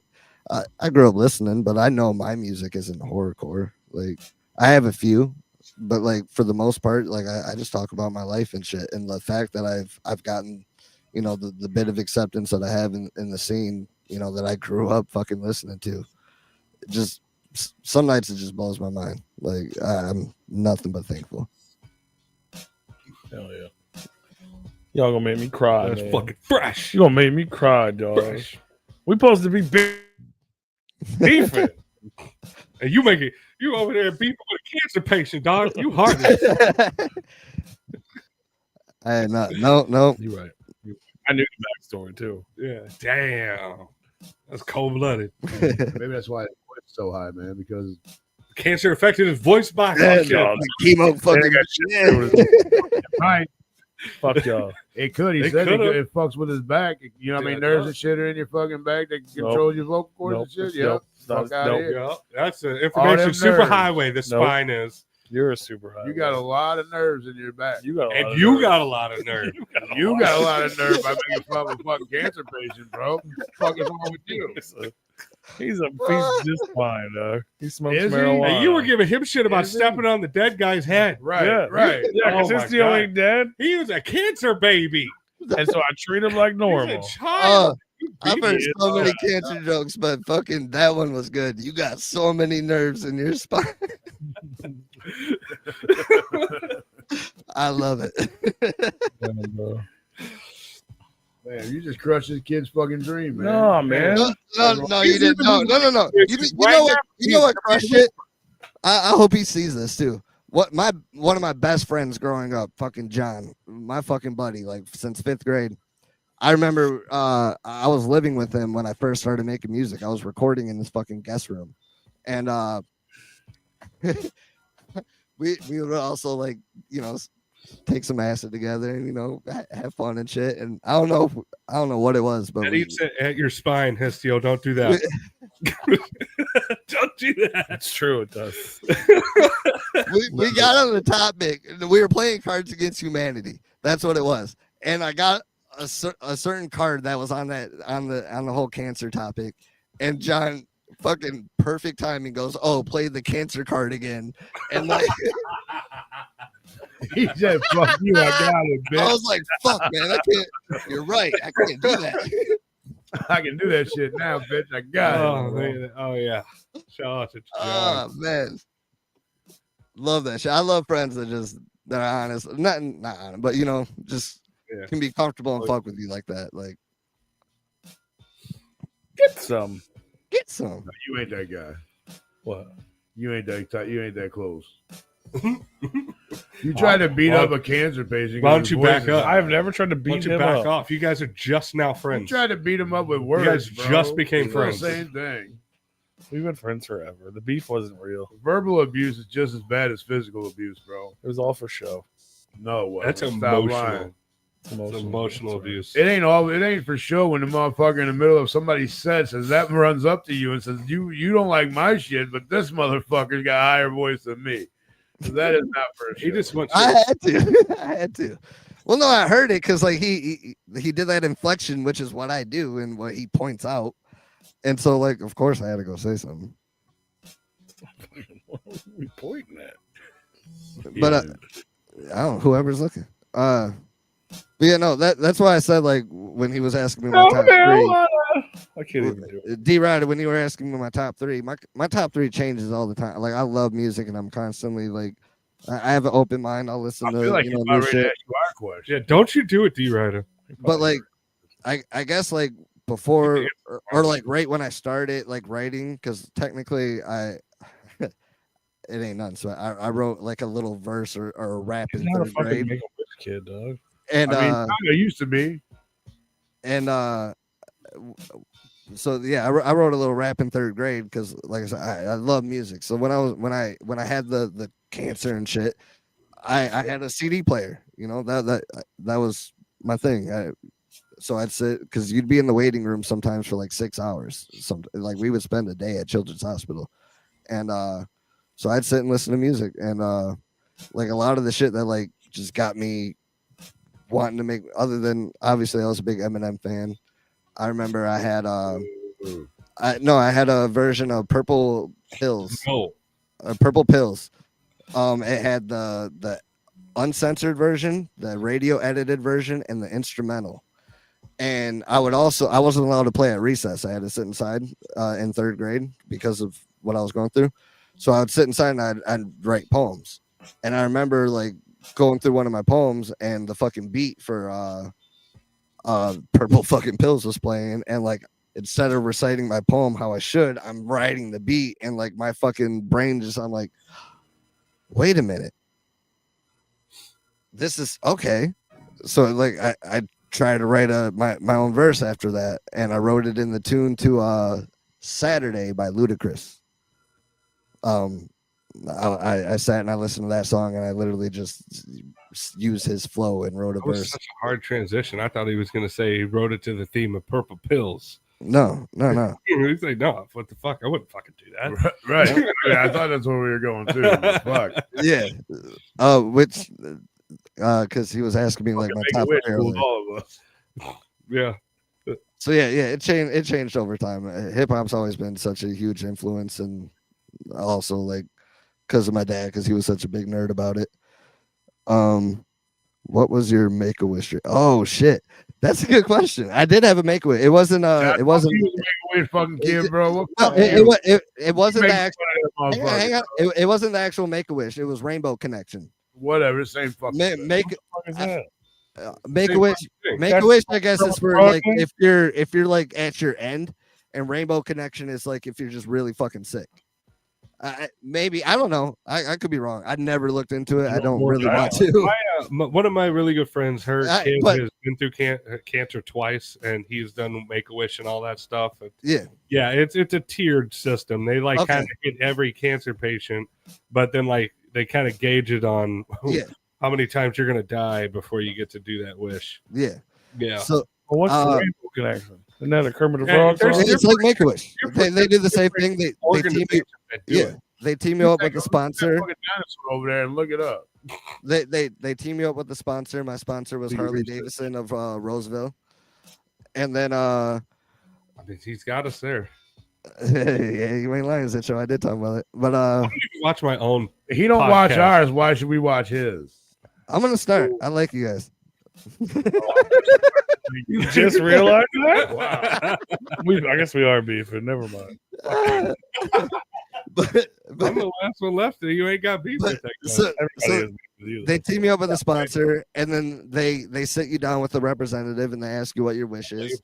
[SPEAKER 5] I grew up listening, but I know my music isn't horrorcore. Like I have a few, but like for the most part, like I just talk about my life and shit. And the fact that I've gotten, the bit of acceptance that I have in the scene, that I grew up fucking listening to. Just some nights it just blows my mind. Like I'm nothing but thankful.
[SPEAKER 3] Hell yeah. Y'all gonna make me cry.
[SPEAKER 4] That's
[SPEAKER 3] man.
[SPEAKER 4] fucking fresh.
[SPEAKER 3] You gonna make me cry, dog.
[SPEAKER 4] Fresh.
[SPEAKER 3] We supposed to be beefing.
[SPEAKER 4] And you over there beefing with a cancer patient, dog. You heartless.
[SPEAKER 5] No.
[SPEAKER 3] You're right. I knew the backstory too.
[SPEAKER 4] Yeah. Damn. That's cold blooded.
[SPEAKER 2] Maybe that's why it's so high, man, because
[SPEAKER 4] Cancer affected his voice box.
[SPEAKER 3] Yeah,
[SPEAKER 4] Fuck
[SPEAKER 3] dog.
[SPEAKER 5] Chemo fucking
[SPEAKER 2] right.
[SPEAKER 3] Fuck y'all.
[SPEAKER 2] It could. He
[SPEAKER 4] It
[SPEAKER 2] said
[SPEAKER 4] could've.
[SPEAKER 2] it fucks with his back. You know what I mean?
[SPEAKER 4] Yeah,
[SPEAKER 2] Nerves and shit are in your fucking back that control your vocal cords and shit.
[SPEAKER 3] Nope.
[SPEAKER 2] Yeah. Fuck out
[SPEAKER 3] Nope.
[SPEAKER 2] here.
[SPEAKER 4] Yeah, that's an
[SPEAKER 2] All
[SPEAKER 4] information
[SPEAKER 2] them
[SPEAKER 4] super
[SPEAKER 2] nerves.
[SPEAKER 4] highway. The spine is.
[SPEAKER 3] You're a super high.
[SPEAKER 2] You got a lot of nerves in your back.
[SPEAKER 3] You got a lot
[SPEAKER 4] And
[SPEAKER 3] of
[SPEAKER 4] you
[SPEAKER 3] nerve.
[SPEAKER 4] got a lot of nerve.
[SPEAKER 2] You got a lot of nerve by making fun of a fucking cancer patient, bro. What the fuck is wrong with you?
[SPEAKER 3] He's just fine, dog. He smokes
[SPEAKER 2] Is he?
[SPEAKER 3] marijuana.
[SPEAKER 4] And you were giving him shit about
[SPEAKER 2] Is he?
[SPEAKER 4] stepping on the dead guy's head.
[SPEAKER 2] Right,
[SPEAKER 3] Yeah.
[SPEAKER 2] right.
[SPEAKER 3] Yeah, because
[SPEAKER 4] Oh my
[SPEAKER 3] his
[SPEAKER 4] God.
[SPEAKER 3] ain't dead.
[SPEAKER 4] He was a cancer baby.
[SPEAKER 3] And so I treat him like
[SPEAKER 4] He's
[SPEAKER 3] normal.
[SPEAKER 4] a child.
[SPEAKER 5] I've heard
[SPEAKER 3] Yeah.
[SPEAKER 5] so many cancer jokes, but fucking that one was good. You got so many nerves in your spine. I love it.
[SPEAKER 2] Man, you just crushed this kid's fucking dream, man.
[SPEAKER 3] No, man.
[SPEAKER 5] No, you didn't. No. You know what crushed it? I hope he sees this too. One of my best friends growing up, fucking John, my fucking buddy, like since 5th grade. I remember I was living with him when I first started making music. I was recording in this fucking guest room, and we would also like take some acid together and have fun and shit. And I don't know what it was, but
[SPEAKER 4] It eats at your spine, Histio. Don't do that. Don't do that.
[SPEAKER 3] It's true, it does.
[SPEAKER 5] we got on the topic. We were playing Cards Against Humanity. That's what it was. And I got a certain card that was on the whole cancer topic. And John, fucking perfect timing, goes, "Oh, play the cancer card again." And like
[SPEAKER 2] He said, "Fuck you, I got it, bitch.
[SPEAKER 5] I was like, "Fuck, man, I can't." You're right. I can't do that.
[SPEAKER 2] I can do that shit now, bitch. I got
[SPEAKER 4] Oh,
[SPEAKER 2] it." bro.
[SPEAKER 4] man. Oh, yeah. Shout out to John.
[SPEAKER 5] Oh man, love that shit. I love friends that are honest, not honest, but just
[SPEAKER 4] Yeah.
[SPEAKER 5] can be comfortable and fuck with you like that. Like,
[SPEAKER 3] Get some.
[SPEAKER 5] get some.
[SPEAKER 2] No, you ain't that guy.
[SPEAKER 3] What?
[SPEAKER 2] You ain't that close. You tried to beat up a cancer patient.
[SPEAKER 4] Why don't you back up?
[SPEAKER 3] I've never tried to
[SPEAKER 4] Why don't
[SPEAKER 3] beat
[SPEAKER 4] you
[SPEAKER 3] him
[SPEAKER 4] back
[SPEAKER 3] up.
[SPEAKER 4] off? You guys are just now
[SPEAKER 2] You
[SPEAKER 4] friends.
[SPEAKER 2] tried to beat him up with words.
[SPEAKER 4] You guys
[SPEAKER 2] bro.
[SPEAKER 4] just became
[SPEAKER 2] It's not
[SPEAKER 4] friends.
[SPEAKER 2] the same thing.
[SPEAKER 3] We've been friends forever. The beef wasn't real.
[SPEAKER 2] Verbal abuse is just as bad as physical abuse, bro.
[SPEAKER 3] It was all for show.
[SPEAKER 2] No, it wasn't.
[SPEAKER 4] That's
[SPEAKER 2] Stop
[SPEAKER 4] emotional.
[SPEAKER 2] lying.
[SPEAKER 3] It's
[SPEAKER 4] It's emotional
[SPEAKER 3] That's right.
[SPEAKER 4] abuse.
[SPEAKER 2] It ain't for sure when the motherfucker in the middle of somebody's set says that runs up to you and says you don't like my shit, but this motherfucker's got a higher voice than me. So that is not for
[SPEAKER 4] He
[SPEAKER 2] sure.
[SPEAKER 4] just wants
[SPEAKER 5] I
[SPEAKER 4] to,
[SPEAKER 5] had to. I had to. Well, no, I heard it because like he did that inflection, which is what I do and what he points out. And so, like, of course, I had to go say something.
[SPEAKER 3] What are we pointing at?
[SPEAKER 5] But I don't know, whoever's looking. But yeah, no, that's why I said like when he was asking me my top three.
[SPEAKER 3] I can't even do it.
[SPEAKER 5] D Ryder, when you were asking me my top three, my top three changes all the time. Like I love music and I'm constantly like I have an open mind. I'll listen
[SPEAKER 2] I
[SPEAKER 5] to
[SPEAKER 2] feel like
[SPEAKER 5] you
[SPEAKER 2] you're
[SPEAKER 5] know new
[SPEAKER 2] about ready to
[SPEAKER 5] shit.
[SPEAKER 2] ask you our question.
[SPEAKER 4] yeah, don't you do it, D Ryder.
[SPEAKER 5] But like I guess like before or like right when I started like writing, because technically I it ain't nothing. So I wrote like a little verse or a rap
[SPEAKER 3] He's
[SPEAKER 5] in
[SPEAKER 3] not a
[SPEAKER 5] third
[SPEAKER 3] fucking
[SPEAKER 5] grade.
[SPEAKER 3] Make-A-Wish kid, dog.
[SPEAKER 5] And
[SPEAKER 2] I mean, I used to be.
[SPEAKER 5] and so yeah, I wrote a little rap in third grade because like I said, I love music. So when I had the cancer and shit, I had a CD player. You know that was my thing. So I'd sit because you'd be in the waiting room sometimes for like 6 hours. Like we would spend a day at Children's Hospital, and so I'd sit and listen to music, and like a lot of the shit that like just got me wanting to make. Other than obviously I was a big Eminem fan. I remember I had I had a version of Purple Pills.
[SPEAKER 4] No.
[SPEAKER 5] Purple Pills. It had the uncensored version, the radio edited version, and the instrumental. And I wasn't allowed to play at recess. I had to sit inside in third grade because of what I was going through. So I would sit inside and I'd write poems. And I remember like going through one of my poems and the fucking beat for Purple fucking Pills was playing, and like instead of reciting my poem how I should, I'm writing the beat, and like my fucking brain I'm like, wait a minute, this is okay. So like I tried to write my own verse after that, and I wrote it in the tune to Saturday by Ludacris. I sat and I listened to that song, and I literally just used his flow and wrote a
[SPEAKER 4] That was
[SPEAKER 5] verse.
[SPEAKER 4] such a hard transition. I thought he was going to say he wrote it to the theme of Purple Pills.
[SPEAKER 5] No.
[SPEAKER 4] He's like, no, what the fuck? I wouldn't fucking do that.
[SPEAKER 2] Right. Yeah, I thought that's where we were going to. Fuck.
[SPEAKER 5] Yeah. Which because he was asking me like my
[SPEAKER 2] Make a
[SPEAKER 5] top
[SPEAKER 2] wish
[SPEAKER 5] three.
[SPEAKER 2] fooled all of us.
[SPEAKER 4] Yeah.
[SPEAKER 5] So yeah, it changed over time. Hip hop's always been such a huge influence, and also like because of my dad, because he was such a big nerd about it. What was your Make-A-Wish? Oh shit, that's a good question. I did have a Make-A-Wish. It wasn't. It wasn't.
[SPEAKER 2] You was a Make-A-Wish fucking kid, bro. What
[SPEAKER 5] No,
[SPEAKER 2] fuck you?
[SPEAKER 5] it wasn't the
[SPEAKER 2] Make
[SPEAKER 5] actual.
[SPEAKER 2] fun of that
[SPEAKER 5] Hang on.
[SPEAKER 2] motherfucker.
[SPEAKER 5] It wasn't the actual Make-A-Wish. It was Rainbow Connection.
[SPEAKER 2] Whatever, same fucking thing.
[SPEAKER 3] What is that?
[SPEAKER 5] Make-A-Wish.
[SPEAKER 4] thing.
[SPEAKER 5] Make-A-Wish, I guess, is for like
[SPEAKER 3] broken?
[SPEAKER 5] if you're like at your end, and Rainbow Connection is like if you're just really fucking sick. Maybe I don't know. I could be wrong. I never looked into it. I don't really want to.
[SPEAKER 4] One of my really good friends, her kid
[SPEAKER 5] but-
[SPEAKER 4] has been through cancer twice, and he's done Make-A-Wish and all that stuff.
[SPEAKER 5] Yeah.
[SPEAKER 4] Yeah, it's a tiered system. They like
[SPEAKER 5] Okay.
[SPEAKER 4] kind of hit every cancer patient, but then like they kind of gauge it on
[SPEAKER 5] Yeah.
[SPEAKER 4] how many times you're gonna die before you get to do that wish.
[SPEAKER 5] Yeah.
[SPEAKER 4] Yeah.
[SPEAKER 5] So
[SPEAKER 3] Well, what's the
[SPEAKER 5] Uh,
[SPEAKER 3] Rainbow Connection? Isn't that a Kermit the
[SPEAKER 4] Yeah,
[SPEAKER 3] Frog
[SPEAKER 4] there's-
[SPEAKER 3] song?
[SPEAKER 5] it's like Make-A-Wish.
[SPEAKER 4] different-
[SPEAKER 5] They do the same thing. They team you.
[SPEAKER 4] Organizations that do
[SPEAKER 5] Yeah.
[SPEAKER 4] it.
[SPEAKER 5] They team you up with the
[SPEAKER 2] That
[SPEAKER 5] sponsor.
[SPEAKER 2] fucking dinosaur over there and look it up.
[SPEAKER 5] They team you up with the sponsor. My sponsor was
[SPEAKER 2] Do your
[SPEAKER 5] Harley
[SPEAKER 2] research.
[SPEAKER 5] Davidson of Roseville. And then
[SPEAKER 4] I mean, he's got us there.
[SPEAKER 5] yeah, you ain't lying, Zitcho. I did talk about it. But
[SPEAKER 4] I don't even watch my own.
[SPEAKER 2] He don't watch
[SPEAKER 4] Podcast.
[SPEAKER 2] ours. Why should we watch his?
[SPEAKER 5] I'm gonna start. I like you guys.
[SPEAKER 3] You just realized that?
[SPEAKER 2] Wow.
[SPEAKER 3] I guess we are beefing. Never mind.
[SPEAKER 5] but
[SPEAKER 4] I'm the last one left. You ain't got beef with that guy.
[SPEAKER 5] so,
[SPEAKER 3] Everybody
[SPEAKER 5] so
[SPEAKER 3] is beefing with you,
[SPEAKER 5] they
[SPEAKER 3] though.
[SPEAKER 5] team you up with a sponsor, and then they sit you down with the representative, and they ask you what your wish is.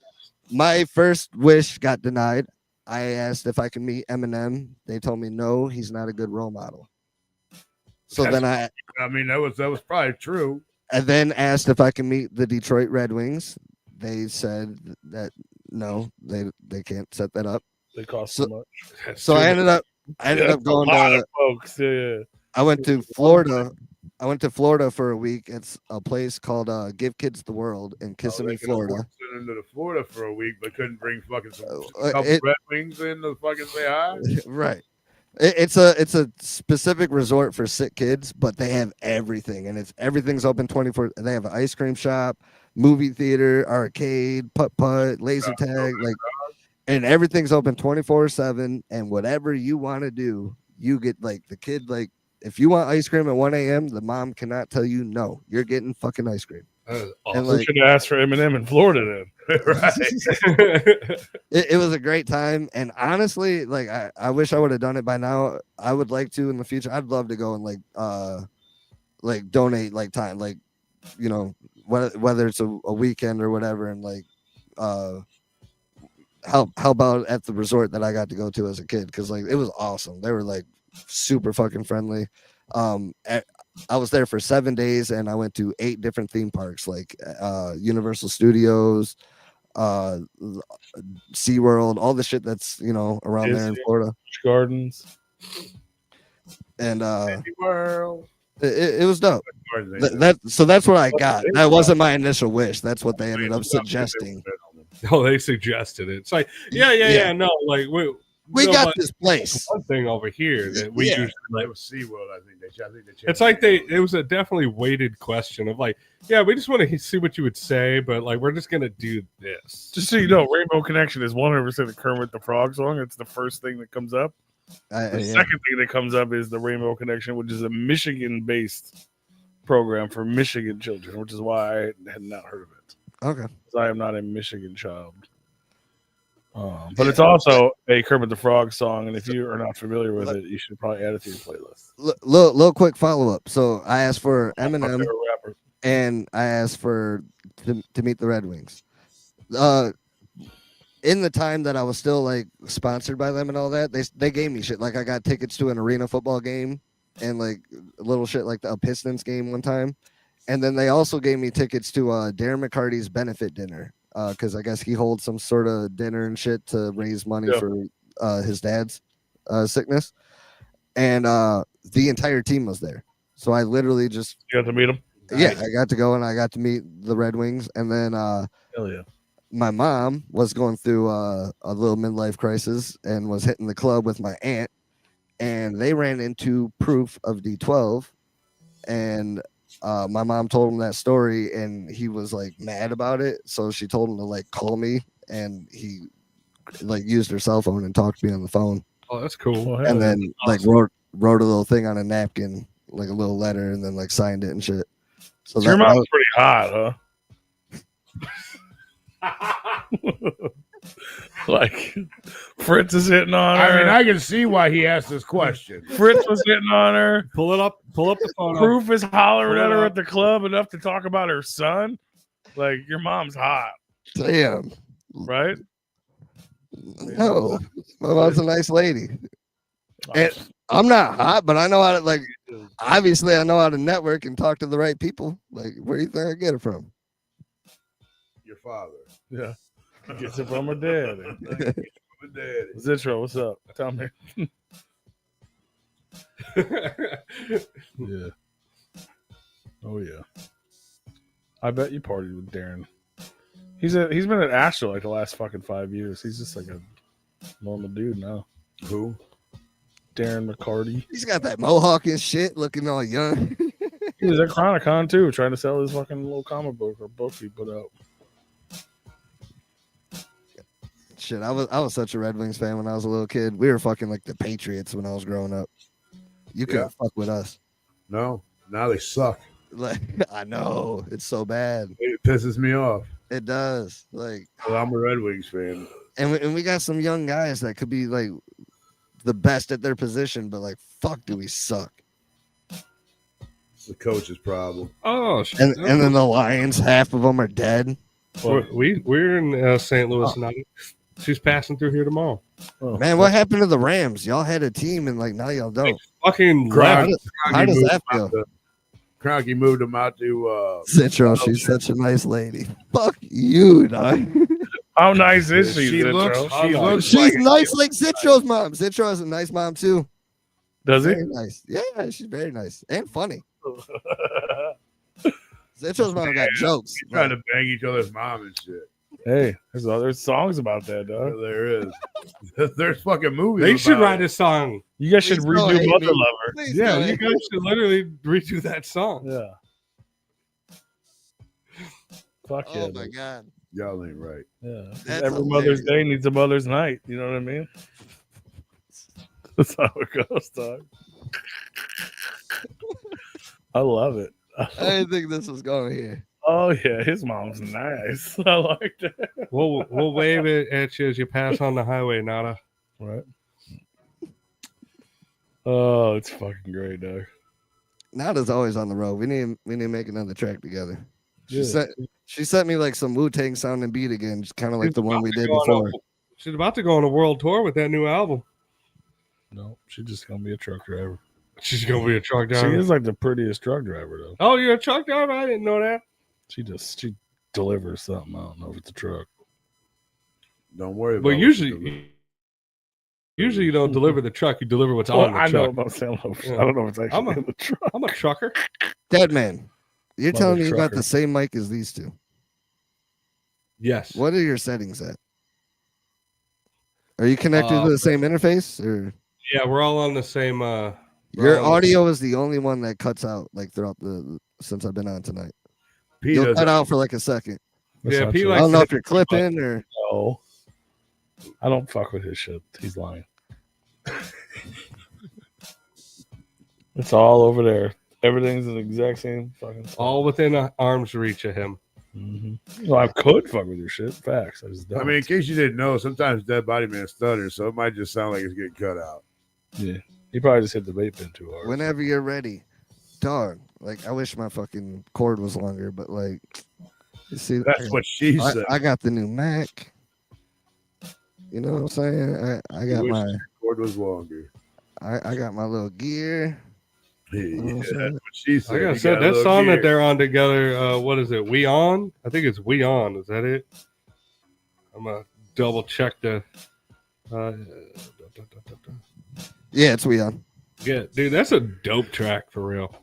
[SPEAKER 5] My first wish got denied. I asked if I could meet Eminem. They told me no, he's not a good role model. So then I
[SPEAKER 2] mean, that was probably true.
[SPEAKER 5] then asked if I can meet the Detroit Red Wings. They said that no, they can't set that up.
[SPEAKER 3] They cost
[SPEAKER 5] So-
[SPEAKER 3] so much.
[SPEAKER 4] That's
[SPEAKER 5] So
[SPEAKER 4] too
[SPEAKER 5] I
[SPEAKER 4] much.
[SPEAKER 5] ended up
[SPEAKER 3] That's
[SPEAKER 5] going
[SPEAKER 3] a lot
[SPEAKER 5] to
[SPEAKER 3] of folks. Yeah.
[SPEAKER 5] I went to Florida. I went to Florida for a week. It's a place called Give Kids the World in Kissimmee, Florida.
[SPEAKER 2] Sent into Florida for a week, but couldn't bring fucking
[SPEAKER 5] Uh,
[SPEAKER 2] couple
[SPEAKER 5] it-
[SPEAKER 2] Red Wings in to fucking say hi.
[SPEAKER 5] Right. It's a specific resort for sick kids, but they have everything, and everything's open 24. They have an ice cream shop, movie theater, arcade, putt, laser tag, like, and everything's open 24/7. And whatever you want to do, you get like the kid. Like, if you want ice cream at 1 a.m., the mom cannot tell you no. You're getting fucking ice cream.
[SPEAKER 4] That is
[SPEAKER 5] And
[SPEAKER 4] awesome.
[SPEAKER 3] We
[SPEAKER 5] like,
[SPEAKER 3] should have asked for Eminem in Florida then.
[SPEAKER 2] Right.
[SPEAKER 5] it was a great time, and honestly, like I wish I would have done it by now. I would like to in the future. I'd love to go and like donate like time, like, you know, whether it's a weekend or whatever, and like help out at the resort that I got to go to as a kid, because like it was awesome. They were like super fucking friendly. I was there for 7 days, and I went to 8 different theme parks, like Universal Studios, SeaWorld, all the shit that's, you know, around there in
[SPEAKER 3] Disney.
[SPEAKER 5] Florida.
[SPEAKER 3] Gardens.
[SPEAKER 5] And
[SPEAKER 2] World.
[SPEAKER 5] it was dope. So that's what I got. That wasn't my initial wish. That's what they ended up suggesting.
[SPEAKER 4] Oh, they suggested it. It's like, yeah. No, like
[SPEAKER 5] We
[SPEAKER 4] no,
[SPEAKER 5] got
[SPEAKER 4] but
[SPEAKER 5] this place.
[SPEAKER 4] one thing over here that we
[SPEAKER 5] Yeah.
[SPEAKER 4] usually like.
[SPEAKER 2] It was SeaWorld, I think they changed
[SPEAKER 4] It's like it was a definitely weighted question of like, yeah, we just want to see what you would say, but like we're just gonna do this.
[SPEAKER 3] Just so you know, Rainbow Connection is 100% a Kermit the Frog song. It's the first thing that comes up. The
[SPEAKER 5] Yeah.
[SPEAKER 3] second thing that comes up is the Rainbow Connection, which is a Michigan-based program for Michigan children, which is why I had not heard of it.
[SPEAKER 5] Okay.
[SPEAKER 3] 'Cause I am not a Michigan child. But it's also a Kermit the Frog song, and if you are not familiar with it, you should probably add it to your playlist.
[SPEAKER 5] Little quick follow up. So I asked for
[SPEAKER 3] My
[SPEAKER 5] Eminem,
[SPEAKER 3] favorite rapper.
[SPEAKER 5] and I asked for to meet the Red Wings. In the time that I was still like sponsored by them and all that, they gave me shit. Like I got tickets to an arena football game and like little shit like a Pistons game one time. And then they also gave me tickets to Darren McCarty's benefit dinner. Because I guess he holds some sort of dinner and shit to raise money for his dad's sickness. And the entire team was there. So I literally just
[SPEAKER 3] You got to meet him?
[SPEAKER 5] yeah, I got to go and I got to meet the Red Wings. And then
[SPEAKER 3] Hell yeah.
[SPEAKER 5] my mom was going through a little midlife crisis and was hitting the club with my aunt, and they ran into proof of D12, and my mom told him that story, and he was like mad about it, so she told him to like call me, and he like used her cell phone and talked to me on the phone,
[SPEAKER 4] Oh, that's cool.
[SPEAKER 3] Well, hell
[SPEAKER 5] and
[SPEAKER 3] yeah.
[SPEAKER 5] then like wrote a little thing on a napkin, like a little letter, and then like signed it and shit. So
[SPEAKER 3] Your
[SPEAKER 5] that
[SPEAKER 3] mom's
[SPEAKER 5] was,
[SPEAKER 3] pretty hot, huh? Like Fritz is hitting on her.
[SPEAKER 2] I mean, I can see why he asked this question.
[SPEAKER 3] Fritz was hitting on her.
[SPEAKER 4] Pull up the phone.
[SPEAKER 3] Proof is hollering
[SPEAKER 4] Pull
[SPEAKER 3] at
[SPEAKER 4] it
[SPEAKER 3] her
[SPEAKER 4] up.
[SPEAKER 3] at the club enough to talk about her son. Like your mom's hot,
[SPEAKER 5] damn.
[SPEAKER 3] right?
[SPEAKER 5] No, my mom's a nice lady. And I'm not hot, but I know how to like. Obviously, I know how to network and talk to the right people. Like, where do you think I get it from?
[SPEAKER 2] Your father.
[SPEAKER 3] Yeah, gets it from her dad.
[SPEAKER 2] Your daddy.
[SPEAKER 3] Zitro, what's up? Tell me. Yeah. Oh yeah. I bet you partied with Darren. He's been at Astro like the last fucking 5 years. He's just like a normal dude now.
[SPEAKER 2] Who?
[SPEAKER 3] Darren McCarty.
[SPEAKER 5] He's got that mohawk and shit, looking all young.
[SPEAKER 3] He was at Chronicon too, trying to sell his fucking little comic book or book he put out.
[SPEAKER 5] Shit, I was such a Red Wings fan when I was a little kid. We were fucking like the Patriots when I was growing up. You couldn't fuck with us.
[SPEAKER 2] No. Now they suck.
[SPEAKER 5] Like, I know it's so bad.
[SPEAKER 2] It pisses me off.
[SPEAKER 5] It does. Like,
[SPEAKER 2] Well, I'm a Red Wings fan.
[SPEAKER 5] and we got some young guys that could be like the best at their position, but like, fuck, do we suck?
[SPEAKER 2] It's the coach's problem.
[SPEAKER 4] Oh,
[SPEAKER 5] And then the Lions, half of them are dead.
[SPEAKER 4] we're in St. Louis now. She's passing through here tomorrow.
[SPEAKER 3] Oh,
[SPEAKER 5] Man, what happened to the Rams? Y'all had a team, and like now y'all don't.
[SPEAKER 4] fucking
[SPEAKER 2] Croc-
[SPEAKER 4] left.
[SPEAKER 5] How does that feel?
[SPEAKER 2] Cronky moved him out to
[SPEAKER 5] Citro, she's such a nice lady. Fuck you, dog.
[SPEAKER 3] How nice is she?
[SPEAKER 2] she looks
[SPEAKER 3] Citro?
[SPEAKER 2] she looks
[SPEAKER 5] She's
[SPEAKER 2] like
[SPEAKER 5] nice like Citro's mom. Citro is a nice mom too.
[SPEAKER 3] Does he?
[SPEAKER 5] Very nice. Yeah, she's very nice and funny. Citro's mom got jokes.
[SPEAKER 2] trying to bang each other's mom and shit.
[SPEAKER 3] Hey, there's songs about that,
[SPEAKER 2] Yeah,
[SPEAKER 3] dog.
[SPEAKER 2] there is. There's fucking movies.
[SPEAKER 4] They should
[SPEAKER 2] about
[SPEAKER 4] write
[SPEAKER 2] it.
[SPEAKER 4] a song.
[SPEAKER 3] You guys should
[SPEAKER 5] Please don't
[SPEAKER 3] redo
[SPEAKER 5] hate
[SPEAKER 3] Mother
[SPEAKER 5] me.
[SPEAKER 3] Lover.
[SPEAKER 5] Please
[SPEAKER 4] Yeah,
[SPEAKER 5] don't
[SPEAKER 4] you
[SPEAKER 5] hate
[SPEAKER 4] guys should literally redo that song.
[SPEAKER 3] Yeah. Fuck yeah.
[SPEAKER 5] Oh my
[SPEAKER 3] dude.
[SPEAKER 5] god.
[SPEAKER 2] Y'all ain't right.
[SPEAKER 3] Yeah.
[SPEAKER 5] That's
[SPEAKER 3] Every Mother's
[SPEAKER 5] hilarious.
[SPEAKER 3] Day needs a Mother's Night. You know what I mean? That's how it goes, dog. I love it.
[SPEAKER 5] I didn't think this was going here.
[SPEAKER 3] Oh yeah, his mom's nice. I like that.
[SPEAKER 4] We'll wave it at you as you pass on the highway, Nada.
[SPEAKER 3] Right. Oh, it's fucking great, dog.
[SPEAKER 5] Nada's always on the road. We need to make another track together.
[SPEAKER 3] Yeah.
[SPEAKER 5] She sent me like some Wu-Tang sounding beat again, just kind of like the one we did
[SPEAKER 4] Going
[SPEAKER 5] before.
[SPEAKER 4] on- She's about to go on a world tour with that new album.
[SPEAKER 3] No, she's just gonna be a truck driver.
[SPEAKER 4] She's gonna be a truck
[SPEAKER 3] She
[SPEAKER 4] driver.
[SPEAKER 3] is like the prettiest truck driver though.
[SPEAKER 4] Oh, you're a truck driver? I didn't know that.
[SPEAKER 3] She delivers something. I don't know if it's a truck.
[SPEAKER 2] Don't worry about
[SPEAKER 4] Well,
[SPEAKER 2] it.
[SPEAKER 4] usually you don't deliver the truck. You deliver what's
[SPEAKER 3] Well,
[SPEAKER 4] on the
[SPEAKER 3] I know
[SPEAKER 4] truck.
[SPEAKER 3] about San Luis.
[SPEAKER 4] Yeah.
[SPEAKER 3] I don't know if it's actually
[SPEAKER 4] I'm a-
[SPEAKER 3] in the truck.
[SPEAKER 4] I'm a trucker.
[SPEAKER 5] Dead man, you're
[SPEAKER 3] Mother
[SPEAKER 5] telling me you got
[SPEAKER 3] trucker.
[SPEAKER 5] the same mic as these two.
[SPEAKER 4] Yes.
[SPEAKER 5] What are your settings at? Are you connected to the same interface, or
[SPEAKER 4] Yeah, we're all on the same.
[SPEAKER 5] your
[SPEAKER 4] all on the-
[SPEAKER 5] audio is the only one that cuts out like throughout the since I've been on tonight?
[SPEAKER 2] Pete
[SPEAKER 5] You'll
[SPEAKER 2] doesn't-
[SPEAKER 5] cut out for like a second.
[SPEAKER 3] That's
[SPEAKER 4] Yeah,
[SPEAKER 3] not
[SPEAKER 4] Pete
[SPEAKER 3] true.
[SPEAKER 5] I
[SPEAKER 4] likes
[SPEAKER 5] don't know
[SPEAKER 4] to-
[SPEAKER 5] if you're clipping or
[SPEAKER 3] No. I don't fuck with his shit. He's lying. It's all over there. Everything's the exact same fucking stuff.
[SPEAKER 4] all within arm's reach of him.
[SPEAKER 3] Well, I could fuck with your shit. Facts. I just don't.
[SPEAKER 2] I mean, in case you didn't know, sometimes Dead Body Man stutters, so it might just sound like it's getting cut out.
[SPEAKER 3] yeah. He probably just hit the vape pen too hard.
[SPEAKER 5] whenever you're ready, dog. Like I wish my fucking cord was longer, but like, you see,
[SPEAKER 2] That's what she said.
[SPEAKER 5] I got the new Mac. You know what I'm saying? I got
[SPEAKER 2] wish
[SPEAKER 5] my
[SPEAKER 2] the cord was longer.
[SPEAKER 5] I got my little gear.
[SPEAKER 2] Yeah,
[SPEAKER 5] what I'm
[SPEAKER 2] that's
[SPEAKER 5] saying?
[SPEAKER 2] what she said.
[SPEAKER 4] Like I
[SPEAKER 2] You
[SPEAKER 4] said,
[SPEAKER 2] got a
[SPEAKER 4] that
[SPEAKER 2] little
[SPEAKER 4] song
[SPEAKER 2] gear.
[SPEAKER 4] that they're on together, what is it? We On? I think it's We On. Is that it? I'm going to double check the.
[SPEAKER 5] Yeah, it's we on.
[SPEAKER 4] Yeah, dude, that's a dope track for real.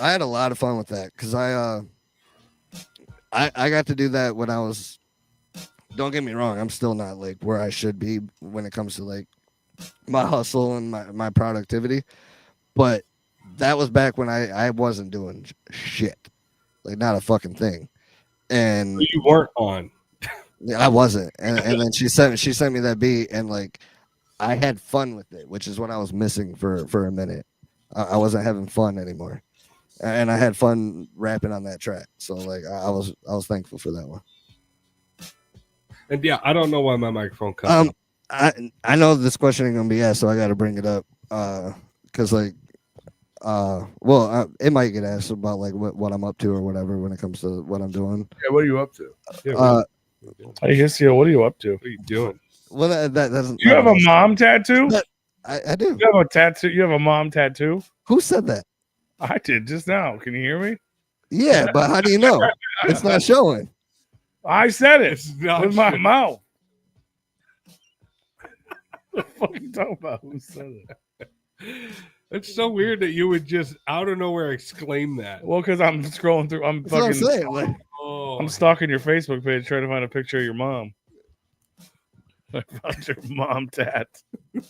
[SPEAKER 5] I had a lot of fun with that because I got to do that when I was. Don't get me wrong, I'm still not like where I should be when it comes to like my hustle and my productivity, but that was back when I wasn't doing shit, like not a fucking thing, and
[SPEAKER 4] You weren't on.
[SPEAKER 5] I wasn't, and then she sent me that beat, and like I had fun with it, which is what I was missing for a minute. I wasn't having fun anymore, and I had fun rapping on that track. So like I was thankful for that one.
[SPEAKER 4] And yeah, I don't know why my microphone cut off.
[SPEAKER 5] I know this question ain't gonna be asked, so I got to bring it up. Because like, it might get asked about like what I'm up to or whatever when it comes to what I'm doing.
[SPEAKER 2] Yeah, what are you up to?
[SPEAKER 4] Yeah,
[SPEAKER 3] Hey, Histio, what are you up to?
[SPEAKER 4] what are you doing?
[SPEAKER 5] Well, that doesn't.
[SPEAKER 3] Do you have a mom tattoo?
[SPEAKER 5] I do.
[SPEAKER 3] You have a tattoo? You have a mom tattoo?
[SPEAKER 5] Who said that?
[SPEAKER 3] I did just now. Can you hear me?
[SPEAKER 5] Yeah, but how do you know? It's not showing.
[SPEAKER 3] I said it
[SPEAKER 4] It's not
[SPEAKER 3] with my
[SPEAKER 4] shit.
[SPEAKER 3] mouth. What the fuck you talking about? Who said it?
[SPEAKER 4] It's so weird that you would just out of nowhere exclaim that.
[SPEAKER 3] Well, because I'm scrolling through. I'm
[SPEAKER 5] That's what I'm
[SPEAKER 3] fucking.
[SPEAKER 5] saying. Like,
[SPEAKER 4] Oh,
[SPEAKER 3] I'm stalking your Facebook page trying to find a picture of your mom. I found your mom tat.
[SPEAKER 2] Damn,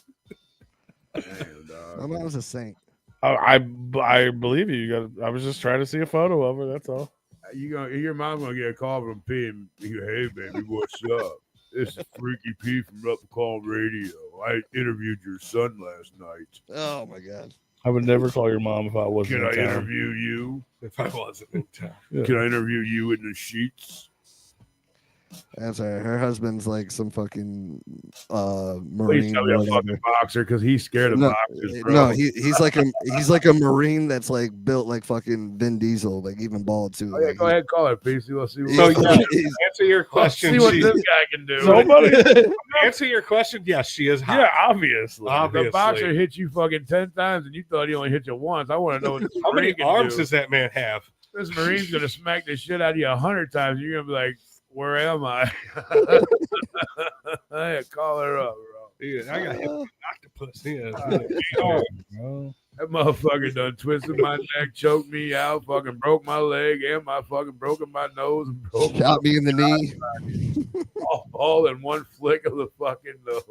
[SPEAKER 5] my
[SPEAKER 2] dog.
[SPEAKER 5] mom's a saint.
[SPEAKER 3] I believe you. I was just trying to see a photo of her. That's all.
[SPEAKER 2] Your mom's gonna get a call from P and be like, "Hey, baby, what's up? This is Freaky P from Replicon Radio. I interviewed your son last night.
[SPEAKER 5] Oh my god.
[SPEAKER 3] I would never call your mom if I wasn't
[SPEAKER 2] Can I
[SPEAKER 3] in town.
[SPEAKER 2] interview you?
[SPEAKER 4] if I wasn't in town.
[SPEAKER 3] Yeah.
[SPEAKER 2] Can I interview you in the sheets?"
[SPEAKER 5] That's her. Her husband's like some fucking
[SPEAKER 2] Please
[SPEAKER 5] marine
[SPEAKER 2] tell me
[SPEAKER 5] or
[SPEAKER 2] a
[SPEAKER 5] whatever.
[SPEAKER 2] fucking boxer because he's scared of
[SPEAKER 5] No,
[SPEAKER 2] boxers, bro.
[SPEAKER 5] no, he's like a marine that's like built like fucking Vin Diesel, like even bald too.
[SPEAKER 2] Oh, yeah,
[SPEAKER 5] Like,
[SPEAKER 2] go ahead, call her, PC. Let's see what.
[SPEAKER 4] So,
[SPEAKER 5] he's-
[SPEAKER 4] yeah.
[SPEAKER 5] he's-
[SPEAKER 4] Answer your question.
[SPEAKER 2] See what
[SPEAKER 4] She,
[SPEAKER 2] this guy can do.
[SPEAKER 3] Nobody.
[SPEAKER 4] answer your question. Yes, she is hot.
[SPEAKER 3] Yeah, obviously.
[SPEAKER 4] Obviously.
[SPEAKER 2] The boxer hit you fucking 10 times and you thought he only hit you once. I want to know what this
[SPEAKER 4] How many
[SPEAKER 2] Marine can
[SPEAKER 4] arms
[SPEAKER 2] do.
[SPEAKER 4] does that man have?
[SPEAKER 2] This Marine's gonna smack the shit out of you 100 times. You're gonna be like, "Where am I?" Hey, call her up, bro.
[SPEAKER 4] Dude, I got hit with an octopus. Yeah.
[SPEAKER 3] Bro.
[SPEAKER 2] That motherfucker done twisted my neck, choked me out, fucking broke my leg, and my fucking broken my nose and broke
[SPEAKER 5] shot me in the knee.
[SPEAKER 2] all in one flick of the fucking nose.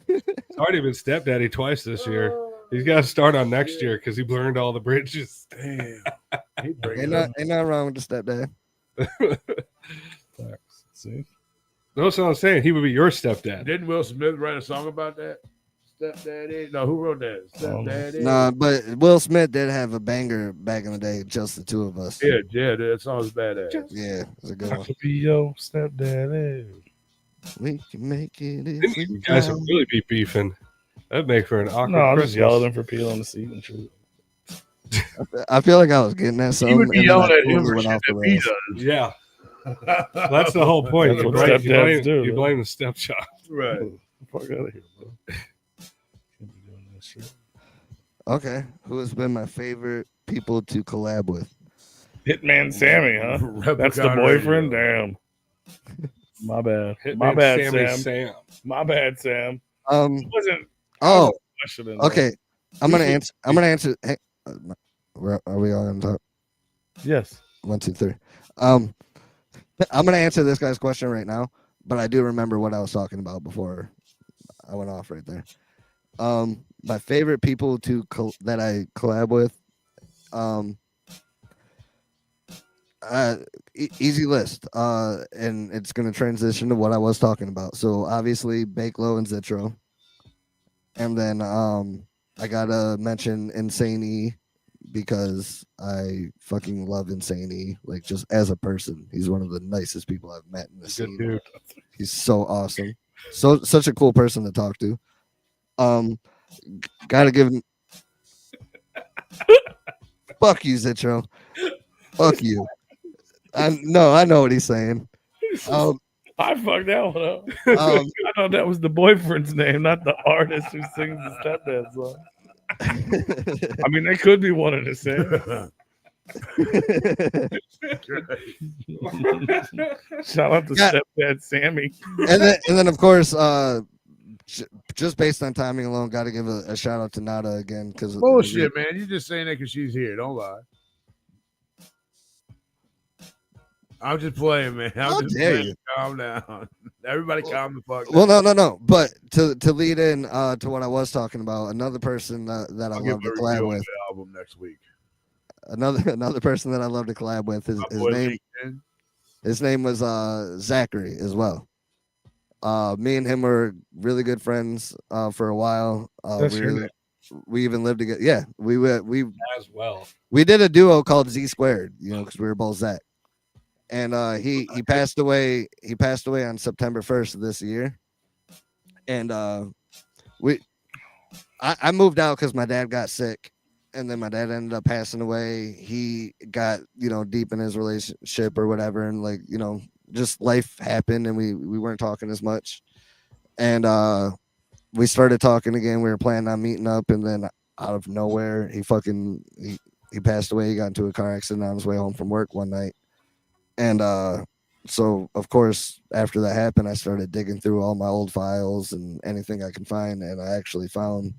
[SPEAKER 4] He's already been stepdaddy twice this year. He's got to start on next year because he burned all the bridges.
[SPEAKER 2] Damn. He bring
[SPEAKER 5] Ain't
[SPEAKER 2] it up.
[SPEAKER 5] nothing wrong with the stepdad.
[SPEAKER 3] Facts. See?
[SPEAKER 4] That's what I'm saying. He would be your stepdad.
[SPEAKER 2] Didn't Will Smith write a song about that? Stepdaddy? No, who wrote that? Stepdaddy?
[SPEAKER 5] Nah, but Will Smith did have a banger back in the day, just the two of us.
[SPEAKER 2] Yeah, that song's badass.
[SPEAKER 5] Yeah, it's a good
[SPEAKER 3] I
[SPEAKER 5] one.
[SPEAKER 3] could be your stepdaddy.
[SPEAKER 5] We can make it.
[SPEAKER 4] Then
[SPEAKER 5] If
[SPEAKER 4] you
[SPEAKER 5] we
[SPEAKER 4] guys
[SPEAKER 5] try.
[SPEAKER 4] would really be beefing. That'd make for an awkward
[SPEAKER 3] No, I'm just
[SPEAKER 4] Christmas.
[SPEAKER 3] yelling for Peel on the seat and shit.
[SPEAKER 5] I feel like I was getting that.
[SPEAKER 2] He would be yelling at him for
[SPEAKER 5] went
[SPEAKER 2] shit
[SPEAKER 5] off the
[SPEAKER 2] that he
[SPEAKER 5] rails.
[SPEAKER 2] does.
[SPEAKER 4] Yeah, that's the whole point.
[SPEAKER 3] That's
[SPEAKER 4] You
[SPEAKER 3] what
[SPEAKER 4] blame,
[SPEAKER 3] stepdads do,
[SPEAKER 4] you
[SPEAKER 3] though.
[SPEAKER 4] blame the stepchild.
[SPEAKER 2] Right.
[SPEAKER 3] Fuck out of here, bro. Can't be doing that shit.
[SPEAKER 5] Okay, who has been my favorite people to collab with?
[SPEAKER 3] Hitman Sammy, huh? That's the
[SPEAKER 2] Replicon
[SPEAKER 3] boyfriend?
[SPEAKER 2] Radio.
[SPEAKER 3] Damn. My bad.
[SPEAKER 4] Hitman
[SPEAKER 3] My bad,
[SPEAKER 4] Sammy
[SPEAKER 3] Sam.
[SPEAKER 4] Sam.
[SPEAKER 3] My bad, Sam. Wasn't
[SPEAKER 5] Oh,
[SPEAKER 3] questioning that.
[SPEAKER 5] okay. I'm gonna answer. Hey, are we all gonna talk?
[SPEAKER 3] Yes.
[SPEAKER 5] 1, 2, 3. I'm gonna answer this guy's question right now, but I do remember what I was talking about before I went off right there. My favorite people that I collab with, easy list. And it's gonna transition to what I was talking about. So obviously Bakelo and Zitro, and then I gotta mention Insane E, because I fucking love Insane E, like just as a person. He's one of the nicest people I've met in the
[SPEAKER 4] Good
[SPEAKER 5] scene.
[SPEAKER 4] dude.
[SPEAKER 5] He's so awesome. Such a cool person to talk to. Gotta give him fuck you, Zitro. Fuck you. I know what he's saying.
[SPEAKER 3] I fucked that one up.
[SPEAKER 5] Um,
[SPEAKER 3] I thought that was the boyfriend's name, not the artist who sings the stepdad song. I mean, they could be one and the same. Shout out to
[SPEAKER 5] Yeah.
[SPEAKER 3] stepdad Sammy.
[SPEAKER 5] and then of course, just based on timing alone, got to give a shout out to Nada again, because
[SPEAKER 2] Bullshit, man. You just saying that because she's here. Don't lie. I'm just playing, man.
[SPEAKER 5] How
[SPEAKER 2] I'm just
[SPEAKER 5] dare
[SPEAKER 2] playing.
[SPEAKER 5] you.
[SPEAKER 2] Calm down. Everybody calm the fuck
[SPEAKER 5] Well,
[SPEAKER 2] down.
[SPEAKER 5] no. But to lead in to what I was talking about, another person that I
[SPEAKER 2] I'll give
[SPEAKER 5] love
[SPEAKER 2] a
[SPEAKER 5] to
[SPEAKER 2] review
[SPEAKER 5] collab
[SPEAKER 2] on
[SPEAKER 5] with,
[SPEAKER 2] the album next week.
[SPEAKER 5] another person that I love to collab with,
[SPEAKER 2] My boy
[SPEAKER 5] his name was Zachary as well. Me and him were really good friends for a while.
[SPEAKER 3] That's your name.
[SPEAKER 5] We even lived together. Yeah, we
[SPEAKER 4] As well.
[SPEAKER 5] did a duo called Z Squared, because we were both Zach. And he passed away. He passed away on September 1st of this year. And I moved out because my dad got sick, and then my dad ended up passing away. He got deep in his relationship or whatever, and just life happened, and we weren't talking as much. And we started talking again. We were planning on meeting up, and then out of nowhere, he passed away. He got into a car accident on his way home from work one night. And so, of course, after that happened, I started digging through all my old files and anything I can find. And I actually found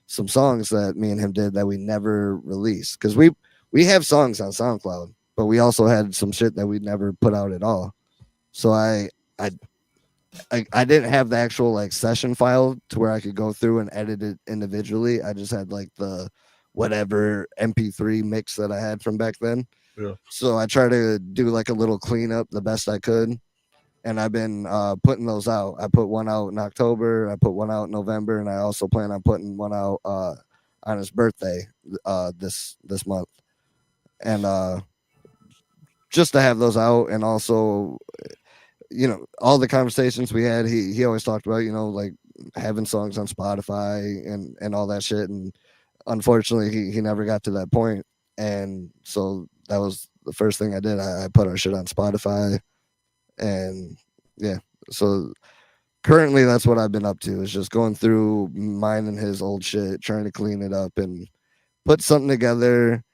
[SPEAKER 5] some songs that me and him did that we never released. Because we have songs on SoundCloud, but we also had some shit that we never put out at all. So I didn't have the actual session file to where I could go through and edit it individually. I just had the whatever MP3 mix that I had from back then.
[SPEAKER 3] Yeah.
[SPEAKER 5] So I try to do a little cleanup the best I could, and I've been putting those out. I put one out in October, I put one out in November, and I also plan on putting one out on his birthday this month. And just to have those out, and also all the conversations we had, he always talked about, like having songs on Spotify and all that shit. And unfortunately, he never got to that point. And so that was the first thing I did. I put our shit on Spotify. And yeah, so currently that's what I've been up to, is just going through mine and his old shit, trying to clean it up and put something together.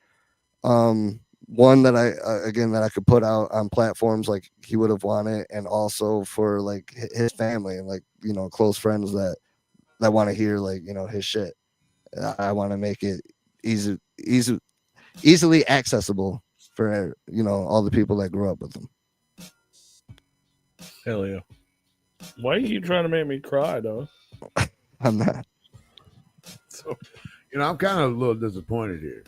[SPEAKER 5] One that I could put out on platforms like he would have wanted, and also for like his family and like close friends that want to hear like his shit. I want to make it easily accessible for all the people that grew up with him.
[SPEAKER 3] Hell yeah. Why you keep trying to make me cry, though?
[SPEAKER 5] I'm not.
[SPEAKER 3] So,
[SPEAKER 2] I'm kind of a little disappointed here.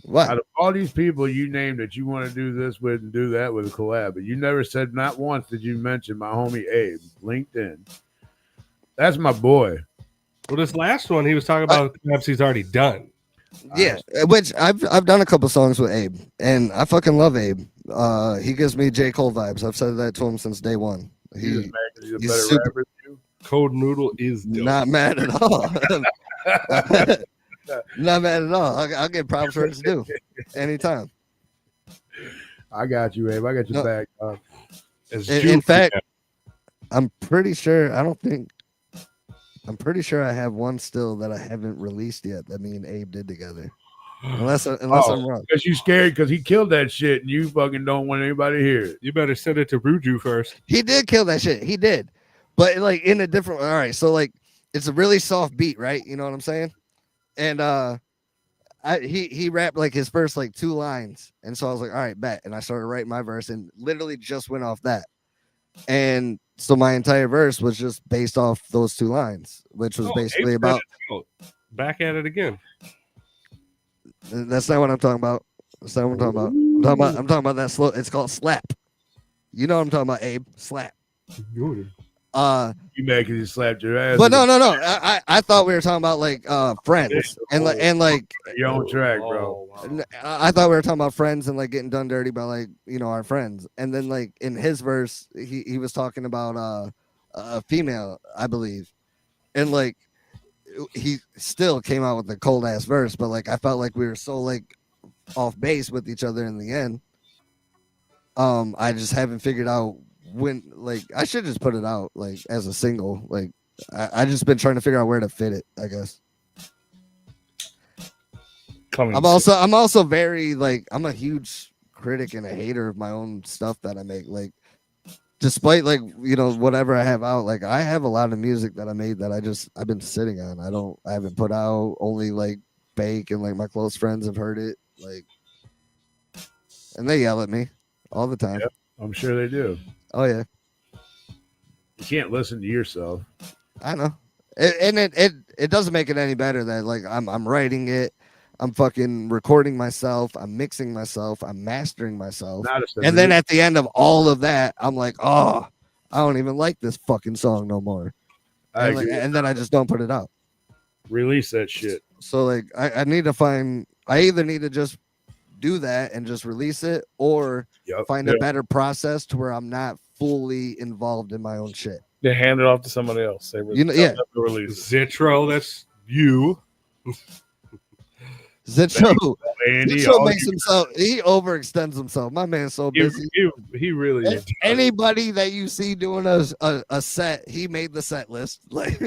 [SPEAKER 5] What?
[SPEAKER 2] Out of all these people you named that you want to do this with and do that with a collab, but you never said, not once did you mention my homie Abe, LinkedIn. That's my boy.
[SPEAKER 4] Well, this last one he was talking about collabs he's already done.
[SPEAKER 5] Yeah, which I've done a couple songs with Abe, and I fucking love Abe. He gives me J. Cole vibes. I've said that to him since day one.
[SPEAKER 2] He's a better
[SPEAKER 5] super,
[SPEAKER 2] rapper than you.
[SPEAKER 4] Code Noodle is dope.
[SPEAKER 5] Not mad at all. Not mad at all. I'll get props for his due anytime.
[SPEAKER 2] I got you, Abe. I got your back.
[SPEAKER 5] In fact, I'm pretty sure. I'm pretty sure I have one still that I haven't released yet that me and Abe did together. Unless I'm wrong.
[SPEAKER 2] Because you scared because he killed that shit and you fucking don't want anybody to hear it.
[SPEAKER 4] You better send it to Ruju first.
[SPEAKER 5] He did kill that shit. He did. But like in a different, all right. So like it's a really soft beat, right? You know what I'm saying? And he rapped like his first like 2 lines. And so I was like, all right, bet. And I started writing my verse and literally just went off that. And so my entire verse was just based off those 2 lines, which was basically about
[SPEAKER 4] back at it again.
[SPEAKER 5] That's not what I'm talking about. That's not what I'm talking about. I'm talking about that slow. It's called Slap. You know what I'm talking about, Abe? Slap.
[SPEAKER 2] You mad because he slapped your ass?
[SPEAKER 5] But no. I thought we were talking about like friends and like
[SPEAKER 2] you're on track, bro.
[SPEAKER 4] Wow.
[SPEAKER 5] I thought we were talking about friends and like getting done dirty by like our friends. And then like in his verse, he was talking about a female, I believe, and like he still came out with a cold ass verse. But like I felt like we were so like off base with each other in the end. I just haven't figured out when, like, I should just put it out like as a single. Like I just been trying to figure out where to fit it, I guess. I'm also very like, I'm a huge critic and a hater of my own stuff that I make. Like despite like whatever I have out, like I have a lot of music that I made that I've been sitting on. I haven't put out. Only like Bake and like my close friends have heard it, like, and they yell at me all the time.
[SPEAKER 2] Yep, I'm sure they do.
[SPEAKER 5] Oh yeah,
[SPEAKER 2] you can't listen to yourself.
[SPEAKER 5] I know, it doesn't make it any better that like I'm writing it, I'm fucking recording myself, I'm mixing myself, I'm mastering myself, and then at the end of all of that, I'm like, oh, I don't even like this fucking song no more, and then I just don't put it out.
[SPEAKER 2] Release that shit.
[SPEAKER 5] So like I need to find. I either need to just do that and just release it, or find a better process to where I'm not fully involved in my own shit.
[SPEAKER 3] They hand it off to somebody else. They
[SPEAKER 4] Zitro, that's you.
[SPEAKER 5] Zitro makes himself. He overextends himself. My man's so busy.
[SPEAKER 4] He really is.
[SPEAKER 5] Anybody that you see doing a set, he made the set list. Like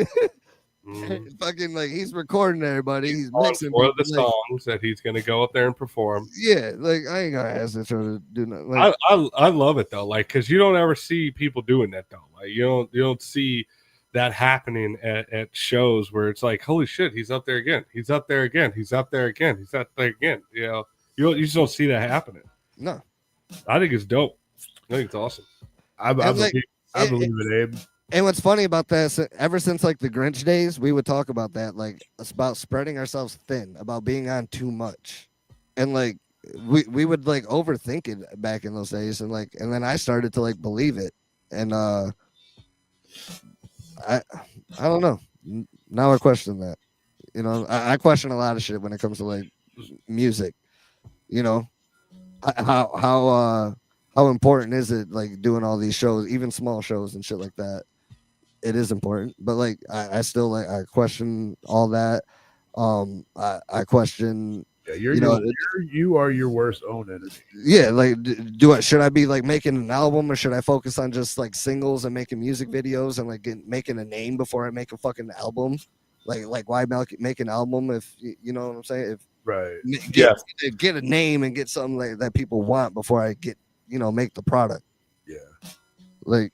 [SPEAKER 5] fucking like he's recording everybody. He's mixing
[SPEAKER 4] for the songs that he's gonna go up there and perform.
[SPEAKER 5] Yeah, like I ain't gonna ask Zitro to do nothing. Like,
[SPEAKER 4] I love it though, like because you don't ever see people doing that though. Like you don't see that happening at shows where it's like, holy shit, he's up there again. He's up there again. He's up there again. He's up there again. You just don't see that happening.
[SPEAKER 5] No,
[SPEAKER 4] I think it's dope. I think it's awesome.
[SPEAKER 2] I believe it, Abe.
[SPEAKER 5] And what's funny about that, ever since like the Grinch days, we would talk about that, like it's about spreading ourselves thin, about being on too much, and like we would like overthink it back in those days, and then I started to like believe it, and I don't know. Now I question that. I question a lot of shit when it comes to like music. How how important is it, like doing all these shows, even small shows and shit like that. It is important, but like I still like I question all that. I question,
[SPEAKER 2] Yeah, you are your worst own enemy.
[SPEAKER 5] yeah, like should I be like making an album, or should I focus on just like singles and making music videos and like making a name before I make a fucking album? Like why make an album if you know what I'm saying? If
[SPEAKER 2] Right.
[SPEAKER 5] get a name and get something like that people want before I get make the product.
[SPEAKER 2] Yeah.
[SPEAKER 5] Like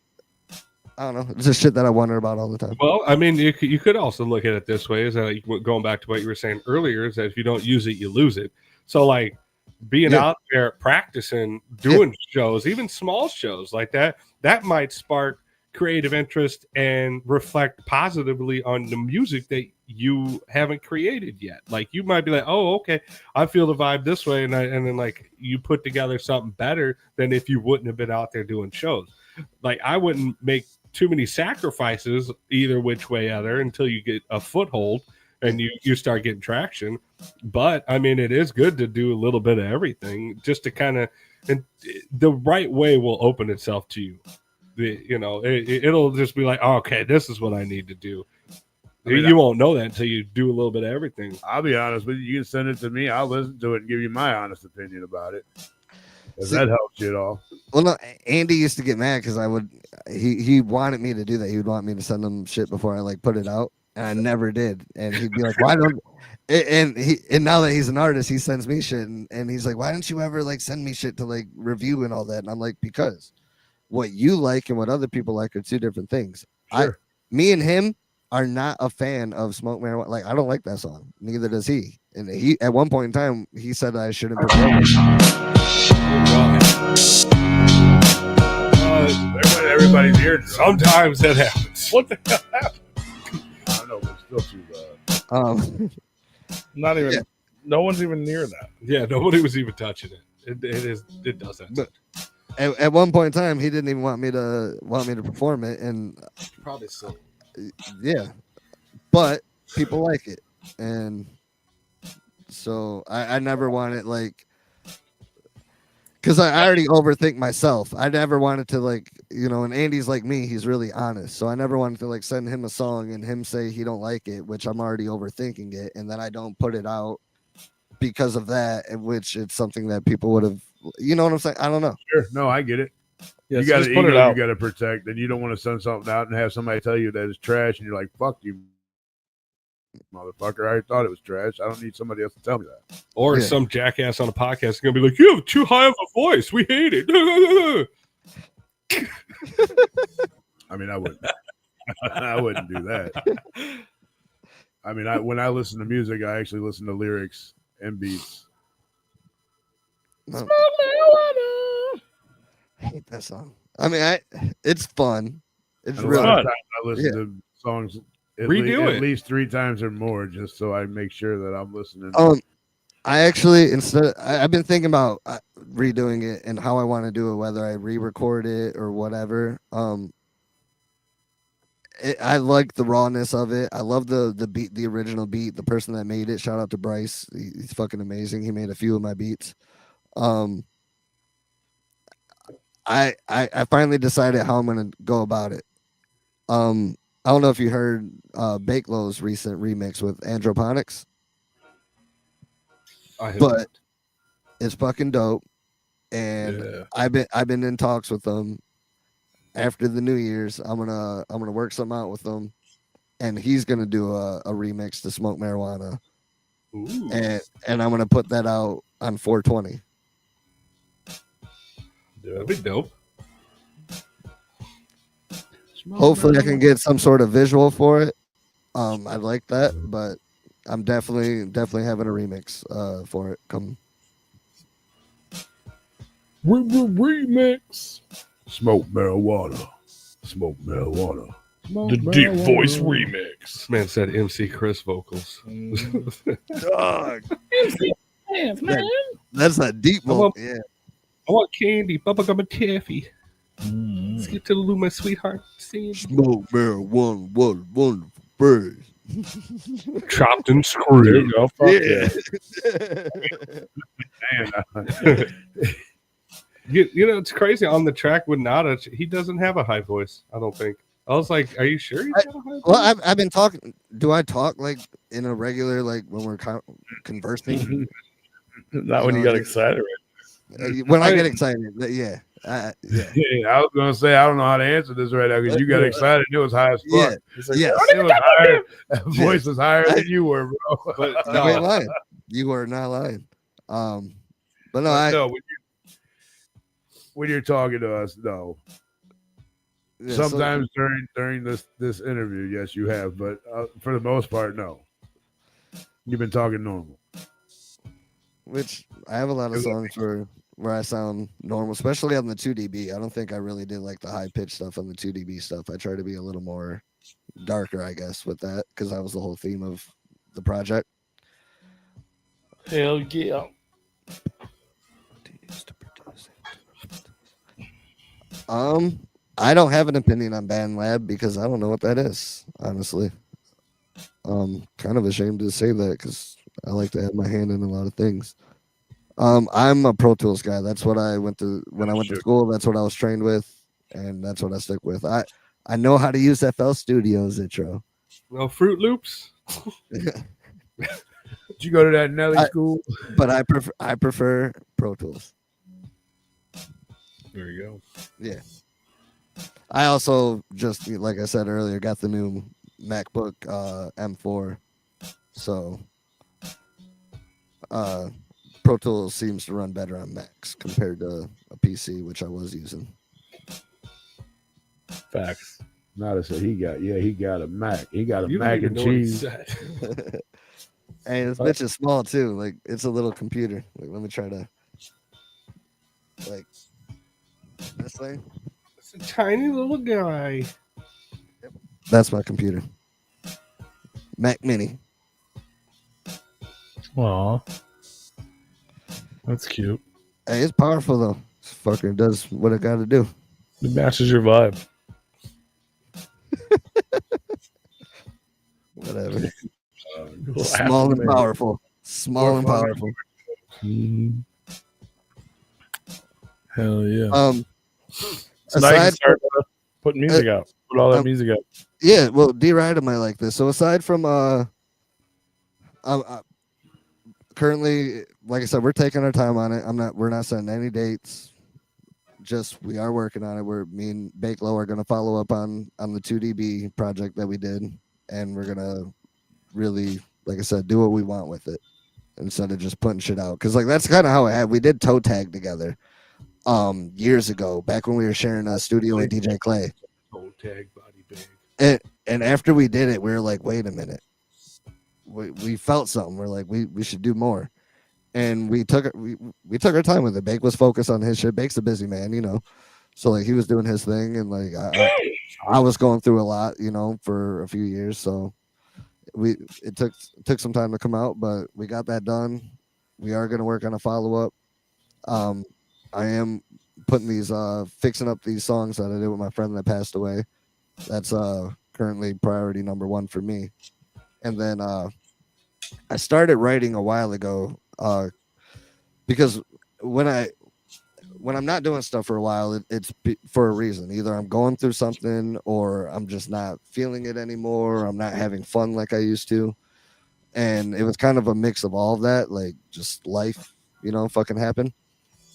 [SPEAKER 5] I don't know. It's just shit that I wonder about all the time.
[SPEAKER 4] Well, I mean, you could also look at it this way: is that going back to what you were saying earlier, is that if you don't use it, you lose it. So, like being out there practicing, doing shows, even small shows like that might spark creative interest and reflect positively on the music that you haven't created yet. Like you might be like, oh, okay, I feel the vibe this way, and then like you put together something better than if you wouldn't have been out there doing shows. Like I wouldn't make too many sacrifices either which way other until you get a foothold and you start getting traction. But I mean, it is good to do a little bit of everything just to kind of, and the right way will open itself to you. It'll just be like, oh, okay, this is what I need to do. I mean, you won't know that until you do a little bit of everything.
[SPEAKER 2] I'll be honest with you. You can send it to me. I'll listen to it and give you my honest opinion about it. If that helps you at all.
[SPEAKER 5] Well, no, Andy used to get mad because he wanted me to do that. He would want me to send him shit before I like put it out, and I never did. And he'd be like, "Why don't?" And now that he's an artist, he sends me shit, and he's like, "Why don't you ever like send me shit to like review and all that?" And I'm like, because what you like and what other people like are two different things.
[SPEAKER 2] Sure.
[SPEAKER 5] Me and him are not a fan of Smoke Marijuana. Like I don't like that song. Neither does he. And he at one point in time he said I shouldn't perform it.
[SPEAKER 2] Everybody's here.
[SPEAKER 4] Sometimes that happens.
[SPEAKER 3] What the hell happened?
[SPEAKER 2] I don't know, but it's still too
[SPEAKER 3] Not even. Yeah. No one's even near that.
[SPEAKER 4] Yeah, nobody was even touching it. It does that.
[SPEAKER 5] But at one point in time, he didn't even want me to perform it, and
[SPEAKER 4] probably so.
[SPEAKER 5] Yeah, but people like it, and so I never wanted like. Because I already overthink myself. I never wanted to like, and Andy's like me, he's really honest. So I never wanted to like send him a song and him say he don't like it, which I'm already overthinking it. And then I don't put it out because of that, which it's something that people would have, you know what I'm saying? I don't know.
[SPEAKER 2] Sure. No, I get it.
[SPEAKER 3] Yeah,
[SPEAKER 2] you
[SPEAKER 3] so
[SPEAKER 2] got
[SPEAKER 3] just
[SPEAKER 2] to
[SPEAKER 3] put it out.
[SPEAKER 2] You got to protect, and you don't want to send something out and have somebody tell you that it's trash, and you're like, fuck you, motherfucker. I already thought it was trash. I don't need somebody else to tell me that.
[SPEAKER 4] Or some jackass on a podcast is gonna be like, you have too high of a voice, we hate it.
[SPEAKER 2] I mean, I wouldn't do that. I mean, when I listen to music, I actually listen to lyrics and beats.
[SPEAKER 5] I hate that song. I mean, it's fun. It's really
[SPEAKER 2] fun. I listen to songs at least 3 times or more, just so I make sure that I'm listening.
[SPEAKER 5] I actually I've been thinking about redoing it and how I want to do it, whether I re-record it or whatever. I like the rawness of it. I love the beat, the original beat. The person that made it, shout out to Bryce. He's fucking amazing. He made a few of my beats. I finally decided how I'm gonna go about it. I don't know if you heard Bakelow's recent remix with Androponics, but it's fucking dope. And I've been in talks with them. After the New Year's, I'm gonna work something out with them, and he's gonna do a remix to Smoke Marijuana. Ooh. And I'm gonna put that out on 420.
[SPEAKER 4] That'd be dope.
[SPEAKER 5] Hopefully I can get some sort of visual for it. I'd like that, but I'm definitely having a remix for it come.
[SPEAKER 3] Remix.
[SPEAKER 2] Smoke marijuana. Smoke marijuana.
[SPEAKER 3] The deep voice remix.
[SPEAKER 4] This man said MC Chris vocals.
[SPEAKER 5] Dog.
[SPEAKER 3] MC Chris, man.
[SPEAKER 5] That's a deep vocal. Yeah.
[SPEAKER 4] I want candy, bubblegum, and taffy. Let's get to the loo, my sweetheart.
[SPEAKER 5] Smoke marijuana, what a wonderful bird.
[SPEAKER 4] Chopped and screwed.
[SPEAKER 3] There you go. Fuck yeah.
[SPEAKER 4] You know, it's crazy. On the track with Nada, he doesn't have a high voice. I don't think. I was like, "Are you sure he's got a high voice?"
[SPEAKER 5] Well, I've been talking. Do I talk like in a regular, like when we're conversing?
[SPEAKER 3] Not when you got excited.
[SPEAKER 5] When I get excited, yeah. Yeah.
[SPEAKER 2] Yeah, I was gonna say I don't know how to answer this right now because you got excited. It was high as
[SPEAKER 5] Yeah.
[SPEAKER 2] fuck.
[SPEAKER 5] Yes.
[SPEAKER 2] It was higher. Voice was higher than you were, bro.
[SPEAKER 4] But
[SPEAKER 5] You ain't lying. You are not lying. But no,
[SPEAKER 2] when you're talking to us, no.
[SPEAKER 5] yeah,
[SPEAKER 2] Sometimes during this interview, yes, you have, but for the most part, no. You've been talking normal.
[SPEAKER 5] Which I have a lot of songs where I sound normal, especially on the 2dB. I don't think I really did like the high pitch stuff on the 2dB stuff. I try to be a little more darker, I guess, with that because that was the whole theme of the project.
[SPEAKER 3] Hell yeah.
[SPEAKER 5] I don't have an opinion on Band Lab because I don't know what that is, honestly. Kind of ashamed to say that because I like to have my hand in a lot of things. I'm a Pro Tools guy. That's what I went to when I went to school. That's what I was trained with, and that's what I stick with. I know how to use FL Studio's intro.
[SPEAKER 4] No Fruit Loops.
[SPEAKER 2] Did you go to that Nelly school?
[SPEAKER 5] But I prefer Pro Tools.
[SPEAKER 3] There you go.
[SPEAKER 5] Yeah. I also just like I said earlier got the new MacBook M4, so Pro Tools seems to run better on Macs compared to a PC, which I was using.
[SPEAKER 3] Facts.
[SPEAKER 2] Nada said he got a Mac. He got a
[SPEAKER 4] You don't
[SPEAKER 2] mac
[SPEAKER 4] even
[SPEAKER 2] and
[SPEAKER 4] know what he
[SPEAKER 2] cheese.
[SPEAKER 4] said.
[SPEAKER 5] And this bitch is small too. Like it's a little computer. Like, let me try to like this thing.
[SPEAKER 4] It's a tiny little guy.
[SPEAKER 5] That's my computer. Mac Mini.
[SPEAKER 3] Aw. That's cute.
[SPEAKER 5] Hey, it's powerful though. This fucker does what it got to do.
[SPEAKER 3] It matches your vibe.
[SPEAKER 5] Whatever. Small and powerful. Small and powerful.
[SPEAKER 3] Mhm. Hell yeah. So now you can
[SPEAKER 5] Aside,
[SPEAKER 3] start putting music out. Put all that music out.
[SPEAKER 5] yeah. Well, D-Ride might like this. So aside from currently, like I said, we're taking our time on it. We're not setting any dates. Just we are working on it. Me and Bakelo are gonna follow up on the 2dB project that we did, and we're gonna really, like I said, do what we want with it instead of just putting shit out. Cause like that's kind of how we did Toe Tag together years ago, back when we were sharing a studio with DJ Clay.
[SPEAKER 4] Toe Tag body bag.
[SPEAKER 5] And after we did it, we were like, wait a minute. We felt something. We're like, we should do more. And we took our time with it. Bake was focused on his shit. Bake's a busy man, you know. So like he was doing his thing, and like I was going through a lot, you know, for a few years. So it took some time to come out, but we got that done. We are gonna work on a follow-up. I am putting these fixing up these songs that I did with my friend that passed away. That's currently priority number one for me. And then I started writing a while ago because when I'm not doing stuff for a while, it's for a reason. Either I'm going through something, or I'm just not feeling it anymore. Or I'm not having fun like I used to, and it was kind of a mix of all of that, like just life, you know, fucking happened.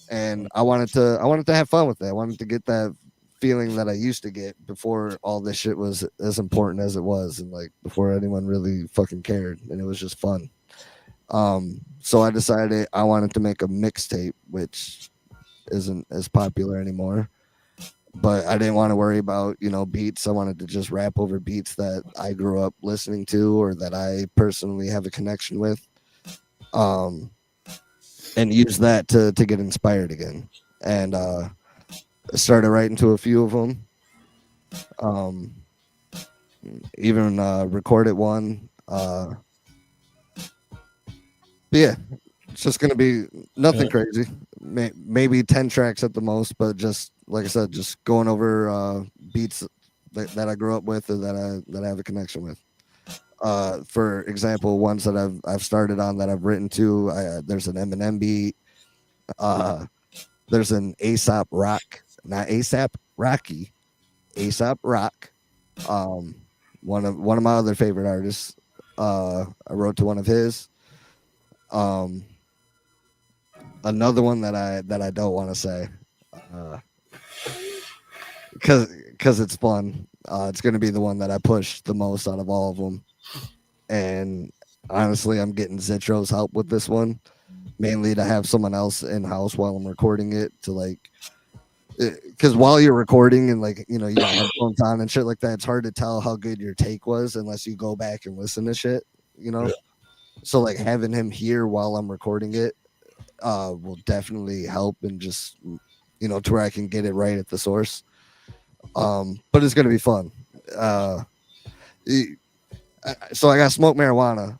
[SPEAKER 5] And I wanted to have fun with it. I wanted to get that feeling that I used to get before all this shit was as important as it was, and like before anyone really fucking cared, and it was just fun. So I decided I wanted to make a mixtape, which isn't as popular anymore, but I didn't want to worry about, you know, beats. I wanted to just rap over beats that I grew up listening to or that I personally have a connection with, and use that to get inspired again. And I started writing to a few of them, even recorded one. Yeah, it's just gonna be nothing crazy. Maybe 10 tracks at the most, but just like I said, just going over beats that I grew up with or that I have a connection with. For example, ones that I've started on that I've written to. There's an Eminem beat. There's an Aesop Rock, not ASAP Rocky, Aesop Rock. One of my other favorite artists. I wrote to one of his. Another one that I don't want to say, because it's fun. It's going to be the one that I push the most out of all of them, and honestly, I'm getting Zitro's help with this one, mainly to have someone else in house while I'm recording it to like. Because while you're recording and like you got headphones on and shit like that, it's hard to tell how good your take was unless you go back and listen to shit. Yeah. So like having him here while I'm recording it will definitely help and just to where I can get it right at the source. But it's gonna be fun. So I got Smoke Marijuana,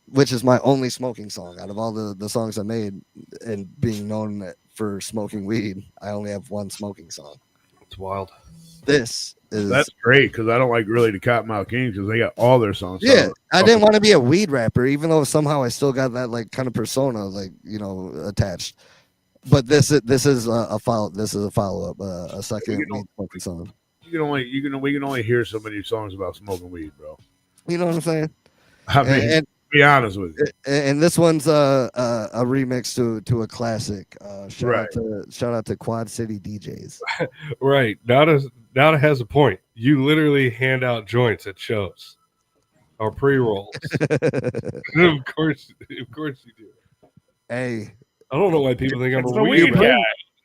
[SPEAKER 5] which is my only smoking song out of all the songs I made, and being known for smoking weed, I only have one smoking song.
[SPEAKER 4] It's wild.
[SPEAKER 5] That's
[SPEAKER 2] great because I don't like really the Cottonmouth Kings because they got all their songs.
[SPEAKER 5] Yeah, I didn't want to be a weed rapper, even though somehow I still got that like kind of persona, like attached. But this is a follow. This is a follow up, a second weed smoking song. We
[SPEAKER 2] can only hear so many songs about smoking weed, bro.
[SPEAKER 5] You know what I'm saying?
[SPEAKER 2] I mean, to be honest with you.
[SPEAKER 5] And this one's a remix to a classic. Shout out to Quad City DJs.
[SPEAKER 4] Right. Nada has a point. You literally hand out joints at shows or pre-rolls. Of course you do.
[SPEAKER 5] Hey,
[SPEAKER 4] I don't know why people think I'm a weed guy.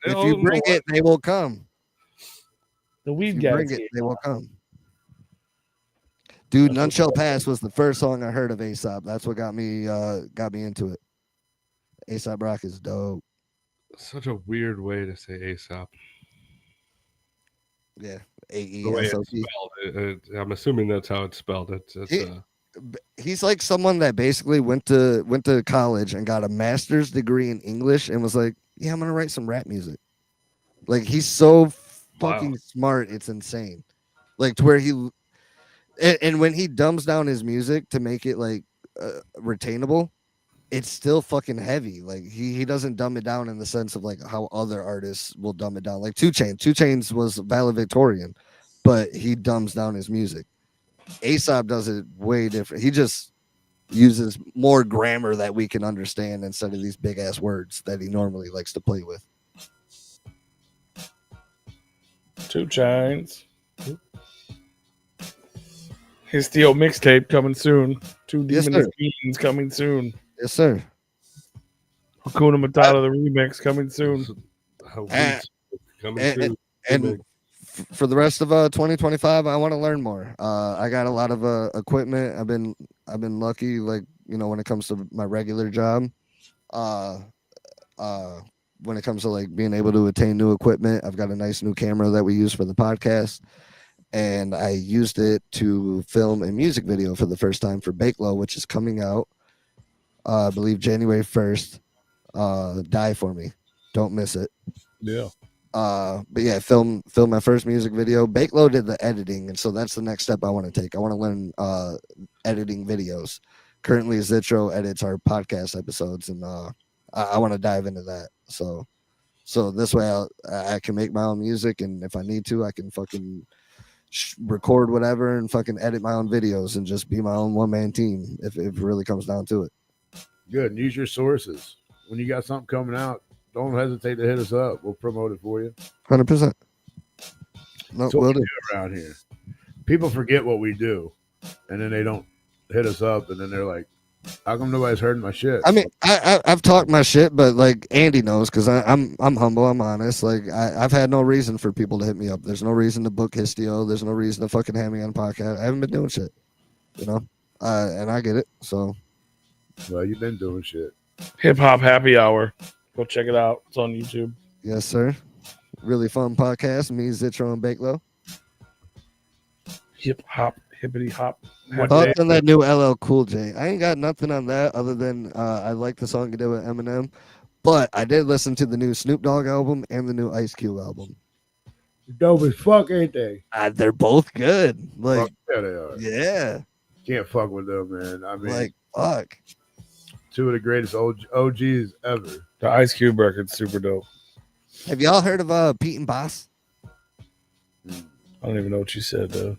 [SPEAKER 5] If you bring it, they will come.
[SPEAKER 3] The weed guy.
[SPEAKER 5] Bring it, they will come. Dude, None Shall Pass was the first song I heard of Aesop. That's what got me into it. Aesop Rock is dope.
[SPEAKER 4] Such a weird way to say Aesop.
[SPEAKER 5] Yeah, AESOP.
[SPEAKER 4] I'm assuming that's how it's spelled.
[SPEAKER 5] He's like someone that basically went to college and got a master's degree in English and was like, yeah, I'm gonna write some rap music. Like he's so fucking smart, it's insane. Like to where he. And when he dumbs down his music to make it like retainable, it's still fucking heavy. Like he doesn't dumb it down in the sense of like how other artists will dumb it down. Like 2 Chainz. 2 Chainz was valedictorian, but he dumbs down his music. Aesop does it way different. He just uses more grammar that we can understand instead of these big ass words that he normally likes to play with.
[SPEAKER 3] 2 Chainz. HISTIO mixtape coming soon. 2 Demon Fiends coming soon.
[SPEAKER 5] Yes, sir.
[SPEAKER 3] Hakuna Matata the remix coming soon.
[SPEAKER 5] And for the rest of 2025, I want to learn more. I got a lot of equipment. I've been lucky, like when it comes to my regular job. When it comes to like being able to attain new equipment, I've got a nice new camera that we use for the podcast. And I used it to film a music video for the first time for Bakelo, which is coming out, I believe, January 1st. Die For Me. Don't miss it.
[SPEAKER 3] Yeah.
[SPEAKER 5] But yeah, film my first music video. Bakelo did the editing, and so that's the next step I want to take. I want to learn editing videos. Currently, Zitro edits our podcast episodes, and I want to dive into that. So this way I can make my own music, and if I need to, I can fucking record whatever and fucking edit my own videos and just be my own one-man team if it really comes down to it.
[SPEAKER 2] Good. And use your sources. When you got something coming out, don't hesitate to hit us up. We'll promote it for you.
[SPEAKER 5] 100%. No,
[SPEAKER 2] we'll do around here. People forget what we do, and then they don't hit us up, and then they're like, how come nobody's heard my shit?
[SPEAKER 5] I mean, I've talked my shit, but like Andy knows because I'm humble, I'm honest. Like I've had no reason for people to hit me up. There's no reason to book HISTIO. There's no reason to fucking have me on podcast. I haven't been doing shit, and I get it. So,
[SPEAKER 2] well, you've been doing shit.
[SPEAKER 3] Hip Hop Happy Hour. Go check it out. It's on YouTube.
[SPEAKER 5] Yes, sir. Really fun podcast. Me, Zitro, and Bakelo.
[SPEAKER 3] Hip hop, hippity hop.
[SPEAKER 5] Thoughts on that new LL Cool J? I ain't got nothing on that other than I like the song you did with Eminem, but I did listen to the new Snoop Dogg album and the new Ice Cube album.
[SPEAKER 2] Dope as fuck, ain't they?
[SPEAKER 5] They're both good. Like,
[SPEAKER 2] yeah, they are.
[SPEAKER 5] Yeah.
[SPEAKER 2] Can't fuck with them, man. I mean,
[SPEAKER 5] like, fuck.
[SPEAKER 2] 2 of the greatest OGs ever.
[SPEAKER 3] The Ice Cube record's super dope.
[SPEAKER 5] Have y'all heard of Pete and Boss?
[SPEAKER 3] I don't even know what you said though.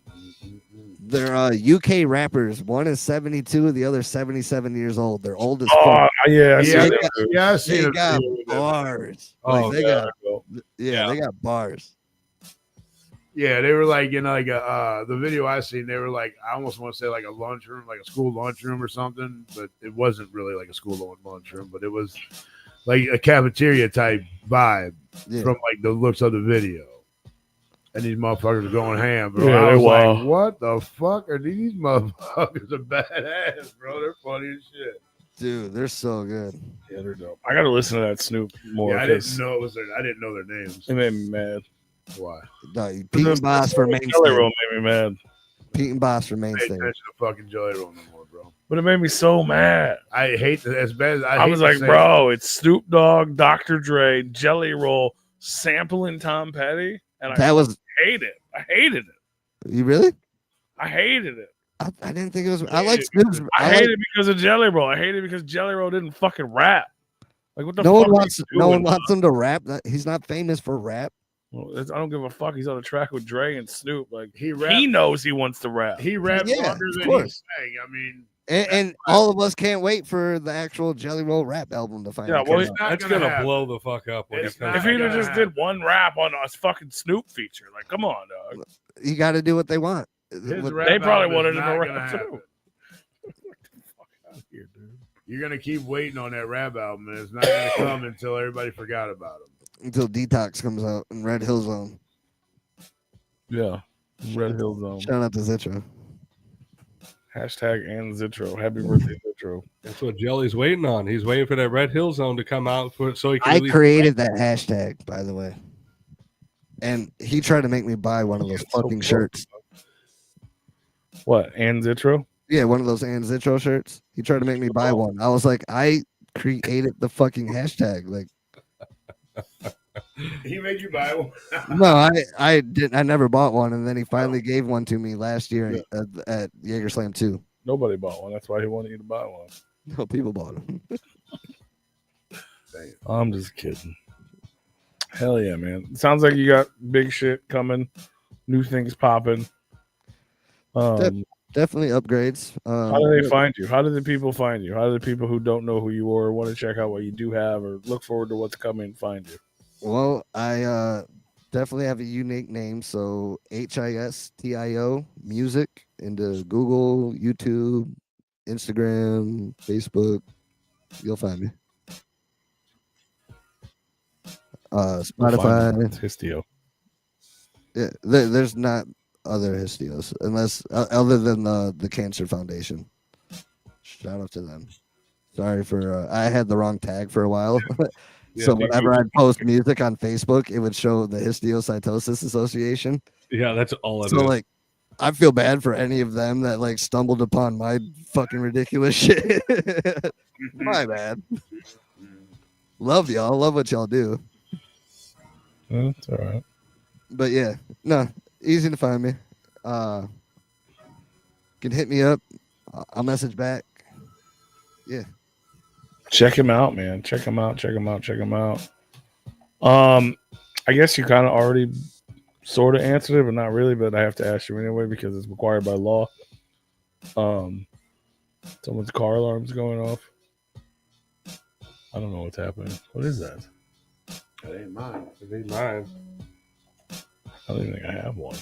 [SPEAKER 5] They're UK rappers. One is 72, the other 77 years old. They're old as
[SPEAKER 3] Oh
[SPEAKER 5] fuck.
[SPEAKER 3] yeah, I
[SPEAKER 2] Yeah,
[SPEAKER 3] see
[SPEAKER 5] they
[SPEAKER 3] that
[SPEAKER 5] got-
[SPEAKER 3] too.
[SPEAKER 2] Yeah, I seen
[SPEAKER 5] They
[SPEAKER 2] it.
[SPEAKER 5] got bars.
[SPEAKER 4] Oh,
[SPEAKER 5] They
[SPEAKER 3] yeah,
[SPEAKER 5] got they got bars.
[SPEAKER 2] Yeah, they were like in like the video I seen. They were like, I almost want to say like a lunchroom, like a school lunchroom or something, but it wasn't really like a school lunchroom, but it was like a cafeteria type vibe
[SPEAKER 5] Yeah.
[SPEAKER 2] from like the looks of the video. And these motherfuckers are going ham, bro.
[SPEAKER 3] Yeah,
[SPEAKER 2] I
[SPEAKER 3] they
[SPEAKER 2] was like,
[SPEAKER 3] wild.
[SPEAKER 2] what the fuck are these motherfuckers? Are badass, bro. They're funny as shit.
[SPEAKER 5] Dude, they're so good.
[SPEAKER 3] Yeah, they're dope. I gotta listen to that Snoop more.
[SPEAKER 2] Yeah, I
[SPEAKER 3] 'cause
[SPEAKER 2] didn't know it was their, I didn't know their names.
[SPEAKER 3] It made me mad.
[SPEAKER 2] Why?
[SPEAKER 5] No, Pete and Boss for
[SPEAKER 3] Jelly
[SPEAKER 5] mainstay.
[SPEAKER 3] Roll made me mad.
[SPEAKER 5] Pete and Boss for
[SPEAKER 2] Pay
[SPEAKER 5] mainstay.
[SPEAKER 2] attention to fucking Jelly Roll no more, bro.
[SPEAKER 3] But it made me so mad.
[SPEAKER 2] I hate that as bad as
[SPEAKER 3] I
[SPEAKER 2] hate
[SPEAKER 3] was
[SPEAKER 2] to
[SPEAKER 3] like,
[SPEAKER 2] say it.
[SPEAKER 3] bro, it's Snoop Dogg, Dr. Dre, Jelly Roll, sampling Tom Petty, and
[SPEAKER 5] That was
[SPEAKER 3] hate it. I hated it.
[SPEAKER 5] you really?
[SPEAKER 3] I hated it.
[SPEAKER 5] I didn't think it was. I like Snoop's.
[SPEAKER 3] I
[SPEAKER 5] I
[SPEAKER 3] hate
[SPEAKER 5] like,
[SPEAKER 3] it because of Jelly Roll. I hate it because Jelly Roll didn't fucking rap. Like what the
[SPEAKER 5] no
[SPEAKER 3] fuck?
[SPEAKER 5] one
[SPEAKER 3] are
[SPEAKER 5] wants.
[SPEAKER 3] you
[SPEAKER 5] No one
[SPEAKER 3] doing?
[SPEAKER 5] wants him to rap. He's not famous for rap.
[SPEAKER 3] Well, I don't give a fuck. He's on the track with Dre and Snoop. Like
[SPEAKER 2] He rapped.
[SPEAKER 3] he knows he wants to rap.
[SPEAKER 2] He rapped
[SPEAKER 5] Yeah,
[SPEAKER 2] longer
[SPEAKER 5] of
[SPEAKER 2] than he
[SPEAKER 5] course.
[SPEAKER 2] sang. I mean,
[SPEAKER 5] And all of us can't wait for the actual Jelly Roll rap album to find
[SPEAKER 3] Yeah,
[SPEAKER 5] out.
[SPEAKER 3] well,
[SPEAKER 2] it's not
[SPEAKER 4] That's
[SPEAKER 2] gonna
[SPEAKER 4] gonna
[SPEAKER 2] happen.
[SPEAKER 4] blow the fuck up when he
[SPEAKER 2] It's
[SPEAKER 4] comes.
[SPEAKER 2] not
[SPEAKER 3] If he'd
[SPEAKER 2] gonna
[SPEAKER 3] have just
[SPEAKER 2] happen.
[SPEAKER 3] did one rap on a fucking Snoop feature, like come on, dog.
[SPEAKER 5] You got to do what they want.
[SPEAKER 2] his
[SPEAKER 5] What-
[SPEAKER 2] rap
[SPEAKER 3] They probably
[SPEAKER 2] album
[SPEAKER 3] wanted
[SPEAKER 2] is
[SPEAKER 3] him
[SPEAKER 2] not
[SPEAKER 3] to
[SPEAKER 2] gonna
[SPEAKER 3] rap
[SPEAKER 2] happen.
[SPEAKER 3] too. Fuck out of here, dude.
[SPEAKER 2] You're gonna keep waiting on that rap album, and it's not gonna come until everybody forgot about him.
[SPEAKER 5] until Detox comes out and Red Hill Zone.
[SPEAKER 3] Yeah. Red Hill Zone.
[SPEAKER 5] Shout out to Zitra.
[SPEAKER 3] Hashtag and Zitro. Happy birthday, Zitro.
[SPEAKER 4] That's what Jelly's waiting on. He's waiting for that Red Hill Zone to come out so he can.
[SPEAKER 5] I
[SPEAKER 4] at least-
[SPEAKER 5] created that hashtag, by the way. And he tried to make me buy one of those
[SPEAKER 3] So
[SPEAKER 5] fucking
[SPEAKER 3] close.
[SPEAKER 5] shirts.
[SPEAKER 3] What? And Zitro?
[SPEAKER 5] Yeah, one of those and Zitro shirts. He tried to make me buy one. I was like, I created the fucking hashtag. Like,
[SPEAKER 2] He made you buy one.
[SPEAKER 5] no, I didn't. I never bought one, and then he finally gave one to me last year at Jaeger Slam 2.
[SPEAKER 3] Nobody bought one. That's why he wanted you to buy one.
[SPEAKER 5] No, people bought them.
[SPEAKER 3] I'm just kidding. Hell yeah, man. Sounds like you got big shit coming, new things popping.
[SPEAKER 5] Definitely upgrades.
[SPEAKER 3] How do they find you? How do the people find you? How do the people who don't know who you are, want to check out what you do have, or look forward to what's coming find you?
[SPEAKER 5] Well, I definitely have a unique name. So HISTIO music into Google, YouTube, Instagram, Facebook. You'll find me. Spotify.
[SPEAKER 3] It's HISTIO.
[SPEAKER 5] Yeah, there's not other histios unless other than the Cancer Foundation. Shout out to them. Sorry for I had the wrong tag for a while. So whenever I'd post music on Facebook, it would show the Histiocytosis Association.
[SPEAKER 4] Yeah, that's all it
[SPEAKER 5] So
[SPEAKER 4] is.
[SPEAKER 5] like, I feel bad for any of them that like stumbled upon my fucking ridiculous shit. My bad. Love y'all. Love what y'all do.
[SPEAKER 3] That's all right.
[SPEAKER 5] But yeah, no, easy to find me. Can hit me up. I'll message back. Yeah.
[SPEAKER 3] Check him out, man. Check him out. I guess you kind of already sort of answered it, but not really. But I have to ask you anyway because it's required by law. Someone's car alarm's going off. I don't know what's happening. What is that?
[SPEAKER 2] That ain't mine.
[SPEAKER 4] It ain't mine.
[SPEAKER 3] I don't even think I have one.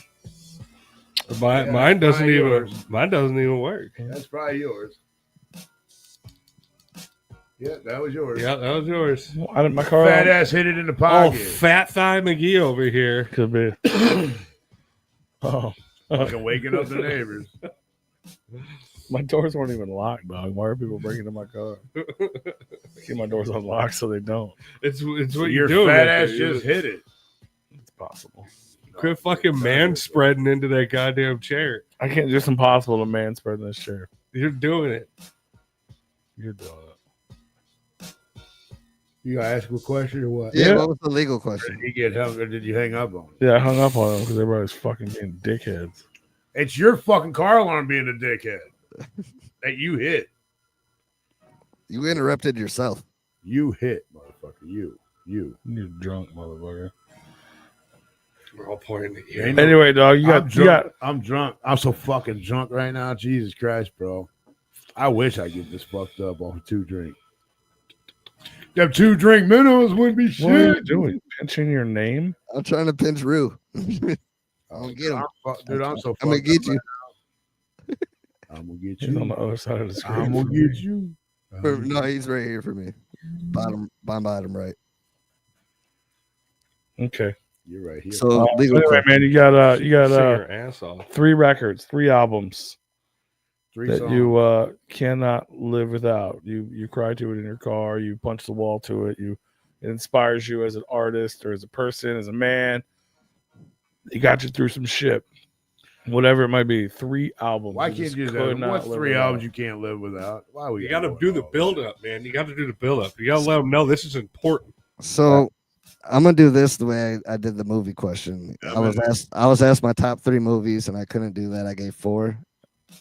[SPEAKER 4] Mine,
[SPEAKER 2] Yeah,
[SPEAKER 4] mine doesn't
[SPEAKER 2] probably
[SPEAKER 4] even.
[SPEAKER 2] yours.
[SPEAKER 4] Mine doesn't even work.
[SPEAKER 2] That's probably yours. Yeah, that was yours.
[SPEAKER 4] Yeah, that was yours.
[SPEAKER 3] My car
[SPEAKER 2] Fat
[SPEAKER 3] alarm
[SPEAKER 2] ass hit it in the
[SPEAKER 4] Oh,
[SPEAKER 2] pocket.
[SPEAKER 4] Fat Thigh McGee over here.
[SPEAKER 3] could be. Oh,
[SPEAKER 2] Fucking waking up the neighbors.
[SPEAKER 3] my doors weren't even locked, dog. Why are people breaking into my car? I keep my doors unlocked so they don't.
[SPEAKER 4] It's what
[SPEAKER 2] Your
[SPEAKER 4] you're doing.
[SPEAKER 2] fat
[SPEAKER 4] right
[SPEAKER 2] ass
[SPEAKER 4] there.
[SPEAKER 2] just hit it.
[SPEAKER 3] It's possible.
[SPEAKER 4] Quit fucking man spreading into that goddamn chair.
[SPEAKER 3] I can't. Just impossible to man spread in this chair.
[SPEAKER 4] You're doing it.
[SPEAKER 3] You're doing it.
[SPEAKER 2] You gotta ask him a question or what?
[SPEAKER 5] Yeah.
[SPEAKER 3] Yeah.
[SPEAKER 5] What was the legal question?
[SPEAKER 2] Did he get hung or did you hang up on him?
[SPEAKER 3] Yeah, I hung up on him because everybody's fucking being dickheads.
[SPEAKER 2] It's your fucking car alarm being a dickhead that you hit.
[SPEAKER 5] You interrupted yourself.
[SPEAKER 2] You hit, motherfucker. You. You.
[SPEAKER 3] You're drunk, motherfucker.
[SPEAKER 4] We're all pointing at you.
[SPEAKER 2] Ain't no-
[SPEAKER 3] Anyway, dog,
[SPEAKER 2] I'm drunk. I'm so fucking drunk right now. Jesus Christ, bro. I wish I get this fucked up off of 2 drink. Them 2 drink minimums wouldn't be shit.
[SPEAKER 3] What are you doing? Pinching your name?
[SPEAKER 5] I'm trying to pinch Rue.
[SPEAKER 2] Oh,
[SPEAKER 5] get him.
[SPEAKER 2] Dude, I'm so
[SPEAKER 5] I'm gonna
[SPEAKER 2] fucked
[SPEAKER 5] get
[SPEAKER 2] up
[SPEAKER 5] you.
[SPEAKER 2] right now. I'm gonna get
[SPEAKER 3] He's on the
[SPEAKER 2] you.
[SPEAKER 3] other side of the screen.
[SPEAKER 2] I'm gonna get you.
[SPEAKER 5] No, he's right here for me. Bottom right.
[SPEAKER 3] Okay.
[SPEAKER 2] You're right here.
[SPEAKER 5] So legal
[SPEAKER 3] Anyway, man, you got
[SPEAKER 4] Sing your ass off.
[SPEAKER 3] 3 records, 3 albums
[SPEAKER 2] 3
[SPEAKER 3] that
[SPEAKER 2] songs.
[SPEAKER 3] you cannot live without. You cry to it in your car. You punch the wall to it. It inspires you as an artist or as a person, as a man. It got you through some shit, whatever it might be. 3 albums.
[SPEAKER 2] Why
[SPEAKER 3] you
[SPEAKER 2] can't
[SPEAKER 3] just
[SPEAKER 2] you do
[SPEAKER 3] could
[SPEAKER 2] that?
[SPEAKER 3] not
[SPEAKER 2] What's
[SPEAKER 3] live
[SPEAKER 2] 3
[SPEAKER 3] without.
[SPEAKER 2] albums you can't live without? Why we
[SPEAKER 4] You got to
[SPEAKER 2] gotta
[SPEAKER 4] do the
[SPEAKER 2] all
[SPEAKER 4] build
[SPEAKER 2] that?
[SPEAKER 4] up, man. You got to do the build up. You got to let them know this is important.
[SPEAKER 5] So I'm gonna do this the way I did the movie question.
[SPEAKER 2] Yeah,
[SPEAKER 5] I was asked my top 3 movies and I couldn't do that. I gave 4.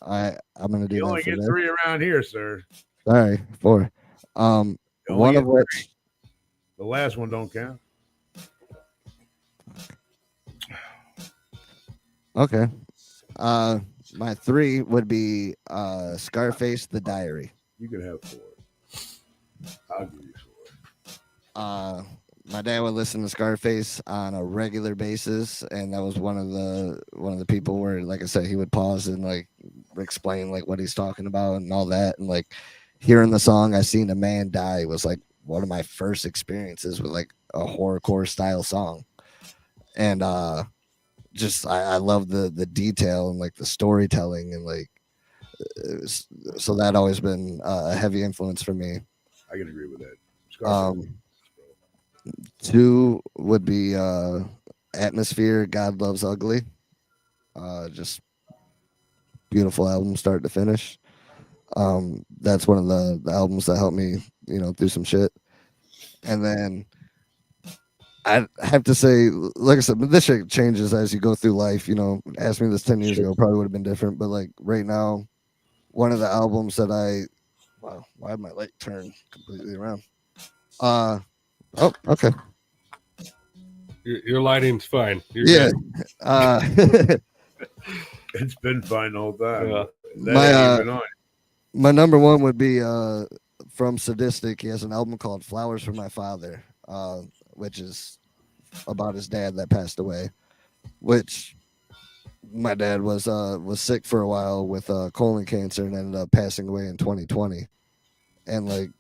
[SPEAKER 5] I'm gonna do
[SPEAKER 2] You
[SPEAKER 5] that
[SPEAKER 2] only
[SPEAKER 5] for
[SPEAKER 2] get
[SPEAKER 5] this.
[SPEAKER 2] 3 around here, sir.
[SPEAKER 5] Sorry, 4.
[SPEAKER 2] You only
[SPEAKER 5] One
[SPEAKER 2] get
[SPEAKER 5] of which
[SPEAKER 2] The last one don't count.
[SPEAKER 5] okay. My 3 would be Scarface, The Diary.
[SPEAKER 2] You can have 4. I'll give you 4.
[SPEAKER 5] My dad would listen to Scarface on a regular basis, and that was one of the people where, like I said, he would pause and like explain like what he's talking about and all that, and like hearing the song "I Seen a Man Die" was like one of my first experiences with like a horrorcore style song, and just I love the detail and like the storytelling and like so that always been a heavy influence for me.
[SPEAKER 2] I can agree with that. Scarface.
[SPEAKER 5] 2 would be Atmosphere, God Loves Ugly. Just beautiful album start to finish. That's one of the albums that helped me, through some shit. And then I have to say, like I said, this shit changes as you go through life. Ask me this 10 years ago, probably would have been different. But like right now, one of the albums that wow, why did my light turn completely around? Oh, okay.
[SPEAKER 4] Your lighting's fine. You're
[SPEAKER 5] Yeah.
[SPEAKER 4] good.
[SPEAKER 2] It's been fine the whole time.
[SPEAKER 4] Yeah.
[SPEAKER 2] That ain't even on.
[SPEAKER 5] My number 1 would be from Sadistic. He has an album called Flowers for My Father, which is about his dad that passed away, which my dad was sick for a while with colon cancer and ended up passing away in 2020. And like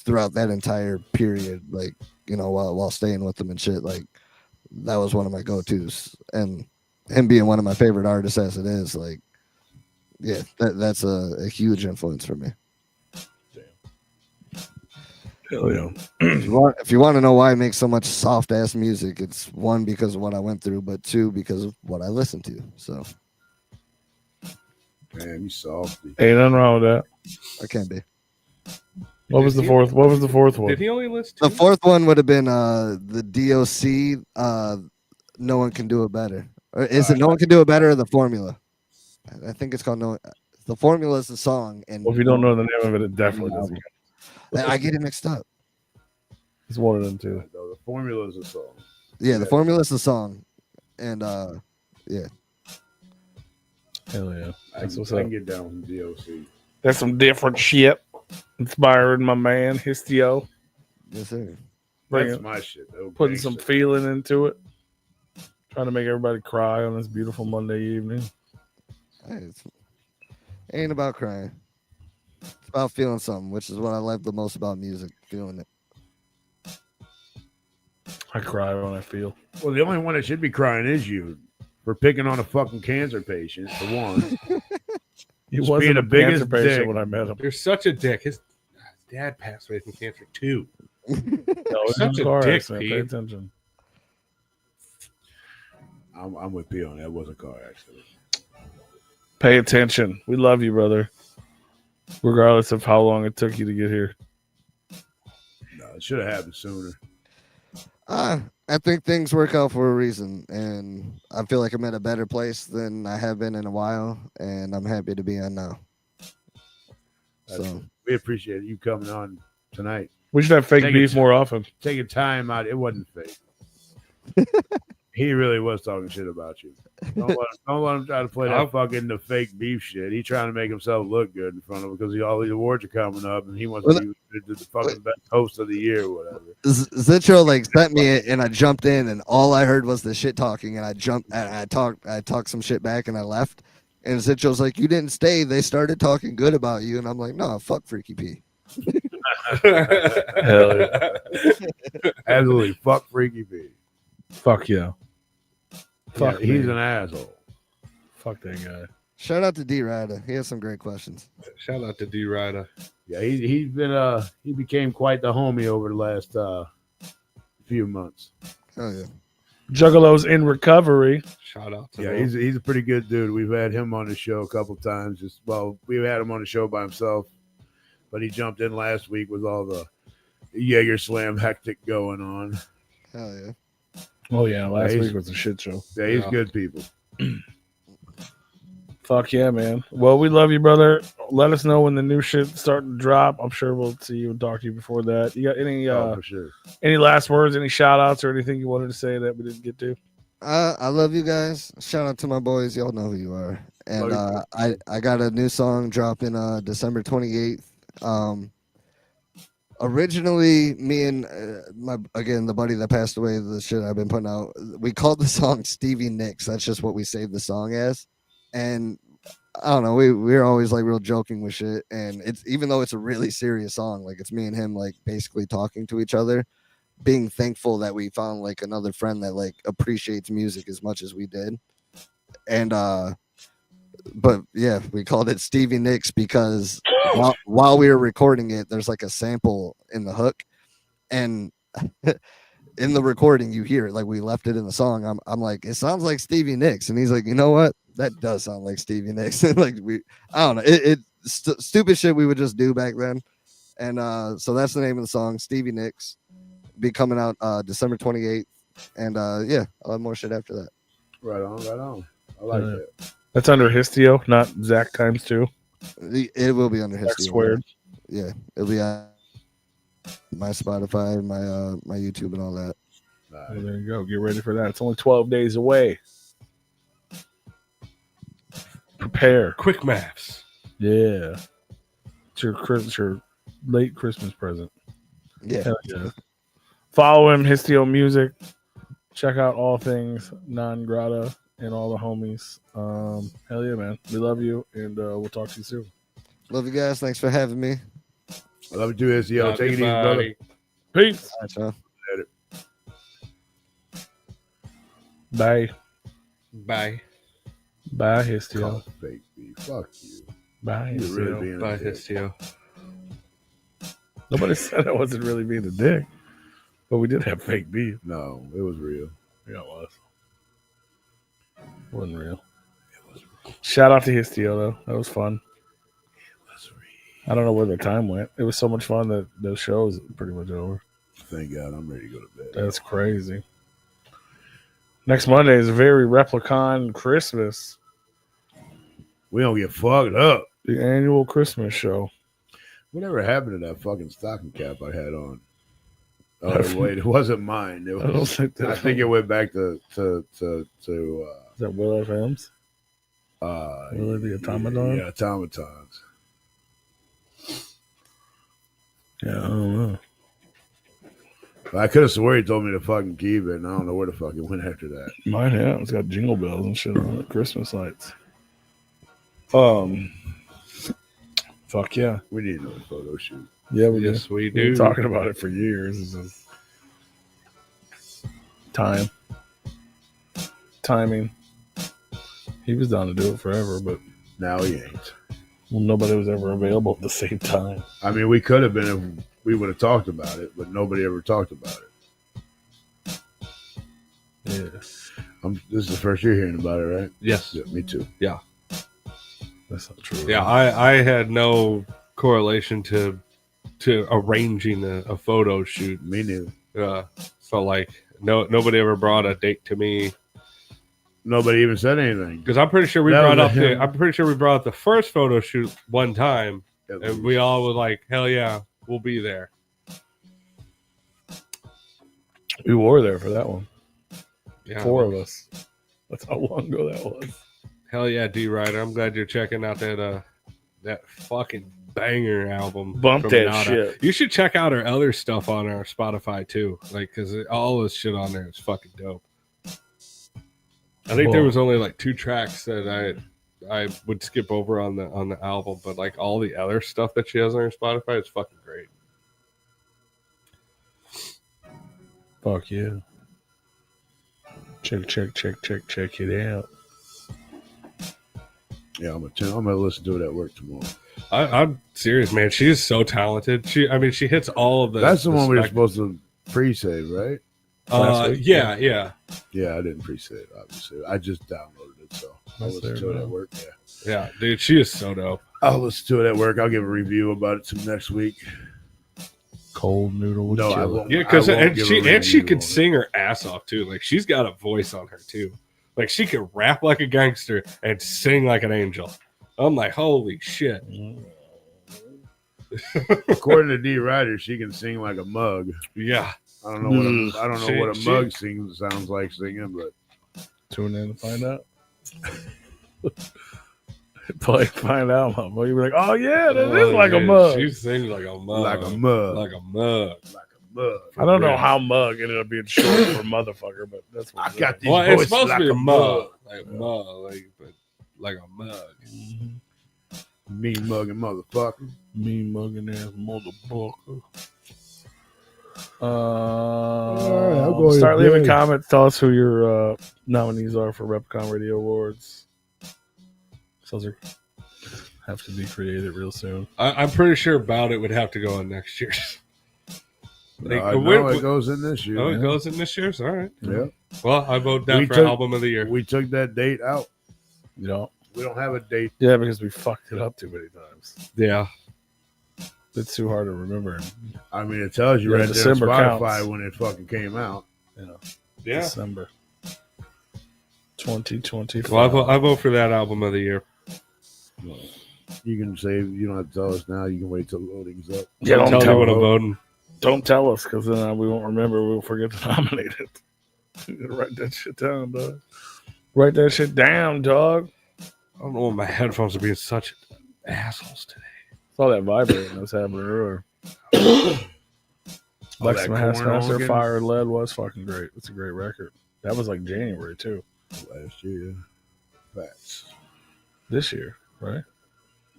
[SPEAKER 5] throughout that entire period, like, while staying with him and shit, like that was one of my go-tos. And him being one of my favorite artists as it is, like, yeah, that's a huge influence for me.
[SPEAKER 3] Hell yeah.
[SPEAKER 5] If you want to know why I make so much soft ass music, it's 1 because of what I went through, but 2 because of what I listen to. So
[SPEAKER 2] Man, you softy.
[SPEAKER 3] Ain't nothing wrong with that.
[SPEAKER 5] I can't be.
[SPEAKER 3] What was the fourth? What was the fourth one?
[SPEAKER 4] Did he only list
[SPEAKER 5] The
[SPEAKER 4] 2?
[SPEAKER 5] 4th one would have been the DOC. No One Can Do It Better. Or is it No One Can Do It Better or The Formula? I think it's called No. The Formula is the song, and
[SPEAKER 3] Well, if you don't know the name of it, it definitely doesn't count.
[SPEAKER 5] I get it mixed up.
[SPEAKER 3] It's one of them too.
[SPEAKER 2] No, the formula is a song.
[SPEAKER 5] Yeah, The Formula is the song, and yeah.
[SPEAKER 3] Hell yeah.
[SPEAKER 2] I
[SPEAKER 3] That's
[SPEAKER 2] can,
[SPEAKER 3] what's
[SPEAKER 2] I
[SPEAKER 3] up.
[SPEAKER 2] can get down with DOC.
[SPEAKER 3] That's some different shit. Inspired my man, Histio.
[SPEAKER 5] Yes, sir.
[SPEAKER 2] That's my shit, though.
[SPEAKER 3] Putting some feeling into it. Trying to make everybody cry on this beautiful Monday evening.
[SPEAKER 5] Hey, ain't about crying. It's about feeling something, which is what I like the most about music, feeling it.
[SPEAKER 3] I cry when I feel.
[SPEAKER 2] Well, the only one that should be crying is you for picking on a fucking cancer patient, for one.
[SPEAKER 3] He
[SPEAKER 2] Just
[SPEAKER 3] wasn't
[SPEAKER 2] being
[SPEAKER 3] a
[SPEAKER 2] the biggest
[SPEAKER 3] cancer patient
[SPEAKER 2] dick.
[SPEAKER 3] when I met him.
[SPEAKER 4] You're such a dick. His dad passed away from cancer too.
[SPEAKER 3] No, it's
[SPEAKER 4] Such
[SPEAKER 3] a
[SPEAKER 4] a
[SPEAKER 3] car
[SPEAKER 4] dick,
[SPEAKER 3] accident. Pay
[SPEAKER 4] Pete.
[SPEAKER 3] attention.
[SPEAKER 2] I'm with P on that. It was a car accident.
[SPEAKER 3] Pay attention. We love you, brother. Regardless of how long it took you to get here.
[SPEAKER 2] No, it should have happened sooner.
[SPEAKER 5] I think things work out for a reason, and I feel like I'm at a better place than I have been in a while, and I'm happy to be on now. So
[SPEAKER 2] We appreciate you coming on tonight.
[SPEAKER 3] We should have fake
[SPEAKER 2] Take
[SPEAKER 3] beef
[SPEAKER 2] it.
[SPEAKER 3] more often.
[SPEAKER 2] Taking time out. It wasn't fake. He really was talking shit about you. Don't let him try to play that fucking the fake beef shit. He's trying to make himself look good in front of him because all these awards are coming up and he wants to be the fucking best host of the year or whatever.
[SPEAKER 5] Zitro like sent me it and I jumped in and all I heard was the shit talking and I jumped and I talked some shit back and I left. And Zitro's like, you didn't stay. They started talking good about you. And I'm like, no, fuck Freaky P.
[SPEAKER 3] Hell yeah.
[SPEAKER 2] Absolutely. Fuck Freaky P.
[SPEAKER 3] Fuck yeah. Fuck
[SPEAKER 2] yeah, he's
[SPEAKER 3] me.
[SPEAKER 2] an asshole.
[SPEAKER 3] Fuck that guy.
[SPEAKER 5] Shout out to D Ryder. He has some great questions.
[SPEAKER 4] Shout out to D Ryder.
[SPEAKER 2] Yeah, he's been he became quite the homie over the last few months.
[SPEAKER 5] Oh yeah.
[SPEAKER 3] Juggalo's in recovery.
[SPEAKER 4] Shout out to
[SPEAKER 2] Yeah,
[SPEAKER 4] him.
[SPEAKER 2] he's a pretty good dude. We've had him on the show a couple times. We've had him on the show by himself, but he jumped in last week with all the Jaeger Slam hectic going on.
[SPEAKER 5] Hell yeah.
[SPEAKER 3] Oh yeah, last week was a shit show.
[SPEAKER 2] Yeah, he's good people.
[SPEAKER 3] Fuck yeah, man. Well, we love you, brother. Let us know when the new shit starting to drop. I'm sure we'll see you and talk to you before that. You got any
[SPEAKER 2] for sure.
[SPEAKER 3] Any last words, any shout outs or anything you wanted to say that we didn't get to?
[SPEAKER 5] I love you guys. Shout out to my boys. Y'all know who you are. And I got a new song dropping December 28th. Originally, me and the buddy that passed away, the shit I've been putting out, we called the song Stevie Nicks. That's just what we saved the song as. And I don't know, we're always like real joking with shit. And it's even though it's a really serious song, like it's me and him like basically talking to each other, being thankful that we found like another friend that like appreciates music as much as we did. And but yeah, we called it Stevie Nicks because while we were recording it, there's like a sample in the hook, and in the recording you hear it. Like we left it in the song. I'm like, it sounds like Stevie Nicks, and he's like, you know what? That does sound like Stevie Nicks. Like I don't know, stupid shit we would just do back then. And so that's the name of the song, Stevie Nicks. Be coming out December 28th, and yeah, I'll have more shit after that.
[SPEAKER 2] Right on. I like that.
[SPEAKER 3] That's under HISTIO, not Zach times 2.
[SPEAKER 5] It will be under HISTIO.
[SPEAKER 3] That's weird.
[SPEAKER 5] Yeah, it'll be on my Spotify, my YouTube, and all that.
[SPEAKER 3] Well, there you go. Get ready for that. It's only 12 days away. Prepare.
[SPEAKER 4] Quick maths.
[SPEAKER 3] Yeah. It's your late Christmas present.
[SPEAKER 5] Yeah.
[SPEAKER 3] Hell yeah. Follow him, HISTIO Music. Check out all things Non Grata and all the homies. Hell yeah, man. We love you, and we'll talk to you soon.
[SPEAKER 5] Love you guys. Thanks for having me.
[SPEAKER 2] I love you too, SEO. Take it easy, brother.
[SPEAKER 3] Peace.
[SPEAKER 5] All right, y'all.
[SPEAKER 3] Bye.
[SPEAKER 4] Bye.
[SPEAKER 3] Bye, HISTIO.
[SPEAKER 2] Call it fake beef. Fuck you.
[SPEAKER 3] Bye,
[SPEAKER 2] You're really
[SPEAKER 3] HISTIO.
[SPEAKER 2] being
[SPEAKER 4] Bye,
[SPEAKER 2] a dick.
[SPEAKER 4] HISTIO.
[SPEAKER 3] Nobody said I wasn't really being a dick, but we did have fake beef.
[SPEAKER 2] No, it was real.
[SPEAKER 3] Yeah, it was. Wasn't real. Shout out to HISTIO though. That was fun. I don't know where the time went. It was so much fun that the show is pretty much over.
[SPEAKER 2] Thank God, I'm ready to go to bed.
[SPEAKER 3] That's crazy. Next Monday is very Replicon Christmas.
[SPEAKER 2] We don't get fucked up.
[SPEAKER 3] The annual Christmas show.
[SPEAKER 2] Whatever happened to that fucking stocking cap I had on? Oh wait, it wasn't mine. It
[SPEAKER 3] I don't
[SPEAKER 2] was.
[SPEAKER 3] think that.
[SPEAKER 2] I think it went back to
[SPEAKER 3] Is that Will FM's? Will the Automaton?
[SPEAKER 2] Yeah, automatons.
[SPEAKER 3] Yeah, I don't know.
[SPEAKER 2] I could have sworn he told me to fucking keep it, and I don't know where the fuck it went after that.
[SPEAKER 3] Mine, yeah. It's got jingle bells and shit on it. Christmas lights. Fuck yeah.
[SPEAKER 2] We need another photo shoot.
[SPEAKER 3] Yeah, we
[SPEAKER 4] Yes, we
[SPEAKER 3] We've been
[SPEAKER 4] do.
[SPEAKER 3] talking about it for years. It's just timing. He was down to do it forever, but
[SPEAKER 2] Now he ain't.
[SPEAKER 3] nobody was ever available at the same time.
[SPEAKER 2] I mean, we could have been if we would have talked about it, but nobody ever talked about it.
[SPEAKER 3] Yeah.
[SPEAKER 2] This is the first you're hearing about it, right?
[SPEAKER 4] Yes.
[SPEAKER 2] Yeah, me too.
[SPEAKER 3] That's not true.
[SPEAKER 4] Yeah, I had no correlation to arranging a photo shoot.
[SPEAKER 2] Me neither.
[SPEAKER 4] So like nobody ever brought a date to me
[SPEAKER 2] Nobody even said anything.
[SPEAKER 4] because I'm pretty sure we
[SPEAKER 2] That
[SPEAKER 4] brought
[SPEAKER 2] was
[SPEAKER 4] up
[SPEAKER 2] him.
[SPEAKER 4] I'm pretty sure we brought up the first photo shoot one time and we all were like, hell yeah, we'll be there.
[SPEAKER 3] We were there for that one.
[SPEAKER 4] Yeah,
[SPEAKER 3] 4 of us. That's how long ago that was.
[SPEAKER 4] Hell yeah, D Ryder. I'm glad you're checking out that fucking banger album.
[SPEAKER 3] Bump
[SPEAKER 4] from
[SPEAKER 3] that
[SPEAKER 4] Nada.
[SPEAKER 3] shit.
[SPEAKER 4] You should check out our other stuff on our Spotify too. Like, because all this shit on there is fucking dope. I think there was only like 2 tracks that I would skip over on the album, but like all the other stuff that she has on her Spotify is fucking great.
[SPEAKER 3] Fuck yeah. Check it out.
[SPEAKER 2] Yeah, I'm gonna listen to it at work tomorrow.
[SPEAKER 4] I'm serious, man. She is so talented. She hits all of the.
[SPEAKER 2] That's the one we were supposed to pre-save, right?
[SPEAKER 3] last week?
[SPEAKER 4] Yeah.
[SPEAKER 2] Yeah, I didn't pre-save, obviously. I just downloaded it, so I'll
[SPEAKER 3] That's
[SPEAKER 2] listen
[SPEAKER 3] there,
[SPEAKER 2] to it
[SPEAKER 3] man.
[SPEAKER 2] at work. Yeah,
[SPEAKER 4] Yeah, dude, she is so dope.
[SPEAKER 2] I'll listen to it at work. I'll give a review about it some next week.
[SPEAKER 3] Cold noodle with
[SPEAKER 2] No, I
[SPEAKER 3] chili.
[SPEAKER 2] won't.
[SPEAKER 4] Yeah, because
[SPEAKER 2] I won't
[SPEAKER 4] and
[SPEAKER 2] give a
[SPEAKER 4] she
[SPEAKER 2] review
[SPEAKER 4] can
[SPEAKER 2] on it.
[SPEAKER 4] sing her ass off too. Like she's got a voice on her too. Like she can rap like a gangster and sing like an angel. I'm like, holy shit.
[SPEAKER 2] According to D. Ryder, she can sing like a mug.
[SPEAKER 4] Yeah.
[SPEAKER 2] I don't know what a
[SPEAKER 4] She-
[SPEAKER 2] mug sounds like singing, but
[SPEAKER 3] Tune in to find out. Find out, mama. You be like, oh yeah, that is like a mug.
[SPEAKER 4] She sings like a mug.
[SPEAKER 2] like a mug,
[SPEAKER 4] Like a mug.
[SPEAKER 2] like a mug.
[SPEAKER 3] I don't know
[SPEAKER 4] real.
[SPEAKER 3] how mug ended up being short for motherfucker, but that's what
[SPEAKER 2] I
[SPEAKER 3] it
[SPEAKER 2] got
[SPEAKER 3] is.
[SPEAKER 2] these
[SPEAKER 4] Well, it's
[SPEAKER 2] voices
[SPEAKER 4] supposed
[SPEAKER 2] like
[SPEAKER 4] to be
[SPEAKER 2] a
[SPEAKER 4] a mug. Like mug. But like a mug.
[SPEAKER 3] Mhm.
[SPEAKER 2] Mean mugging motherfucker.
[SPEAKER 3] Mean mugging ass motherfucker.
[SPEAKER 2] right, I'll go
[SPEAKER 3] Start
[SPEAKER 2] ahead.
[SPEAKER 3] leaving comment thoughts who your nominees are for Replicon Radio Awards. Those are have to be created real soon.
[SPEAKER 4] I'm pretty sure About It would have to go in next year's. Like,
[SPEAKER 2] No, it goes in this year.
[SPEAKER 4] Oh, it
[SPEAKER 2] man.
[SPEAKER 4] goes in this year's? All right.
[SPEAKER 2] Yeah.
[SPEAKER 4] Well, I vote that
[SPEAKER 2] We
[SPEAKER 4] for
[SPEAKER 2] took-
[SPEAKER 4] album of the year.
[SPEAKER 2] We took that date out.
[SPEAKER 3] You know?
[SPEAKER 2] We don't have a date.
[SPEAKER 3] Yeah, because we fucked it up too many times.
[SPEAKER 4] Yeah.
[SPEAKER 3] It's too hard to remember.
[SPEAKER 2] I mean, it tells you
[SPEAKER 3] Yeah,
[SPEAKER 2] right there on
[SPEAKER 3] December
[SPEAKER 2] Spotify
[SPEAKER 3] counts.
[SPEAKER 2] when it fucking came out.
[SPEAKER 3] You know,
[SPEAKER 4] Yeah.
[SPEAKER 3] December 2025.
[SPEAKER 4] Well, I vote for that album of the year.
[SPEAKER 2] You can say you don't have to tell us now. You can wait till loading's up.
[SPEAKER 3] Yeah,
[SPEAKER 4] Don't
[SPEAKER 3] don't
[SPEAKER 4] tell me what I'm
[SPEAKER 3] tell,
[SPEAKER 4] voting.
[SPEAKER 3] don't tell us, because then we won't remember. We'll forget to nominate it. Write that shit down, dog. Write that shit down, dog.
[SPEAKER 4] I don't know why my headphones are being such assholes today.
[SPEAKER 3] Saw that vibrating that was happening earlier.
[SPEAKER 2] Oh, that
[SPEAKER 3] Lex
[SPEAKER 2] corn
[SPEAKER 3] Master
[SPEAKER 2] organ?
[SPEAKER 3] Fire and Lead was fucking great. It's a great record. That was like January too.
[SPEAKER 2] Last year. Facts.
[SPEAKER 3] This year, right?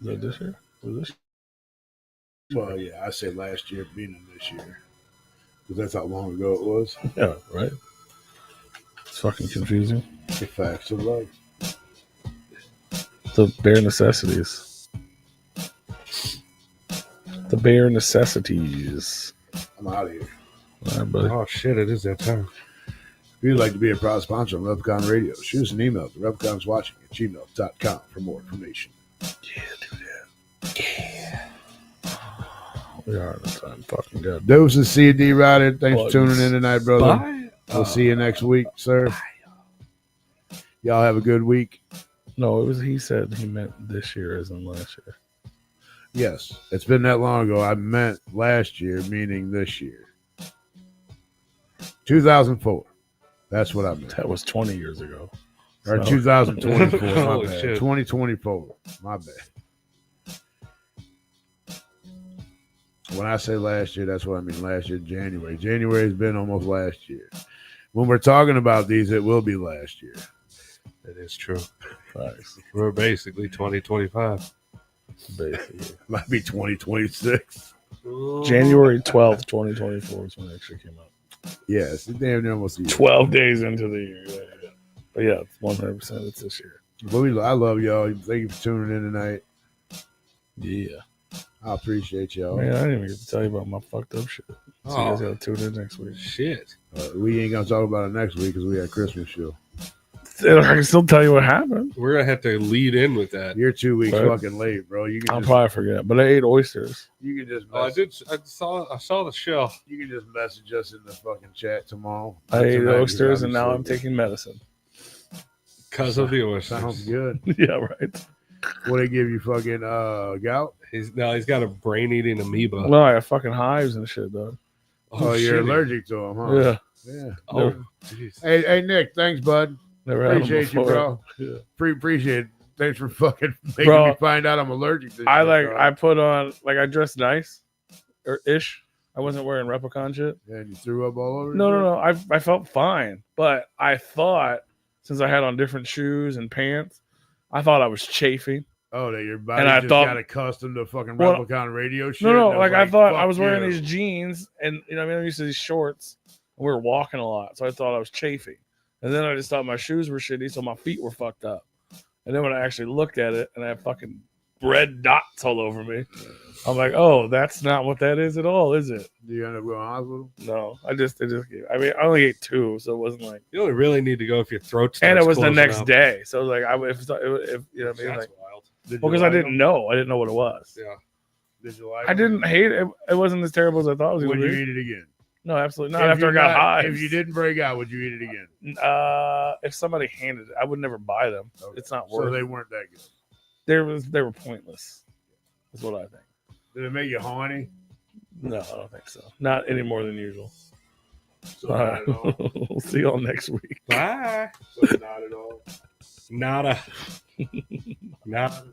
[SPEAKER 3] Is that this year? Was this?
[SPEAKER 2] Well, yeah, I say last year being this year. Because that's how long ago it was.
[SPEAKER 3] Yeah, right. It's fucking confusing.
[SPEAKER 2] The facts of life.
[SPEAKER 3] The bare necessities. The bare necessities.
[SPEAKER 2] I'm out of here.
[SPEAKER 3] All right, buddy.
[SPEAKER 4] Oh, shit, it is that time.
[SPEAKER 2] If you'd like to be a proud sponsor of Replicon Radio, shoot us an email to repliconiswatching@gmail.com for more information.
[SPEAKER 3] Yeah, do that. Yeah. We are out of time. Fucking good.
[SPEAKER 2] Doses, CD Rider. Thanks
[SPEAKER 3] Plugs.
[SPEAKER 2] for tuning in tonight, brother.
[SPEAKER 4] Bye.
[SPEAKER 2] We'll see you next week, sir. Y'all have a good week.
[SPEAKER 3] No, it was. He said he meant this year as in last year.
[SPEAKER 2] Yes, it's been that long ago. I meant last year, meaning this year. 2004. That's what I meant.
[SPEAKER 3] That was 20 years ago.
[SPEAKER 2] Or
[SPEAKER 3] So-
[SPEAKER 2] 2024. My
[SPEAKER 4] Holy
[SPEAKER 2] bad.
[SPEAKER 4] shit.
[SPEAKER 2] 2024. My bad. When I say last year, that's what I mean. Last year, January. January's been almost last year. When we're talking about these, it will be last year.
[SPEAKER 4] That is true.
[SPEAKER 3] Facts,
[SPEAKER 4] We're basically 2025.
[SPEAKER 3] basically.
[SPEAKER 2] Might be 2026.
[SPEAKER 3] January 12th, 2024 is when it actually came out.
[SPEAKER 2] Yeah, it's damn near almost a year.
[SPEAKER 3] 12 days into the year. Yeah. But yeah, 100% it's this year.
[SPEAKER 2] But I love y'all. Thank you for tuning in tonight.
[SPEAKER 3] Yeah.
[SPEAKER 2] I appreciate y'all.
[SPEAKER 3] Man, I didn't even get to tell you about my fucked up shit. So you guys
[SPEAKER 4] Oh,
[SPEAKER 3] gotta tune in next week.
[SPEAKER 4] shit.
[SPEAKER 2] We ain't gonna talk about it next week because we had Christmas show.
[SPEAKER 3] I can still tell you what happened.
[SPEAKER 4] We're going to have to lead in with that.
[SPEAKER 2] You're 2 weeks
[SPEAKER 3] Right.
[SPEAKER 2] fucking late, bro. You
[SPEAKER 3] I'll
[SPEAKER 2] can
[SPEAKER 3] probably forget, but I ate oysters.
[SPEAKER 2] you can just
[SPEAKER 4] Oh,
[SPEAKER 2] message,
[SPEAKER 4] I saw the show.
[SPEAKER 2] you can just message us in the fucking chat tomorrow.
[SPEAKER 3] I ate
[SPEAKER 2] Tonight,
[SPEAKER 3] oysters and now I'm
[SPEAKER 2] obviously.
[SPEAKER 3] taking medicine.
[SPEAKER 4] Because of the oysters.
[SPEAKER 2] Sounds good.
[SPEAKER 3] Yeah, right.
[SPEAKER 2] What they give you fucking gout?
[SPEAKER 4] He's got a brain eating amoeba.
[SPEAKER 3] No, I got fucking hives and shit, though.
[SPEAKER 2] Oh, you're
[SPEAKER 4] shitty.
[SPEAKER 2] allergic to them, huh?
[SPEAKER 3] Yeah.
[SPEAKER 2] Yeah.
[SPEAKER 4] Oh, jeez.
[SPEAKER 2] Hey, Nick, thanks, bud.
[SPEAKER 3] Never had 'em
[SPEAKER 2] Appreciate you,
[SPEAKER 3] before.
[SPEAKER 2] bro.
[SPEAKER 3] Yeah.
[SPEAKER 2] Appreciate it. Thanks for fucking making
[SPEAKER 3] Bro,
[SPEAKER 2] me find out I'm allergic to
[SPEAKER 3] I
[SPEAKER 2] shit,
[SPEAKER 3] like
[SPEAKER 2] dog.
[SPEAKER 3] I put on like I dressed nice or ish. I wasn't wearing Replicon shit.
[SPEAKER 2] Yeah, and you threw up all over
[SPEAKER 3] No, no,
[SPEAKER 2] yourself?
[SPEAKER 3] no. I felt fine, but I thought since I had on different shoes and pants, I thought I was chafing.
[SPEAKER 2] Oh, that your body
[SPEAKER 3] And I
[SPEAKER 2] just
[SPEAKER 3] thought-
[SPEAKER 2] got accustomed to fucking
[SPEAKER 3] Well,
[SPEAKER 2] Replicon radio shit?
[SPEAKER 3] No,
[SPEAKER 2] and
[SPEAKER 3] like I thought I
[SPEAKER 2] fuck
[SPEAKER 3] was wearing
[SPEAKER 2] you.
[SPEAKER 3] these jeans, and you know, I mean, I'm used to these shorts. And we were walking a lot, so I thought I was chafing. And then I just thought my shoes were shitty, so my feet were fucked up. And then when I actually looked at it, and I had fucking red dots all over me, I'm like, oh, that's not what that is at all, is it?
[SPEAKER 2] Do you end up going to the hospital?
[SPEAKER 3] No, I just gave. I mean, I only ate 2, so it wasn't like.
[SPEAKER 4] You only really need to go if your throat starts
[SPEAKER 3] And it was the
[SPEAKER 4] closing
[SPEAKER 3] next
[SPEAKER 4] up.
[SPEAKER 3] day, so like if you know what I mean,
[SPEAKER 4] That's
[SPEAKER 3] like,
[SPEAKER 4] wild.
[SPEAKER 2] Did
[SPEAKER 3] well,
[SPEAKER 2] you
[SPEAKER 3] because I
[SPEAKER 2] like
[SPEAKER 3] didn't
[SPEAKER 2] them?
[SPEAKER 3] know, I didn't know what it was.
[SPEAKER 4] Yeah.
[SPEAKER 2] Did you like
[SPEAKER 3] I
[SPEAKER 2] them?
[SPEAKER 3] didn't hate it. It wasn't as terrible as I thought it was
[SPEAKER 2] Would
[SPEAKER 3] going
[SPEAKER 2] you
[SPEAKER 3] to
[SPEAKER 2] eat it again?
[SPEAKER 3] No, absolutely not.
[SPEAKER 2] If
[SPEAKER 3] After I
[SPEAKER 2] you
[SPEAKER 3] got high.
[SPEAKER 2] If you didn't break out, would you eat it again?
[SPEAKER 3] If somebody handed it, I would never buy them.
[SPEAKER 2] Okay.
[SPEAKER 3] It's not
[SPEAKER 2] So
[SPEAKER 3] worth.
[SPEAKER 2] they weren't that good.
[SPEAKER 3] They were pointless. Is what I think.
[SPEAKER 2] Did it make you horny?
[SPEAKER 3] No, I don't think so. Not any more than usual.
[SPEAKER 2] So not at all.
[SPEAKER 3] We'll see y'all next week.
[SPEAKER 4] Bye.
[SPEAKER 2] So not at all.
[SPEAKER 4] Nada. Nada.